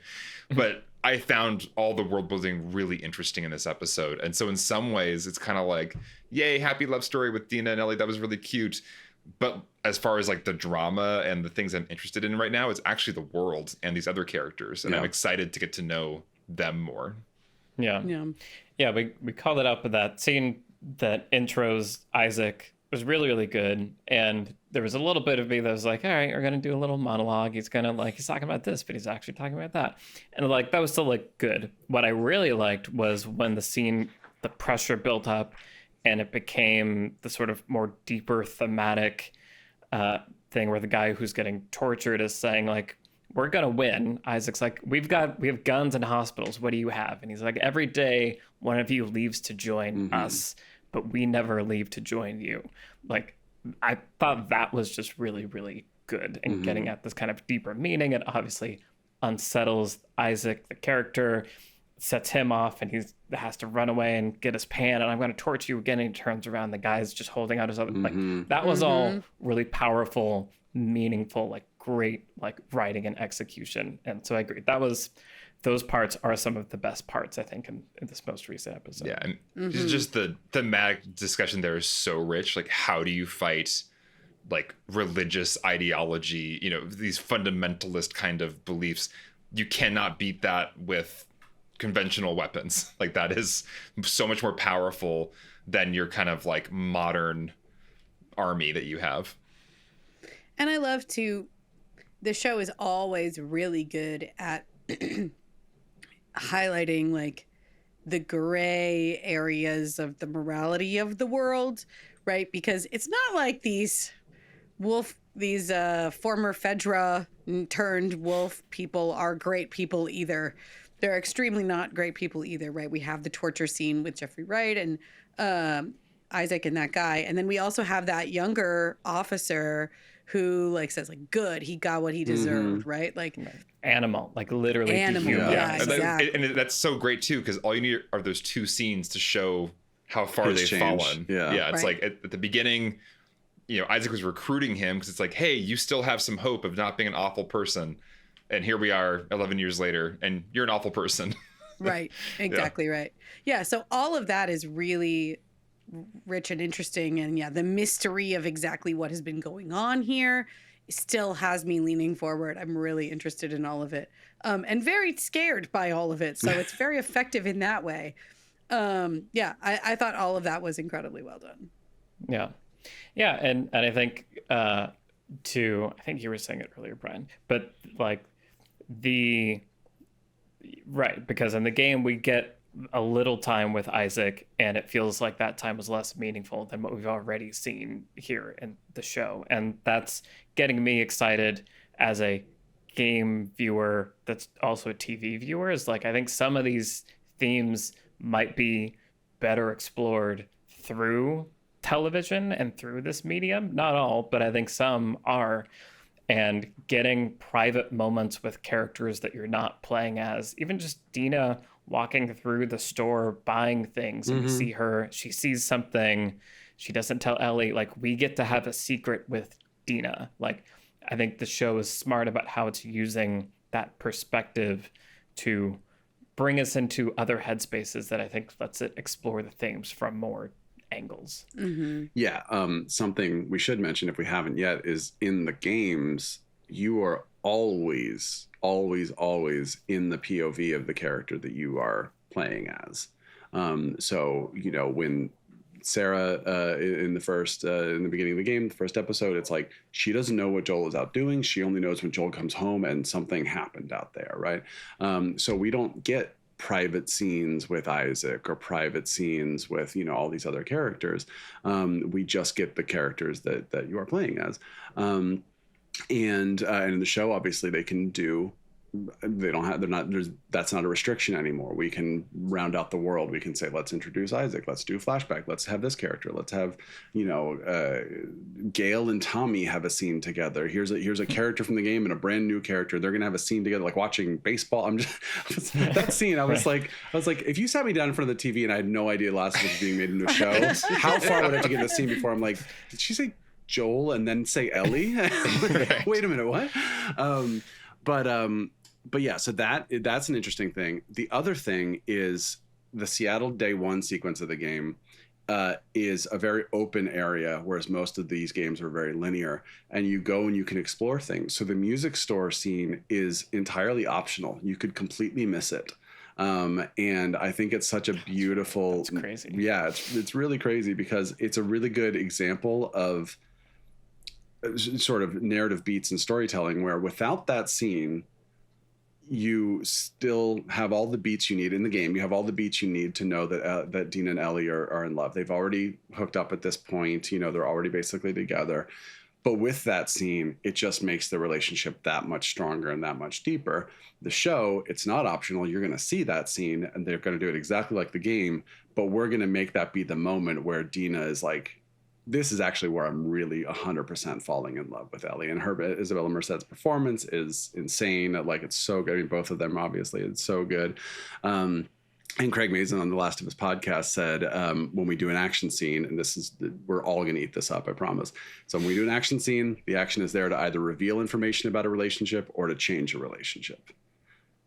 But I found all the world building really interesting in this episode. And so in some ways it's kind of like, yay, happy love story with Dina and Ellie. That was really cute. But as far as like the drama and the things I'm interested in right now, it's actually the world and these other characters. And I'm excited to get to know them more. Yeah. Yeah. Yeah, we called it up with that scene that intros Isaac was really, really good. And there was a little bit of me that was like, all right, we're gonna do a little monologue. He's gonna like he's talking about this, but he's actually talking about that. And like that was still like good. What I really liked was when the pressure built up and it became the sort of more deeper thematic thing where the guy who's getting tortured is saying like, we're gonna win. Isaac's like, we have guns and hospitals. What do you have? And he's like, every day one of you leaves to join us, but we never leave to join you. Like, I thought that was just really, really good in getting at this kind of deeper meaning. It obviously unsettles Isaac, the character, sets him off, and he has to run away and get his pan. And I'm going to torture you again. And he turns around, the guy's just holding out his other. Like that was all really powerful, meaningful, like great, like writing and execution. And so I agree. Those parts are some of the best parts, I think, in this most recent episode. Yeah, and just the thematic discussion there is so rich. Like, how do you fight like religious ideology? You know, these fundamentalist kind of beliefs. You cannot beat that with conventional weapons. Like, that is so much more powerful than your kind of like modern army that you have. And I love the show is always really good at highlighting like the gray areas of the morality of the world, right? Because it's not like these former Fedra turned wolf people are great people either. They're extremely not great people either, right? We have the torture scene with Jeffrey Wright and Isaac and that guy. And then we also have that younger officer who like says like, good, he got what he deserved, right? Like animal, like literally animal, dehumanized. yeah, exactly. And that's so great too, because all you need are those two scenes to show how far His they've change. fallen. Yeah. It's Right. like at the beginning, you know, Isaac was recruiting him because it's like, hey, you still have some hope of not being an awful person. And here we are 11 years later, and you're an awful person. Right. Exactly right. Yeah. So all of that is really rich and interesting. And yeah, the mystery of exactly what has been going on here still has me leaning forward. I'm really interested in all of it, and very scared by all of it. So it's very effective in that way. I thought all of that was incredibly well done. Yeah. Yeah. And I think, I think you were saying it earlier, Brian, but like right, because in the game we get a little time with Isaac, and it feels like that time was less meaningful than what we've already seen here in the show. And that's getting me excited as a game viewer that's also a TV viewer. Is like, I think some of these themes might be better explored through television and through this medium. Not all, but I think some are. And getting private moments with characters that you're not playing as, even just Dina walking through the store buying things, and you see her, she sees something, she doesn't tell Ellie, like we get to have a secret with Dina. Like, I think the show is smart about how it's using that perspective to bring us into other headspaces that I think lets it explore the themes from more angles. Yeah. Something we should mention, if we haven't yet, is in the games, you are always in the POV of the character that you are playing as. So, you know, when Sarah in the beginning of the game, the first episode, it's like she doesn't know what Joel is out doing. She only knows when Joel comes home and something happened out there, right? So we don't get private scenes with Isaac or private scenes with, you know, all these other characters. We just get the characters that you are playing as. And in the show, obviously that's not a restriction anymore. We can round out the world. We can say, let's introduce Isaac. Let's do a flashback. Let's have this character. Let's have, you know, Gail and Tommy have a scene together. Here's a character from the game and a brand new character. They're going to have a scene together, like watching baseball. That scene, I was like, if you sat me down in front of the TV and I had no idea Last of Us was being made into a show, how far would I have to get in the scene before I'm like, did she say Joel and then say Ellie? Wait a minute, what? But yeah, so that's an interesting thing. The other thing is the Seattle Day One sequence of the game is a very open area, whereas most of these games are very linear, and you go and you can explore things. So the music store scene is entirely optional. You could completely miss it. And I think it's such a beautiful. That's crazy. Yeah, it's really crazy because it's a really good example of sort of narrative beats and storytelling where without that scene, you still have all the beats you need in the game. You have all the beats you need to know that Dina and Ellie are in love. They've already hooked up at this point. They're already basically together. But with that scene, it just makes the relationship that much stronger and that much deeper. The show, it's not optional. You're going to see that scene and they're going to do it exactly like the game. But we're going to make that be the moment where Dina is like, this is actually where I'm really 100% falling in love with Ellie. And Isabella Merced's performance is insane. Like, it's so good. I mean, both of them, obviously, it's so good. And Craig Mazin on the Last of Us podcast said, when we do an action scene, and we're all going to eat this up, I promise. So when we do an action scene, the action is there to either reveal information about a relationship or to change a relationship,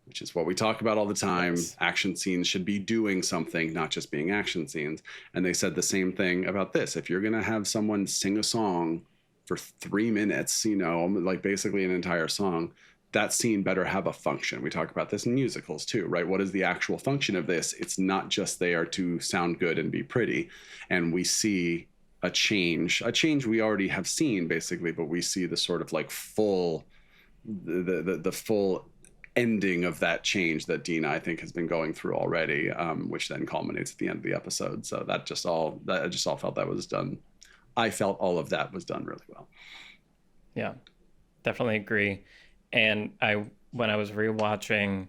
which is what we talk about all the time. Yes. Action scenes should be doing something, not just being action scenes. And they said the same thing about this. If you're going to have someone sing a song for 3 minutes, like basically an entire song, that scene better have a function. We talk about this in musicals too, right? What is the actual function of this? It's not just there to sound good and be pretty. And we see a change we already have seen basically, but we see the sort of like the full ending of that change that Dina, I think, has been going through already, which then culminates at the end of the episode. So I just all felt that was done. I felt all of that was done really well. Yeah, definitely agree. And when I was rewatching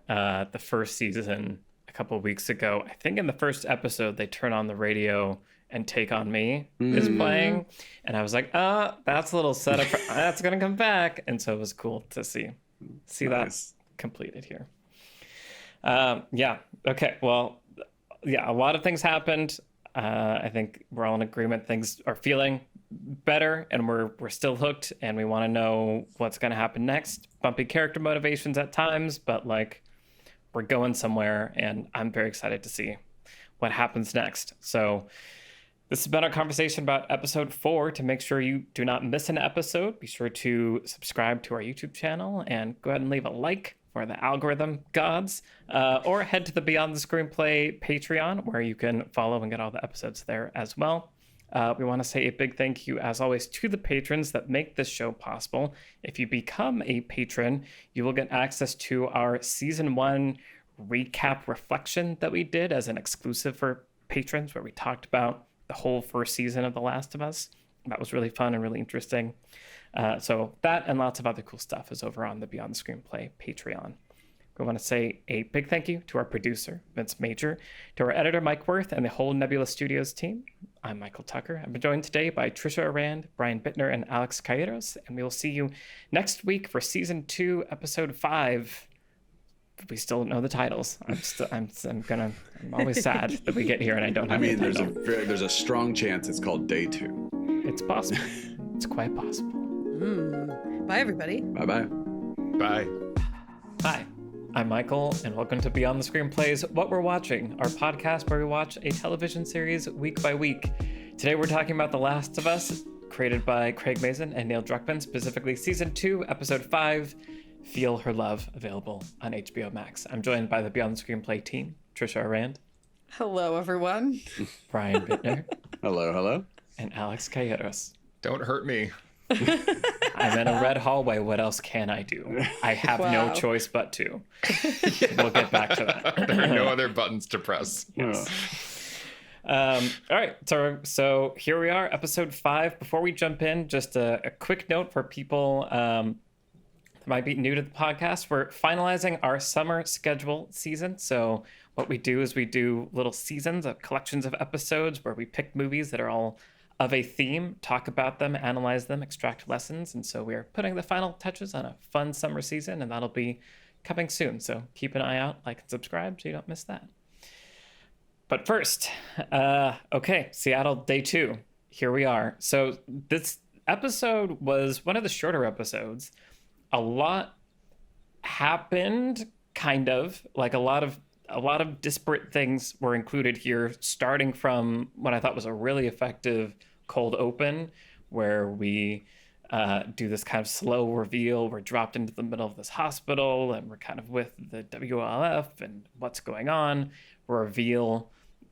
the first season a couple of weeks ago, I think in the first episode they turn on the radio and Take On Me is playing, and I was like, that's a little setup. That's gonna come back, and so it was cool to see nice. That completed here. Yeah. Okay. Well, yeah, a lot of things happened. I think we're all in agreement. Things are feeling better and we're still hooked and we want to know what's going to happen next. Bumpy character motivations at times, but like we're going somewhere and I'm very excited to see what happens next. So this has been our conversation about episode 4. To make sure you do not miss an episode, be sure to subscribe to our YouTube channel and go ahead and leave a like for the algorithm gods, or head to the Beyond the Screenplay Patreon where you can follow and get all the episodes there as well. We want to say a big thank you, as always, to the patrons that make this show possible. If you become a patron, you will get access to our season 1 recap reflection that we did as an exclusive for patrons, where we talked about the whole first season of The Last of Us. That was really fun and really interesting. So that and lots of other cool stuff is over on the Beyond the Screenplay Patreon. We want to say a big thank you to our producer, Vince Major, to our editor, Mike Worth, and the whole Nebula Studios team. I'm Michael Tucker. I've been joined today by Trisha Arand, Brian Bittner, and Alex Calleros, and we will see you next week for season 2, episode 5. We still don't know the titles. I'm always sad that we get here and I don't have. There's a strong chance it's called Day 2. It's possible. It's quite possible. Bye, everybody. Bye-bye. Bye. Hi, I'm Michael, and welcome to Beyond the Screenplays, What We're Watching, our podcast where we watch a television series week by week. Today we're talking about The Last of Us, created by Craig Mazin and Neil Druckmann, specifically Season 2, Episode 5, Feel Her Love, available on HBO Max. I'm joined by the Beyond the Screenplay team, Trisha Arand. Hello, everyone. Brian Bittner. Hello. And Alex Calleros. Don't hurt me. I'm in a red hallway. What else can I do? I have no choice but to. We'll get back to that. There are no other buttons to press. Yes. All right. So here we are, episode 5. Before we jump in, just a quick note for people that might be new to the podcast. We're finalizing our summer schedule season. So what we do is we do little seasons of collections of episodes where we pick movies that are all of a theme, talk about them, analyze them, extract lessons. And so we're putting the final touches on a fun summer season, and that'll be coming soon. So keep an eye out, like and subscribe so you don't miss that. But first, Seattle Day 2. Here we are. So this episode was one of the shorter episodes. A lot happened, kind of. Like a lot of disparate things were included here, starting from what I thought was a really effective cold open, where we do this kind of slow reveal. We're dropped into the middle of this hospital and we're kind of with the WLF and what's going on. Reveal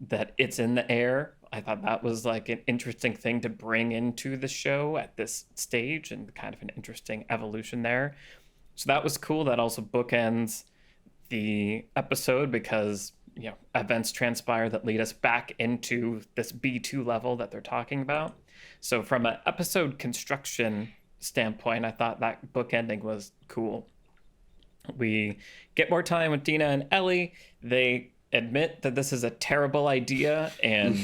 that it's in the air. I thought that was like an interesting thing to bring into the show at this stage and kind of an interesting evolution there. So that was cool. That also bookends the episode because, events transpire that lead us back into this B2 level that they're talking about. So from an episode construction standpoint, I thought that bookending was cool. We get more time with Dina and Ellie. They admit that this is a terrible idea and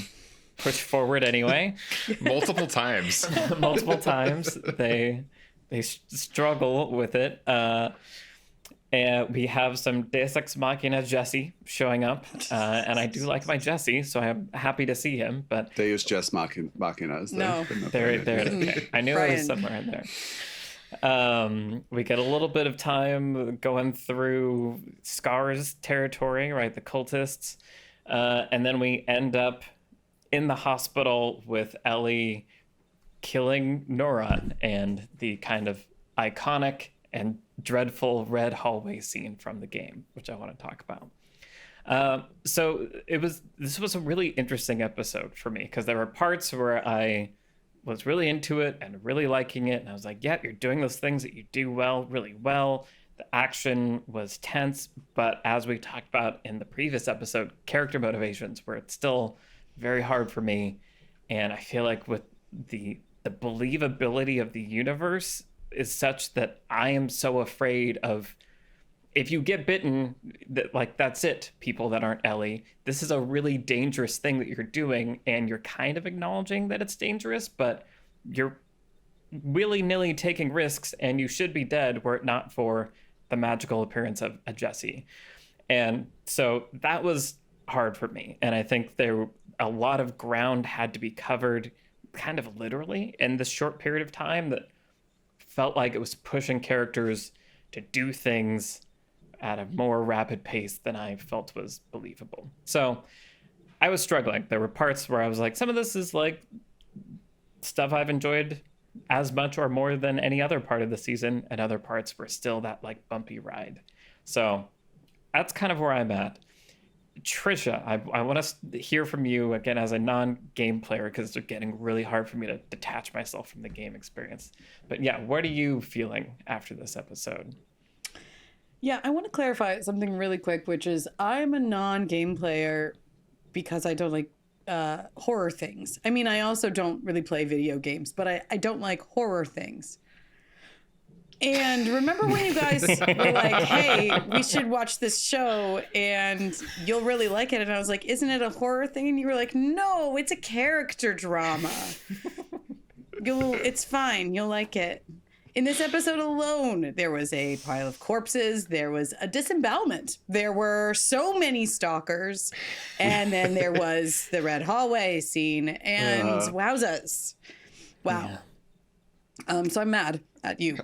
push forward anyway. Multiple times. Multiple times. They struggle with it. And we have some Deus Ex Machina Jesse showing up. And I do like my Jesse, so I'm happy to see him. But Deus Just Machina. No. there. I knew it was somewhere in there. We get a little bit of time going through Scar's territory, right? The cultists. And then we end up in the hospital with Ellie killing Nora and the kind of iconic and dreadful red hallway scene from the game, which I want to talk about. So this was a really interesting episode for me because there were parts where I was really into it and really liking it. And I was like, yeah, you're doing those things that you do really well. The action was tense, but as we talked about in the previous episode, character motivations were still very hard for me. And I feel like with the believability of the universe is such that I am so afraid of, if you get bitten, that's it, people that aren't Ellie. This is a really dangerous thing that you're doing, and you're kind of acknowledging that it's dangerous, but you're willy-nilly taking risks, and you should be dead were it not for the magical appearance of a Jesse. And so that was hard for me, and I think a lot of ground had to be covered kind of literally in this short period of time that felt like it was pushing characters to do things at a more rapid pace than I felt was believable. So I was struggling. There were parts where I was like, some of this is like stuff I've enjoyed as much or more than any other part of the season, and other parts were still that like bumpy ride. So that's kind of where I'm at. Trisha, I want to hear from you again as a non-game player because it's getting really hard for me to detach myself from the game experience. But yeah, what are you feeling after this episode? Yeah, I want to clarify something really quick, which is I'm a non-game player because I don't like horror things. I mean, I also don't really play video games, but I don't like horror things. And remember when you guys were like, hey, we should watch this show and you'll really like it. And I was like, isn't it a horror thing? And you were like, no, it's a character drama. It's fine. You'll like it. In this episode alone, there was a pile of corpses. There was a disembowelment. There were so many stalkers. And then there was the red hallway scene. And wowzas. Wow. Yeah. So I'm mad at you.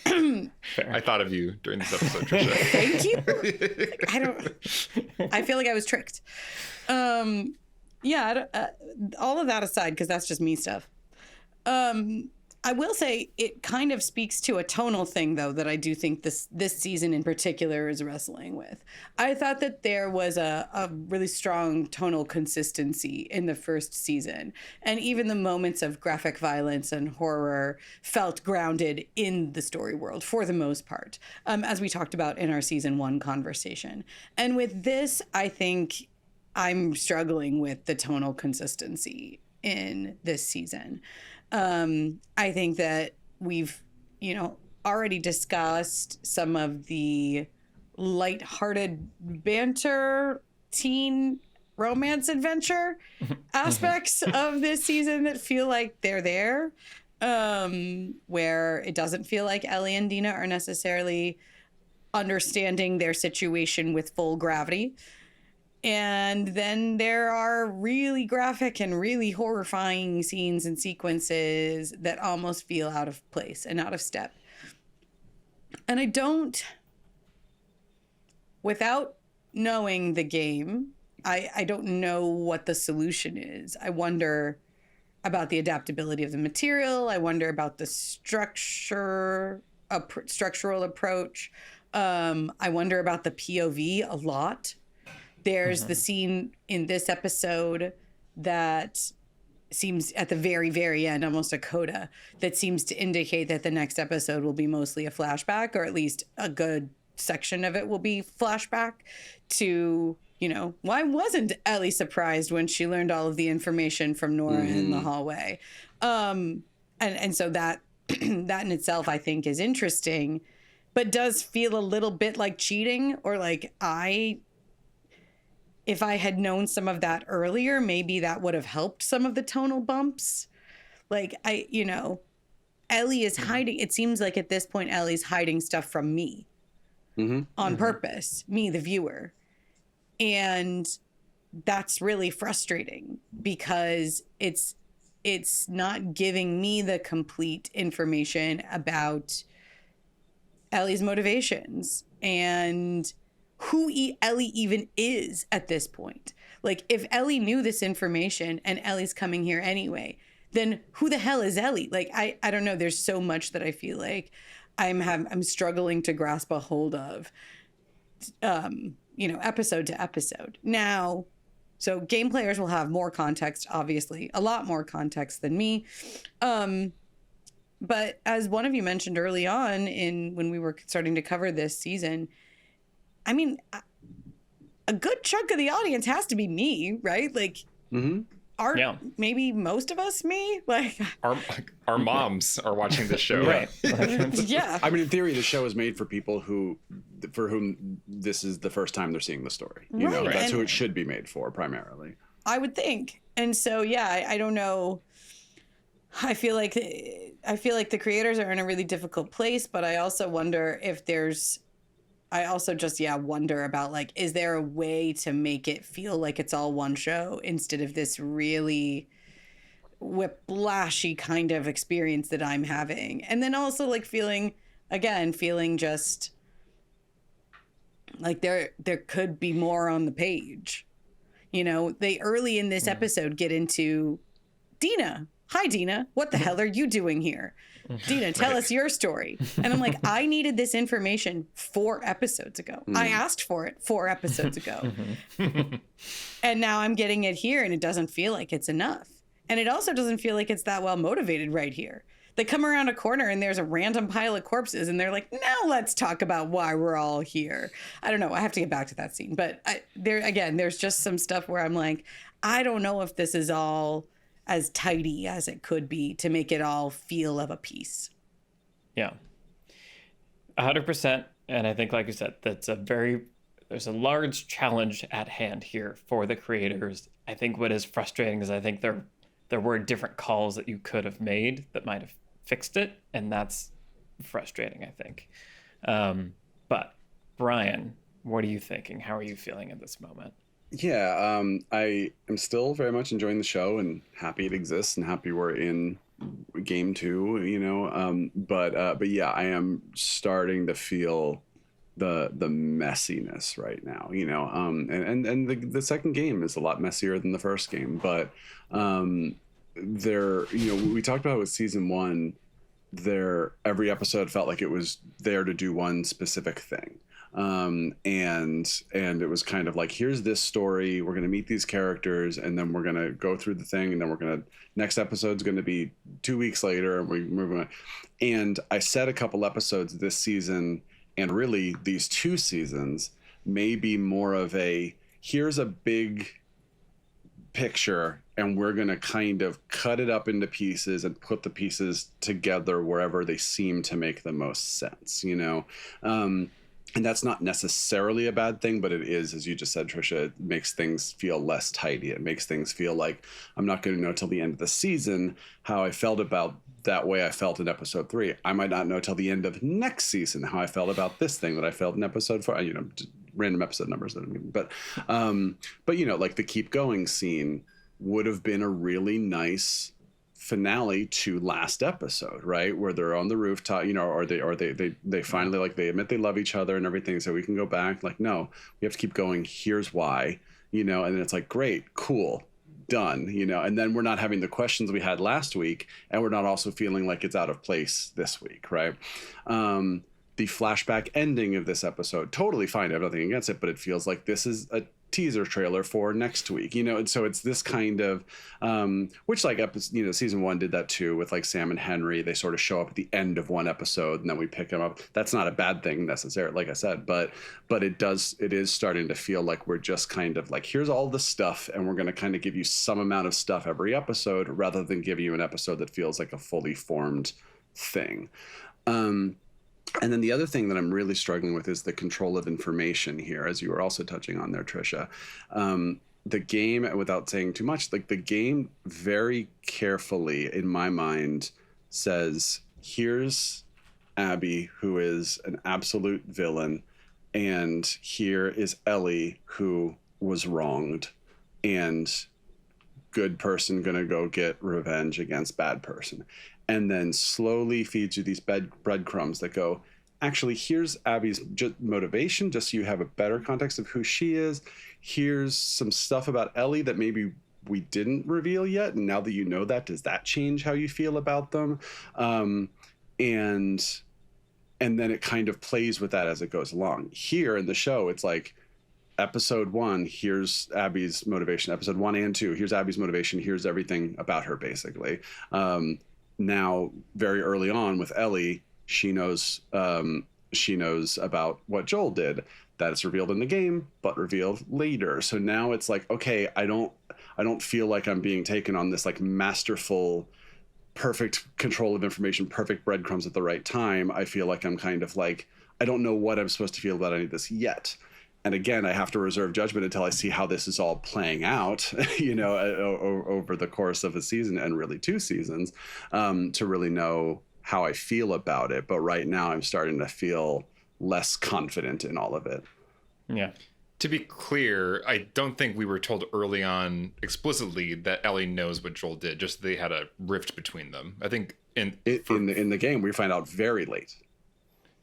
I thought of you during this episode, Trisha. Thank you. I feel like I was tricked. Yeah, all of that aside, because that's just me stuff. I will say it kind of speaks to a tonal thing, though, that I do think this season in particular is wrestling with. I thought that there was a really strong tonal consistency in the first season. And even the moments of graphic violence and horror felt grounded in the story world for the most part, as we talked about in our season 1 conversation. And with this, I think I'm struggling with the tonal consistency in this season. I think that we've, already discussed some of the lighthearted banter, teen romance adventure aspects of this season that feel like they're there, where it doesn't feel like Ellie and Dina are necessarily understanding their situation with full gravity. And then there are really graphic and really horrifying scenes and sequences that almost feel out of place and out of step. And without knowing the game, I don't know what the solution is. I wonder about the adaptability of the material. I wonder about the structural approach. I wonder about the POV a lot. There's the scene in this episode that seems at the very, very end, almost a coda, that seems to indicate that the next episode will be mostly a flashback, or at least a good section of it will be flashback to, you know, why wasn't Ellie surprised when she learned all of the information from Nora in the hallway? And so that that in itself, I think, is interesting, but does feel a little bit like cheating, or like if I had known some of that earlier, maybe that would have helped some of the tonal bumps. Like, Ellie is hiding. It seems like at this point, Ellie's hiding stuff from me on purpose, me, the viewer. And that's really frustrating because it's not giving me the complete information about Ellie's motivations and who Ellie even is at this point. Like, if Ellie knew this information and Ellie's coming here anyway, then who the hell is Ellie? Like, I don't know. There's so much that I feel like I'm struggling to grasp a hold of, episode to episode. Now, so game players will have more context, obviously, a lot more context than me. But as one of you mentioned early on when we were starting to cover this season, I mean, a good chunk of the audience has to be me, right? Like, maybe most of us me? Like, our moms are watching this show. Right. Yeah. I mean, in theory, the show is made for people for whom this is the first time they're seeing the story. You know, that's who it should be made for primarily. I would think. And so, yeah, I don't know. I feel like the creators are in a really difficult place, but I also wonder if wonder about, like, is there a way to make it feel like it's all one show instead of this really whiplashy kind of experience that I'm having? And then also, like, feeling just like there could be more on the page. You know, they early in this episode get into Dina. Hi, Dina. What the hell are you doing here? Dina, tell us your story. And I'm like, I needed this information 4 episodes ago. I asked for it 4 episodes ago. And now I'm getting it here, and it doesn't feel like it's enough. And it also doesn't feel like it's that well motivated right here. They come around a corner and there's a random pile of corpses, and they're like, now let's talk about why we're all here. I don't know. I have to get back to that scene. But there's just some stuff where I'm like, I don't know if this is all as tidy as it could be to make it all feel of a piece. Yeah, 100%. And I think, like you said, there's a large challenge at hand here for the creators. I think what is frustrating is I think there were different calls that you could have made that might have fixed it, and that's frustrating, I think. But Brian, what are you thinking? How are you feeling at this moment? Yeah, I am still very much enjoying the show and happy it exists and happy we're in game 2, you know. But yeah, I am starting to feel the messiness right now, you know. And the second game is a lot messier than the first game, but we talked about it with season 1. Every episode felt like it was there to do one specific thing. And it was kind of like, here's this story, we're going to meet these characters, and then we're going to go through the thing, and then next episode's going to be 2 weeks later, and we move on. And I said a couple episodes this season, and really these 2 seasons may be more of here's a big picture, and we're going to kind of cut it up into pieces and put the pieces together wherever they seem to make the most sense, you know? And that's not necessarily a bad thing, but it is, as you just said, Trisha, it makes things feel less tidy. It makes things feel like I'm not going to know till the end of the season how I felt about that way I felt in episode 3. I might not know till the end of next season how I felt about this thing that I felt in episode 4. You know, random episode numbers that I'm giving. But you know, like the keep going scene would have been a really nice finale to last episode, right, where they're on the rooftop, you know, or they finally, like, they admit they love each other and everything, so we can go back, like, no, we have to keep going, here's why, you know. And then it's like, great, cool, done, and then we're not having the questions we had last week, and we're not also feeling like it's out of place this week, right? The flashback ending of this episode, totally fine. I have nothing against it, but it feels like this is a teaser trailer for next week, and so it's this kind of which like season 1 did that too with like Sam and Henry. They sort of show up at the end of one episode and then we pick them up. That's not a bad thing necessarily, like I said, but it is starting to feel like we're just kind of like, here's all the stuff and we're going to kind of give you some amount of stuff every episode rather than give you an episode that feels like a fully formed thing. And then the other thing that I'm really struggling with is the control of information here, as you were also touching on there, Trisha. The game, without saying too much, like the game very carefully, in my mind, says, here's Abby, who is an absolute villain, and here is Ellie, who was wronged, and good person gonna go get revenge against bad person. And then slowly feeds you these breadcrumbs that go, actually, here's Abby's motivation, just so you have a better context of who she is. Here's some stuff about Ellie that maybe we didn't reveal yet. And now that you know that, does that change how you feel about them? And then it kind of plays with that as it goes along. Here in the show, it's like, episode 1, here's Abby's motivation. Episode 1 and 2, here's Abby's motivation. Here's everything about her, basically. Now, very early on with Ellie, she knows about what Joel did. That is revealed in the game, but revealed later. So now it's like, okay, I don't feel like I'm being taken on this like masterful, perfect control of information, perfect breadcrumbs at the right time. I feel like I'm kind of like, I don't know what I'm supposed to feel about any of this yet. And again, I have to reserve judgment until I see how this is all playing out, over the course of a season and really 2 seasons, to really know how I feel about it. But right now I'm starting to feel less confident in all of it. Yeah. To be clear, I don't think we were told early on explicitly that Ellie knows what Joel did, just they had a rift between them. I think in the game, we find out very late.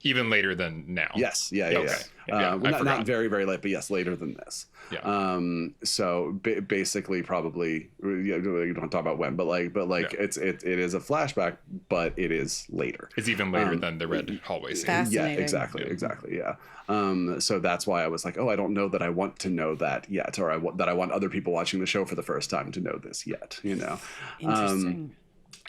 Even later than now. Yes. Yeah. Okay. Yeah, not very, very late, but yes, later than this. Yeah. So basically, probably you don't talk about when, but it is a flashback, but it is later. It's even later than the red hallway scene. Fascinating. Yeah, exactly. Yeah. So that's why I was like, oh, I don't know that I want to know that yet, or that I want other people watching the show for the first time to know this yet. Interesting.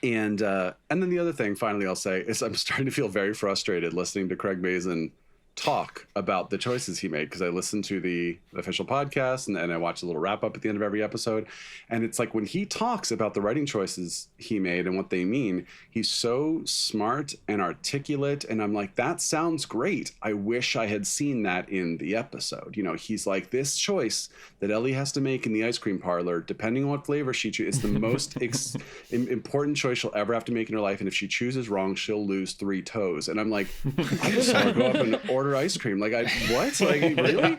And then the other thing, finally, I'll say is I'm starting to feel very frustrated listening to Craig Mazin talk about the choices he made, because I listened to the official podcast and I watched a little wrap up at the end of every episode. And it's like when he talks about the writing choices he made and what they mean, he's so smart and articulate. And I'm like, that sounds great. I wish I had seen that in the episode. He's like, this choice that Ellie has to make in the ice cream parlor, depending on what flavor she chooses, is the most important choice she'll ever have to make in her life. And if she chooses wrong, she'll lose 3 toes. And I'm like, I just saw her go up and order ice cream. Like, what? Like, really?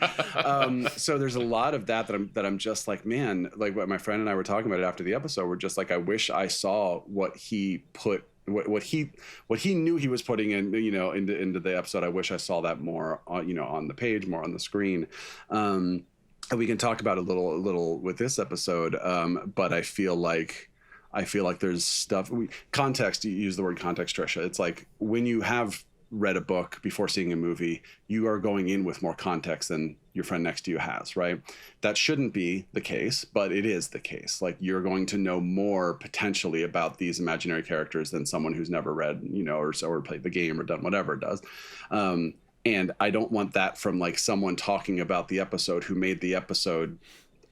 So there's a lot of that I'm just like, man, like what my friend and I were talking about it after the episode. We're just like, I wish I saw what he put, what he knew he was putting in, into the episode. I wish I saw that more on the page, more on the screen. And we can talk about a little with this episode. But I feel like there's stuff, context, you use the word context, Trisha. It's like when you have read a book before seeing a movie, you are going in with more context than your friend next to you has, right? That shouldn't be the case, but it is the case. Like, you're going to know more potentially about these imaginary characters than someone who's never read, or played the game or done whatever it does. And I don't want that from like someone talking about the episode who made the episode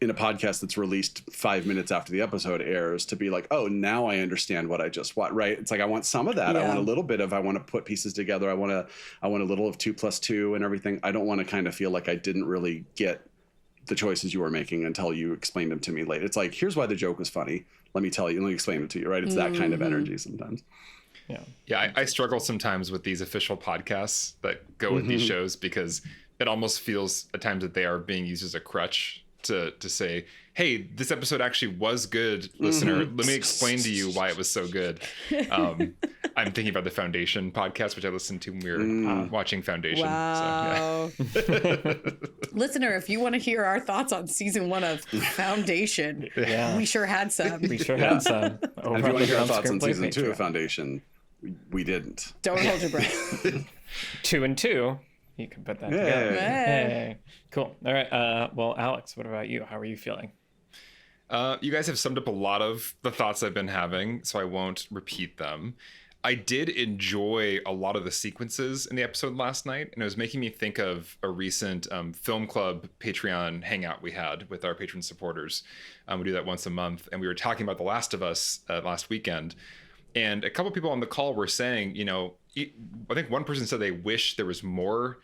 in a podcast that's released 5 minutes after the episode airs to be like, oh, now I understand what I just watched, right? It's like, I want some of that. Yeah. I want a little bit of, I want to put pieces together. I want a little of 2 + 2 and everything. I don't want to kind of feel like I didn't really get the choices you were making until you explained them to me later. It's like, here's why the joke was funny. Let me explain it to you, right? It's that kind of energy sometimes. Yeah. I struggle sometimes with these official podcasts that go with these shows, because it almost feels at times that they are being used as a crutch to say, hey, this episode actually was good, listener. Let me explain to you why it was so good. I'm thinking about the Foundation podcast, which I listened to when we were watching Foundation. Wow. So, yeah. Listener, if you want to hear our thoughts on season 1 of Foundation, we sure had some. We sure had some. And if you want to hear our thoughts on season 2 of Foundation, we didn't. Don't hold your breath. 2 and 2. You can put that together. Hey. Cool. All right. Well, Alex, what about you? How are you feeling? You guys have summed up a lot of the thoughts I've been having, so I won't repeat them. I did enjoy a lot of the sequences in the episode last night, and it was making me think of a recent film club Patreon hangout we had with our patron supporters. We do that once a month, and we were talking about The Last of Us last weekend. And a couple people on the call were saying, I think one person said they wish there was more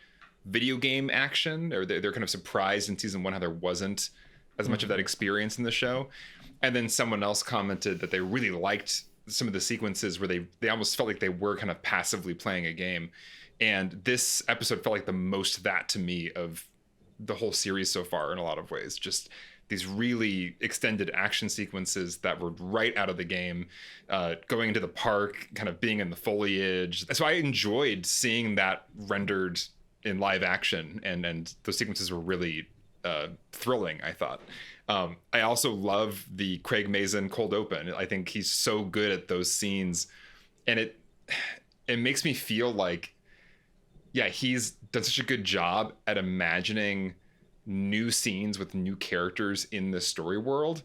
video game action, or they're kind of surprised in season 1 how there wasn't as much of that experience in the show. And then someone else commented that they really liked some of the sequences where they almost felt like they were kind of passively playing a game. And this episode felt like the most that to me of the whole series so far in a lot of ways. Just these really extended action sequences that were right out of the game, going into the park, kind of being in the foliage. So I enjoyed seeing that rendered in live action, and those sequences were really thrilling, I thought. I also love the Craig Mazin cold open. I think he's so good at those scenes, and it makes me feel like, he's done such a good job at imagining new scenes with new characters in the story world.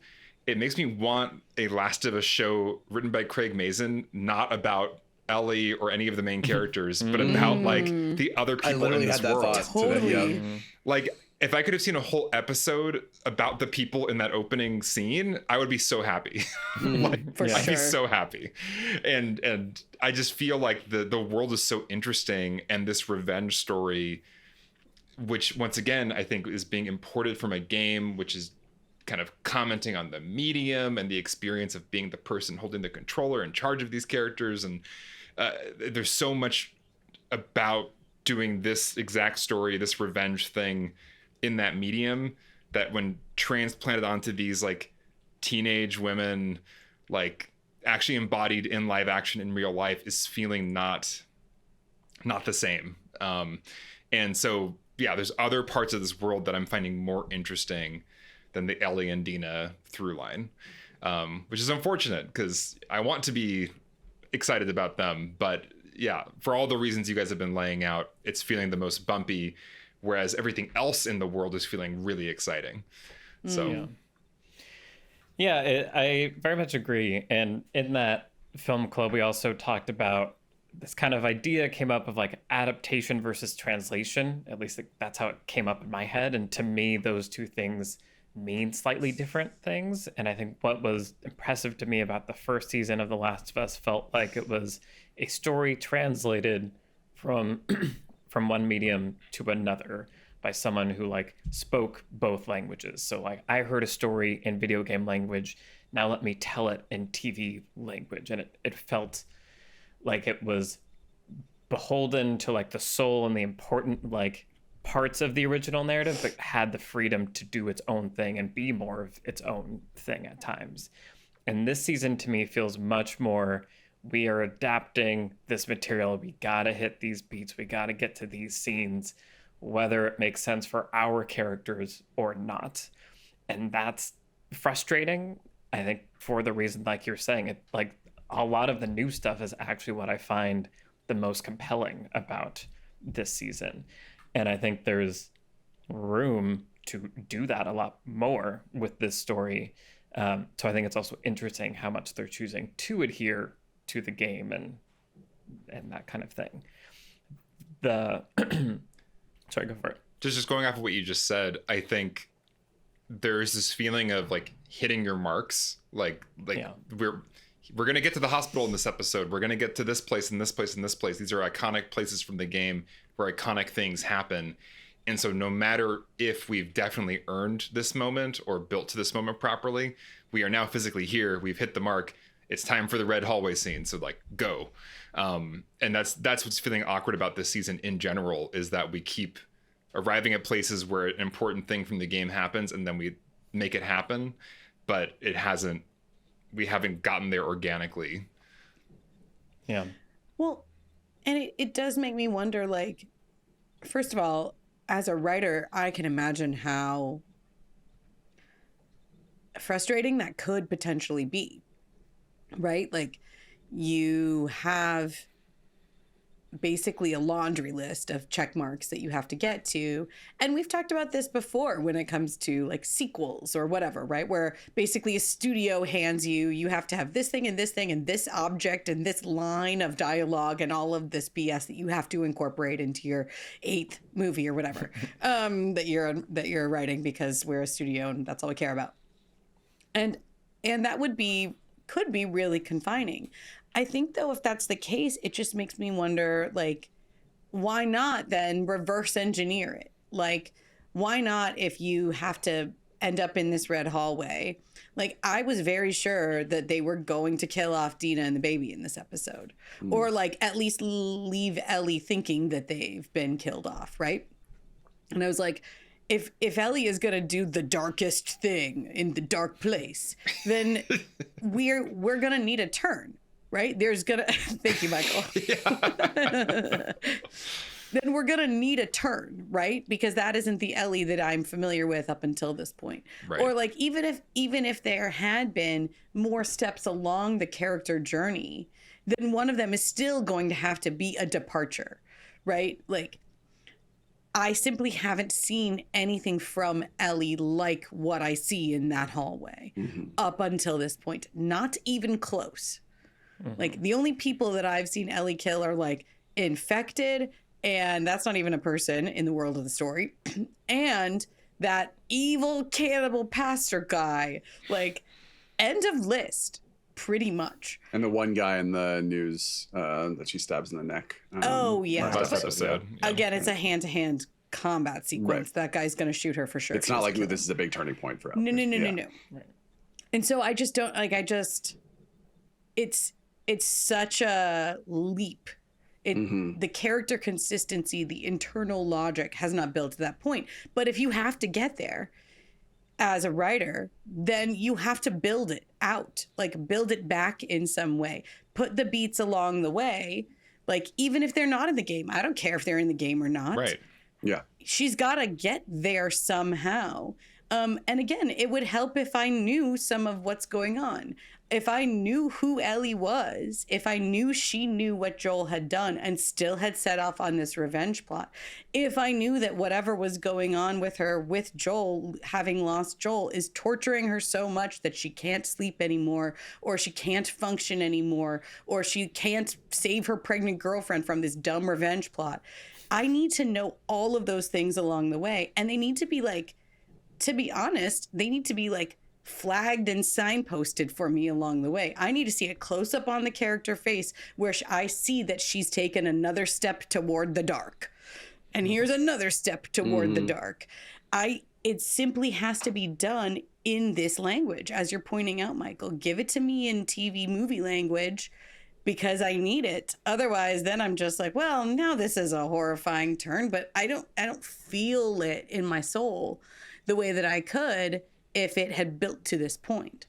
It makes me want a Last of Us show written by Craig Mazin, not about Ellie or any of the main characters, but about like the other people in this world. Totally. Like, if I could have seen a whole episode about the people in that opening scene, I would be so happy. I'd be so happy. And I just feel like the world is so interesting, and this revenge story, which once again, I think is being imported from a game, which is kind of commenting on the medium and the experience of being the person holding the controller in charge of these characters. And there's so much about doing this exact story, this revenge thing in that medium, that when transplanted onto these like teenage women, like actually embodied in live action in real life, is feeling not the same. And so, there's other parts of this world that I'm finding more interesting than the Ellie and Dina through line, which is unfortunate because I want to be excited about them. But for all the reasons you guys have been laying out, it's feeling the most bumpy, whereas everything else in the world is feeling really exciting. So, I very much agree. And in that film club, we also talked about this kind of idea came up of like adaptation versus translation. At least that's how it came up in my head. And to me, those two things mean slightly different things. And I think what was impressive to me about the first season of The Last of Us felt like it was a story translated from one medium to another by someone who like spoke both languages. So like I heard a story in video game language, now let me tell it in TV language. And it felt like it was beholden to like the soul and the important like parts of the original narrative, but had the freedom to do its own thing and be more of its own thing at times. And this season to me feels much more, we are adapting this material. We gotta hit these beats. We gotta get to these scenes, whether it makes sense for our characters or not. And that's frustrating, I think, for the reason, like you're saying, it like a lot of the new stuff is actually what I find the most compelling about this season. And I think there's room to do that a lot more with this story. So I think it's also interesting how much they're choosing to adhere to the game and that kind of thing. Sorry, go for it. Just going off of what you just said, I think there's this feeling of like hitting your marks. Like we're going to get to the hospital in this episode. We're going to get to this place and this place and this place. These are iconic places from the game where iconic things happen. And so no matter if we've definitely earned this moment or built to this moment properly, we are now physically here. We've hit the mark. It's time for the red hallway scene. So like, go. And that's what's feeling awkward about this season in general, is that we keep arriving at places where an important thing from the game happens, and then we make it happen, but we haven't gotten there organically. Yeah. Well, and it does make me wonder, like, first of all, as a writer, I can imagine how frustrating that could potentially be, right? Like, you have basically a laundry list of check marks that you have to get to. And we've talked about this before when it comes to like sequels or whatever, right? Where basically a studio hands you have to have this thing and this thing and this object and this line of dialogue and all of this BS that you have to incorporate into your 8th movie or whatever that you're writing, because we're a studio and that's all we care about. And that could be really confining. I think, though, if that's the case, it just makes me wonder, like, why not then reverse engineer it? Like, why not, if you have to end up in this red hallway? Like, I was very sure that they were going to kill off Dina and the baby in this episode. Or, like, at least leave Ellie thinking that they've been killed off, right? And I was like, if Ellie is going to do the darkest thing in the dark place, then we're going to need a turn. Right? There's gonna thank you, Michael. Then we're gonna need a turn, right? Because that isn't the Ellie that I'm familiar with up until this point. Right. Or like even if there had been more steps along the character journey, then one of them is still going to have to be a departure, right? Like, I simply haven't seen anything from Ellie like what I see in that hallway up until this point. Not even close. Like, the only people that I've seen Ellie kill are like infected, and that's not even a person in the world of the story, and that evil cannibal pastor guy. Like, end of list, pretty much. And the one guy in the news that she stabs in the neck. Oh yeah. Last episode. Yeah. Again, it's a hand-to-hand combat sequence. Right. That guy's gonna shoot her for sure. It's not like this is a big turning point for Ellie. No. Right. And so I just don't like. It's such a leap. The character consistency, the internal logic has not built to that point. But if you have to get there as a writer, then you have to build it out, like build it back in some way. Put the beats along the way, like even if they're not in the game. I don't care if they're in the game or not. Right. Yeah. She's got to get there somehow. And again, it would help if I knew some of what's going on. If I knew who Ellie was, if I knew she knew what Joel had done and still had set off on this revenge plot, if I knew that whatever was going on with her, with Joel, having lost Joel, is torturing her so much that she can't sleep anymore, or she can't function anymore, or she can't save her pregnant girlfriend from this dumb revenge plot. I need to know all of those things along the way. And they need to be like, to be honest, they need to be like flagged and signposted for me along the way. I need to see a close up on the character face where I see that she's taken another step toward the dark. And here's another step toward the dark. It simply has to be done in this language, as you're pointing out, Michael. Give it to me in TV movie language, because I need it. Otherwise, then I'm just like, well, now this is a horrifying turn, but I don't feel it in my soul the way that I could if it had built to this point.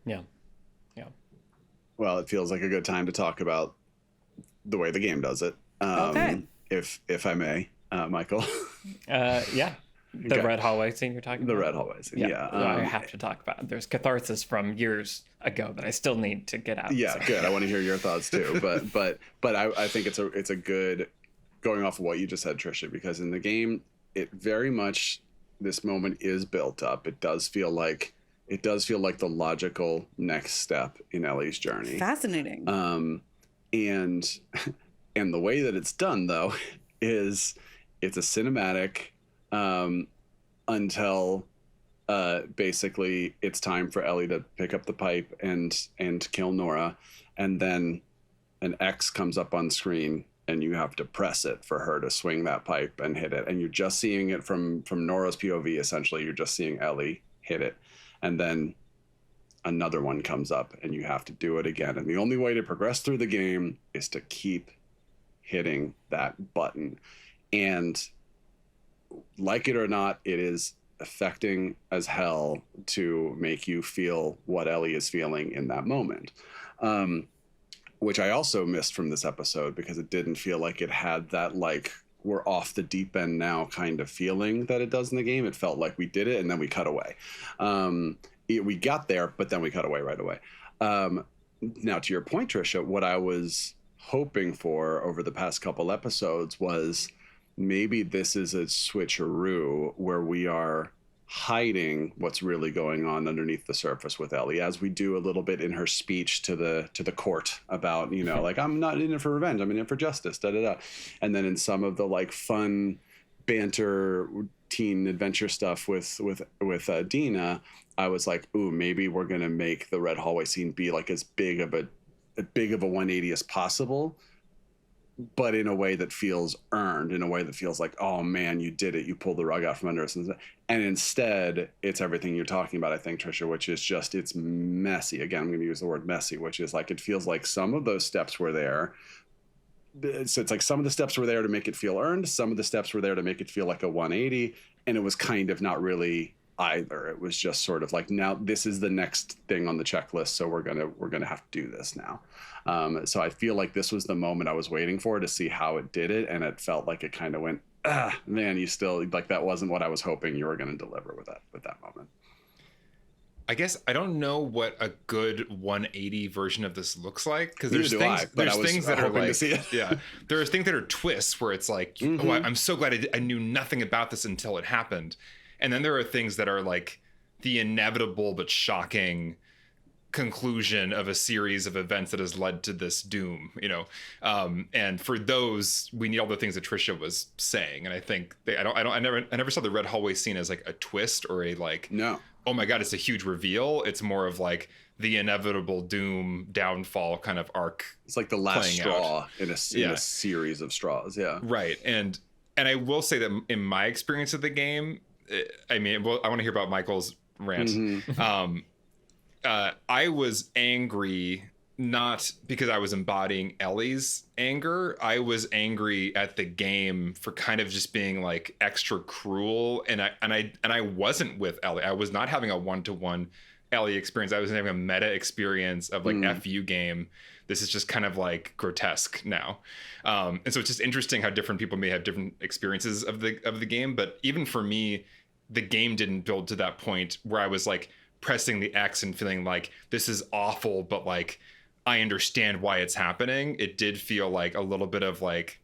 Yeah. Well, it feels like a good time to talk about the way the game does it. Okay. If I may, Michael. Yeah. The Okay. red hallway scene you're talking The about? red hallways. Yeah. I have to talk about it. There's catharsis from years ago that I still need to get out. Yeah, So- good. I want to hear your thoughts too. But I think it's a good, going off of what you just said, Trisha, because in the game, it very much, this moment is built up. It does feel like the logical next step in Ellie's journey. Fascinating. And the way that it's done though is it's a cinematic until basically it's time for Ellie to pick up the pipe and kill Nora, and then an X comes up on screen and you have to press it for her to swing that pipe and hit it, and you're just seeing it from Nora's POV. Essentially, you're just seeing Ellie hit it, and then another one comes up and you have to do it again. And the only way to progress through the game is to keep hitting that button. And like it or not, it is affecting as hell to make you feel what Ellie is feeling in that moment. Which I also missed from this episode because it didn't feel like it had that like we're off the deep end now kind of feeling that it does in the game. It felt like we did it and then we cut away. We got there, but then we cut away right away. Now, to your point, Trisha, what I was hoping for over the past couple episodes was maybe this is a switcheroo where we are hiding what's really going on underneath the surface with Ellie, as we do a little bit in her speech to the court about, you know, like, I'm not in it for revenge, I'm in it for justice, da da da. And then in some of the like fun banter teen adventure stuff with Dina, I was like, ooh, maybe we're gonna make the red hallway scene be like as big of a 180 as possible, but in a way that feels earned, in a way that feels like, oh man, you did it, you pulled the rug out from under us. And instead, it's everything you're talking about, I think, Trisha, which is just, it's messy. Again, I'm going to use the word messy, which is like, it feels like some of those steps were there. So it's like some of the steps were there to make it feel earned. Some of the steps were there to make it feel like a 180. And it was kind of not really either. It was just sort of like, now this is the next thing on the checklist, so we're gonna have to do this now. So I feel like this was the moment I was waiting for to see how it did it, and it felt like it kind of went, man, you still, like, that wasn't what I was hoping you were going to deliver with that moment. I guess I don't know what a good 180 version of this looks like, because Neither there's do I, things that are hoping to like, see it. yeah, there's things that are twists where it's like, oh, I'm so glad I knew nothing about this until it happened. And then there are things that are like the inevitable but shocking conclusion of a series of events that has led to this doom, you know. And for those, we need all the things that Trisha was saying. And I think I never saw the red hallway scene as like a twist or a like, no, oh my God, it's a huge reveal. It's more of like the inevitable doom downfall kind of arc. It's like the last straw out in a series of straws. Yeah. Right. And I will say that in my experience of the game, I mean, well, I want to hear about Michael's rant. I was angry, not because I was embodying Ellie's anger. I was angry at the game for kind of just being like extra cruel. And I wasn't with Ellie. I was not having a one-to-one Ellie experience. I was having a meta experience of like, F you game. This is just kind of like grotesque now. And so it's just interesting how different people may have different experiences of the game. But even for me, the game didn't build to that point where I was like pressing the X and feeling like this is awful, but like I understand why it's happening. It did feel like a little bit of like,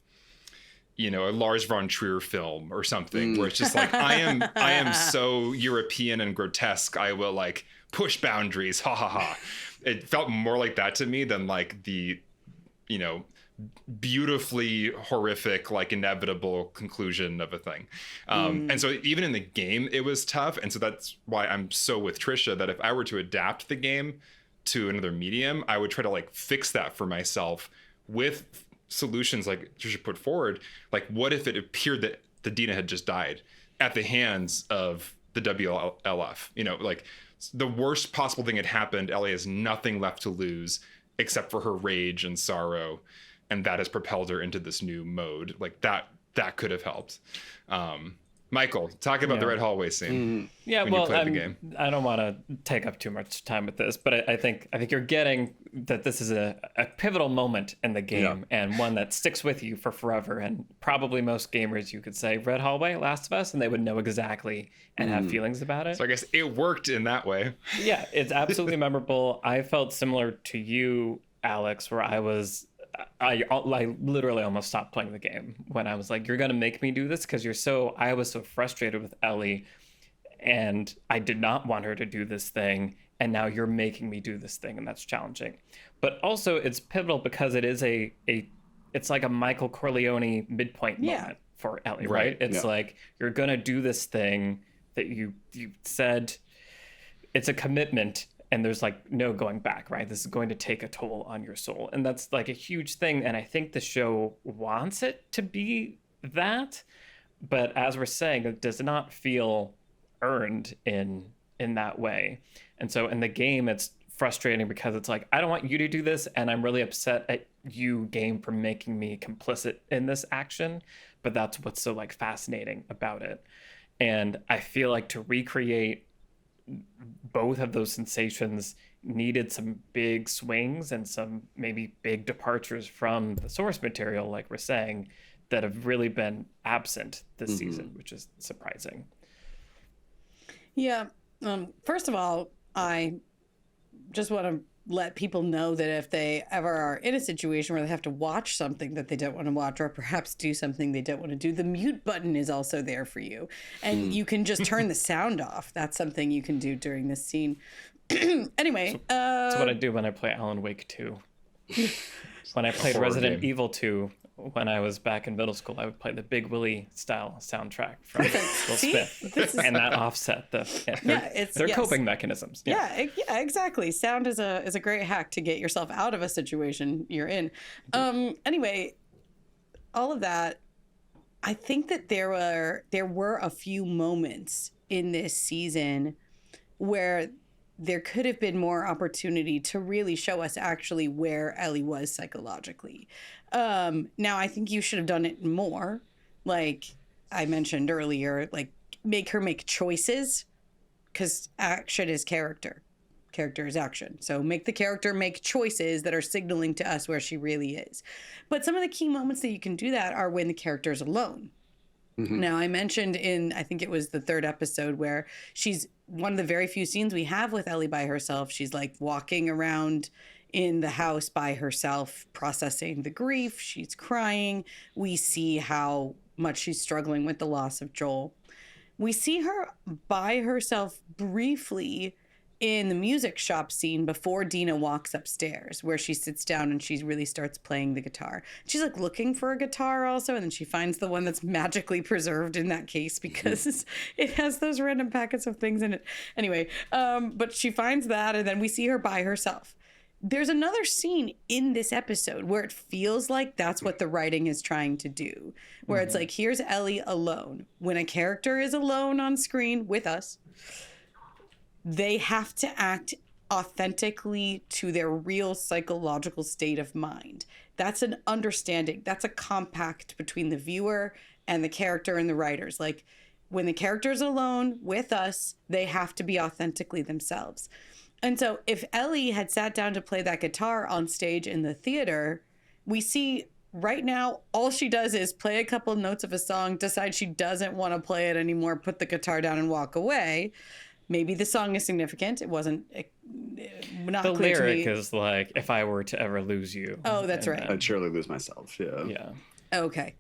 you know, a Lars von Trier film or something where it's just like, I am so European and grotesque. I will like push boundaries. Ha ha ha. It felt more like that to me than like the, you know, beautifully horrific, like inevitable conclusion of a thing. And so even in the game, it was tough. And so that's why I'm so with Trisha that if I were to adapt the game to another medium, I would try to like fix that for myself with solutions like Trisha put forward. Like, what if it appeared that the Dina had just died at the hands of the WLF? You know, like the worst possible thing had happened. Ellie has nothing left to lose except for her rage and sorrow. And that has propelled her into this new mode. Like that could have helped. Michael, talk about the red hallway scene. Yeah, well, I don't want to take up too much time with this, but I think you're getting that this is a pivotal moment in the game and one that sticks with you for forever. And probably most gamers, you could say red hallway, Last of Us, and they would know exactly and have feelings about it. So I guess it worked in that way. Yeah, it's absolutely memorable. I felt similar to you, Alex, where I literally almost stopped playing the game when I was like, you're going to make me do this because I was so frustrated with Ellie and I did not want her to do this thing. And now you're making me do this thing. And that's challenging. But also it's pivotal because it is it's like a Michael Corleone midpoint moment for Ellie, right? It's like, you're going to do this thing that you said. It's a commitment. And there's like no going back, right? This is going to take a toll on your soul. And that's like a huge thing. And I think the show wants it to be that. But as we're saying, it does not feel earned in that way. And so in the game, it's frustrating because it's like, I don't want you to do this. And I'm really upset at you, game, for making me complicit in this action. But that's what's so like fascinating about it. And I feel like to recreate both of those sensations needed some big swings and some maybe big departures from the source material, like we're saying, that have really been absent this season, which is surprising. Yeah. First of all, I just want to let people know that if they ever are in a situation where they have to watch something that they don't want to watch, or perhaps do something they don't want to do, the mute button is also there for you. And you can just turn the sound off. That's something you can do during this scene. Anyway. That's what I do when I play Alan Wake 2. When I played Resident Evil 2, when I was back in middle school, I would play the Big Willie style soundtrack from Will Smith, and that offset their coping mechanisms. Yeah, exactly. Sound is a great hack to get yourself out of a situation you're in. Anyway, all of that, I think that there were a few moments in this season where there could have been more opportunity to really show us actually where Ellie was psychologically. Now, I think you should have done it more. Like I mentioned earlier, like make her make choices, because action is character. Character is action. So make the character make choices that are signaling to us where she really is. But some of the key moments that you can do that are when the character is alone. Now, I mentioned in, I think it was the 3rd episode, where she's one of the very few scenes we have with Ellie by herself. She's like walking around in the house by herself, processing the grief. She's crying. We see how much she's struggling with the loss of Joel. We see her by herself briefly in the music shop scene before Dina walks upstairs, where she sits down and she really starts playing the guitar. She's like looking for a guitar also, and then she finds the one that's magically preserved in that case because it has those random packets of things in it. Anyway, but she finds that, and then we see her by herself. There's another scene in this episode where it feels like that's what the writing is trying to do, where it's like, here's Ellie alone. When a character is alone on screen with us, they have to act authentically to their real psychological state of mind. That's an understanding. That's a compact between the viewer and the character and the writers. Like, when the character's alone with us, they have to be authentically themselves. And so if Ellie had sat down to play that guitar on stage in the theater, we see right now all she does is play a couple notes of a song, decide she doesn't want to play it anymore, put the guitar down and walk away. Maybe the song is significant. It wasn't not the clear lyric to me. is like, if I were to ever lose you. Oh, that's right. I'd surely lose myself. Yeah. Yeah. Okay.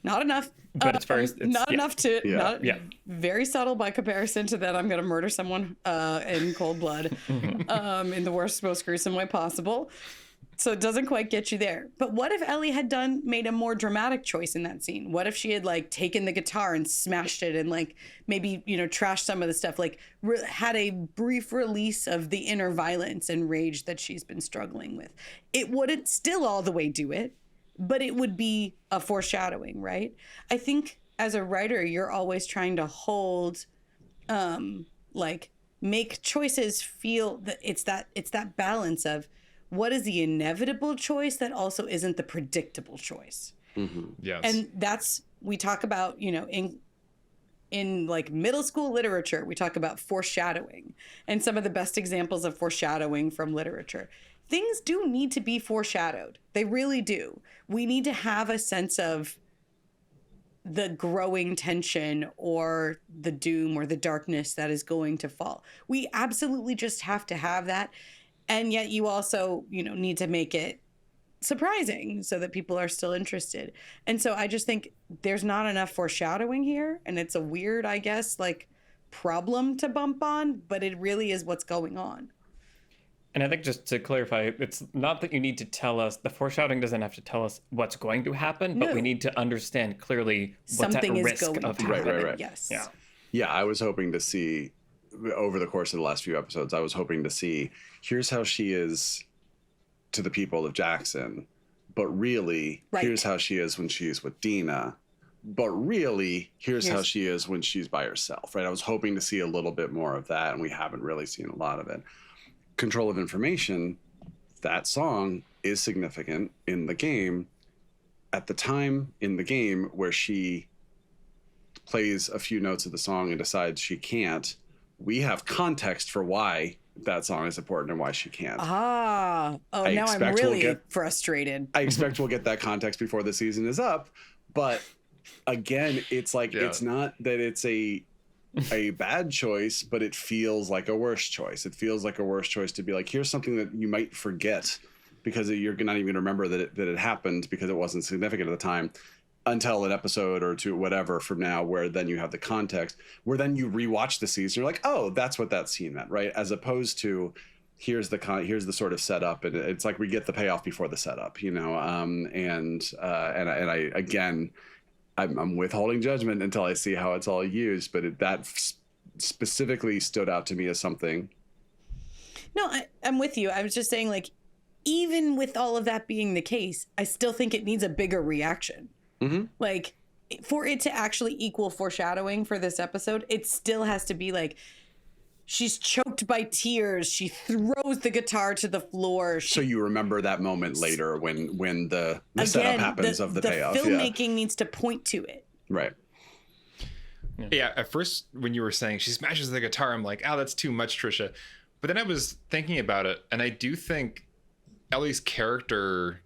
Not enough. But it's very... Not enough to... Yeah. Very subtle by comparison to that I'm going to murder someone in cold blood in the worst, most gruesome way possible. So it doesn't quite get you there. But what if Ellie had made a more dramatic choice in that scene? What if she had like taken the guitar and smashed it and like maybe, trashed some of the stuff, like had a brief release of the inner violence and rage that she's been struggling with? It wouldn't still all the way do it, but it would be a foreshadowing, right? I think as a writer, you're always trying to hold, make choices feel that it's that balance of, what is the inevitable choice that also isn't the predictable choice? Yes. And that's, we talk about, in like middle school literature, we talk about foreshadowing, and some of the best examples of foreshadowing from literature. Things do need to be foreshadowed. They really do. We need to have a sense of the growing tension or the doom or the darkness that is going to fall. We absolutely just have to have that. And yet you also, need to make it surprising so that people are still interested. And so I just think there's not enough foreshadowing here. And it's a weird, I guess, problem to bump on, but it really is what's going on. And I think, just to clarify, it's not that you need to tell us, the foreshadowing doesn't have to tell us what's going to happen, but we need to understand clearly what's Something at is risk going of to happening. happen. Right. Yes. Yeah. Yeah, I was hoping to see, over the course of the last few episodes, I was hoping to see, here's how she is to the people of Jackson, but really, here's how she is when she's with Dina, but really, here's how she is when she's by herself, right? I was hoping to see a little bit more of that, and we haven't really seen a lot of it. Control of Information, that song is significant in the game. At the time in the game where she plays a few notes of the song and decides she can't, we have context for why that song is important and why she can't. Now I'm really frustrated. I expect we'll get that context before the season is up, but again, it's like it's not that it's a bad choice, but it feels like a worse choice. It feels like a worse choice to be like, here's something that you might forget because you're not even remember that it happened because it wasn't significant at the time until an episode or two, whatever from now, where then you have the context, where then you rewatch the season, you're like, oh, that's what that scene meant, right? As opposed to here's the sort of setup, and it's like we get the payoff before the setup, you know. And I again, I'm withholding judgment until I see how it's all used, but that specifically stood out to me as something. No, I'm with you. I was just saying, like, even with all of that being the case, I still think it needs a bigger reaction. Mm-hmm. Like, for it to actually equal foreshadowing for this episode, it still has to be like, she's choked by tears. She throws the guitar to the floor. So you remember that moment later when the setup happens of the payoff. The filmmaking needs to point to it. Right. Yeah. At first, when you were saying she smashes the guitar, I'm like, oh, that's too much, Trisha. But then I was thinking about it, and I do think Ellie's character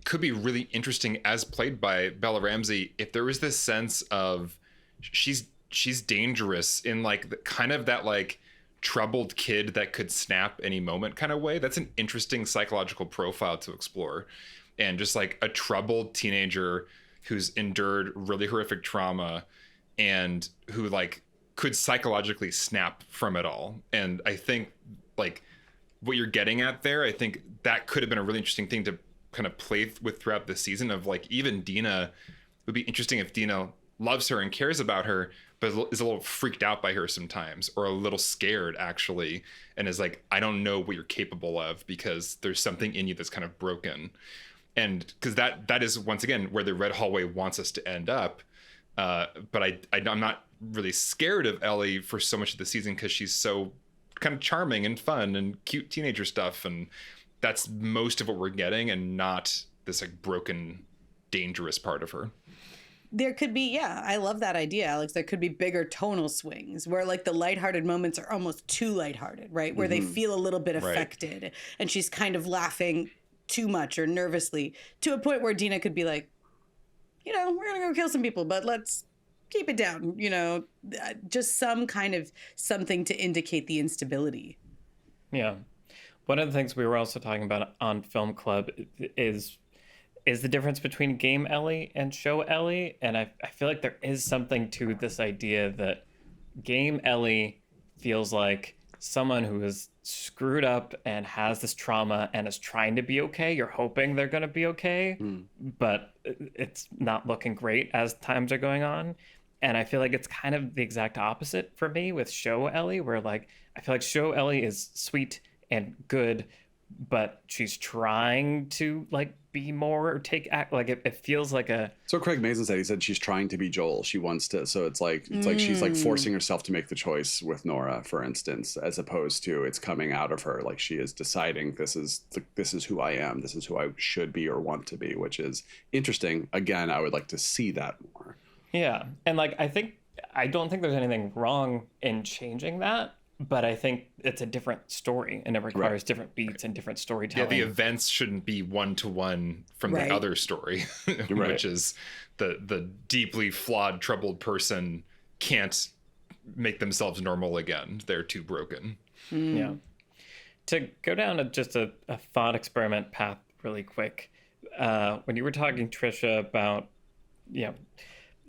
could be really interesting as played by Bella Ramsey if there was this sense of she's dangerous in like kind of that like troubled kid that could snap any moment kind of way. That's an interesting psychological profile to explore. And just like a troubled teenager who's endured really horrific trauma and who like could psychologically snap from it all. And I think like what you're getting at there, I think that could have been a really interesting thing to kind of play with throughout the season of like, even Dina, it would be interesting if Dina loves her and cares about her, but is a little freaked out by her sometimes, or a little scared actually, and is like, I don't know what you're capable of because there's something in you that's kind of broken. And because that is once again where the Red Hallway wants us to end up. But I'm not really scared of Ellie for so much of the season because she's so kind of charming and fun and cute teenager stuff, and that's most of what we're getting, and not this like broken, dangerous part of her. There could be, I love that idea, Alex. There could be bigger tonal swings where like the lighthearted moments are almost too lighthearted, right? Where they feel a little bit affected, and she's kind of laughing too much or nervously to a point where Dina could be like, you know, we're going to go kill some people, but let's keep it down, you know, just some kind of something to indicate the instability. Yeah. One of the things we were also talking about on Film Club is the difference between game Ellie and show Ellie. And I feel like there is something to this idea that game Ellie feels like someone who is screwed up and has this trauma and is trying to be okay. You're hoping they're going to be okay, but it's not looking great as times are going on. And I feel like it's kind of the exact opposite for me with show Ellie, where like, I feel like show Ellie is sweet and good, but she's trying to like be more or take act, like it feels like a. So Craig Mazin said, he said she's trying to be Joel. She wants to, so it's like she's like forcing herself to make the choice with Nora, for instance, as opposed to it's coming out of her, like she is deciding this is who I am, this is who I should be or want to be, which is interesting. Again, I would like to see that more. Yeah, and like I don't think there's anything wrong in changing that. But I think it's a different story, and it requires different beats and different storytelling. Yeah, the events shouldn't be one-to-one from the other story, which is the deeply flawed, troubled person can't make themselves normal again. They're too broken. Yeah. To go down just a thought experiment path really quick, when you were talking, Trisha, about, you know,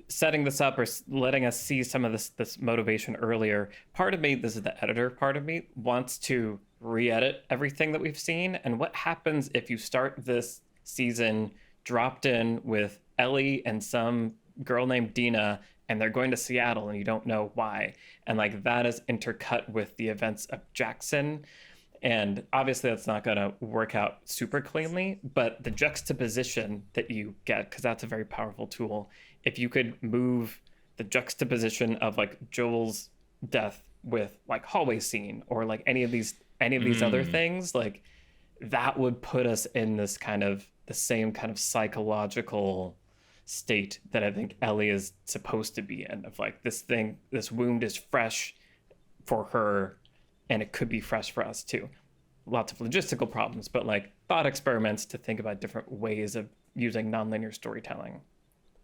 setting this up or letting us see some of this motivation earlier, part of me, this is the editor part of me, wants to re-edit everything that we've seen. And what happens if you start this season dropped in with Ellie and some girl named Dina, and they're going to Seattle and you don't know why, and like that is intercut with the events of Jackson. And obviously that's not going to work out super cleanly, but the juxtaposition that you get, because that's a very powerful tool, if you could move the juxtaposition of like Joel's death with like hallway scene or like any of these other things, like that would put us in this kind of the same kind of psychological state that I think Ellie is supposed to be in, of like, this wound is fresh for her, and it could be fresh for us too. Lots of logistical problems, but like thought experiments to think about different ways of using nonlinear storytelling.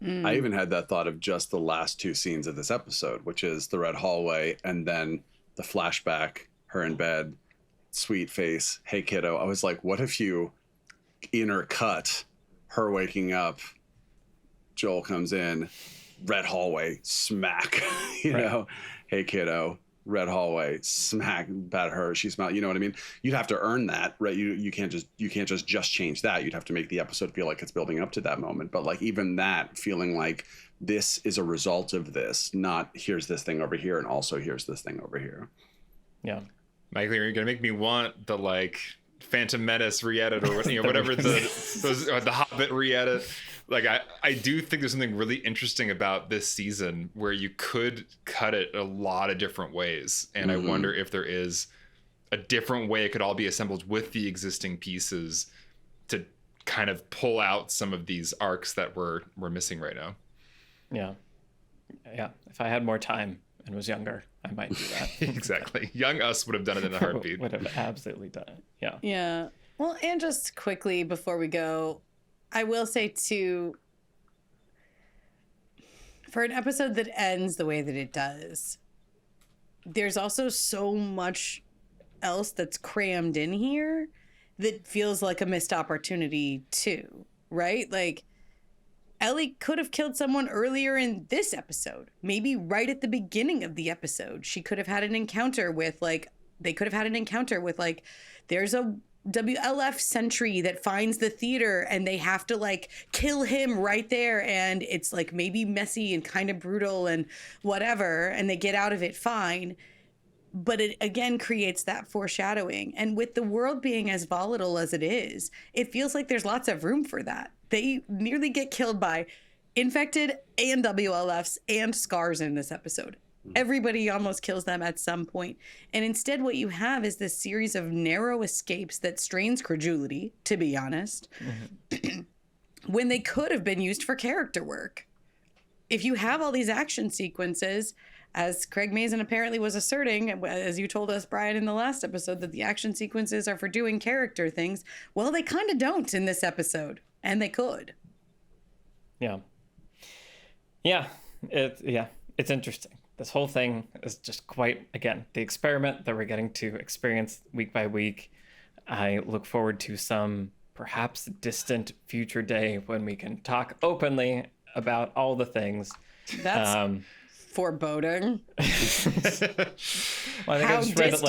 I even had that thought of just the last two scenes of this episode, which is the red hallway and then the flashback, her in bed, sweet face, hey kiddo. I was like, what if you intercut her waking up, Joel comes in, red hallway, smack, you know, hey kiddo, red hallway, smack, about her, she smelled, you know what I mean? You'd have to earn that, right? You can't just change that. You'd have to make the episode feel like it's building up to that moment. But like even that feeling like this is a result of this, not here's this thing over here and also here's this thing over here. Yeah. Michael, you're gonna make me want the like Phantom Menace re-edit or whatever the Hobbit re-edit. Like I do think there's something really interesting about this season where you could cut it a lot of different ways, and I wonder if there is a different way it could all be assembled with the existing pieces to kind of pull out some of these arcs that we're missing right now. Yeah. If I had more time and was younger, I might do that. Exactly. Young us would have done it in a heartbeat. Would have absolutely done it. Yeah. Yeah. Well, and just quickly before we go, I will say too, for an episode that ends the way that it does, there's also so much else that's crammed in here that feels like a missed opportunity too, right? Like Ellie could have killed someone earlier in this episode, maybe right at the beginning of the episode. She could have had an encounter with there's a WLF sentry that finds the theater and they have to like kill him right there, and it's like maybe messy and kind of brutal and whatever, and they get out of it fine. But it again creates that foreshadowing, and with the world being as volatile as it is, it feels like there's lots of room for that. They nearly get killed by infected and WLFs and scars in this episode. Everybody almost kills them at some point. And instead what you have is this series of narrow escapes that strains credulity, to be honest, when they could have been used for character work. If you have all these action sequences, as Craig Mazin apparently was asserting, as you told us, Brian, in the last episode, that the action sequences are for doing character things, well, they kind of don't in this episode, and they could. Yeah. It's interesting. This whole thing is just quite, again, the experiment that we're getting to experience week by week. I look forward to some perhaps distant future day when we can talk openly about all the things. That's foreboding. Well, I think How I just read it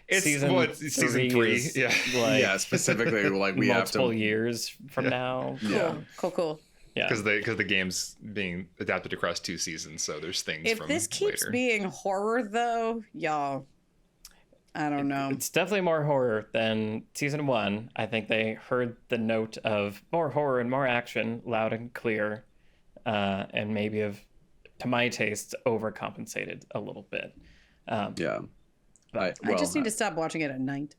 distant? like season three. is, Yeah. like, Yeah, specifically like we have multiple to years from now. Yeah. Cool. Yeah. Because the game's being adapted across 2 seasons, so there's things If from this keeps later. being horror, though, y'all, I don't know. It's definitely more horror than season 1. I think they heard the note of more horror and more action loud and clear, and maybe have, to my taste, overcompensated a little bit. yeah. I just need to stop watching it at night.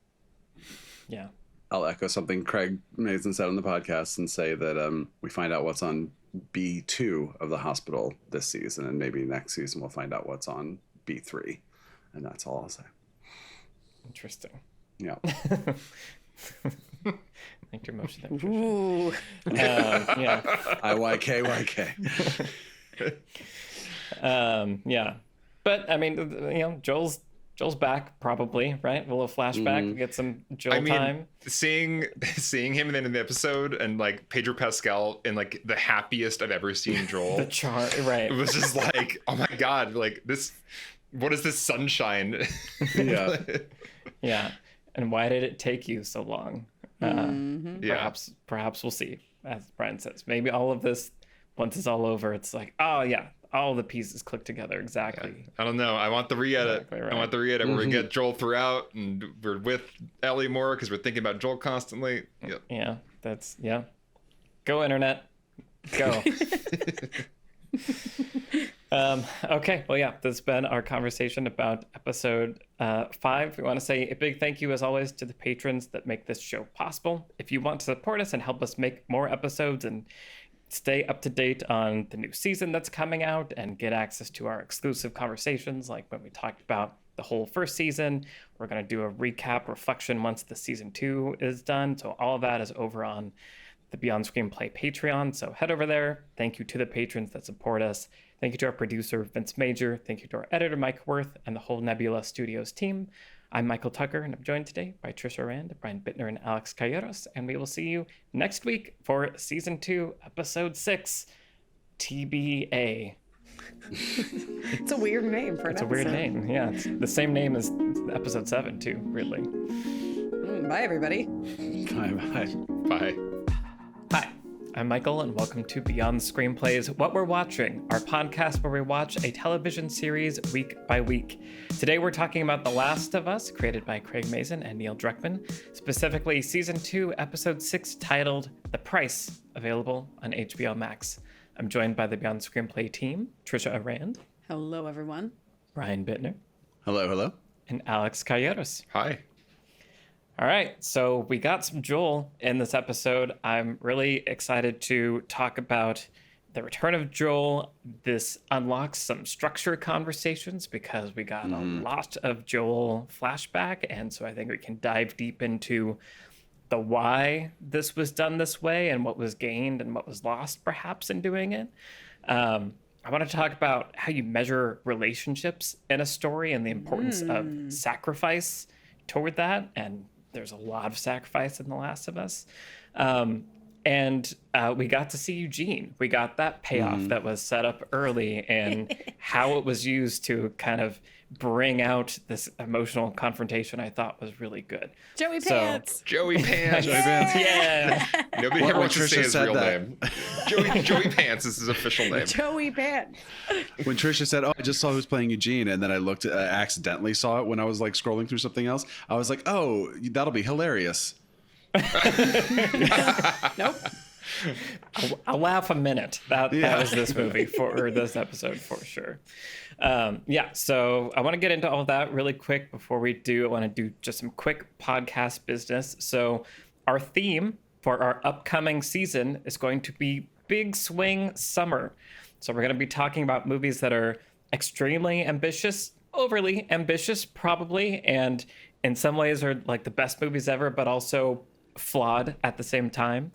Yeah. I'll echo something Craig Mazin said on the podcast and say that we find out what's on B2 of the hospital this season, and maybe next season we'll find out what's on B3, and that's all I'll say. Interesting. Yeah. Thank your motion there. Ooh. Yeah. IYK. Yeah. But I mean, Joel's back probably, right? We'll have flashback, Mm-hmm. get some Joel time. Seeing him in the end of the episode and like Pedro Pascal in like the happiest I've ever seen Joel. The charm, right? It was just like, oh my god, like this. What is this sunshine? Yeah. Yeah. And why did it take you so long? Yeah. Perhaps we'll see. As Brian says, maybe all of this, once it's all over, it's like, oh yeah, all the pieces click together exactly. I don't know. I want the re-edit. Exactly right. I want the re-edit where we get Joel throughout and we're with Ellie more because we're thinking about Joel constantly. Yep. Yeah. Go internet. Go. Okay. Well, yeah, this has been our conversation about episode 5. We want to say a big thank you, as always, to the patrons that make this show possible. If you want to support us and help us make more episodes and stay up to date on the new season that's coming out and get access to our exclusive conversations, like when we talked about the whole first season. We're going to do a recap reflection once the season 2 is done. So all of that is over on the Beyond Screenplay Patreon. So head over there. Thank you to the patrons that support us. Thank you to our producer, Vince Major. Thank you to our editor, Mike Worth, and the whole Nebula Studios team. I'm Michael Tucker, and I'm joined today by Trisha Rand, Brian Bittner, and Alex Calleros. And we will see you next week for Season 2, Episode 6, TBA. It's a weird name for an It's a episode. weird name. Yeah, it's the same name as Episode 7, too, weirdly. Bye, everybody. Bye. Bye. Hi, I'm Michael, and welcome to Beyond Screenplay's What We're Watching, our podcast where we watch a television series week by week. Today we're talking about The Last of Us, created by Craig Mazin and Neil Druckmann, specifically Season 2, Episode 6, titled The Price, available on HBO Max. I'm joined by the Beyond Screenplay team, Trisha Rand, Hello, everyone. Brian Bittner, Hello. and Alex Calleros. Hi. All right, so we got some Joel in this episode. I'm really excited to talk about the return of Joel. This unlocks some structured conversations because we got a lot of Joel flashback, and so I think we can dive deep into the why this was done this way and what was gained and what was lost perhaps in doing it. I want to talk about how you measure relationships in a story and the importance of sacrifice toward that, and there's a lot of sacrifice in The Last of Us. And we got to see Eugene. We got that payoff that was set up early and how it was used to kind of bring out this emotional confrontation, I thought was really good. Joey Pants. Joey Pants. Yeah. Nobody Well, ever wants to Trisha say his said real that. name. Joey Pants is his official name. Joey Pants. When Trisha said, "Oh, I just saw who's playing Eugene," and then I looked, accidentally saw it when I was like scrolling through something else. I was like, "Oh, that'll be hilarious." Nope. I'll laugh a minute. That was this movie or this episode for sure. So I want to get into all of that really quick. Before we do, I want to do just some quick podcast business. So our theme for our upcoming season is going to be Big Swing Summer. So we're going to be talking about movies that are extremely ambitious, overly ambitious probably, and in some ways are like the best movies ever, but also flawed at the same time.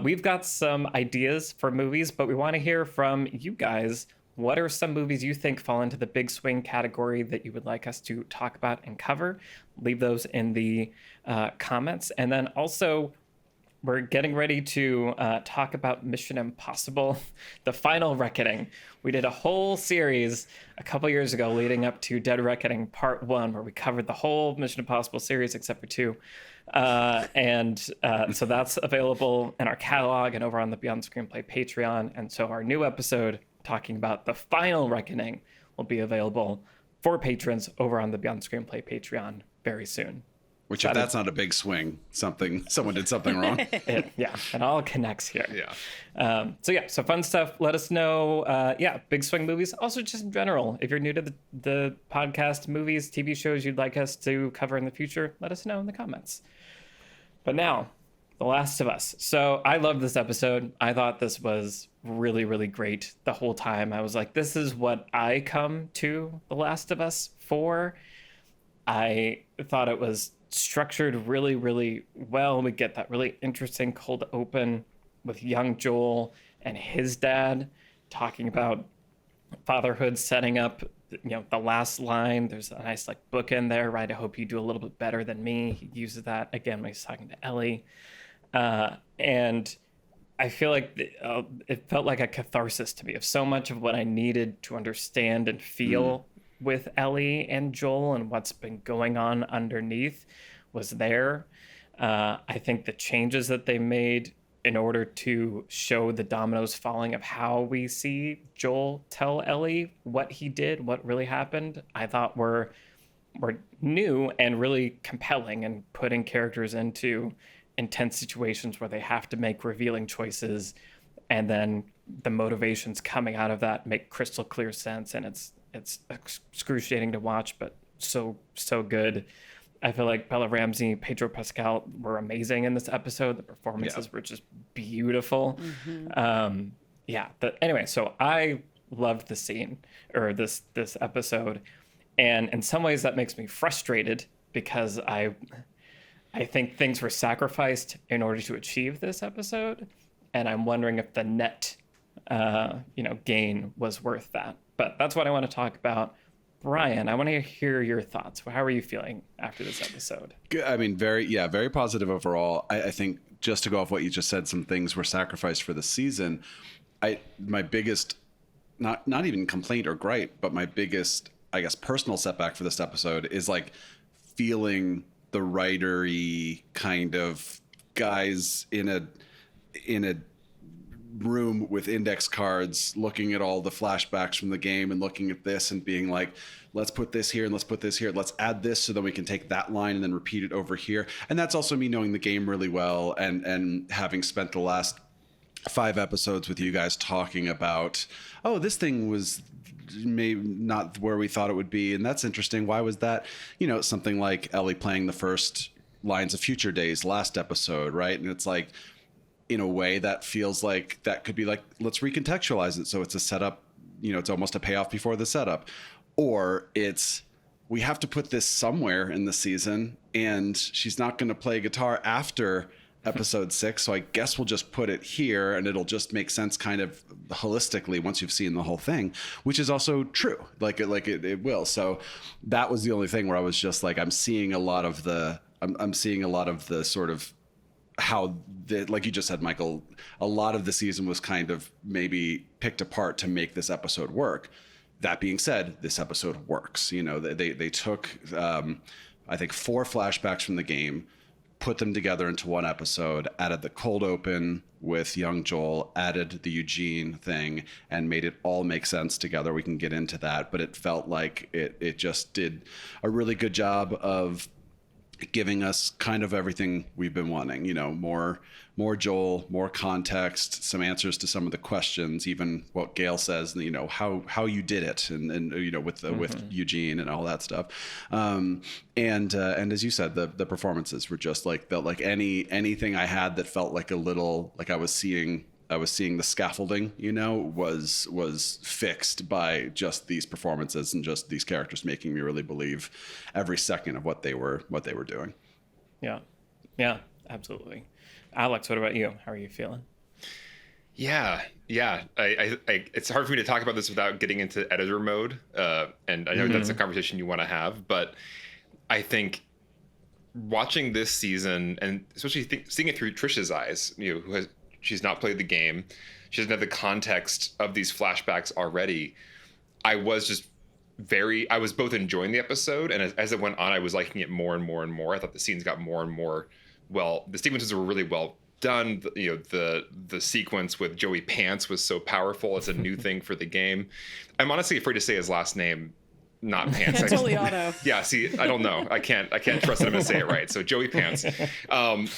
We've got some ideas for movies, but we want to hear from you guys. What are some movies you think fall into the big swing category that you would like us to talk about and cover? Leave those in the comments. And then also, we're getting ready to talk about Mission Impossible, The Final Reckoning. We did a whole series a couple years ago leading up to Dead Reckoning Part 1, where we covered the whole Mission Impossible series except for 2. So that's available in our catalog and over on the Beyond Screenplay Patreon. And so our new episode talking about The Final Reckoning will be available for patrons over on the Beyond Screenplay Patreon very soon. Which, if that's not a big swing, someone did something wrong. It all connects here. Yeah. So fun stuff. Let us know. Big swing movies. Also, just in general, if you're new to the podcast, movies, TV shows you'd like us to cover in the future, let us know in the comments. But now, The Last of Us. So I loved this episode. I thought this was really, really great the whole time. I was like, this is what I come to The Last of Us for. I thought it was structured really, really well. We get that really interesting cold open with young Joel and his dad talking about fatherhood, setting up, the last line. There's a nice book in there, right? I hope you do a little bit better than me. He uses that again when he's talking to Ellie. And I feel like it felt like a catharsis to me of so much of what I needed to understand and feel with Ellie and Joel and what's been going on underneath was there. I think the changes that they made in order to show the dominoes falling of how we see Joel tell Ellie what he did, what really happened, I thought were new and really compelling and putting characters into intense situations where they have to make revealing choices, and then the motivations coming out of that make crystal clear sense, and it's excruciating to watch, but so good. I feel like Bella Ramsey, Pedro Pascal were amazing in this episode. The performances were just beautiful. Anyway, so I loved the scene or this episode, and in some ways that makes me frustrated because I think things were sacrificed in order to achieve this episode, and I'm wondering if the net gain was worth that. But that's what I want to talk about. Brian, I want to hear your thoughts. How are you feeling after this episode? I mean, very positive overall. I think just to go off what you just said, some things were sacrificed for the season. My biggest, not even complaint or gripe, but my biggest, I guess, personal setback for this episode is like feeling the writery kind of guys in a room with index cards looking at all the flashbacks from the game and looking at this and being like, let's put this here and let's put this here, let's add this so that we can take that line and then repeat it over here. And that's also me knowing the game really well and having spent the last 5 episodes with you guys talking about, oh, this thing was maybe not where we thought it would be, and that's interesting, why was that? Something like Ellie playing the first lines of Future Days last episode, right? And it's like, in a way that feels like that could be like, let's recontextualize it so it's a setup, it's almost a payoff before the setup. Or it's, we have to put this somewhere in the season and she's not going to play guitar after episode 6, so I guess we'll just put it here and it'll just make sense kind of holistically once you've seen the whole thing, which is also true. It will. So that was the only thing where I was just like, I'm seeing a lot of the sort of how like you just said, Michael, a lot of the season was kind of maybe picked apart to make this episode work. That being said, this episode works. They took I think 4 flashbacks from the game, put them together into one episode, added the cold open with young Joel, added the Eugene thing, and made it all make sense together. We can get into that, but it felt like it just did a really good job of giving us kind of everything we've been wanting, more Joel, more context, some answers to some of the questions, even what Gail says, how you did it and with Eugene and all that stuff. And as you said, the performances were just felt like anything I had that felt like a little, like I was seeing the scaffolding, was fixed by just these performances and just these characters making me really believe every second of what they were doing. Yeah, absolutely. Alex, what about you? How are you feeling? Yeah. I it's hard for me to talk about this without getting into editor mode. And I know that's a conversation you want to have, but I think watching this season and especially seeing it through Trish's eyes, she's not played the game. She doesn't have the context of these flashbacks already. I was both enjoying the episode, and as it went on, I was liking it more and more and more. I thought the scenes got more and more the sequences were really well done. The sequence with Joey Pants was so powerful. It's a new thing for the game. I'm honestly afraid to say his last name, not Pants. Toliano. Yeah, see, I don't know. I can't trust that I'm gonna say it right. So Joey Pants. The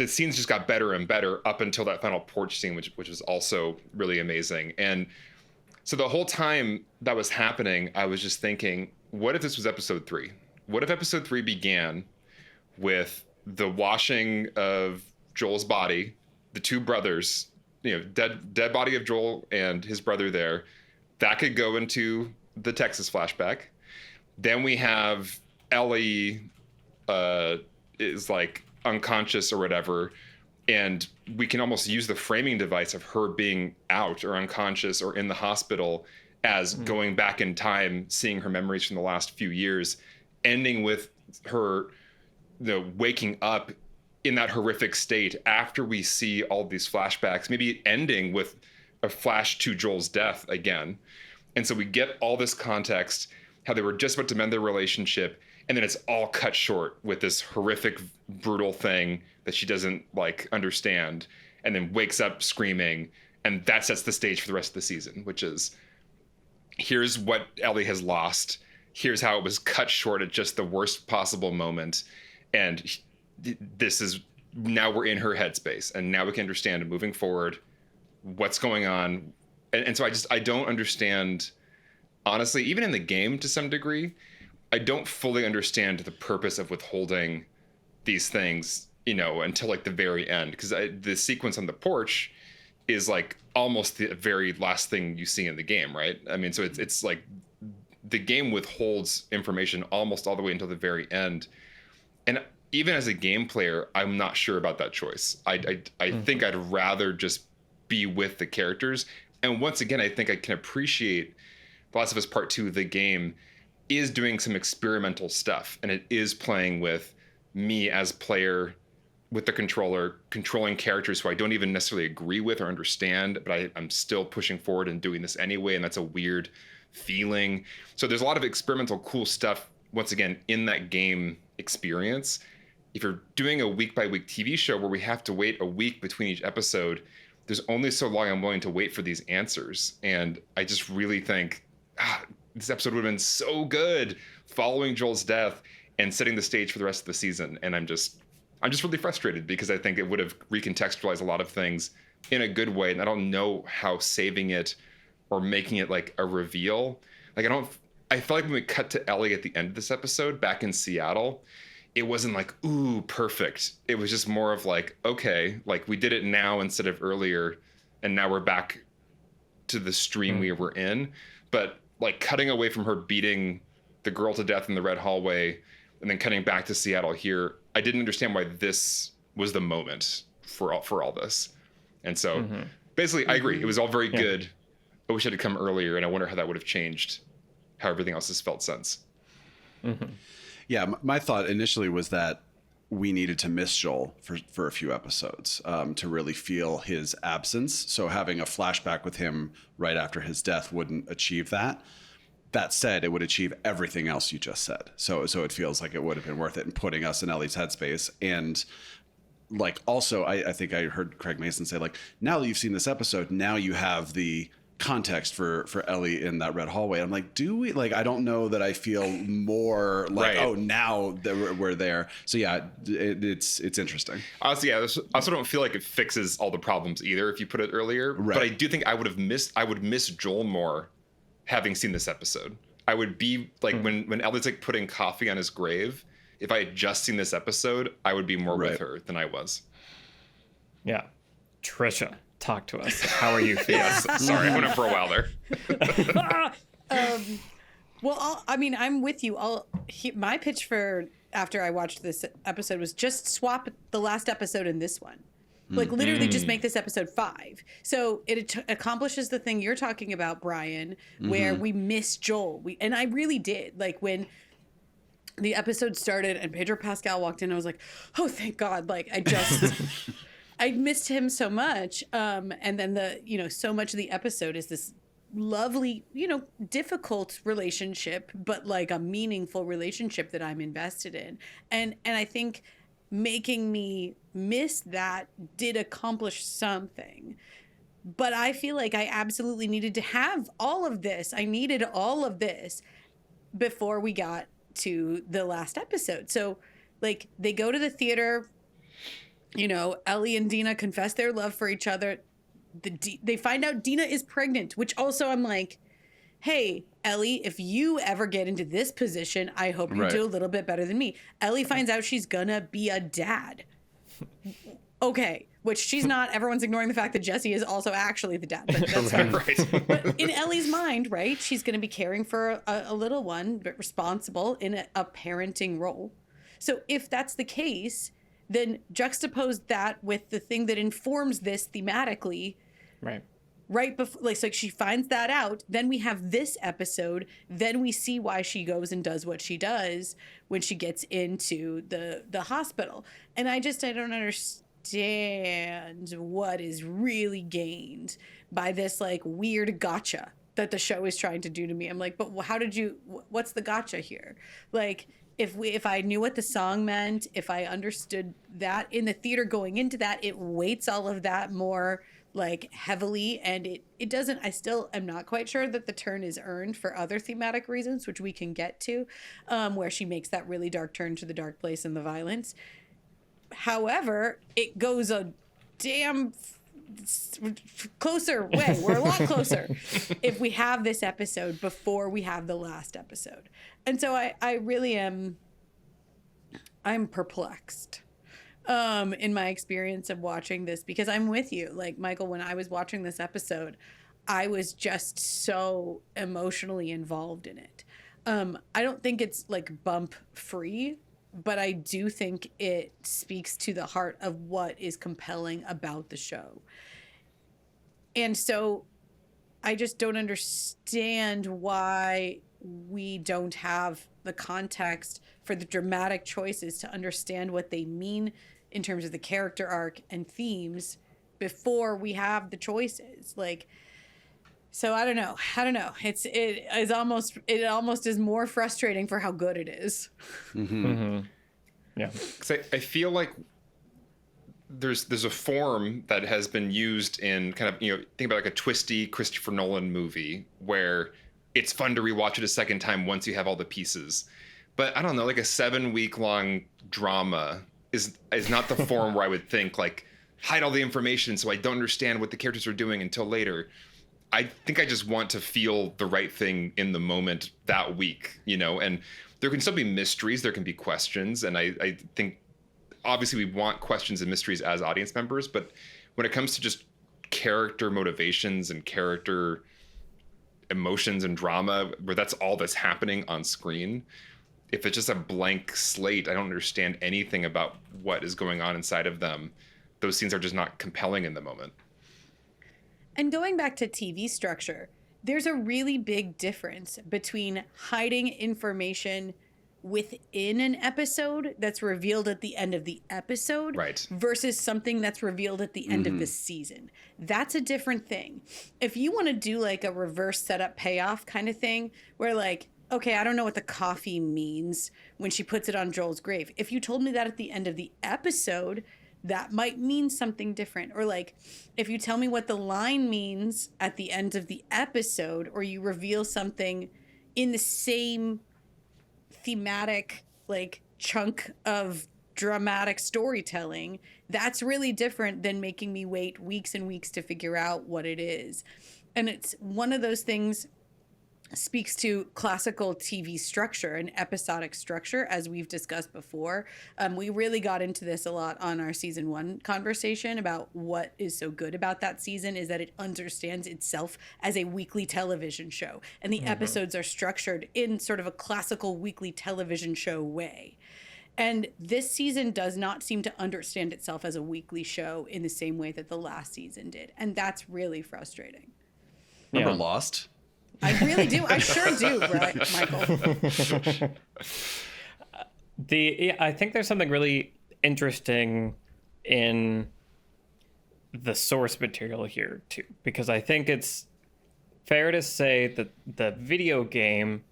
scenes just got better and better up until that final porch scene, which was also really amazing. And so the whole time that was happening, I was just thinking, what if this was episode 3? What if episode 3 began with the washing of Joel's body, the 2 brothers, dead body of Joel and his brother there, that could go into the Texas flashback. Then we have Ellie is like unconscious or whatever, and we can almost use the framing device of her being out or unconscious or in the hospital as going back in time, seeing her memories from the last few years, ending with her waking up in that horrific state after we see all these flashbacks, maybe ending with a flash to Joel's death again. And so we get all this context, how they were just about to mend their relationship, and then it's all cut short with this horrific, brutal thing that she doesn't understand, and then wakes up screaming. And that sets the stage for the rest of the season, which is, here's what Ellie has lost. Here's how it was cut short at just the worst possible moment. And this is, now we're in her headspace, and now we can understand moving forward what's going on. And so I don't understand, honestly, even in the game to some degree, I don't fully understand the purpose of withholding these things, until like the very end, because the sequence on the porch is like almost the very last thing you see in the game, right? I mean, so it's like the game withholds information almost all the way until the very end, and even as a game player, I'm not sure about that choice. I think I'd rather just be with the characters. And once again, I think I can appreciate The Last of Us Part 2, the game, is doing some experimental stuff, and it is playing with me as player with the controller, controlling characters who I don't even necessarily agree with or understand, but I'm still pushing forward and doing this anyway, and that's a weird feeling. So there's a lot of experimental cool stuff, once again, in that game experience. If you're doing a week-by-week TV show where we have to wait a week between each episode, there's only so long I'm willing to wait for these answers. And I just really think this episode would have been so good following Joel's death and setting the stage for the rest of the season. And I'm just really frustrated because I think it would have recontextualized a lot of things in a good way. And I don't know how saving it or making it like a reveal. Like I felt like when we cut to Ellie at the end of this episode back in Seattle, it wasn't like, ooh, perfect. It was just more of like, okay, like we did it now instead of earlier. And now we're back to the stream we were in. But like cutting away from her beating the girl to death in the red hallway and then cutting back to Seattle here, I didn't understand why this was the moment for all this. And so basically I agree. It was all very good. I wish it had come earlier, and I wonder how that would have changed how everything else has felt since. Yeah, my thought initially was that we needed to miss Joel for a few episodes to really feel his absence. So having a flashback with him right after his death wouldn't achieve that. That said, it would achieve everything else you just said. So it feels like it would have been worth it in putting us in Ellie's headspace. And like also, I think I heard Craig Mason say, like, now that you've seen this episode, now you have the context for Ellie in that red hallway. I'm like, do we? Like, I don't know that I feel more like, oh, now that we're there. So yeah, it's interesting. Honestly, I also don't feel like it fixes all the problems either if you put it earlier. Right. But I do think I would miss Joel more having seen this episode. I would be like when Ellie's like putting coffee on his grave, if I had just seen this episode, I would be more with her than I was. Yeah. Trisha, talk to us. How are you feeling? Sorry, I went up for a while there. Well, I'm with you. My pitch for after I watched this episode was just swap the last episode and this one. Like literally just make this episode 5. So it accomplishes the thing you're talking about, Brian, where we miss Joel. And I really did. Like when the episode started and Pedro Pascal walked in, I was like, oh, thank God. Like I missed him so much. And then so much of the episode is this lovely, difficult relationship, but like a meaningful relationship that I'm invested in. And I think making me miss that did accomplish something. But I feel like I absolutely needed to have all of this. I needed all of this before we got to the last episode. So like they go to the theater, Ellie and Dina confess their love for each other. They find out Dina is pregnant, which also I'm like, hey, Ellie, if you ever get into this position, I hope you do a little bit better than me. Ellie finds out she's gonna be a dad. Okay, which she's not. Everyone's ignoring the fact that Jesse is also actually the dad. But that's fine. Right. But in Ellie's mind, right, she's gonna be caring for a little one, but responsible in a parenting role. So if that's the case, then juxtapose that with the thing that informs this thematically. Right before, like she finds that out, then we have this episode, then we see why she goes and does what she does when she gets into the hospital. And I don't understand what is really gained by this like weird gotcha that the show is trying to do to me. I'm like, but what's the gotcha here? Like, if I knew what the song meant, if I understood that in the theater going into that, it weights all of that more like heavily, and it doesn't. I still am not quite sure that the turn is earned for other thematic reasons, which we can get to, where she makes that really dark turn to the dark place and the violence. However, it goes a damn closer way. We're a lot closer if we have this episode before we have the last episode. And so I really am, I'm perplexed in my experience of watching this, because I'm with you. Like, Michael, when I was watching this episode, I was just so emotionally involved in it. I don't think it's like bump free, but I do think it speaks to the heart of what is compelling about the show. And so I just don't understand why we don't have the context for the dramatic choices to understand what they mean in terms of the character arc and themes before we have the choices. Like, so I don't know. It almost is more frustrating for how good it is. Mm-hmm. Mm-hmm. Yeah. 'Cause I feel like there's a form that has been used in kind of, think about like a twisty Christopher Nolan movie where it's fun to rewatch it a second time once you have all the pieces. But I don't know, like a 7-week long drama is not the form where I would think, like, hide all the information so I don't understand what the characters are doing until later. I think I just want to feel the right thing in the moment that week, and there can still be mysteries, there can be questions. And I think obviously we want questions and mysteries as audience members, but when it comes to just character motivations and character emotions and drama, where that's all that's happening on screen, if it's just a blank slate, I don't understand anything about what is going on inside of them. Those scenes are just not compelling in the moment. And going back to TV structure, there's a really big difference between hiding information within an episode that's revealed at the end of the episode, right, versus something that's revealed at the end of the season. That's a different thing. If you want to do like a reverse setup payoff kind of thing, where like, okay, I don't know what the coffee means when she puts it on Joel's grave. If you told me that at the end of the episode, that might mean something different. Or like, if you tell me what the line means at the end of the episode, or you reveal something in the same thematic like chunk of dramatic storytelling, that's really different than making me wait weeks and weeks to figure out what it is. And it's one of those things, speaks to classical TV structure and episodic structure, as we've discussed before. We really got into this a lot on our season 1 conversation about what is so good about that season is that it understands itself as a weekly television show. And the episodes are structured in sort of a classical weekly television show way. And this season does not seem to understand itself as a weekly show in the same way that the last season did. And that's really frustrating. Remember Lost? I really do. I sure do, right, Michael? I think there's something really interesting in the source material here too, because I think it's fair to say that the video game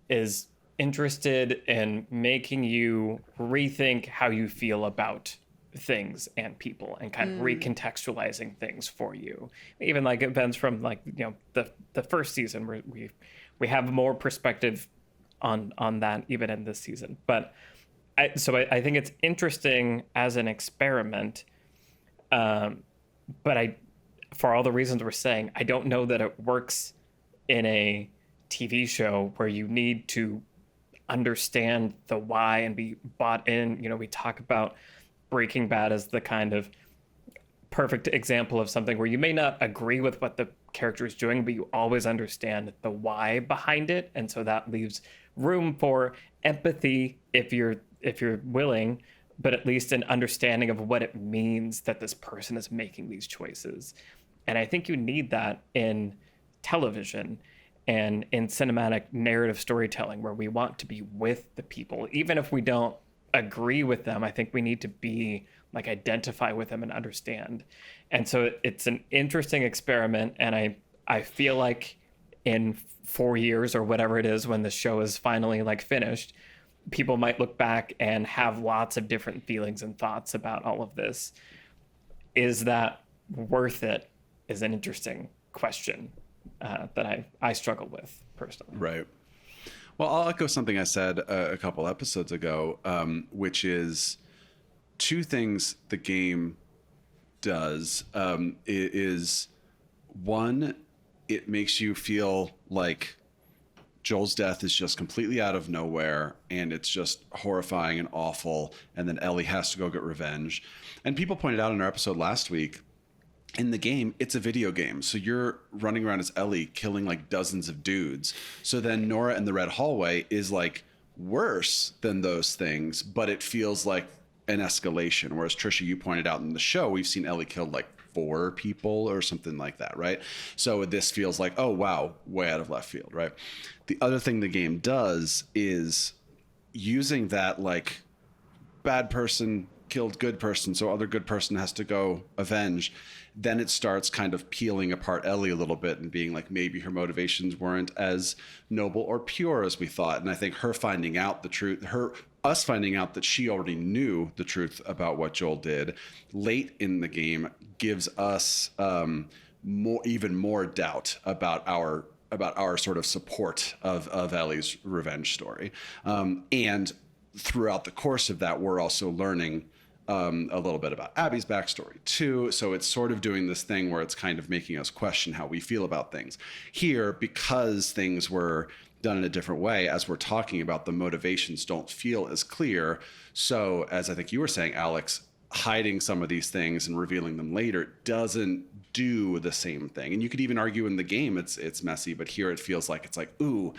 is interested in making you rethink how you feel about things and people, and kind of recontextualizing things for you. Even like events from like, the first season, where we have more perspective on that even in this season. But I think it's interesting as an experiment. But for all the reasons we're saying, I don't know that it works in a TV show where you need to understand the why and be bought in. We talk about Breaking Bad as the kind of perfect example of something where you may not agree with what the character is doing, but you always understand the why behind it. And so that leaves room for empathy if you're willing, but at least an understanding of what it means that this person is making these choices. And I think you need that in television and in cinematic narrative storytelling, where we want to be with the people, even if we don't agree with them. I think we need to be like, identify with them and understand. And so it's an interesting experiment. And I feel like in 4 years or whatever it is, when the show is finally like finished, people might look back and have lots of different feelings and thoughts about all of this. Is that worth it? Is an interesting question that I struggle with personally. Right. Well, I'll echo something I said a couple episodes ago, which is two things the game does is one, it makes you feel like Joel's death is just completely out of nowhere and it's just horrifying and awful. And then Ellie has to go get revenge. And people pointed out in our episode last week, in the game, it's a video game. So you're running around as Ellie killing like dozens of dudes. So then Nora in the Red Hallway is like worse than those things, but it feels like an escalation. Whereas Trisha, you pointed out in the show, we've seen Ellie kill like 4 people or something like that, right? So this feels like, oh wow, way out of left field, right? The other thing the game does is using that like bad person killed good person, so other good person has to go avenge. Then it starts kind of peeling apart Ellie a little bit and being like, maybe her motivations weren't as noble or pure as we thought. And I think her finding out the truth, us finding out that she already knew the truth about what Joel did late in the game gives us even more doubt about our sort of support of Ellie's revenge story. And throughout the course of that, we're also learning a little bit about Abby's backstory too. So it's sort of doing this thing where it's kind of making us question how we feel about things. Here, because things were done in a different way, as we're talking about, the motivations don't feel as clear. So as I think you were saying, Alex, hiding some of these things and revealing them later doesn't do the same thing. And you could even argue in the game it's messy, but here it feels like it's like, ooh,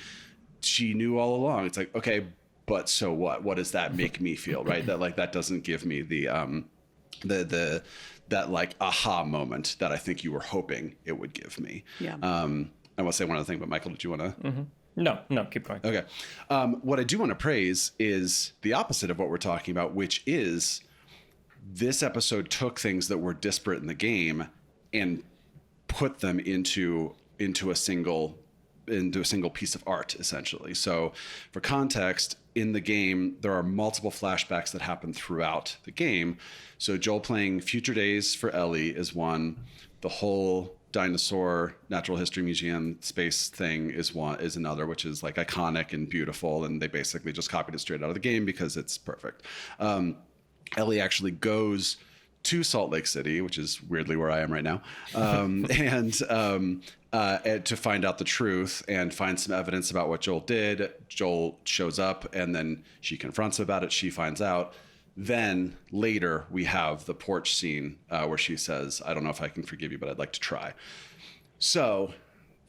she knew all along. It's like, okay, but so what? What does that make me feel, right? That doesn't give me that like aha moment that I think you were hoping it would give me. Yeah. I want to say one other thing, but Michael, did you want to? Mm-hmm. No, keep going. Okay. What I do want to praise is the opposite of what we're talking about, which is this episode took things that were disparate in the game and put them into a single piece of art, essentially. So for context, in the game, there are multiple flashbacks that happen throughout the game. So Joel playing Future Days for Ellie is one. The whole dinosaur natural history museum space thing is another, which is like iconic and beautiful. And they basically just copied it straight out of the game because it's perfect. Ellie actually goes to Salt Lake City, which is weirdly where I am right now, and to find out the truth and find some evidence about what Joel did. Joel shows up and then she confronts him about it. She finds out. Then later we have the porch scene where she says, I don't know if I can forgive you, but I'd like to try. So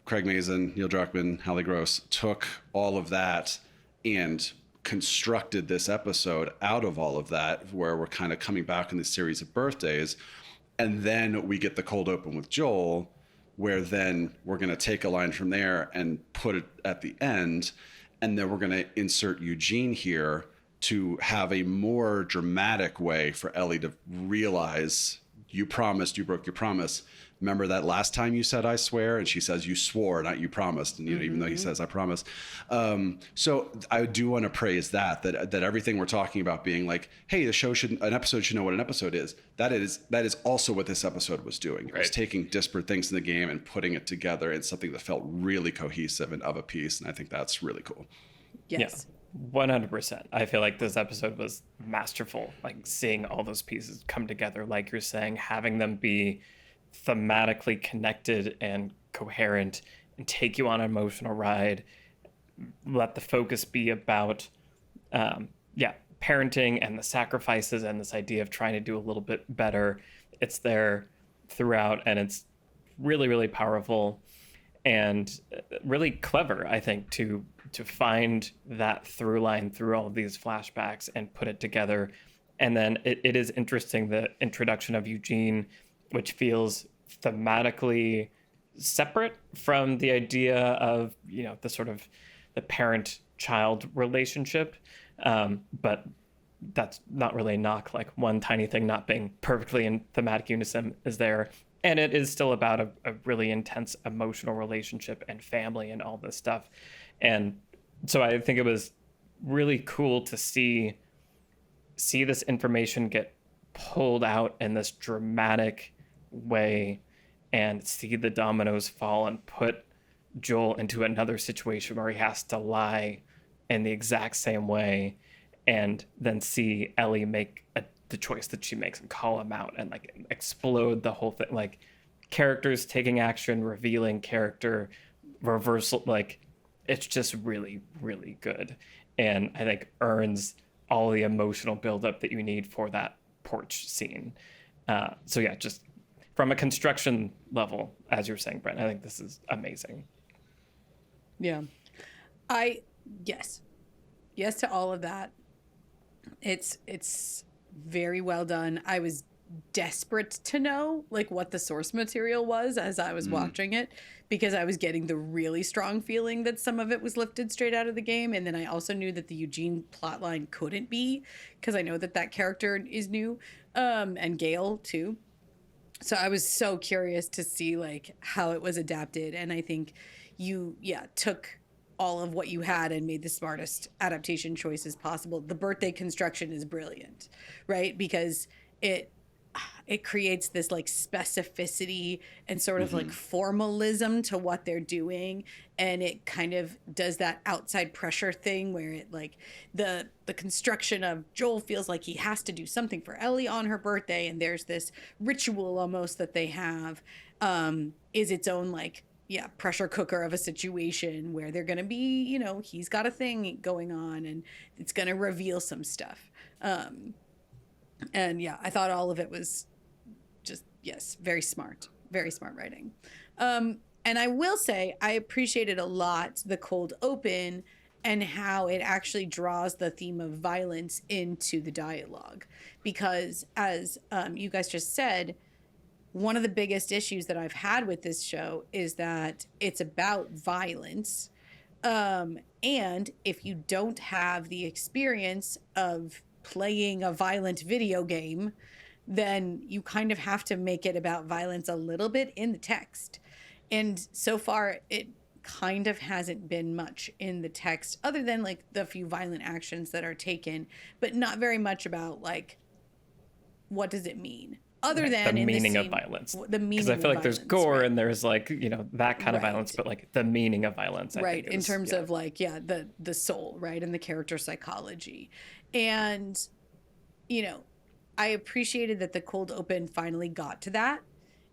Craig Mazin, Neil Druckmann, Hallie Gross took all of that and constructed this episode out of all of that, where we're kind of coming back in this series of birthdays. And then we get the cold open with Joel, where then we're going to take a line from there and put it at the end. And then we're going to insert Eugene here to have a more dramatic way for Ellie to realize, you promised, you broke your promise. Remember that last time you said, I swear? And she says, you swore, not you promised. And, even though he says, I promise. So I do want to praise that everything we're talking about being like, hey, an episode should know what an episode is. That is also what this episode was doing. It was taking disparate things in the game and putting it together in something that felt really cohesive and of a piece. And I think that's really cool. Yes. Yeah, 100%. I feel like this episode was masterful. Like seeing all those pieces come together, like you're saying, having them be thematically connected and coherent and take you on an emotional ride. Let the focus be about parenting and the sacrifices and this idea of trying to do a little bit better. It's there throughout, and it's really, really powerful and really clever, I think, to find that through line through all of these flashbacks and put it together. And then it is interesting, the introduction of Eugene, which feels thematically separate from the idea of, the sort of the parent-child relationship. But that's not really a knock. Like one tiny thing not being perfectly in thematic unison is there. And it is still about a really intense emotional relationship and family and all this stuff. And so I think it was really cool to see this information get pulled out in this dramatic way and see the dominoes fall and put Joel into another situation where he has to lie in the exact same way, and then see Ellie make a the choice that she makes and call him out and like explode the whole thing, like characters taking action, revealing character reversal, like it's just really, really good. And I think earns all the emotional buildup that you need for that porch scene. So yeah, just from a construction level, as you were saying, Brent, I think this is amazing. Yeah. Yes to all of that. It's very well done. I was desperate to know like what the source material was as I was watching it, because I was getting the really strong feeling that some of it was lifted straight out of the game. And then I also knew that the Eugene plotline couldn't be, because I know that character is new, and Gale too. So I was so curious to see like how it was adapted. And I think you took all of what you had and made the smartest adaptation choices possible. The birthday construction is brilliant, right? Because it creates this like specificity and sort of like formalism to what they're doing, and it kind of does that outside pressure thing where it like the construction of Joel feels like he has to do something for Ellie on her birthday, and there's this ritual almost that they have, is its own like pressure cooker of a situation where they're gonna be, you know, he's got a thing going on and it's gonna reveal some stuff. And I thought all of it was just, very smart writing. And I will say, I appreciated a lot the cold open and how it actually draws the theme of violence into the dialogue. Because as you guys just said, one of the biggest issues that I've had with this show is that it's about violence. And if you don't have the experience of playing a violent video game, then you kind of have to make it about violence a little bit in the text. And so far, it kind of hasn't been much in the text, other than like the few violent actions that are taken, but not very much about like, what does it mean? Other than the meaning the of violence. The meaning because I feel like there's gore right. and there's like, you know, that kind of violence, but like the meaning of violence. I right. think In is, terms of like, the soul, right. And the character psychology. And, you know, I appreciated that the cold open finally got to that.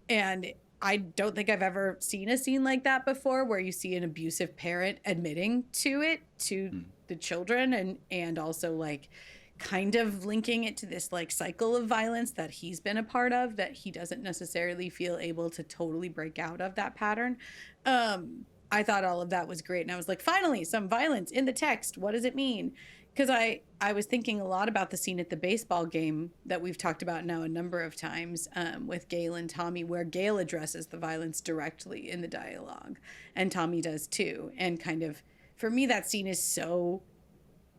And I don't think I've ever seen a scene like that before, where you see an abusive parent admitting to it, to the children, and also like kind of linking it to this like cycle of violence that he's been a part of, that he doesn't necessarily feel able to totally break out of that pattern. I thought all of that was great. And I was like, finally, some violence in the text. What does it mean? Because I was thinking a lot about the scene at the baseball game that we've talked about now a number of times, with Gale and Tommy, where Gale addresses the violence directly in the dialogue, and Tommy does too. And kind of, for me, that scene is so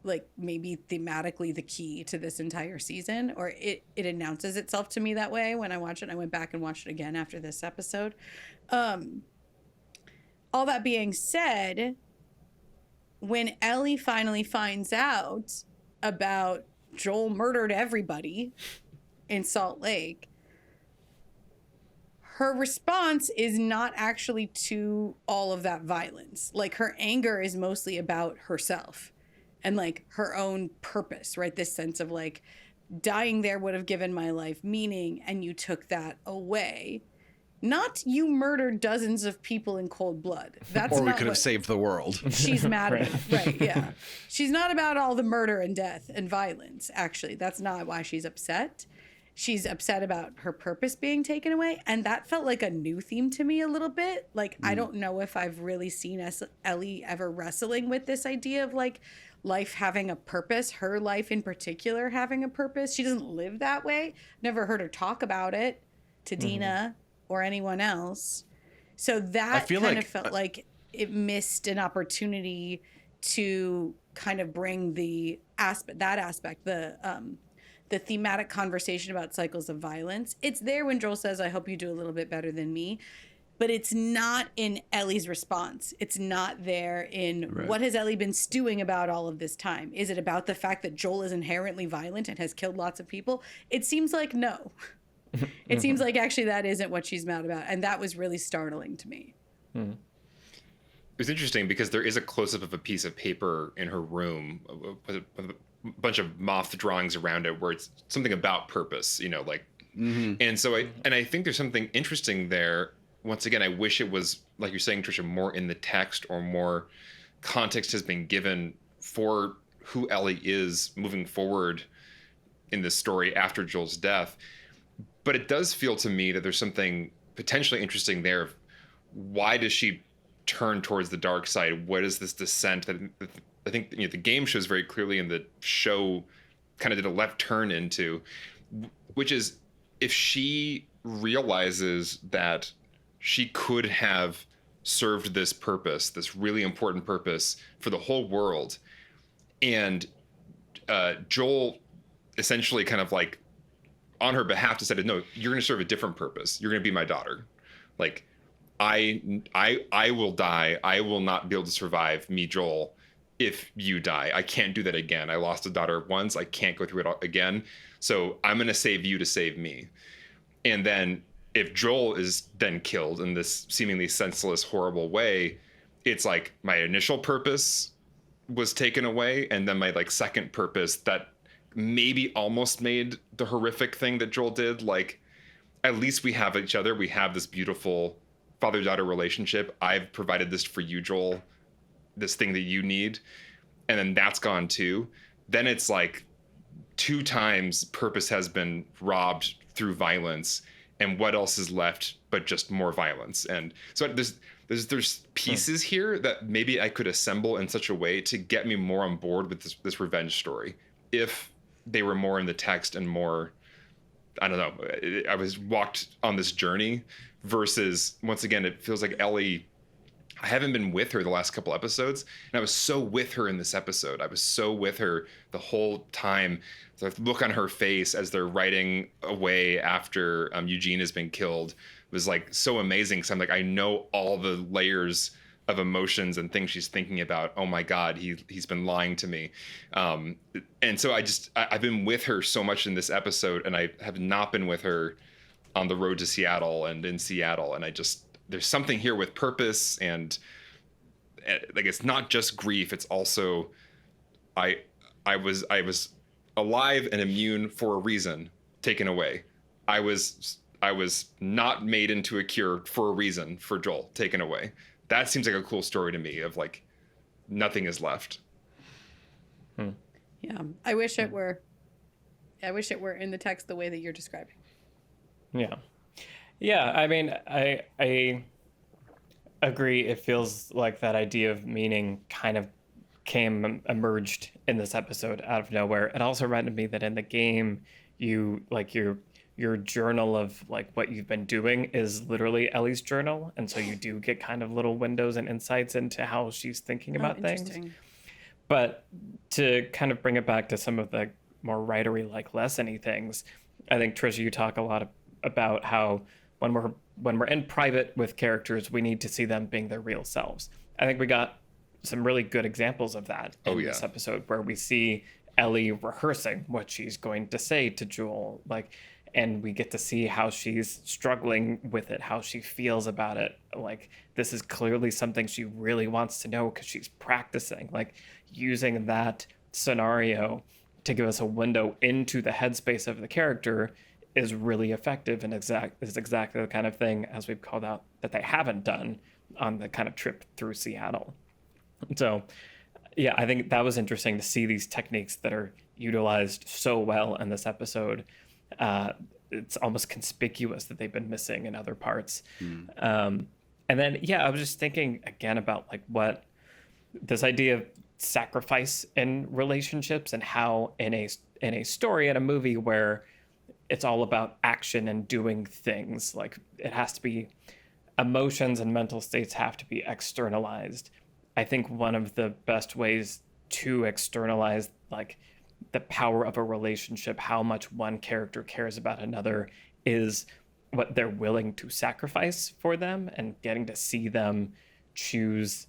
like maybe thematically the key to this entire season, or it announces itself to me that way when I watch it. I went back and watched it again after this episode. All that being said, when Ellie finally finds out about Joel murdered everybody in Salt Lake, her response is not actually to all of that violence. Like, her anger is mostly about herself and like her own purpose, right? This sense of like, dying there would have given my life meaning, and you took that away. Not you murdered dozens of people in cold blood. That's or we not could have saved the world. She's mad about. Right, yeah. She's not about all the murder and death and violence, actually. That's not why she's upset. She's upset about her purpose being taken away. And that felt like a new theme to me a little bit. Like, I don't know if I've really seen Ellie ever wrestling with this idea of like life having a purpose, her life in particular having a purpose. She doesn't live that way. Never heard her talk about it to Dina or anyone else. So that kind of felt like it missed an opportunity to kind of bring the aspect, the thematic conversation about cycles of violence. It's there when Joel says, I hope you do a little bit better than me. But it's not in Ellie's response. It's not there in what has Ellie been stewing about all of this time? Is it about the fact that Joel is inherently violent and has killed lots of people? It seems like no. It seems like actually that isn't what she's mad about. And that was really startling to me. It was interesting because there is a close-up of a piece of paper in her room. bunch of moth drawings around it where it's something about purpose, like. And so I think there's something interesting there. Once again, I wish it was, like you're saying, Trisha, more in the text, or more context has been given for who Ellie is moving forward in this story after Joel's death. But it does feel to me that there's something potentially interesting there. Why does she turn towards the dark side? What is this descent that I think the game shows very clearly, and the show kind of did a left turn into, which is, if she realizes that she could have served this purpose, this really important purpose for the whole world, and Joel essentially kind of like on her behalf decided, no, you're going to serve a different purpose. You're going to be my daughter. Like, I will die. I will not be able to survive, me, Joel, if you die. I can't do that again. I lost a daughter once. I can't go through it again. So I'm going to save you to save me. And then if Joel is then killed in this seemingly senseless, horrible way, it's like my initial purpose was taken away. And then my like second purpose that maybe almost made the horrific thing that Joel did. Like, at least we have each other. We have this beautiful father-daughter relationship. I've provided this for you, Joel, this thing that you need. And then that's gone too. Then it's like 2 times purpose has been robbed through violence, and what else is left but just more violence? And so there's pieces here that maybe I could assemble in such a way to get me more on board with this revenge story, if they were more in the text and more, I don't know, I was walked on this journey, versus, once again, it feels like Ellie, I haven't been with her the last couple episodes, and I was so with her in this episode. I was so with her the whole time. The look on her face as they're riding away after Eugene has been killed was like so amazing. Because I'm like, I know all the layers of emotions and things she's thinking about. Oh my God, he's been lying to me. And so I've been with her so much in this episode, and I have not been with her on the road to Seattle and in Seattle. And there's something here with purpose, and like, it's not just grief. It's also, I was alive and immune for a reason, taken away. I was not made into a cure for a reason, for Joel, taken away. That seems like a cool story to me, of like, nothing is left. Yeah. I wish it were in the text the way that you're describing. Yeah, I mean, I agree. It feels like that idea of meaning kind of emerged in this episode out of nowhere. It also reminded me that in the game, you like your journal of like what you've been doing is literally Ellie's journal, and so you do get kind of little windows and insights into how she's thinking about things. But to kind of bring it back to some of the more writery, like lessony things, I think, Trisha, you talk a lot about how when we're in private with characters, we need to see them being their real selves. I think we got some really good examples of that in this episode, where we see Ellie rehearsing what she's going to say to Joel, like, and we get to see how she's struggling with it, how she feels about it. Like, this is clearly something she really wants to know because she's practicing, like, using that scenario to give us a window into the headspace of the character is really effective, and is exactly the kind of thing, as we've called out, that they haven't done on the kind of trip through Seattle. So, yeah, I think that was interesting to see these techniques that are utilized so well in this episode. It's almost conspicuous that they've been missing in other parts. And then, I was just thinking again about like what this idea of sacrifice in relationships, and how in a story, in a movie where it's all about action and doing things, like it has to be, emotions and mental states have to be externalized. I think one of the best ways to externalize like the power of a relationship, how much one character cares about another, is what they're willing to sacrifice for them, and getting to see them choose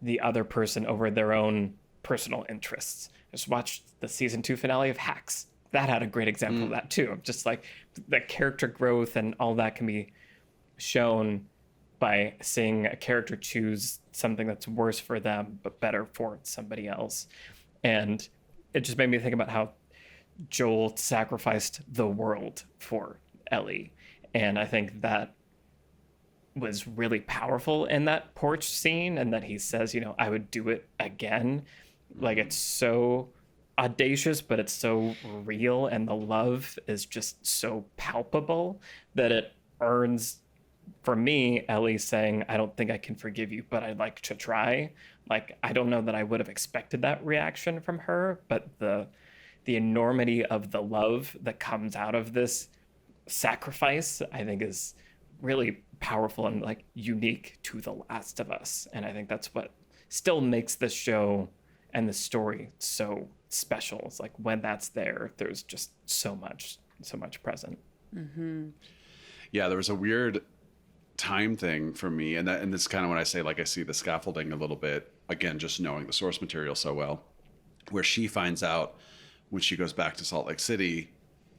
the other person over their own personal interests. Just watched the season 2 finale of Hacks. That had a great example of that too. Just like the character growth and all that can be shown by seeing a character choose something that's worse for them but better for somebody else. And it just made me think about how Joel sacrificed the world for Ellie. And I think that was really powerful in that porch scene, and that he says, I would do it again. Like, it's so audacious, but it's so real, and the love is just so palpable that it earns, for me, Ellie saying, I don't think I can forgive you, but I'd like to try. Like, I don't know that I would have expected that reaction from her, but the enormity of the love that comes out of this sacrifice, I think, is really powerful and like unique to The Last of Us. And I think that's what still makes the show and the story so special. It's like when that's there, there's just so much present. Mm-hmm. Yeah, there was a weird time thing for me, and this is kind of when I say, like, I see the scaffolding a little bit, again, just knowing the source material so well, where she finds out when she goes back to Salt Lake City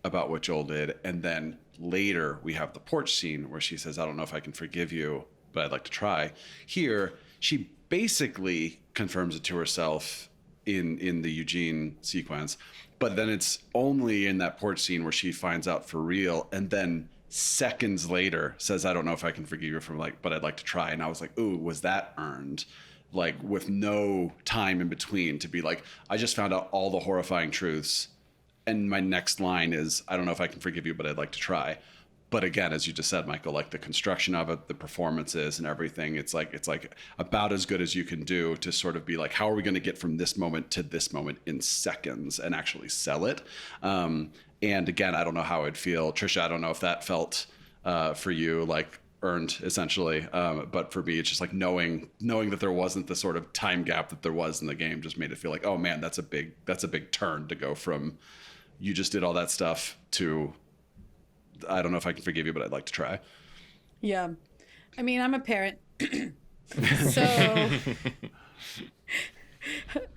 about what Joel did, and then later we have the porch scene where she says, I don't know if I can forgive you, but I'd like to try. Here, she basically confirms it to herself in the Eugene sequence, but then it's only in that porch scene where she finds out for real, and then seconds later says, I don't know if I can forgive you from, like, but I'd like to try. And I was like, ooh, was that earned? Like, with no time in between to be like, I just found out all the horrifying truths, and my next line is, I don't know if I can forgive you, but I'd like to try. But again, as you just said, Michael, like the construction of it, the performances and everything, it's like about as good as you can do to sort of be like, how are we going to get from this moment to this moment in seconds and actually sell it? And again, I don't know how I'd feel. Trisha, I don't know if that felt for you like earned, essentially. But for me, it's just like knowing that there wasn't the sort of time gap that there was in the game just made it feel like, oh man, that's a big turn to go from you just did all that stuff to, I don't know if I can forgive you, but I'd like to try. Yeah. I mean, I'm a parent. So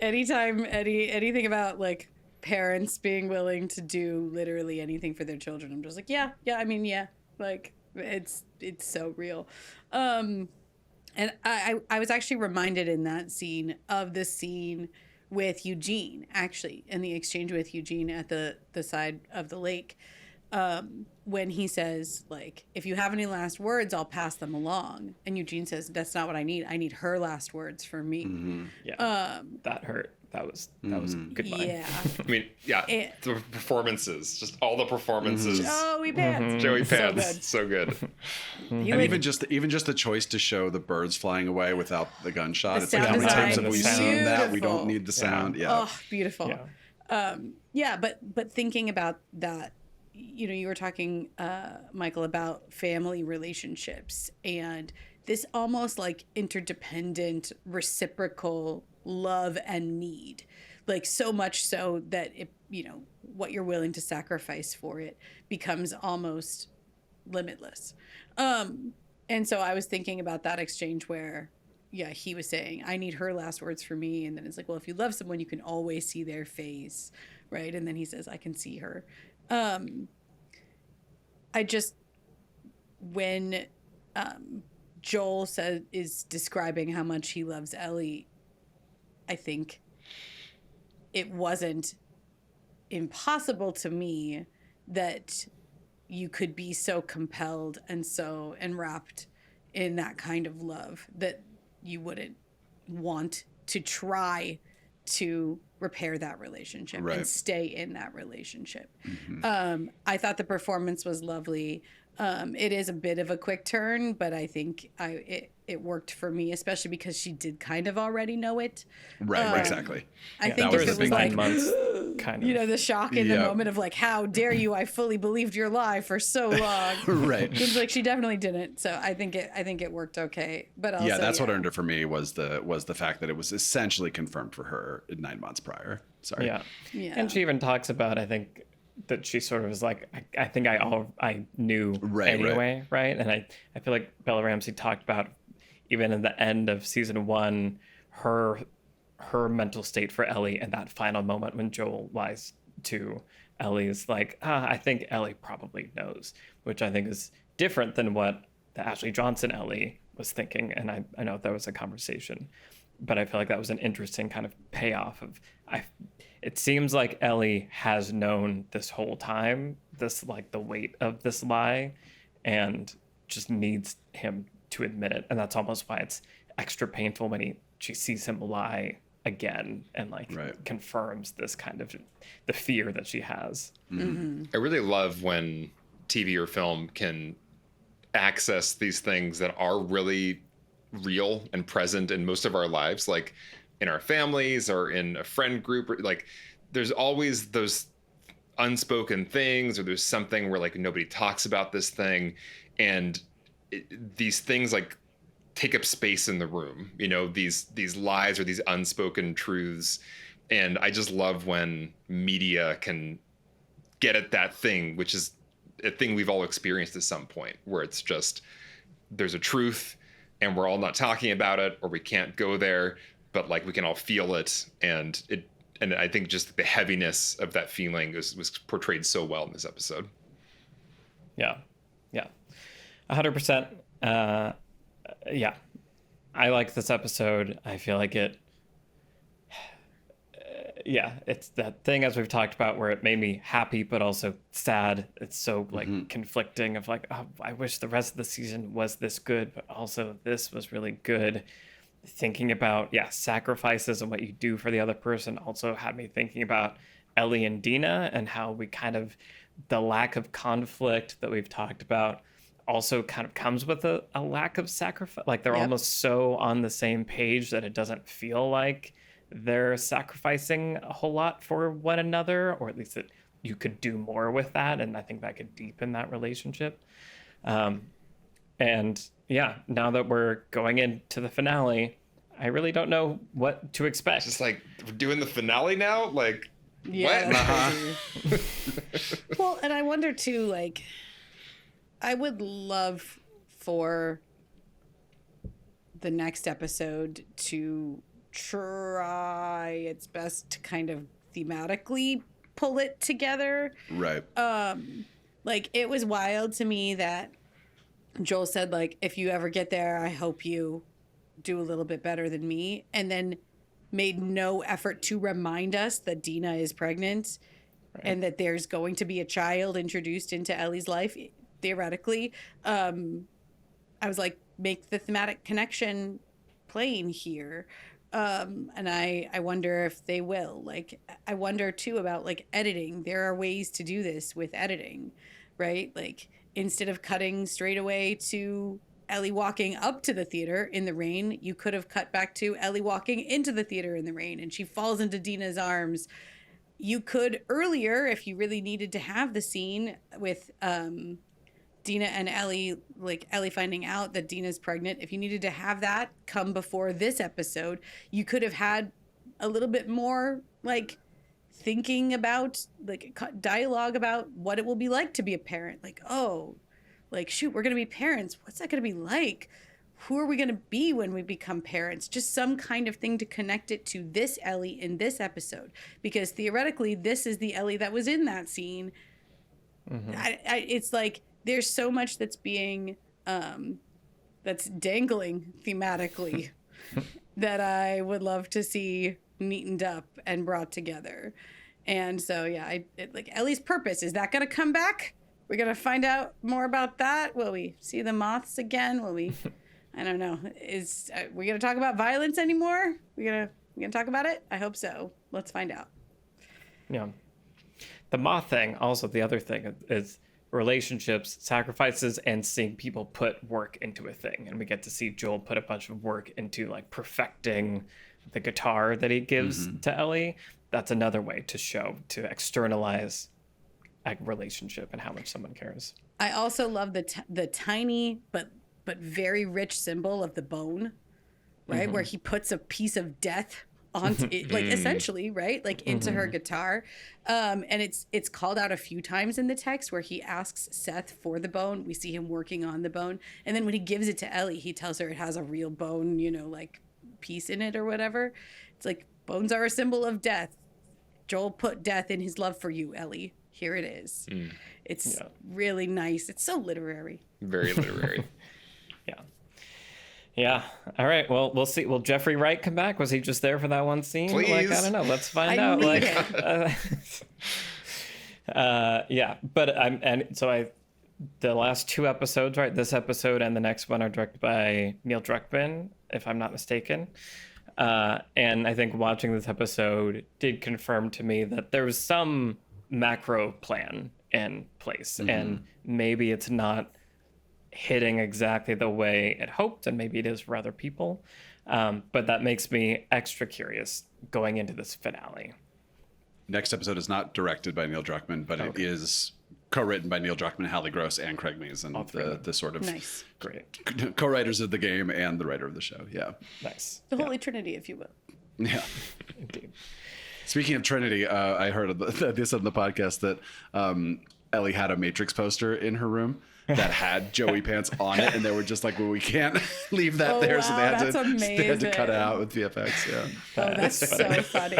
anything about like parents being willing to do literally anything for their children, I'm just like, yeah. I mean, yeah, like it's so real. And I was actually reminded in that scene of the scene with Eugene, actually, and the exchange with Eugene at the side of the lake, when he says, like, if you have any last words, I'll pass them along. And Eugene says, that's not what I need. I need her last words for me. Mm-hmm. Yeah, that hurt. That was a good line. Yeah. I mean, yeah, the performances, just all the performances. Joey Pants. Joey So Pants, good. so good. And even just the choice to show the birds flying away without the gunshot. The It's like, how sound many times design have we is seen that? We beautiful. don't need the sound. Yeah. Oh, beautiful. Yeah. But thinking about that, you were talking, Michael, about family relationships and this almost like interdependent, reciprocal love and need, like so much so that it, what you're willing to sacrifice for it becomes almost limitless. And so I was thinking about that exchange where, yeah, he was saying, I need her last words for me. And then it's like, well, if you love someone, you can always see their face. Right. And then he says, I can see her. When Joel is describing how much he loves Ellie, I think it wasn't impossible to me that you could be so compelled and so enwrapped in that kind of love that you wouldn't want to try to repair that relationship Right. and stay in that relationship. Mm-hmm. I thought the performance was lovely. It is a bit of a quick turn, but I think it worked for me, especially because she did kind of already know it. Right. Exactly. I think there if was it a was big like, 9 months kind of. the shock in the Yeah. moment of like, how dare you? I fully believed your lie for so long. Right. It's like she definitely didn't. So I think it worked okay. But also, Yeah, that's what earned it for me was the fact that it was essentially confirmed for her 9 months prior. Sorry. Yeah. Yeah. And she even talks about, I think, that she sort of was like, I think I knew Right, anyway, right? And I feel like Bella Ramsey talked about, even in the end of season 1, her mental state for Ellie and that final moment when Joel lies to Ellie is like, I think Ellie probably knows, which I think is different than what the Ashley Johnson Ellie was thinking. And I know there was a conversation but I feel like that was an interesting kind of payoff of it seems like Ellie has known this whole time, this like the weight of this lie, and just needs him to admit it. And that's almost why it's extra painful when she sees him lie again and like confirms this kind of the fear that she has. I really love when TV or film can access these things that are really real and present in most of our lives, like in our families or in a friend group, or like there's always those unspoken things, or there's something where like nobody talks about this thing, and these things like take up space in the room, you know, these lies or these unspoken truths. And I just love when media can get at that thing, which is a thing we've all experienced at some point, where it's just there's a truth and we're all not talking about it, or we can't go there, but like we can all feel it. And I think just the heaviness of that feeling was portrayed so well in this episode. Yeah. 100%. Yeah, I like this episode. I feel like it's that thing, as we've talked about, where it made me happy but also sad. It's so like conflicting of like, oh, I wish the rest of the season was this good, but also this was really good. Thinking about sacrifices and what you do for the other person also had me thinking about Ellie and Dina, and how we kind of, the lack of conflict that we've talked about also kind of comes with a lack of sacrifice. Like they're almost so on the same page that it doesn't feel like they're sacrificing a whole lot for one another, or at least that you could do more with that. And I think that could deepen that relationship. And yeah, now that we're going into the finale, I really don't know what to expect. Just like, we're doing the finale now? Like, yeah, what? Well, and I wonder too, like, I would love for the next episode to try its best to kind of thematically pull it together. Right. Like, it was wild to me that Joel said, like, if you ever get there, I hope you do a little bit better than me, and then made no effort to remind us that Dina is pregnant and that there's going to be a child introduced into Ellie's life, theoretically. I was like, make the thematic connection plain here. And I wonder if they will. Like, I wonder too about like editing. There are ways to do this with editing, right? Like, instead of cutting straight away to Ellie walking up to the theater in the rain, you could have cut back to Ellie walking into the theater in the rain and she falls into Dina's arms. You could earlier, if you really needed to have the scene with Dina and Ellie, like Ellie finding out that Dina's pregnant, if you needed to have that come before this episode, you could have had a little bit more like thinking about like dialogue about what it will be like to be a parent. Like, oh, like, shoot, we're going to be parents. What's that going to be like? Who are we going to be when we become parents? Just some kind of thing to connect it to this Ellie in this episode. Because theoretically, this is the Ellie that was in that scene. It's like, there's so much that's being, that's dangling thematically that I would love to see neatened up and brought together. And so, yeah, like Ellie's purpose, is that going to come back? We're going to find out more about that. Will we see the moths again? Will we, I don't know. Is we going to talk about violence anymore? We going to talk about it? I hope so. Let's find out. Yeah. The moth thing, also the other thing is relationships, sacrifices, and seeing people put work into a thing. And we get to see Joel put a bunch of work into like perfecting the guitar that he gives to Ellie. That's another way to show, to externalize a relationship and how much someone cares. I also love the tiny but very rich symbol of the bone, right? Where he puts a piece of death onto it, like essentially, right? Like into her guitar. And it's called out a few times in the text where he asks Seth for the bone. We see him working on the bone. And then when he gives it to Ellie, he tells her it has a real bone, you know, like piece in it or whatever. It's like, bones are a symbol of death. Joel put death in his love for you, Ellie. Here it is. It's really nice. It's so literary. Very literary. Yeah. All right. Well, we'll see. Will Jeffrey Wright come back? Was he just there for that one scene? Like, I Please. don't know. Let's find I out. need Like, it. yeah. But the last two episodes, right? This episode and the next one are directed by Neil Druckmann, if I'm not mistaken. And I think watching this episode did confirm to me that there was some macro plan in place, and maybe it's not hitting exactly the way it hoped, and maybe it is for other people. But that makes me extra curious going into this finale. Next episode is not directed by Neil Druckmann, but it is co-written by Neil Druckmann, Hallie Gross, and Craig Mazin, the sort of Nice. Great. co-writers of the game and the writer of the show. Yeah. Nice. The Holy Trinity, if you will. Yeah. Indeed. Speaking of Trinity, I heard this on the podcast that Ellie had a Matrix poster in her room that had Joey Pants on it, and they were just like, well, we can't leave that there, so wow, that's they had to cut it amazing. out with VFX. Yeah. Oh, that's so funny.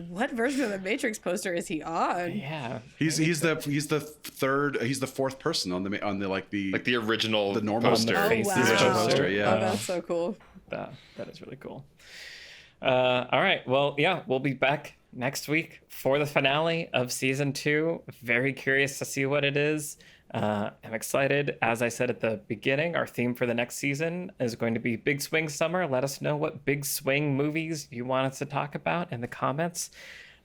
What version of the Matrix poster is he on? Yeah. He's the fourth person on the like the original the normal poster. Oh, Faces wow. poster, yeah. Oh, that's so cool. That is really cool. All right. Well, yeah, we'll be back next week for the finale of season 2. Very curious to see what it is. I'm excited. As I said at the beginning, our theme for the next season is going to be Big Swing Summer. Let us know what big swing movies you want us to talk about in the comments.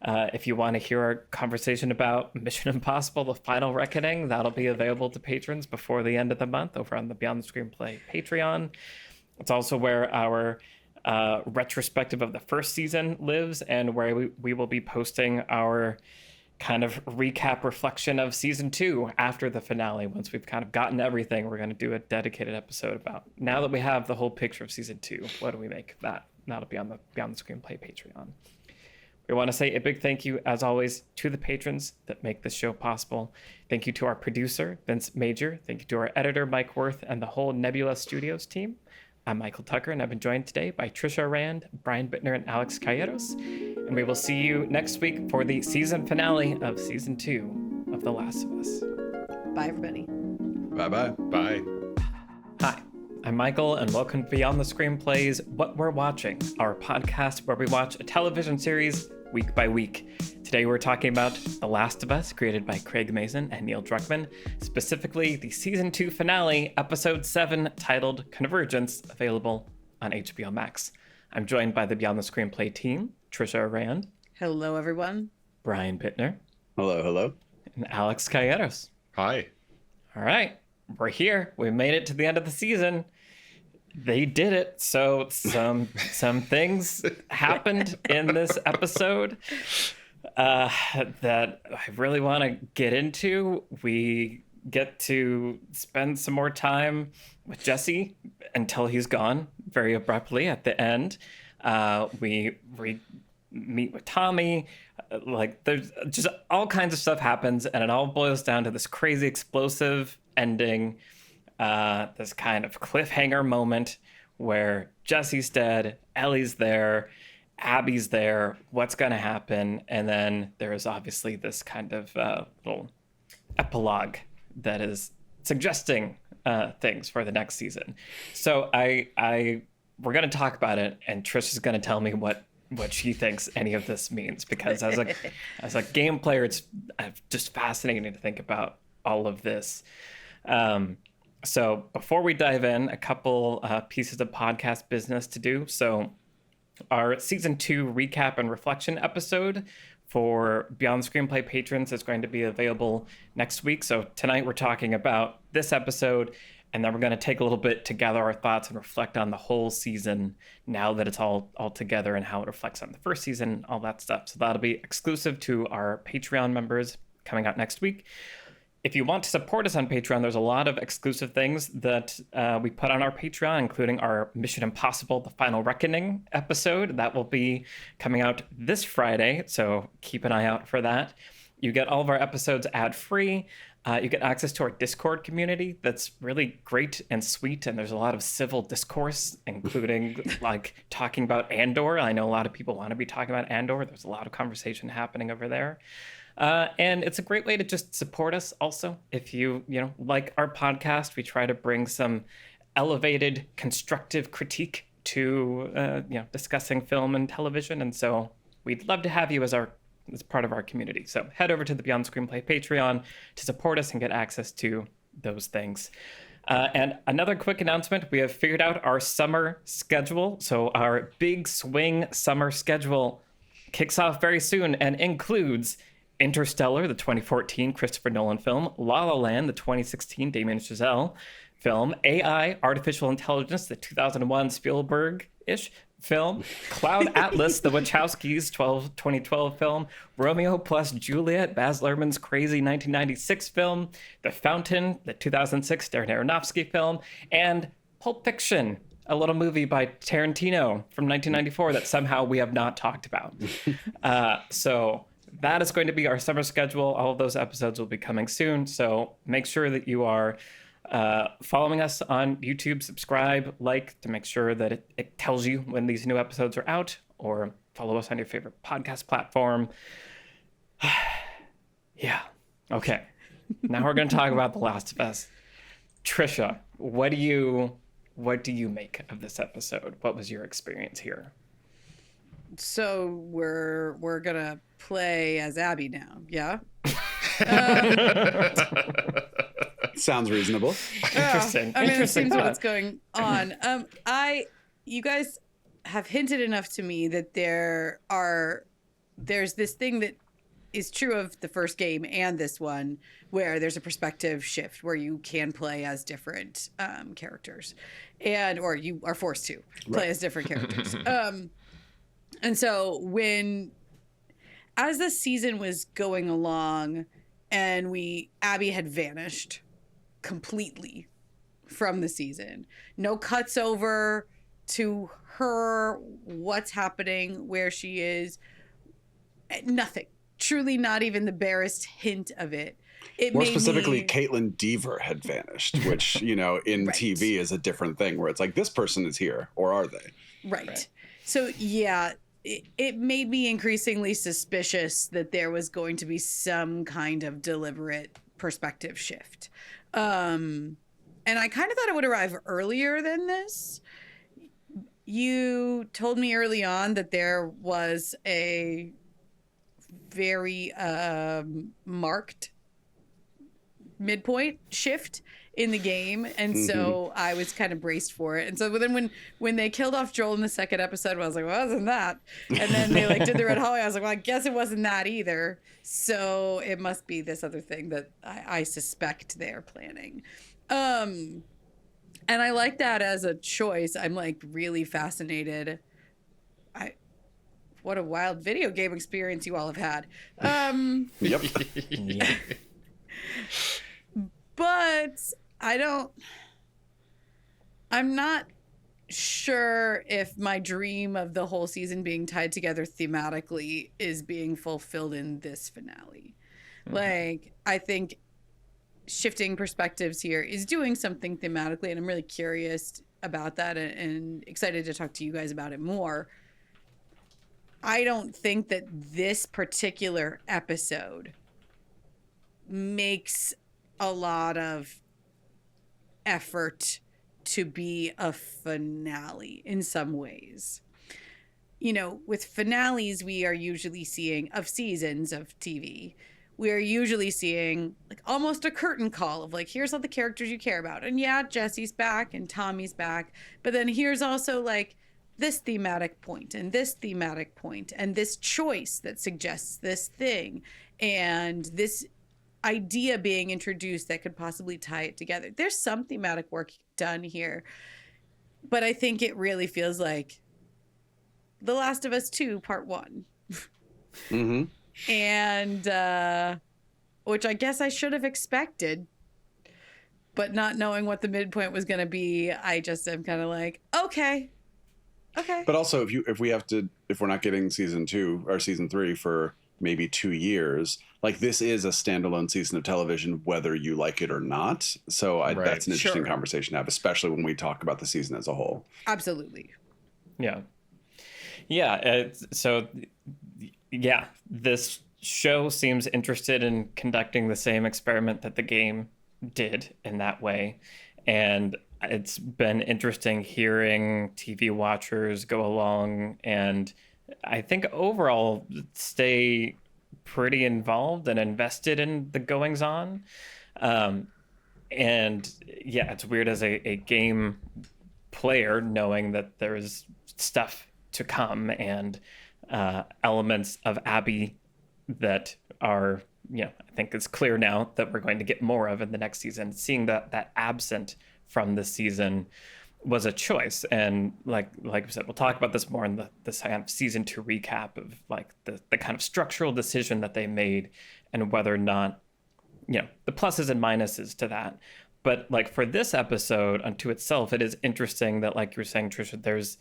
If you want to hear our conversation about Mission Impossible: The Final Reckoning, that'll be available to patrons before the end of the month over on the Beyond the Screenplay Patreon. It's also where our retrospective of the first season lives, and where we will be posting our kind of recap reflection of season 2 after the finale. Once we've kind of gotten everything, we're going to do a dedicated episode about, now that we have the whole picture of season 2, what do we make of that? That'll be on the Beyond the Screenplay Patreon. We want to say a big thank you, as always, to the patrons that make this show possible. Thank you to our producer, Vince Major. Thank you to our editor, Mike Worth, and the whole Nebula Studios team. I'm Michael Tucker, and I've been joined today by Trisha Rand, Brian Bittner, and Alex Calleros. And we will see you next week for the season finale of season 2 of The Last of Us. Bye, everybody. Bye-bye. Bye. Hi, I'm Michael, and welcome to Beyond the Screenplay's What We're Watching, our podcast where we watch a television series week by week. Today we're talking about The Last of Us, created by Craig Mazin and Neil Druckmann, specifically the season 2 finale, episode 7, titled Convergence, available on HBO Max. I'm joined by the Beyond the Screenplay team, Trisha Rand, Hello, everyone. Brian Bittner, Hello. and Alex Calleros. Hi. All right, we're here. We made it to the end of the season. They did it. So some things happened in this episode that I really want to get into. We get to spend some more time with Jesse until he's gone very abruptly at the end. We meet with Tommy. Like, there's just all kinds of stuff happens, and it all boils down to this crazy explosive ending. This kind of cliffhanger moment where Jesse's dead, Ellie's there, Abby's there, what's going to happen? And then there is obviously this kind of little epilogue that is suggesting things for the next season. So we're going to talk about it, and Trish is going to tell me what she thinks any of this means, because as a game player, it's just fascinating to think about all of this. So before we dive in, a couple pieces of podcast business to do. So our season 2 recap and reflection episode for Beyond the Screenplay patrons is going to be available next week. So tonight we're talking about this episode, and then we're going to take a little bit to gather our thoughts and reflect on the whole season now that it's all together, and how it reflects on the first season, all that stuff. So that'll be exclusive to our Patreon members coming out next week. If you want to support us on Patreon, there's a lot of exclusive things that we put on our Patreon, including our Mission Impossible: The Final Reckoning episode. That will be coming out this Friday, so keep an eye out for that. You get all of our episodes ad-free. You get access to our Discord community that's really great and sweet, and there's a lot of civil discourse, including like talking about Andor. I know a lot of people want to be talking about Andor. There's a lot of conversation happening over there. And it's a great way to just support us also. If you like our podcast, we try to bring some elevated, constructive critique to discussing film and television. And so we'd love to have you as part of our community. So head over to the Beyond Screenplay Patreon to support us and get access to those things. And another quick announcement, we have figured out our summer schedule. So our big swing summer schedule kicks off very soon and includes Interstellar, the 2014 Christopher Nolan film, La La Land, the 2016 Damien Chazelle film, AI, Artificial Intelligence, the 2001 Spielberg-ish film, Cloud Atlas, the Wachowskis' 2012 film, Romeo plus Juliet, Baz Luhrmann's crazy 1996 film, The Fountain, the 2006 Darren Aronofsky film, and Pulp Fiction, a little movie by Tarantino from 1994 that somehow we have not talked about. So that is going to be our summer schedule. All of those episodes will be coming soon. So make sure that you are following us on YouTube, subscribe, like to make sure that it tells you when these new episodes are out, or follow us on your favorite podcast platform. Yeah. Okay. Now we're going to talk about The Last of Us. Trisha, what do you make of this episode? What was your experience here? So we're gonna play as Abby now, yeah? Sounds reasonable. Interesting. I mean, it Interesting seems thought. what's going on. You guys have hinted enough to me that there's this thing that is true of the first game and this one, where there's a perspective shift where you can play as different characters, or you are forced to play as different characters. And so as the season was going along, and Abby had vanished completely from the season. No cuts over to her, what's happening, where she is. Nothing. Truly not even the barest hint of it. More specifically, Caitlin Deaver had vanished, which, in Right. TV is a different thing where it's like, this person is here, or are they? Right. So, yeah, it made me increasingly suspicious that there was going to be some kind of deliberate perspective shift. And I kind of thought it would arrive earlier than this. You told me early on that there was a very marked midpoint shift in the game, and so I was kind of braced for it. And so then when they killed off Joel in the second episode, I was like, well, wasn't that? And then they did the red hallway. I was like, well, I guess it wasn't that either. So it must be this other thing that I suspect they're planning. And I like that as a choice. I'm really fascinated. What a wild video game experience you all have had. Yep. Yeah. But I'm not sure if my dream of the whole season being tied together thematically is being fulfilled in this finale. I think shifting perspectives here is doing something thematically, and I'm really curious about that and excited to talk to you guys about it more. I don't think that this particular episode makes a lot of effort to be a finale in some ways. With finales, we are usually seeing, of seasons of TV, we are usually seeing almost a curtain call of here's all the characters you care about. And yeah, Jesse's back and Tommy's back. But then here's also this thematic point and this thematic point and this choice that suggests this thing and this idea being introduced that could possibly tie it together. There's some thematic work done here, but I think it really feels like The Last of Us 2 Part 1. And which I guess I should have expected, but not knowing what the midpoint was going to be, I just am kind of okay. But also, if we're not getting season 2 or season 3 for maybe 2 years, this is a standalone season of television, whether you like it or not. So that's an interesting conversation to have, especially when we talk about the season as a whole. Absolutely. Yeah. This show seems interested in conducting the same experiment that the game did in that way. And it's been interesting hearing TV watchers go along and I think overall stay pretty involved and invested in the goings on. And yeah, it's weird as a game player knowing that there's stuff to come and elements of Abby that are, I think it's clear now that we're going to get more of in the next season. Seeing that absent from this season was a choice, and like we said, we'll talk about this more in this kind of season 2 recap of like the kind of structural decision that they made and whether or not, the pluses and minuses to that. But like for this episode unto itself, it is interesting that, like you were saying, Trisha,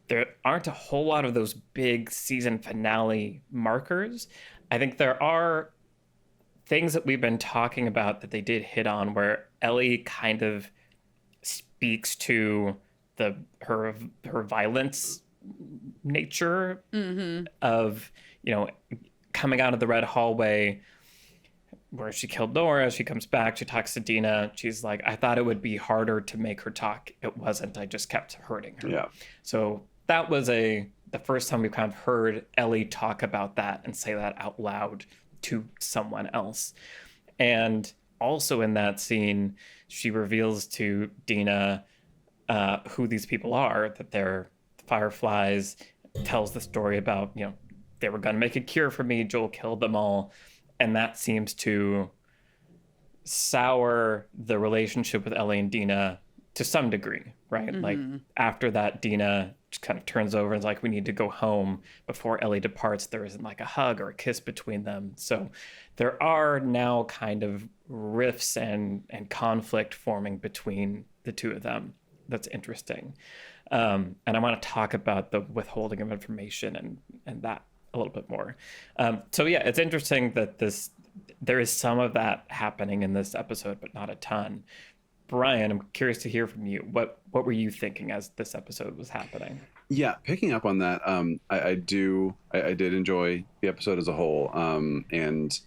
there aren't a whole lot of those big season finale markers. I think there are things that we've been talking about that they did hit on, where Ellie kind of speaks to her violence nature of, coming out of the red hallway where she killed Nora. She comes back, she talks to Dina. She's like, I thought it would be harder to make her talk. It wasn't. I just kept hurting her. Yeah. So that was the first time we've kind of heard Ellie talk about that and say that out loud to someone else. And also in that scene, she reveals to Dina who these people are, that they're Fireflies, tells the story about, they were going to make a cure for me. Joel killed them all. And that seems to sour the relationship with Ellie and Dina to some degree, right? Like after that, Dina just kind of turns over and is like, we need to go home. Before Ellie departs, there isn't like a hug or a kiss between them. So there are now kind of rifts and conflict forming between the two of them. That's interesting. And I want to talk about the withholding of information and that a little bit more. So yeah, it's interesting that there is some of that happening in this episode, but not a ton. Brian, I'm curious to hear from you. What were you thinking as this episode was happening? Yeah, picking up on that, I did enjoy the episode as a whole, and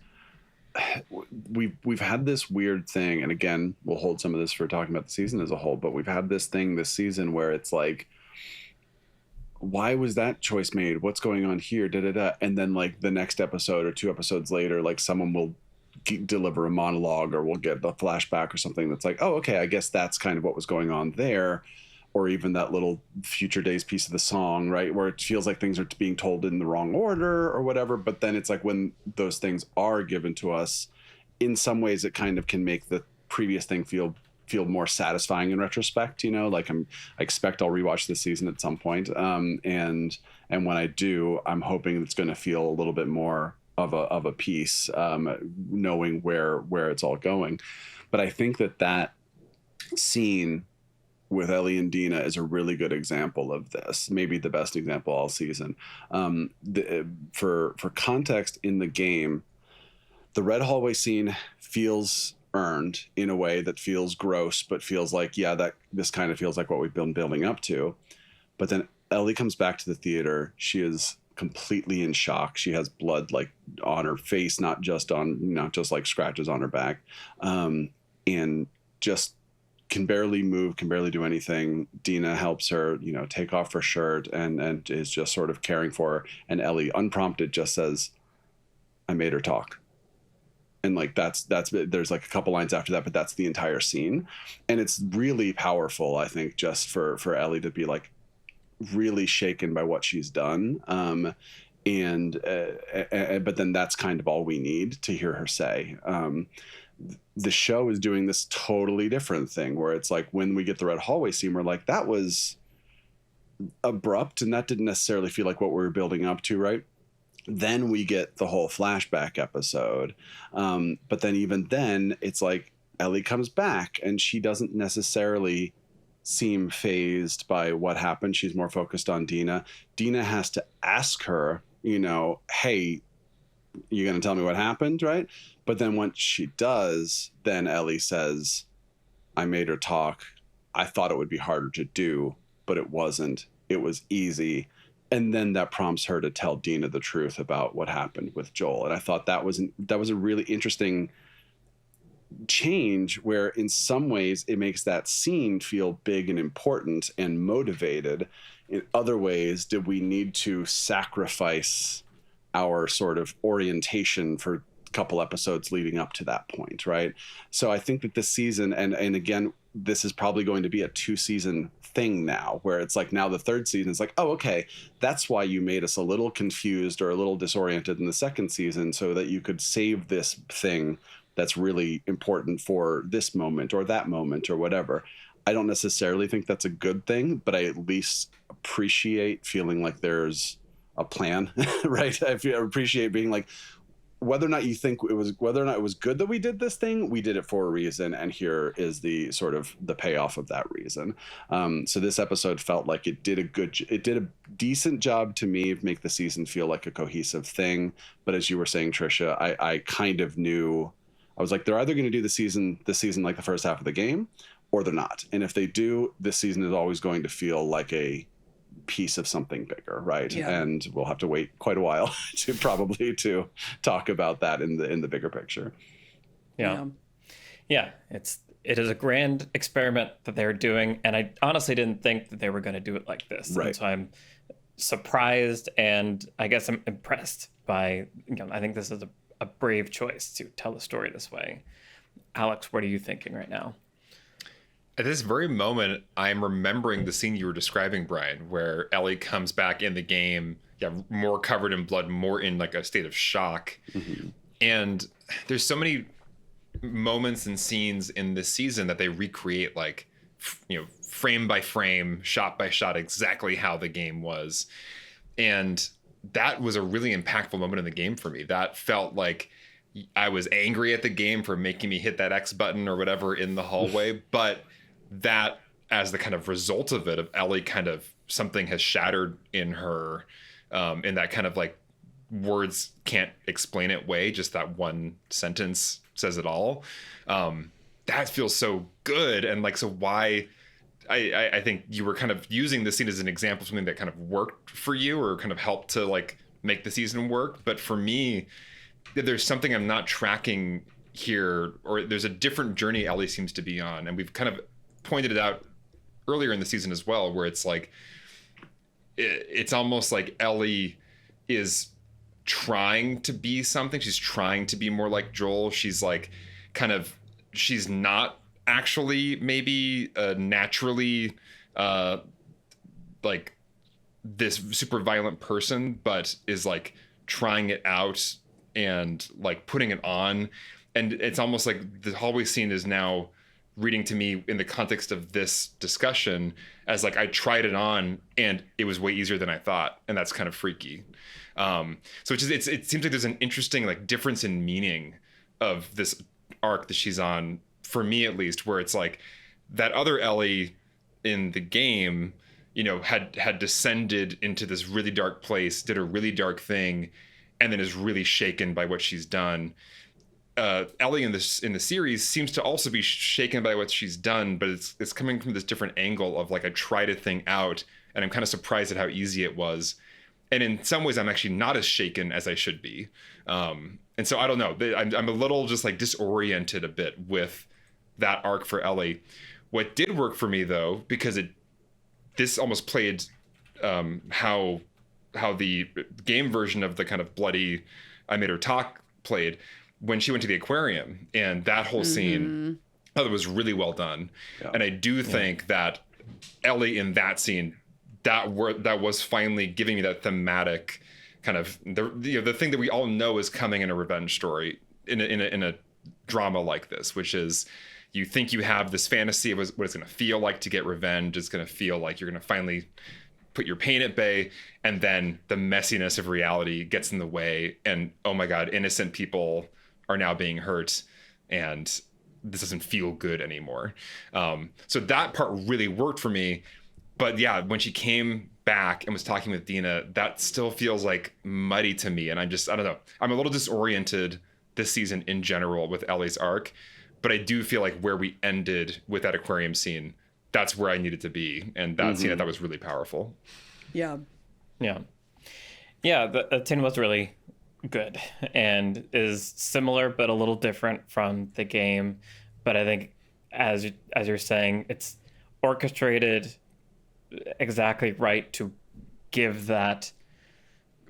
we've had this weird thing, and again, we'll hold some of this for talking about the season as a whole, but we've had this thing this season where it's like, why was that choice made? What's going on here? And then like the next episode or 2 episodes later, like someone will deliver a monologue, or we'll get the flashback or something that's like, oh, okay, I guess that's kind of what was going on there. Or even that little Future Days piece of the song, right? Where it feels like things are being told in the wrong order or whatever. But then it's like when those things are given to us, in some ways it kind of can make the previous thing feel more satisfying in retrospect, like I expect I'll rewatch this season at some point. And when I do, I'm hoping it's going to feel a little bit more of a piece, knowing where it's all going. But I think that scene with Ellie and Dina is a really good example of this, maybe the best example all season. For context, in the game, the red hallway scene feels earned in a way that feels gross, but feels like, this kind of feels like what we've been building up to. But then Ellie comes back to the theater. She is completely in shock. She has blood like on her face, not just like scratches on her back, and just can barely move, can barely do anything. Dina helps her, take off her shirt and is just sort of caring for her. And Ellie, unprompted, just says, I made her talk. And like that's there's like a couple lines after that, but that's the entire scene. And it's really powerful, I think, just for Ellie to be like really shaken by what she's done. But then that's kind of all we need to hear her say. The show is doing this totally different thing where it's like when we get the red hallway scene, we're like, that was abrupt and that didn't necessarily feel like what we were building up to, right? Then we get the whole flashback episode. But then even then, it's like Ellie comes back and she doesn't necessarily seem phased by what happened. She's more focused on Dina. Dina has to ask her, hey, you going to tell me what happened, right? But then once she does, then Ellie says, I made her talk. I thought it would be harder to do, but it wasn't. It was easy. And then that prompts her to tell Dina the truth about what happened with Joel. And I thought that was a really interesting change where in some ways it makes that scene feel big and important and motivated. In other ways, did we need to sacrifice our sort of orientation for a couple episodes leading up to that point, right? So I think that this season, and again, this is probably going to be a 2-season thing now, where it's like now the 3rd season is like, oh, okay, that's why you made us a little confused or a little disoriented in the 2nd season, so that you could save this thing that's really important for this moment or that moment or whatever. I don't necessarily think that's a good thing, but I at least appreciate feeling like there's a plan, right? I appreciate being like, whether or not you think whether or not it was good that we did this thing, we did it for a reason, and here is the sort of the payoff of that reason. So this episode felt like it did a decent job to me of make the season feel like a cohesive thing. But as you were saying, Trisha, I kind of knew, I was like, they're either going to do this season like the first half of the game, or they're not. And if they do, this season is always going to feel like a piece of something bigger, right? Yeah. And we'll have to wait quite a while to talk about that in the bigger picture. Yeah. It is a grand experiment that they're doing, and I honestly didn't think that they were going to do it like this. Right. And so I'm surprised, and I guess I'm impressed by, I think this is a brave choice to tell the story this way. Alex, what are you thinking right now? At this very moment, I'm remembering the scene you were describing, Brian, where Ellie comes back in the game, more covered in blood, more in like a state of shock. Mm-hmm. And there's so many moments and scenes in this season that they recreate, like, frame by frame, shot by shot, exactly how the game was. And that was a really impactful moment in the game for me. That felt like I was angry at the game for making me hit that X button or whatever in the hallway, but that as the kind of result of it, of Ellie kind of something has shattered in her, in that kind of like words can't explain it way, just that one sentence says it all. That feels so good. And like, so why I think you were kind of using this scene as an example of something that kind of worked for you or kind of helped to like make the season work. But for me, there's something I'm not tracking here, or there's a different journey Ellie seems to be on. And we've kind of pointed it out earlier in the season as well, where it's like, it's almost like Ellie is trying to be something. She's trying to be more like Joel. She's like, she's not actually maybe naturally like this super violent person, but is like trying it out and like putting it on. And it's almost like the hallway scene is now reading to me in the context of this discussion as like, I tried it on and it was way easier than I thought. And that's kind of freaky. So it seems like there's an interesting like difference in meaning of this arc that she's on, for me at least, where it's like that other Ellie in the game, had descended into this really dark place, did a really dark thing, and then is really shaken by what she's done. Ellie in the series seems to also be shaken by what she's done, but it's coming from this different angle of like, I tried a thing out and I'm kind of surprised at how easy it was. And in some ways I'm actually not as shaken as I should be. And so I don't know, I'm a little just like disoriented a bit with that arc for Ellie. What did work for me though, because this almost played how the game version of the kind of bloody I Made Her Talk played, when she went to the aquarium, and that whole scene, I thought it was really well done. Yeah. And I do think that Ellie in that scene, that was finally giving me that thematic kind of the thing that we all know is coming in a revenge story in a drama like this, which is you think you have this fantasy of what it's going to feel like to get revenge. It's going to feel like you're going to finally put your pain at bay, and then the messiness of reality gets in the way, and oh my God, innocent people are now being hurt, and this doesn't feel good anymore. So that part really worked for me. But yeah, when she came back and was talking with Dina, that still feels like muddy to me. And I don't know. I'm a little disoriented this season in general with Ellie's arc, but I do feel like where we ended with that aquarium scene, that's where I needed to be. And that scene I thought was really powerful. Yeah. Yeah. Yeah, the scene was really, good and is similar but a little different from the game. But I think, as you're saying, it's orchestrated exactly right to give that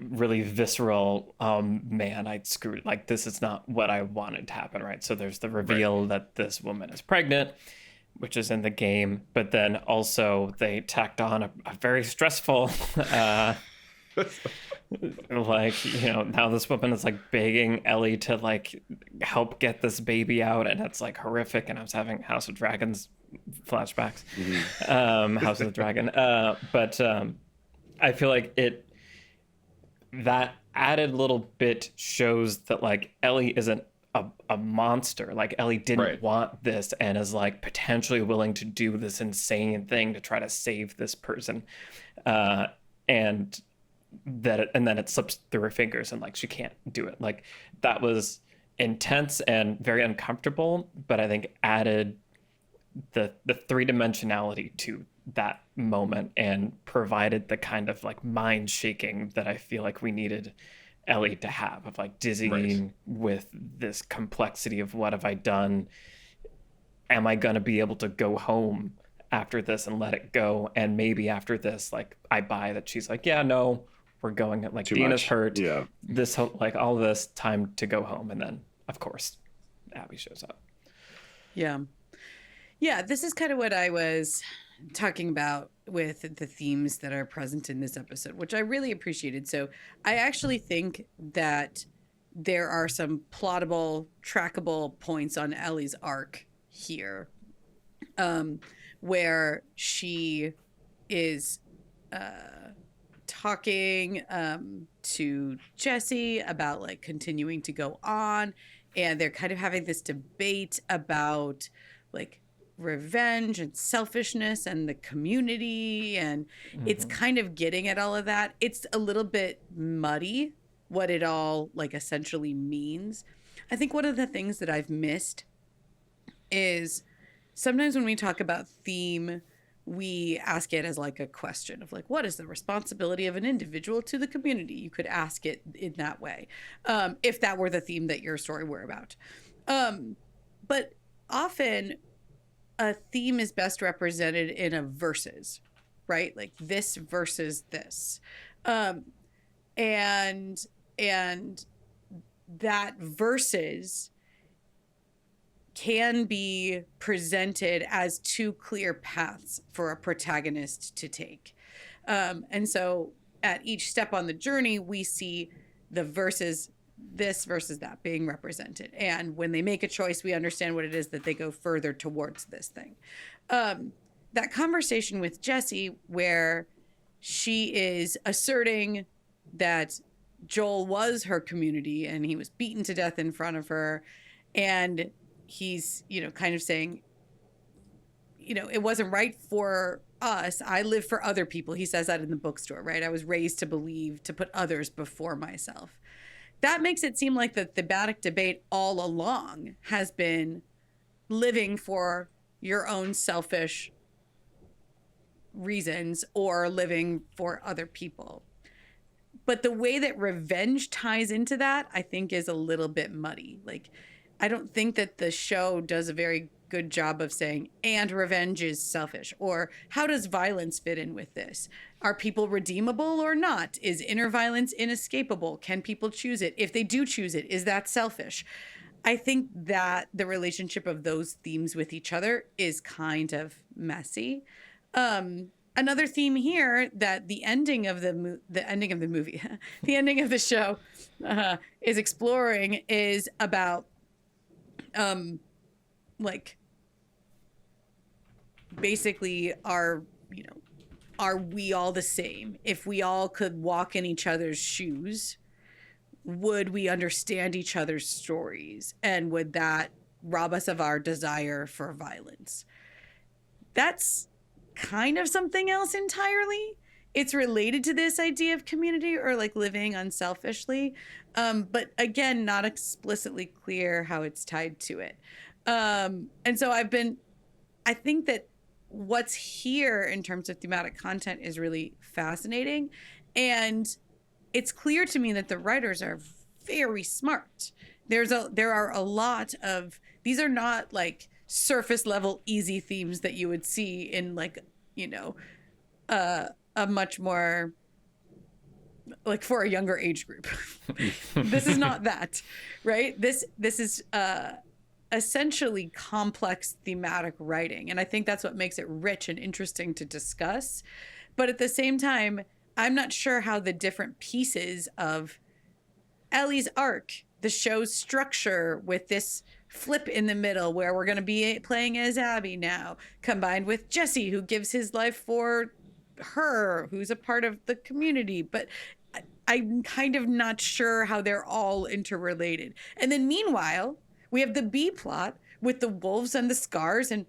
really visceral, man, I screwed, like, this is not what I wanted to happen, right? So there's the reveal that this woman is pregnant, which is in the game, but then also they tacked on a very stressful like, you know, now this woman is like begging Ellie to like help get this baby out, and it's like horrific. And I was having House of Dragons flashbacks. House of the Dragon. But I feel like that added little bit shows that like Ellie isn't a monster. Like Ellie didn't want this and is like potentially willing to do this insane thing to try to save this person. And then it slips through her fingers and like she can't do it. Like that was intense and very uncomfortable, but I think added the three-dimensionality to that moment and provided the kind of like mind shaking that I feel like we needed Ellie to have, of like dizzying with this complexity of what have I done? Am I going to be able to go home after this and let it go? And maybe after this, like I buy that she's like, yeah, no, we're going, like Dina's hurt. Yeah. This, like all this time to go home. And then of course, Abby shows up. Yeah. Yeah. This is kind of what I was talking about with the themes that are present in this episode, which I really appreciated. So I actually think that there are some plottable, trackable points on Ellie's arc here, where she is talking to Jesse about like continuing to go on, and they're kind of having this debate about like revenge and selfishness and the community, and it's kind of getting at all of that. It's a little bit muddy what it all like essentially means. I think one of the things that I've missed is sometimes when we talk about theme, we ask it as like a question of like, what is the responsibility of an individual to the community? You could ask it in that way, if that were the theme that your story were about. But often a theme is best represented in a versus, right? Like this versus this. And that versus can be presented as two clear paths for a protagonist to take. And so at each step on the journey, we see the versus this versus that being represented. And when they make a choice, we understand what it is that they go further towards this thing. That conversation with Jessie, where she is asserting that Joel was her community and he was beaten to death in front of her. And he's, you know, kind of saying, you know, it wasn't right for us. I live for other people. He says that in the bookstore, right? I was raised to believe, to put others before myself. That makes it seem like the thematic debate all along has been living for your own selfish reasons or living for other people. But the way that revenge ties into that, I think, is a little bit muddy. Like, I don't think that the show does a very good job of saying, and revenge is selfish, or how does violence fit in with this? Are people redeemable or not? Is inner violence inescapable? Can people choose it? If they do choose it, is that selfish? I think that the relationship of those themes with each other is kind of messy. Another theme here that the ending of the movie, the ending of the show is exploring is about like basically are we all the same? If we all could walk in each other's shoes, would we understand each other's stories? And would that rob us of our desire for violence? That's kind of something else entirely. It's related to this idea of community or like living unselfishly. But again, not explicitly clear how it's tied to it. And so I think that what's here in terms of thematic content is really fascinating. And it's clear to me that the writers are very smart. There are a lot of, these are not like surface level easy themes that you would see in like, you know, a much more like for a younger age group. This is not that, right? This is essentially complex thematic writing, and I think that's what makes it rich and interesting to discuss. But at the same time, I'm not sure how the different pieces of Ellie's arc, the show's structure with this flip in the middle where we're going to be playing as Abby now, combined with Jesse, who gives his life for her, who's a part of the community. But I'm kind of not sure how they're all interrelated. And then meanwhile, we have the B plot with the wolves and the scars, and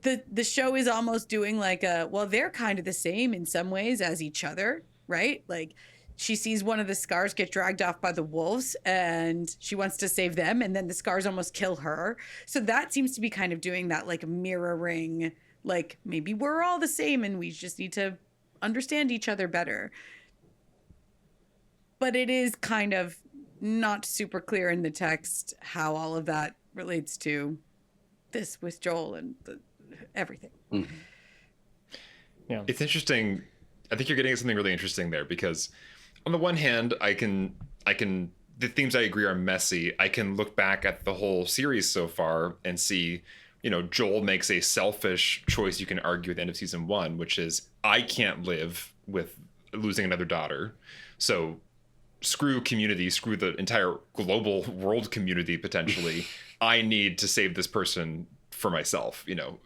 the show is almost doing like well, they're kind of the same in some ways as each other, right? Like she sees one of the scars get dragged off by the wolves and she wants to save them, and then the scars almost kill her. So that seems to be kind of doing that like mirroring, like maybe we're all the same and we just need to understand each other better. But it is kind of not super clear in the text how all of that relates to this with Joel and everything. Mm-hmm. Yeah. It's interesting. I think you're getting at something really interesting there, because on the one hand, the themes I agree are messy. I can look back at the whole series so far and see, you know, Joel makes a selfish choice, you can argue, at the end of season 1, which is, I can't live with losing another daughter. So screw community, screw the entire global world community potentially. I need to save this person for myself. You know,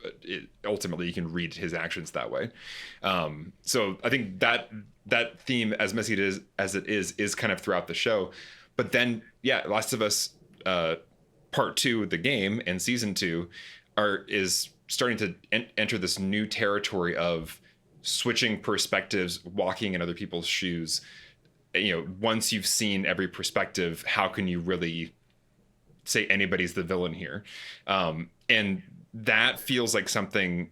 ultimately you can read his actions that way. So I think that theme, as messy as it is kind of throughout the show. But then, yeah, Last of Us Part 2, the game, and season 2 is starting to enter this new territory of switching perspectives, walking in other people's shoes. You know, once you've seen every perspective, how can you really say anybody's the villain here? And that feels like something,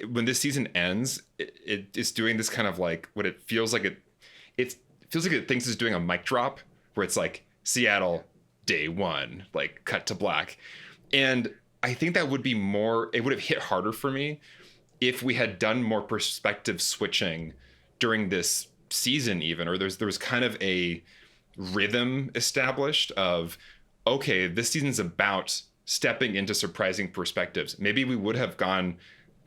when this season ends, it's doing this kind of like what it feels like it feels like it thinks it's doing a mic drop, where it's like Seattle day 1, like cut to black. And I think that would be it would have hit harder for me if we had done more perspective switching during this season even, or there was kind of a rhythm established of, okay, this season's about stepping into surprising perspectives. Maybe we would have gone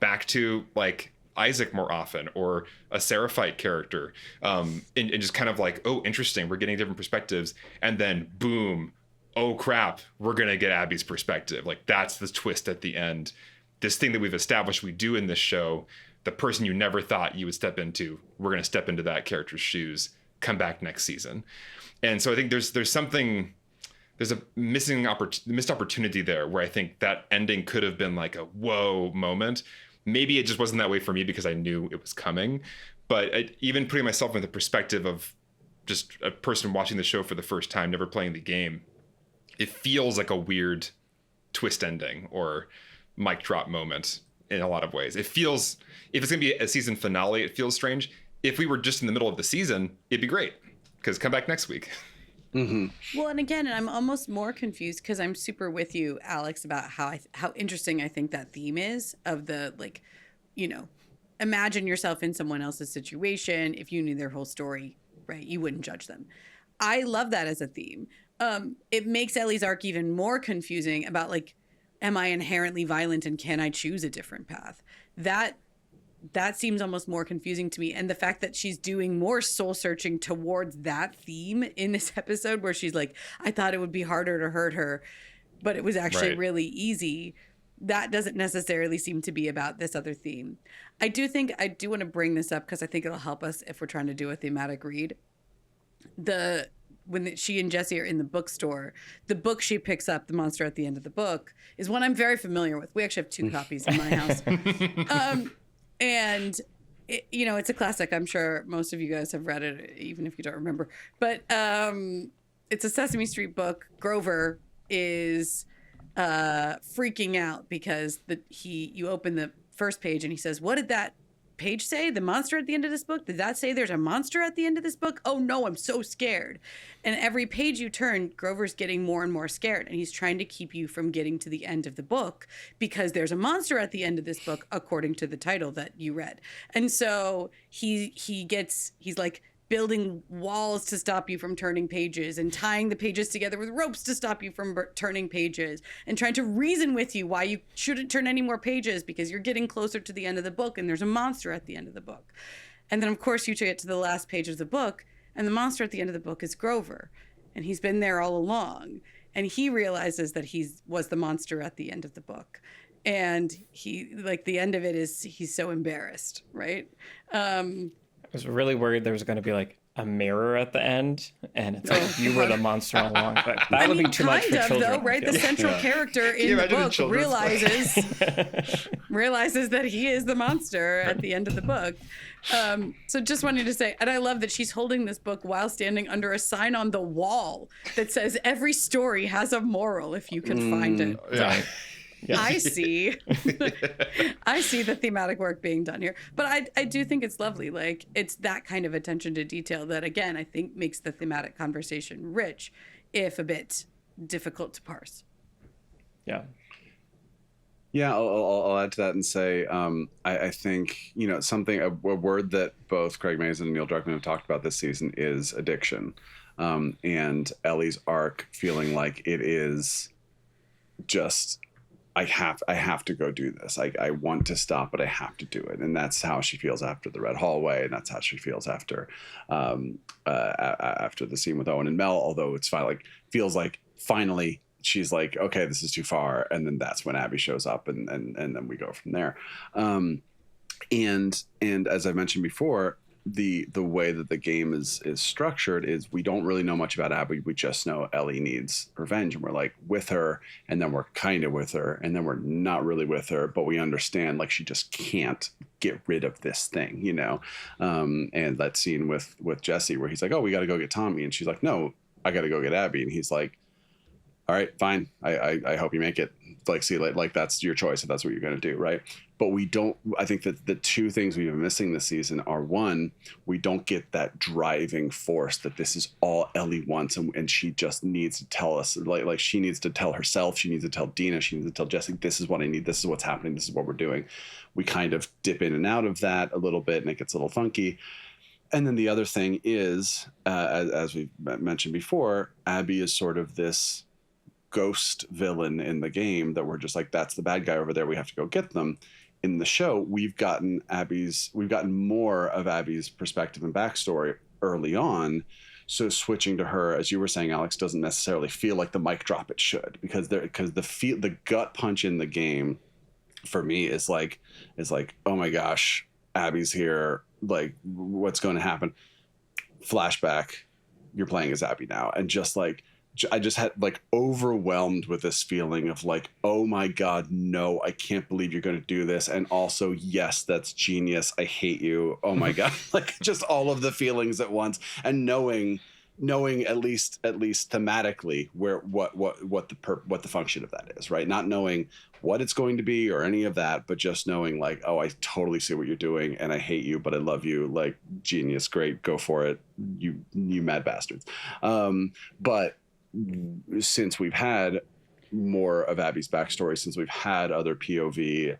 back to like Isaac more often, or a Seraphite character, and just kind of like, oh, interesting, we're getting different perspectives, and then boom, oh crap, we're gonna get Abby's perspective. Like, that's the twist at the end. This thing that we've established we do in this show, the person you never thought you would step into, we're gonna step into that character's shoes, come back next season. And so I think there's a missed opportunity there, where I think that ending could have been like a whoa moment. Maybe it just wasn't that way for me because I knew it was coming. But even putting myself in the perspective of just a person watching the show for the first time, never playing the game, it feels like a weird twist ending or mic drop moment in a lot of ways. It feels, if it's going to be a season finale, it feels strange. If we were just in the middle of the season, it'd be great, because come back next week. Mm-hmm. Well, and again, I'm almost more confused because I'm super with you, Alex, about how interesting I think that theme is of the, like, you know, imagine yourself in someone else's situation. If you knew their whole story, right, you wouldn't judge them. I love that as a theme. It makes Ellie's arc even more confusing about, like, am I inherently violent and can I choose a different path? That seems almost more confusing to me. And the fact that she's doing more soul searching towards that theme in this episode, where she's like, I thought it would be harder to hurt her, but it was actually really easy. That doesn't necessarily seem to be about this other theme. I do want to bring this up because I think it'll help us if we're trying to do a thematic read. When she and Jesse are in the bookstore, the book she picks up, The Monster at the End of the Book, is one I'm very familiar with. We actually have 2 copies in my house. And, you know, it's a classic. I'm sure most of you guys have read it, even if you don't remember. But it's a Sesame Street book. Grover is freaking out because you open the first page and he says, what did that page say? The monster at the end of this book? Did that say there's a monster at the end of this book? Oh no, I'm so scared. And every page you turn, Grover's getting more and more scared. And he's trying to keep you from getting to the end of the book because there's a monster at the end of this book, according to the title that you read. And so he's like building walls to stop you from turning pages and tying the pages together with ropes to stop you from turning pages and trying to reason with you why you shouldn't turn any more pages because you're getting closer to the end of the book and there's a monster at the end of the book. And then, of course, you get to the last page of the book and the monster at the end of the book is Grover. And he's been there all along. And he realizes that was the monster at the end of the book. And the end of it is he's so embarrassed, right? I was really worried there was going to be like a mirror at the end, and it's like you were the monster all along. But that would be too much for children. Though, right? The central character in the book realizes that he is the monster at the end of the book. So just wanted to say, and I love that she's holding this book while standing under a sign on the wall that says every story has a moral if you can find it. Yeah. Yeah. I see. I see the thematic work being done here. But I do think it's lovely. Like, it's that kind of attention to detail that, again, I think makes the thematic conversation rich, if a bit difficult to parse. Yeah. Yeah, I'll add to that and say I think, a word that both Craig Mazin and Neil Druckmann have talked about this season is addiction. And Ellie's arc feeling like it is just... I have to go do this. I want to stop, but I have to do it. And that's how she feels after the red hallway. And that's how she feels after the scene with Owen and Mel, although it's feels like finally she's like, okay, this is too far. And then that's when Abby shows up and then we go from there. And as I mentioned before, the way that the game is structured is we don't really know much about Abby. We just know Ellie needs revenge, and we're like with her, and then we're kind of with her, and then we're not really with her, but we understand like she just can't get rid of this thing, and that scene with Jesse where he's like, oh, we got to go get Tommy, and she's like, no, I got to go get Abby, and he's like, all right, fine, I hope you make it. Like, see, like that's your choice if that's what you're going to do, right? But I think that the two things we've been missing this season are, one, we don't get that driving force that this is all Ellie wants, and she just needs to tell us, like she needs to tell herself, she needs to tell Dina, she needs to tell Jesse, this is what I need, this is what's happening, this is what we're doing. We kind of dip in and out of that a little bit, and it gets a little funky. And then the other thing is, as we mentioned before, Abby is sort of this ghost villain in the game that we're just like, that's the bad guy over there, we have to go get them. In the show, we've gotten more of Abby's perspective and backstory early on. So switching to her, as you were saying, Alex, doesn't necessarily feel like the mic drop it should, because the gut punch in the game for me is like, oh my gosh, Abby's here, like what's going to happen? Flashback, you're playing as Abby now, and just like, I just had like overwhelmed with this feeling of like, oh my God, no, I can't believe you're going to do this. And also, yes, that's genius. I hate you. Oh my God. Like just all of the feelings at once, and knowing at least thematically what the function of that is, right? Not knowing what it's going to be or any of that, but just knowing like, oh, I totally see what you're doing and I hate you, but I love you. Like, genius. Great. Go for it. You mad bastards. But since we've had more of Abby's backstory, since we've had other POV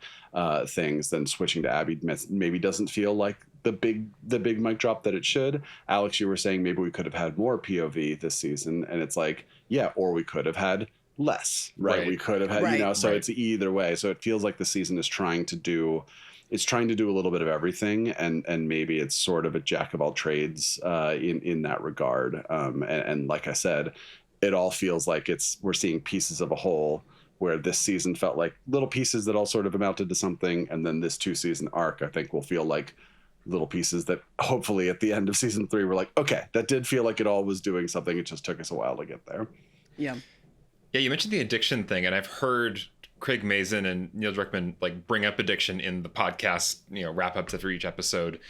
things, then switching to Abby maybe doesn't feel like the big mic drop that it should. Alex, you were saying maybe we could have had more POV this season, and it's like, yeah, or we could have had less, right? We could have had, so it's either way. So it feels like the season is trying to do a little bit of everything, and maybe it's sort of a jack of all trades in that regard. And like I said, it all feels like we're seeing pieces of a whole, where this season felt like little pieces that all sort of amounted to something. And then this 2-season arc, I think, will feel like little pieces that hopefully at the end of season 3, we're like, okay, that did feel like it all was doing something. It just took us a while to get there. Yeah. Yeah. You mentioned the addiction thing, and I've heard Craig Mazin and Neil Druckmann like bring up addiction in the podcast, wrap ups after each episode.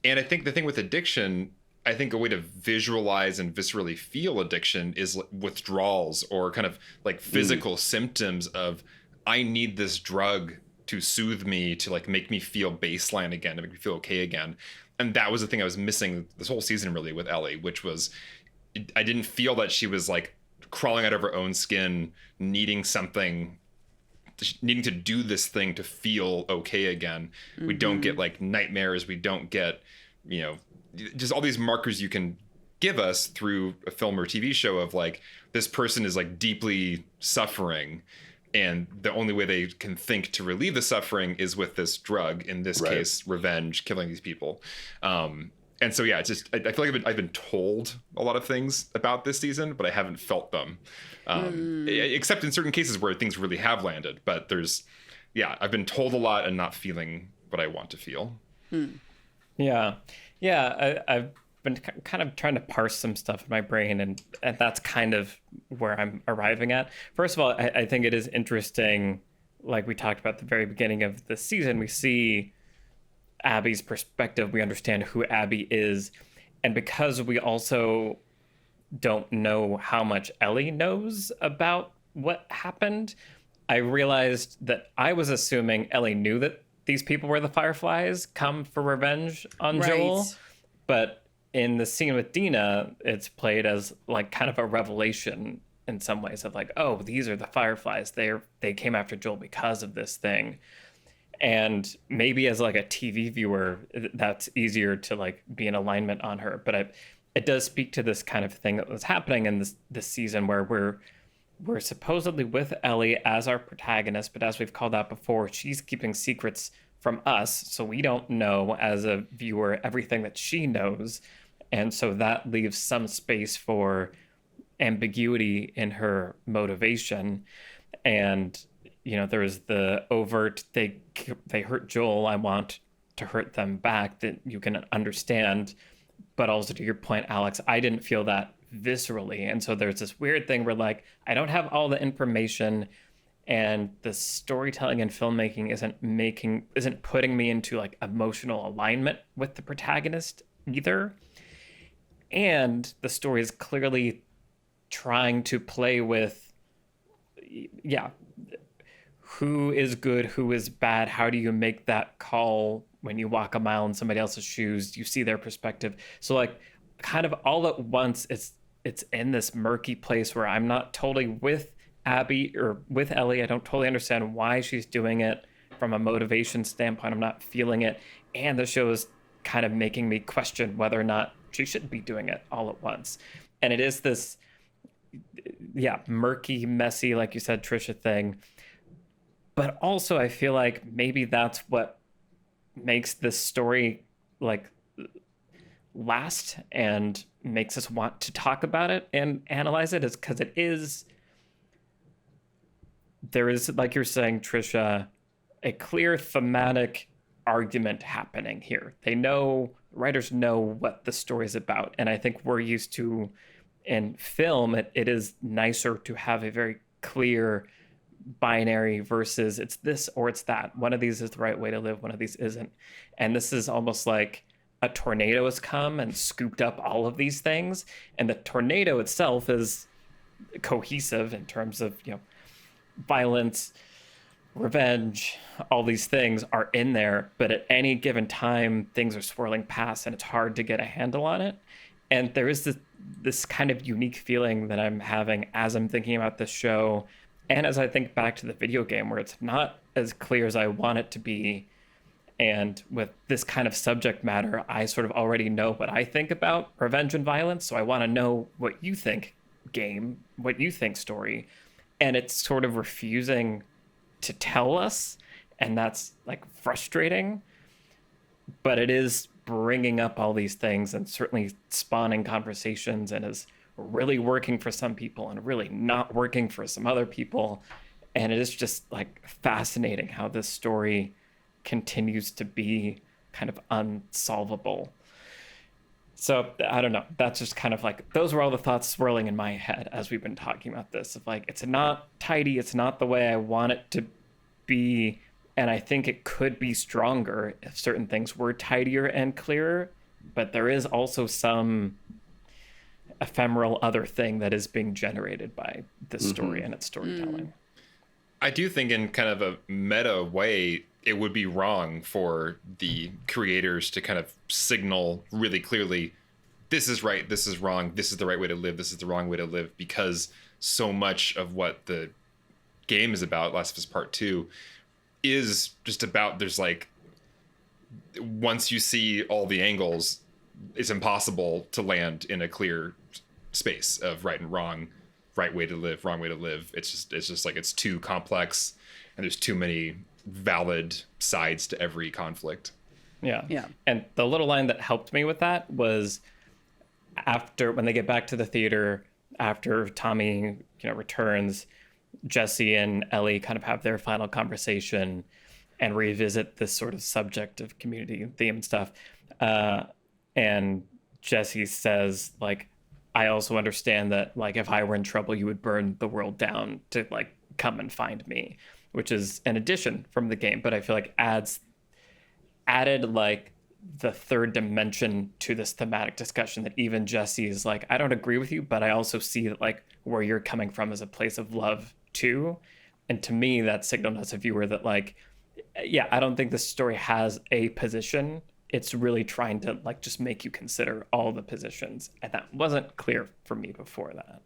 And I think the thing with addiction, I think a way to visualize and viscerally feel addiction is withdrawals or kind of like physical symptoms of, I need this drug to soothe me, to like make me feel baseline again, to make me feel okay again. And that was the thing I was missing this whole season really with Ellie, which was I didn't feel that she was like crawling out of her own skin, needing to do this thing to feel okay again. We don't get like nightmares. We don't get, you know, just all these markers you can give us through a film or TV show of like, this person is like deeply suffering, and the only way they can think to relieve the suffering is with this drug, in this case, revenge, killing these people. And so, yeah, it's just, I feel like I've been told a lot of things about this season, but I haven't felt them, except in certain cases where things really have landed. But I've been told a lot and not feeling what I want to feel. Yeah. I've been kind of trying to parse some stuff in my brain, and that's kind of where I'm arriving at. First of all, I think it is interesting, like we talked about at the very beginning of the season, we see Abby's perspective, we understand who Abby is, and because we also don't know how much Ellie knows about what happened, I realized that I was assuming Ellie knew that these people were the Fireflies come for revenge on Joel, but in the scene with Dina, it's played as like kind of a revelation in some ways of like, oh, these are the Fireflies. They came after Joel because of this thing. And maybe as like a TV viewer, that's easier to like be in alignment on her. But it does speak to this kind of thing that was happening in this season where we're supposedly with Ellie as our protagonist, but as we've called out before, she's keeping secrets from us, so we don't know as a viewer everything that she knows, and so that leaves some space for ambiguity in her motivation. And you know, there's the overt they hurt Joel, I want to hurt them back, that you can understand, but also to your point, Alex, I didn't feel that viscerally, and so there's this weird thing where like I don't have all the information, and the storytelling and filmmaking isn't putting me into like emotional alignment with the protagonist either, and the story is clearly trying to play with who is good, who is bad, how do you make that call when you walk a mile in somebody else's shoes, you see their perspective. So like kind of all at once it's in this murky place where I'm not totally with Abby or with Ellie. I don't totally understand why she's doing it from a motivation standpoint. I'm not feeling it. And the show is kind of making me question whether or not she should be doing it all at once. And it is this, murky, messy, like you said, Trisha, thing. But also I feel like maybe that's what makes this story like last and makes us want to talk about it and analyze it, is because there is, like you're saying, Trisha, a clear thematic argument happening here. Writers know what the story is about. And I think we're used to, in film, it is nicer to have a very clear binary versus it's this or it's that. One of these is the right way to live, one of these isn't. And this is almost like a tornado has come and scooped up all of these things. And the tornado itself is cohesive in terms of, violence, revenge, all these things are in there, but at any given time things are swirling past and it's hard to get a handle on it. And there is this kind of unique feeling that I'm having as I'm thinking about this show, and as I think back to the video game, where it's not as clear as I want it to be. And with this kind of subject matter, I sort of already know what I think about revenge and violence, so I want to know what you think, game, what you think, story. And it's sort of refusing to tell us, and that's like frustrating, but it is bringing up all these things and certainly spawning conversations, and is really working for some people and really not working for some other people. And it is just like fascinating how this story continues to be kind of unsolvable. So I don't know. That's just kind of like, those were all the thoughts swirling in my head as we've been talking about this, of like, it's not tidy. It's not the way I want it to be. And I think it could be stronger if certain things were tidier and clearer, but there is also some ephemeral other thing that is being generated by this story and its storytelling. I do think in kind of a meta way, it would be wrong for the creators to kind of signal really clearly, this is right, this is wrong, this is the right way to live, this is the wrong way to live, because so much of what the game is about, Last of Us Part 2, is just about, there's like, once you see all the angles, it's impossible to land in a clear space of right and wrong, right way to live, wrong way to live. It's just like, it's too complex and there's too many valid sides to every conflict. Yeah. Yeah. And the little line that helped me with that was after, when they get back to the theater, after Tommy, returns, Jesse and Ellie kind of have their final conversation and revisit this sort of subject of community theme and stuff. And Jesse says, like, I also understand that, like, if I were in trouble, you would burn the world down to, like, come and find me, which is an addition from the game, but I feel like added, like, the third dimension to this thematic discussion, that even Jesse is like, I don't agree with you, but I also see that, like, where you're coming from is a place of love too. And to me, that signaled as a viewer that, like, yeah, I don't think this story has a position. It's really trying to, like, just make you consider all the positions. And that wasn't clear for me before that.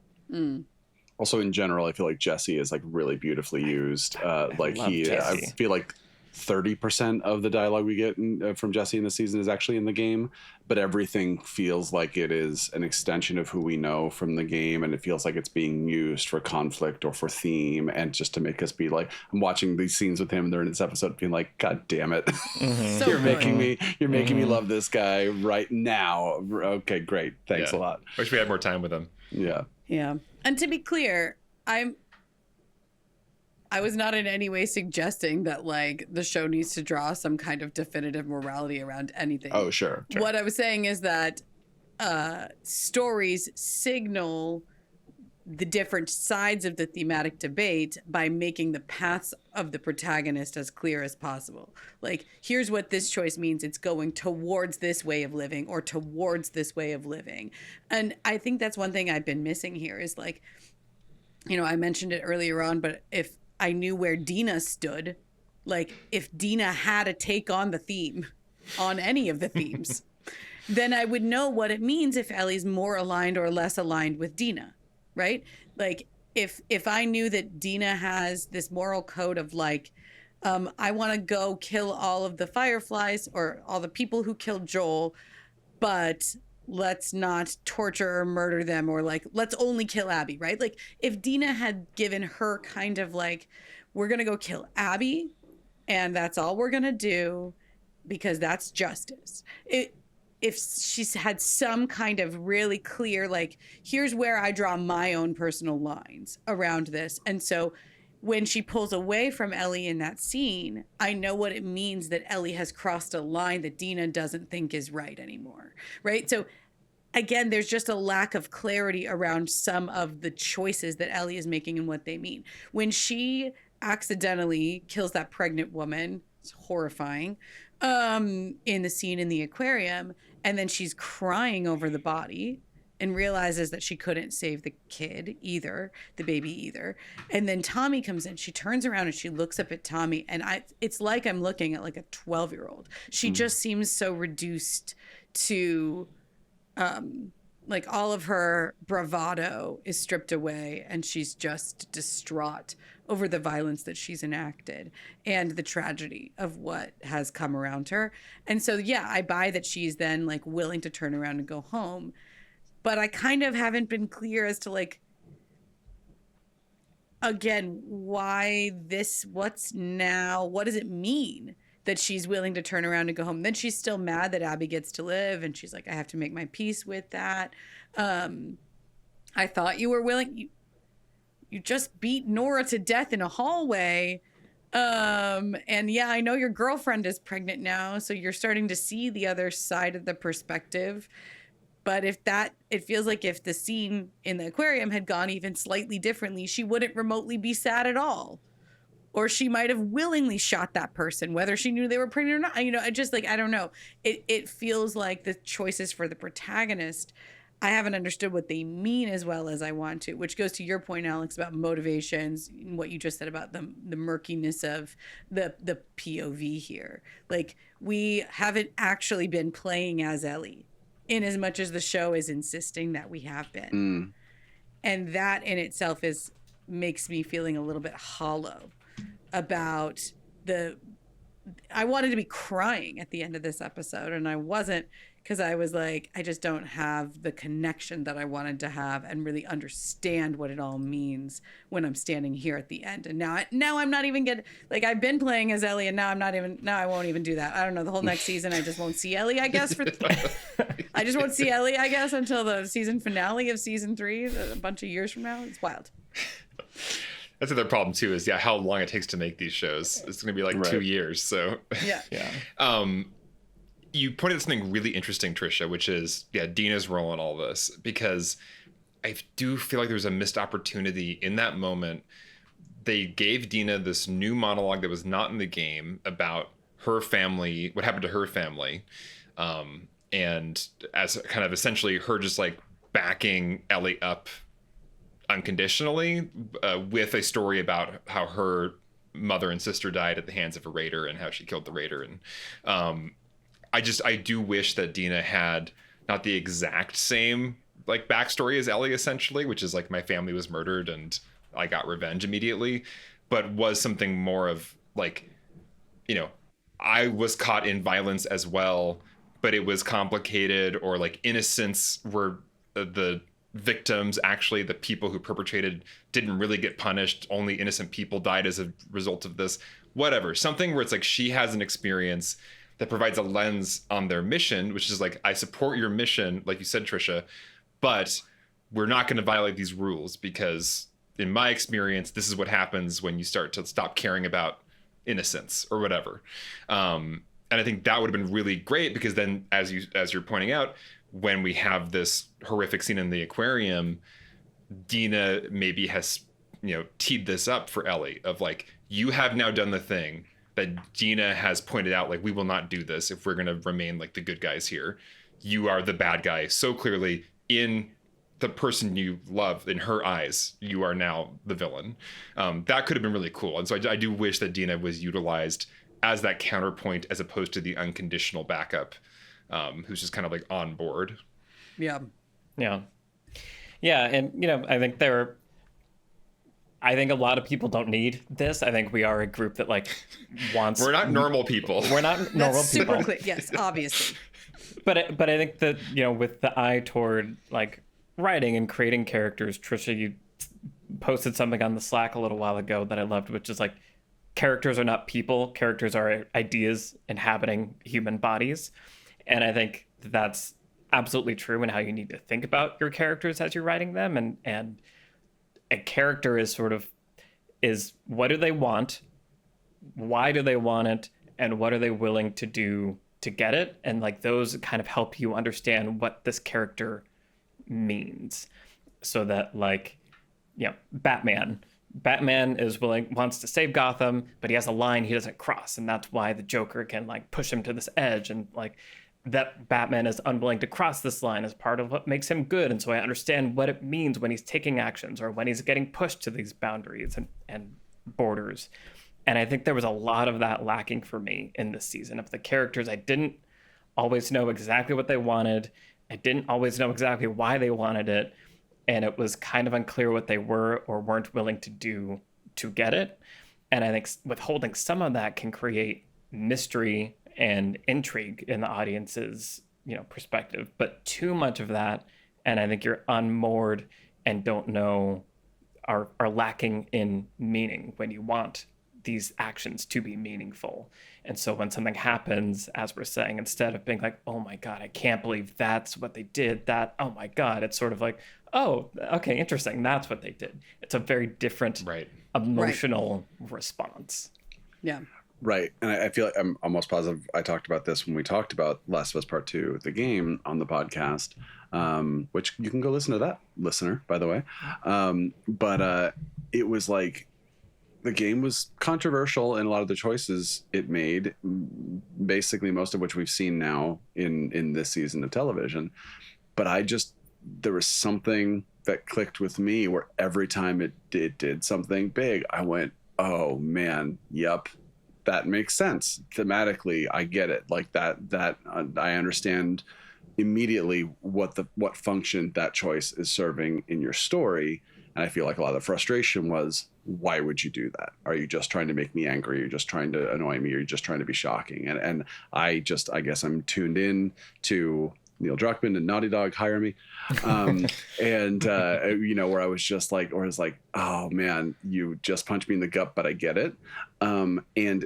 Also, in general, I feel like Jesse is, like, really beautifully used. Like, love Jesse. I feel like 30% of the dialogue we get from Jesse in the season is actually in the game, but everything feels like it is an extension of who we know from the game, and it feels like it's being used for conflict or for theme, and just to make us be like, I'm watching these scenes with him during this episode being like, God damn it. So you're making good. me love this guy right now. Okay, great. Thanks a lot. Wish we had more time with him. Yeah. Yeah. And to be clear, I was not in any way suggesting that, like, the show needs to draw some kind of definitive morality around anything. Oh, sure. What I was saying is that stories signal the different sides of the thematic debate by making the paths of the protagonist as clear as possible. Like, here's what this choice means. It's going towards this way of living or towards this way of living. And I think that's one thing I've been missing here is, like, I mentioned it earlier on, but if I knew where Dina stood, like, if Dina had a take on the theme, on any of the themes, then I would know what it means if Ellie's more aligned or less aligned with Dina, right? Like, if I knew that Dina has this moral code of, like, I want to go kill all of the Fireflies or all the people who killed Joel, but let's not torture or murder them, or, like, let's only kill Abby, right? Like, if Dina had given her kind of, like, we're going to go kill Abby and that's all we're going to do because that's justice. If she's had some kind of really clear, like, here's where I draw my own personal lines around this. And so when she pulls away from Ellie in that scene, I know what it means that Ellie has crossed a line that Dina doesn't think is right anymore, right? So again, there's just a lack of clarity around some of the choices that Ellie is making and what they mean. When she accidentally kills that pregnant woman, it's horrifying, in the scene in the aquarium, and then she's crying over the body and realizes that she couldn't save the kid either, the baby either. And then Tommy comes in. She turns around and she looks up at Tommy, and it's like I'm looking at, like, a 12-year-old. She just seems so reduced to, like, all of her bravado is stripped away, and she's just distraught over the violence that she's enacted and the tragedy of what has come around her. And so, yeah, I buy that she's then, like, willing to turn around and go home. But I kind of haven't been clear as to, like, again, why this, what's now, what does it mean that she's willing to turn around and go home? Then she's still mad that Abby gets to live, and she's like, I have to make my peace with that. I thought you were willing. You just beat Nora to death in a hallway. And yeah, I know your girlfriend is pregnant now, so you're starting to see the other side of the perspective. But it feels like if the scene in the aquarium had gone even slightly differently, she wouldn't remotely be sad at all. Or she might have willingly shot that person, whether she knew they were pregnant or not. I just, like, I don't know. It feels like the choices for the protagonist, I haven't understood what they mean as well as I want to, which goes to your point, Alex, about motivations, and what you just said about the murkiness of the POV here. Like, we haven't actually been playing as Ellie in as much as the show is insisting that we have been. And that in itself makes me feeling a little bit hollow about I wanted to be crying at the end of this episode, and I wasn't, because I was like, I just don't have the connection that I wanted to have and really understand what it all means when I'm standing here at the end. And now I'm not even getting, like, I've been playing as Ellie, and now I won't even do that. I don't know, the whole next season I just won't see Ellie, I guess. I just won't see Ellie, I guess, until the season finale of season 3, a bunch of years from now. It's wild. That's the other problem too, is how long it takes to make these shows. It's going to be like 2 years. So yeah. You pointed out something really interesting, Trisha, which is Dina's role in all this, because I do feel like there was a missed opportunity in that moment. They gave Dina this new monologue that was not in the game about her family, what happened to her family, and as kind of essentially her just like backing Ellie up unconditionally, with a story about how her mother and sister died at the hands of a raider and how she killed the raider. And I do wish that Dina had not the exact same like backstory as Ellie, essentially, which is like, my family was murdered and I got revenge immediately, but was something more of like, I was caught in violence as well, but it was complicated, or like innocents were the victims. Actually, the people who perpetrated didn't really get punished. Only innocent people died as a result of this. Whatever. Something where it's like she has an experience that provides a lens on their mission, which is like, I support your mission, like you said, Trisha, but we're not going to violate these rules, because in my experience, this is what happens when you start to stop caring about innocence or whatever. And I think that would have been really great, because then, as you're pointing out, when we have this horrific scene in the aquarium, Dina maybe has, teed this up for Ellie of like, you have now done the thing that Dina has pointed out, like, we will not do this if we're going to remain like the good guys here. You are the bad guy. So clearly, in the person you love, in her eyes, you are now the villain. That could have been really cool. And so I do wish that Dina was utilized as that counterpoint, as opposed to the unconditional backup, who's just kind of like on board. Yeah. Yeah. Yeah. And, I think a lot of people don't need this. I think we are a group that like wants. We're not normal people. We're not normal That's people. super clear. Yes, obviously. But I think that, with the eye toward like writing and creating characters, Trisha, you posted something on the Slack a little while ago that I loved, which is like, characters are not people. Characters are ideas inhabiting human bodies. And I think that's absolutely true in how you need to think about your characters as you're writing them. And a character is what do they want? Why do they want it? And what are they willing to do to get it? And like, those kind of help you understand what this character means. So that like, Batman wants to save Gotham, but he has a line he doesn't cross. And that's why the Joker can like push him to this edge. And like, that Batman is unwilling to cross this line as part of what makes him good. And so I understand what it means when he's taking actions or when he's getting pushed to these boundaries and borders. And I think there was a lot of that lacking for me in this season of the characters. I didn't always know exactly what they wanted. I didn't always know exactly why they wanted it. And it was kind of unclear what they were or weren't willing to do to get it. And I think withholding some of that can create mystery and intrigue in the audience's, perspective. But too much of that, and I think you're unmoored and don't know, are lacking in meaning when you want these actions to be meaningful. And so when something happens, as we're saying, instead of being like, oh my God, I can't believe that's what they did, that, oh my God, it's sort of like, oh, okay, interesting, that's what they did. It's a very different emotional response. Yeah. Right. And I feel like I'm almost positive I talked about this when we talked about Last of Us Part 2, the game, on the podcast, which you can go listen to that, listener, by the way. But it was like, the game was controversial in a lot of the choices it made, basically most of which we've seen now in this season of television. But I just there was something that clicked with me where every time it did something big, I went, oh man, yep, that makes sense thematically. I get it. Like that I understand immediately what function that choice is serving in your story. And I feel like a lot of the frustration was, why would you do that? Are you just trying to make me angry? You're just trying to annoy me? Or you're just trying to be shocking? And I guess I'm tuned in to Neil Druckmann and Naughty Dog, hire me. Where I was just like, or it's like, oh man, you just punched me in the gut, but I get it. And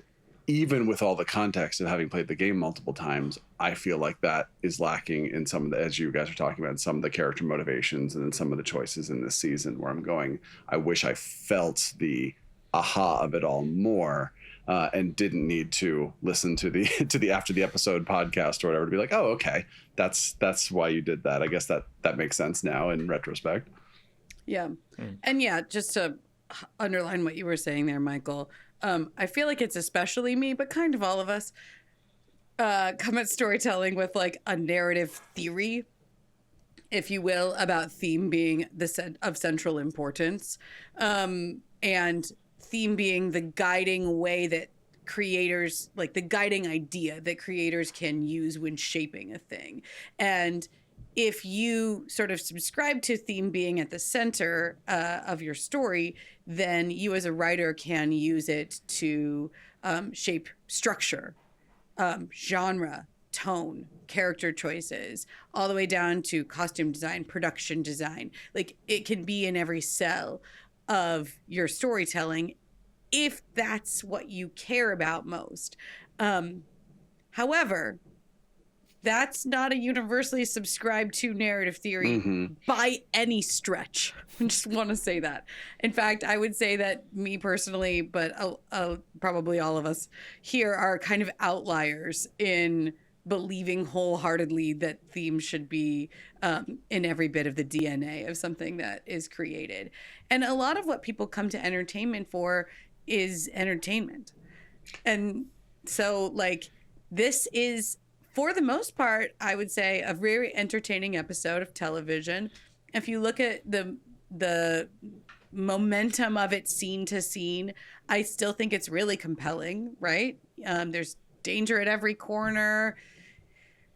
even with all the context of having played the game multiple times, I feel like that is lacking in some of the, as you guys are talking about, some of the character motivations and then some of the choices in this season where I'm going, I wish I felt the aha of it all more. And didn't need to listen to the after the episode podcast or whatever to be like, oh, okay, that's why you did that. I guess that makes sense now in retrospect. Yeah. And yeah, just to underline what you were saying there, Michael, I feel like it's especially me, but kind of all of us come at storytelling with like a narrative theory, if you will, about theme being of central importance, and theme being the guiding way that creators, like the guiding idea that creators can use when shaping a thing. And if you sort of subscribe to theme being at the center of your story, then you as a writer can use it to shape structure, genre, tone, character choices, all the way down to costume design, production design. Like it can be in every cell of your storytelling if that's what you care about most. However, that's not a universally subscribed to narrative theory by any stretch. I just want to say that. In fact, I would say that me personally, but probably all of us here are kind of outliers in believing wholeheartedly that themes should be in every bit of the DNA of something that is created. And a lot of what people come to entertainment for is entertainment. And so, like, this is, for the most part, I would say, a very entertaining episode of television. If you look at the momentum of it scene to scene, I still think it's really compelling, right? There's danger at every corner.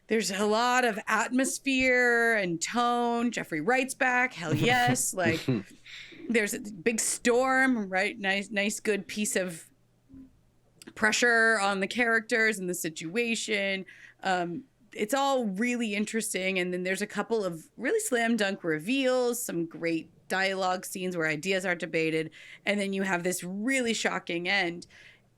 There's a lot of atmosphere and tone. Jeffrey Wright's back. Hell yes. Like, there's a big storm, right? Nice, good piece of pressure on the characters and the situation. It's all really interesting. And then there's a couple of really slam dunk reveals, some great dialogue scenes where ideas are debated. And then you have this really shocking end.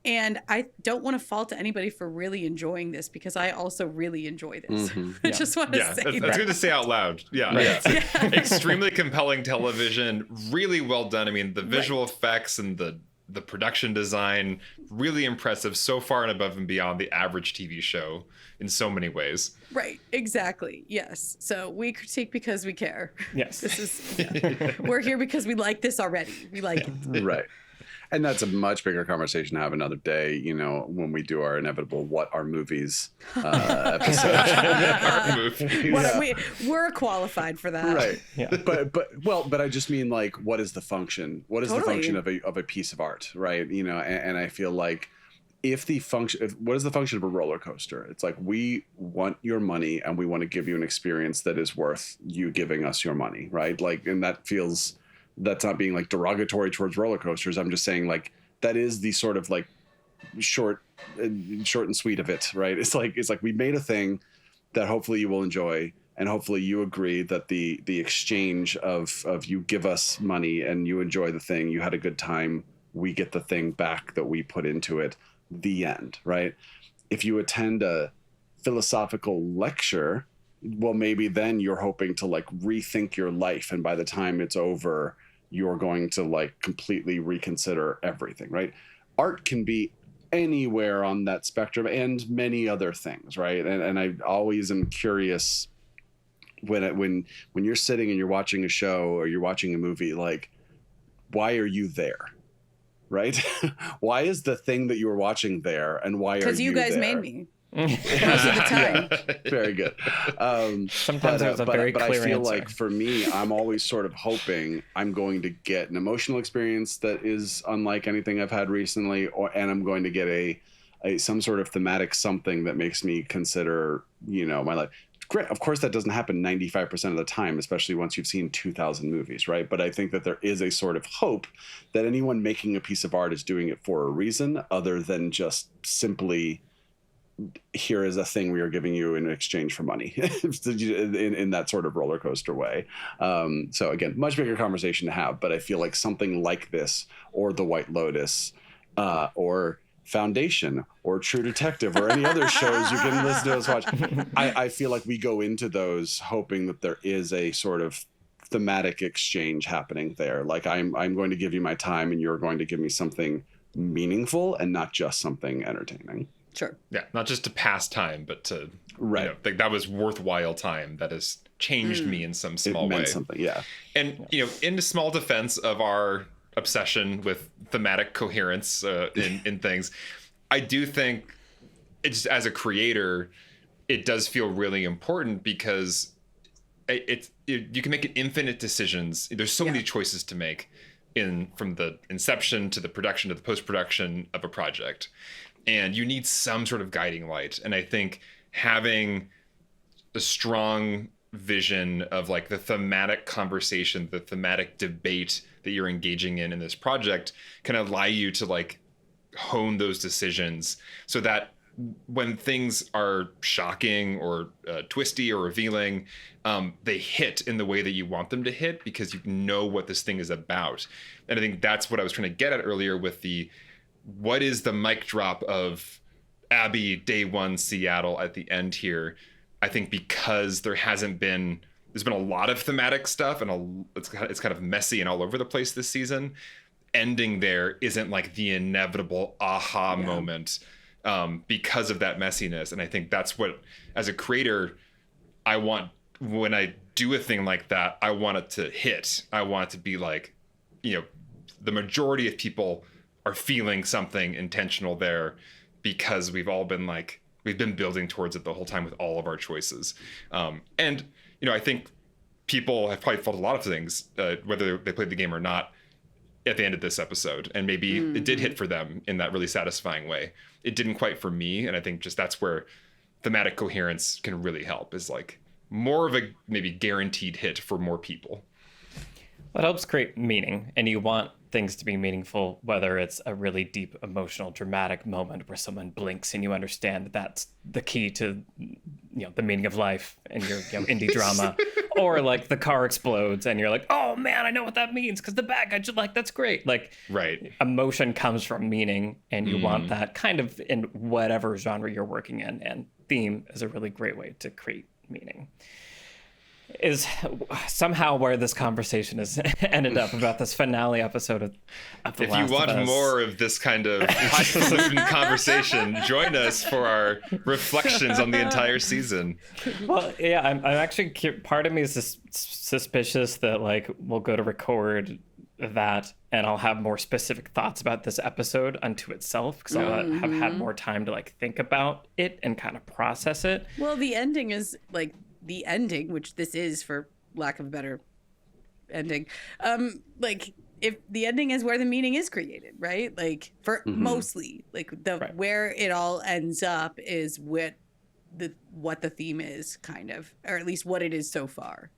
And I don't want to fault anybody for really enjoying this because I also really enjoy this. I just want to say that. That's good to say out loud. Yeah. Extremely compelling television, really well done. I mean, the visual effects and the production design, really impressive, so far and above and beyond the average TV show in so many ways. Right, exactly. Yes. So we critique because we care. Yes. This is we're here because we like this already. We like it. Right. And that's a much bigger conversation to have another day, you know, when we do our inevitable What Are Movies episode. We're qualified for that. Right. Yeah. But I just mean, like, what is the function? What is the function of a piece of art, right? You know, and I feel like what is the function of a roller coaster? It's like, we want your money and we want to give you an experience that is worth you giving us your money, right? Like, and that's not being like derogatory towards roller coasters. I'm just saying, like, that is the sort of like short and sweet of it, right? It's like we made a thing that hopefully you will enjoy, and hopefully you agree that the exchange of you give us money and you enjoy the thing, you had a good time, we get the thing back that we put into it. The end, right? If you attend a philosophical lecture, well, maybe then you're hoping to like rethink your life, and by the time it's over, you're going to like completely reconsider everything, right? Art can be anywhere on that spectrum, and many other things, right? And I always am curious when you're sitting and you're watching a show or you're watching a movie, like, why are you there? Right? Why is the thing that you were watching there, and why are you there? Because you guys made me. most of the time. Very good. Sometimes there's a very but clear I feel answer. like for me, I'm always sort of hoping I'm going to get an emotional experience that is unlike anything I've had recently, and I'm going to get a some sort of thematic something that makes me consider, my life. Great. Of course, that doesn't happen 95% of the time, especially once you've seen 2,000 movies, right? But I think that there is a sort of hope that anyone making a piece of art is doing it for a reason other than just simply, here is a thing we are giving you in exchange for money in that sort of roller coaster way. So again, much bigger conversation to have, but I feel like something like this or The White Lotus or Foundation or True Detective or any other shows you can listen to us watch, I feel like we go into those hoping that there is a sort of thematic exchange happening there. Like I'm going to give you my time and you're going to give me something meaningful and not just something entertaining. Sure. Yeah, not just to pass time, but to Right. like that was worthwhile time that has changed me in some small It meant way. something, yeah. And in small defense of our obsession with thematic coherence in things, I do think it's, as a creator, it does feel really important because you can make infinite decisions. There's so many choices to make from the inception to the production to the post-production of a project, and you need some sort of guiding light. And I think having a strong vision of like the thematic conversation, the thematic debate that you're engaging in this project can allow you to like hone those decisions so that when things are shocking or twisty or revealing, they hit in the way that you want them to hit because you know what this thing is about. And I think that's what I was trying to get at earlier with what is the mic drop of Abby Day One Seattle at the end here. I think because there's been a lot of thematic stuff and it's kind of messy and all over the place this season. Ending there isn't like the inevitable aha moment because of that messiness. And I think that's what, as a creator, I want when I do a thing like that, I want it to hit. I want it to be like, the majority of people are feeling something intentional there because we've been building towards it the whole time with all of our choices. And I think people have probably felt a lot of things, whether they played the game or not, at the end of this episode. And maybe it did hit for them in that really satisfying way. It didn't quite for me. And I think just that's where thematic coherence can really help, is like more of a maybe guaranteed hit for more people. Well, it helps create meaning, and you want things to be meaningful, whether it's a really deep, emotional, dramatic moment where someone blinks and you understand that that's the key to, the meaning of life and your indie drama, or like the car explodes and you're like, oh man, I know what that means because the bad guy just that's great. Like, right. Emotion comes from meaning, and you want that kind of in whatever genre you're working in, and theme is a really great way to create meaning. Is somehow where this conversation has ended up about this finale episode of The Last If you of want Us. more of this kind of highfalutin conversation, join us for our reflections on the entire season. Well, yeah, I'm actually part of me is suspicious that like we'll go to record that and I'll have more specific thoughts about this episode unto itself because I'll have had more time to like think about it and kind of process it. Well, the ending is like the ending, which this is, for lack of a better ending, like if the ending is where the meaning is created, right? Like for mostly, like where it all ends up is what the theme is, kind of, or at least what it is so far.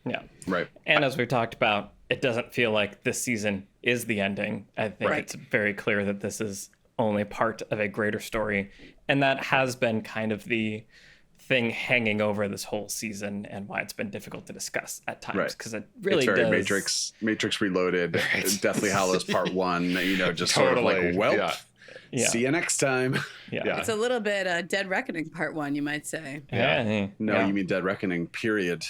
Yeah. Right. And as we talked about, it doesn't feel like this season is the ending. I think it's very clear that this is only part of a greater story, and that has been kind of the thing hanging over this whole season and why it's been difficult to discuss at times because it really it's very does. Matrix Reloaded, Deathly Hallows Part 1, just sort of like, well, see you next time. It's a little bit Dead Reckoning Part 1, you might say. No, you mean Dead Reckoning, period.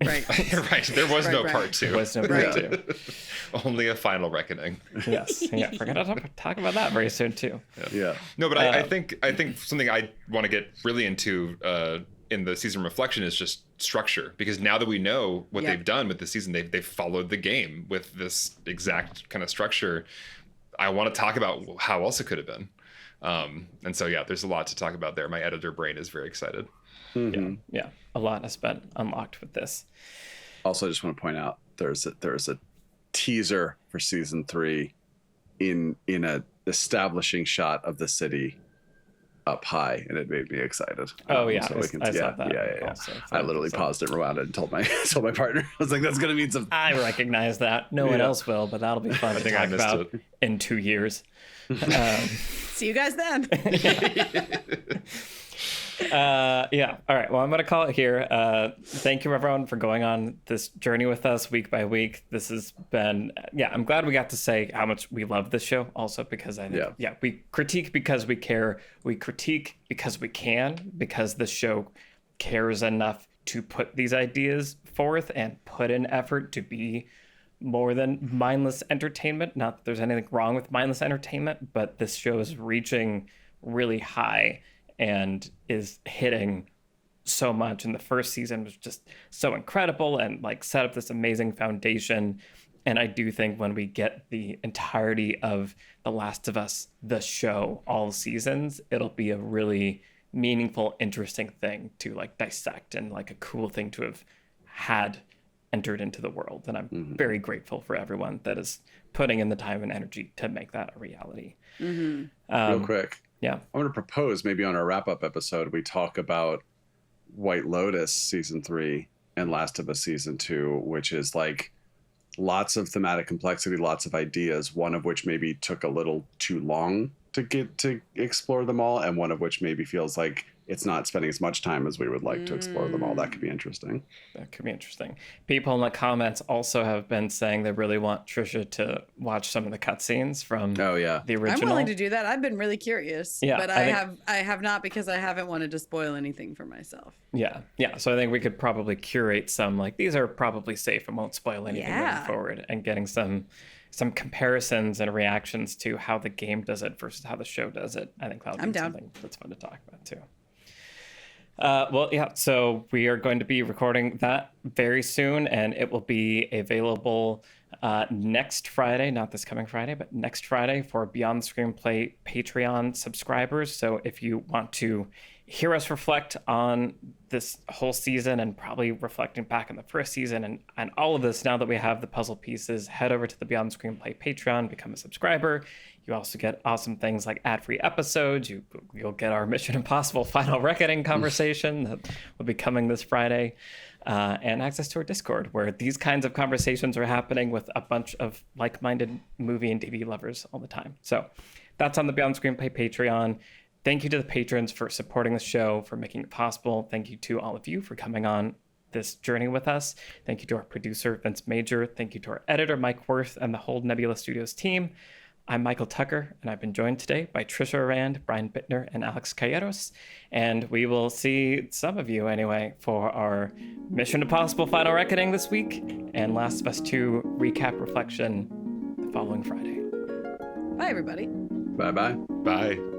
Right. Right. There was no part 2. There was no part 2. Only a final reckoning. Yes. Yeah. We're gonna talk about that very soon too. Yeah. No, but I think something I want to get really into in the season reflection is just structure, because now that we know what they've done with the season, they've followed the game with this exact kind of structure. I want to talk about how else it could have been. And so, yeah, there's a lot to talk about there. My editor brain is very excited. Yeah, a lot has been unlocked with this. Also, I just want to point out there's a teaser for season 3 in a establishing shot of the city up high, and it made me excited. Oh yeah, so I saw that. Yeah. Also, I literally paused it, rewound it, and told my partner, I was like, "That's gonna mean some." I recognize that. No one else will, but that'll be fun to talk about in 2 years. See you guys then. Yeah. All right. Well, I'm going to call it here. Thank you, everyone, for going on this journey with us week by week. This has been, I'm glad we got to say how much we love this show also, because I think, we critique because we care. We critique because we can, because the show cares enough to put these ideas forth and put in effort to be more than mindless entertainment. Not that there's anything wrong with mindless entertainment, but this show is reaching really high and is hitting so much. And the first season was just so incredible and like set up this amazing foundation. And I do think when we get the entirety of The Last of Us, the show, all seasons, it'll be a really meaningful, interesting thing to like dissect, and like a cool thing to have had entered into the world. And I'm very grateful for everyone that is putting in the time and energy to make that a reality. Real quick. Yeah. I'm going to propose maybe on our wrap-up episode, we talk about White Lotus season 3 and Last of Us season 2, which is like lots of thematic complexity, lots of ideas, one of which maybe took a little too long to get to explore them all, and one of which maybe feels like it's not spending as much time as we would like to explore them all. That could be interesting. That could be interesting. People in the comments also have been saying they really want Trisha to watch some of the cutscenes from the original. I'm willing to do that. I've been really curious. Yeah, but I have not, because I haven't wanted to spoil anything for myself. Yeah. So I think we could probably curate some, like, these are probably safe and won't spoil anything moving forward, and getting some comparisons and reactions to how the game does it versus how the show does it. I think that'll be something that's fun to talk about too. So we are going to be recording that very soon, and it will be available next Friday, not this coming Friday, but next Friday for Beyond the Screenplay Patreon subscribers. So if you want to hear us reflect on this whole season, and probably reflecting back on the first season and all of this, now that we have the puzzle pieces, head over to the Beyond the Screenplay Patreon, become a subscriber. You also get awesome things like ad-free episodes. You'll get our Mission Impossible Final Reckoning conversation that will be coming this Friday, and access to our Discord, where these kinds of conversations are happening with a bunch of like-minded movie and TV lovers all the time. So that's on the Beyond Screenplay Patreon. Thank you to the patrons for supporting the show, for making it possible. Thank you to all of you for coming on this journey with us. Thank you to our producer, Vince Major. Thank you to our editor, Mike Worth, and the whole Nebula Studios team. I'm Michael Tucker, and I've been joined today by Trisha Rand, Brian Bittner, and Alex Calleros. And we will see some of you anyway for our Mission Impossible Final Reckoning this week, and Last of Us 2 recap reflection the following Friday. Bye, everybody. Bye-bye. Bye.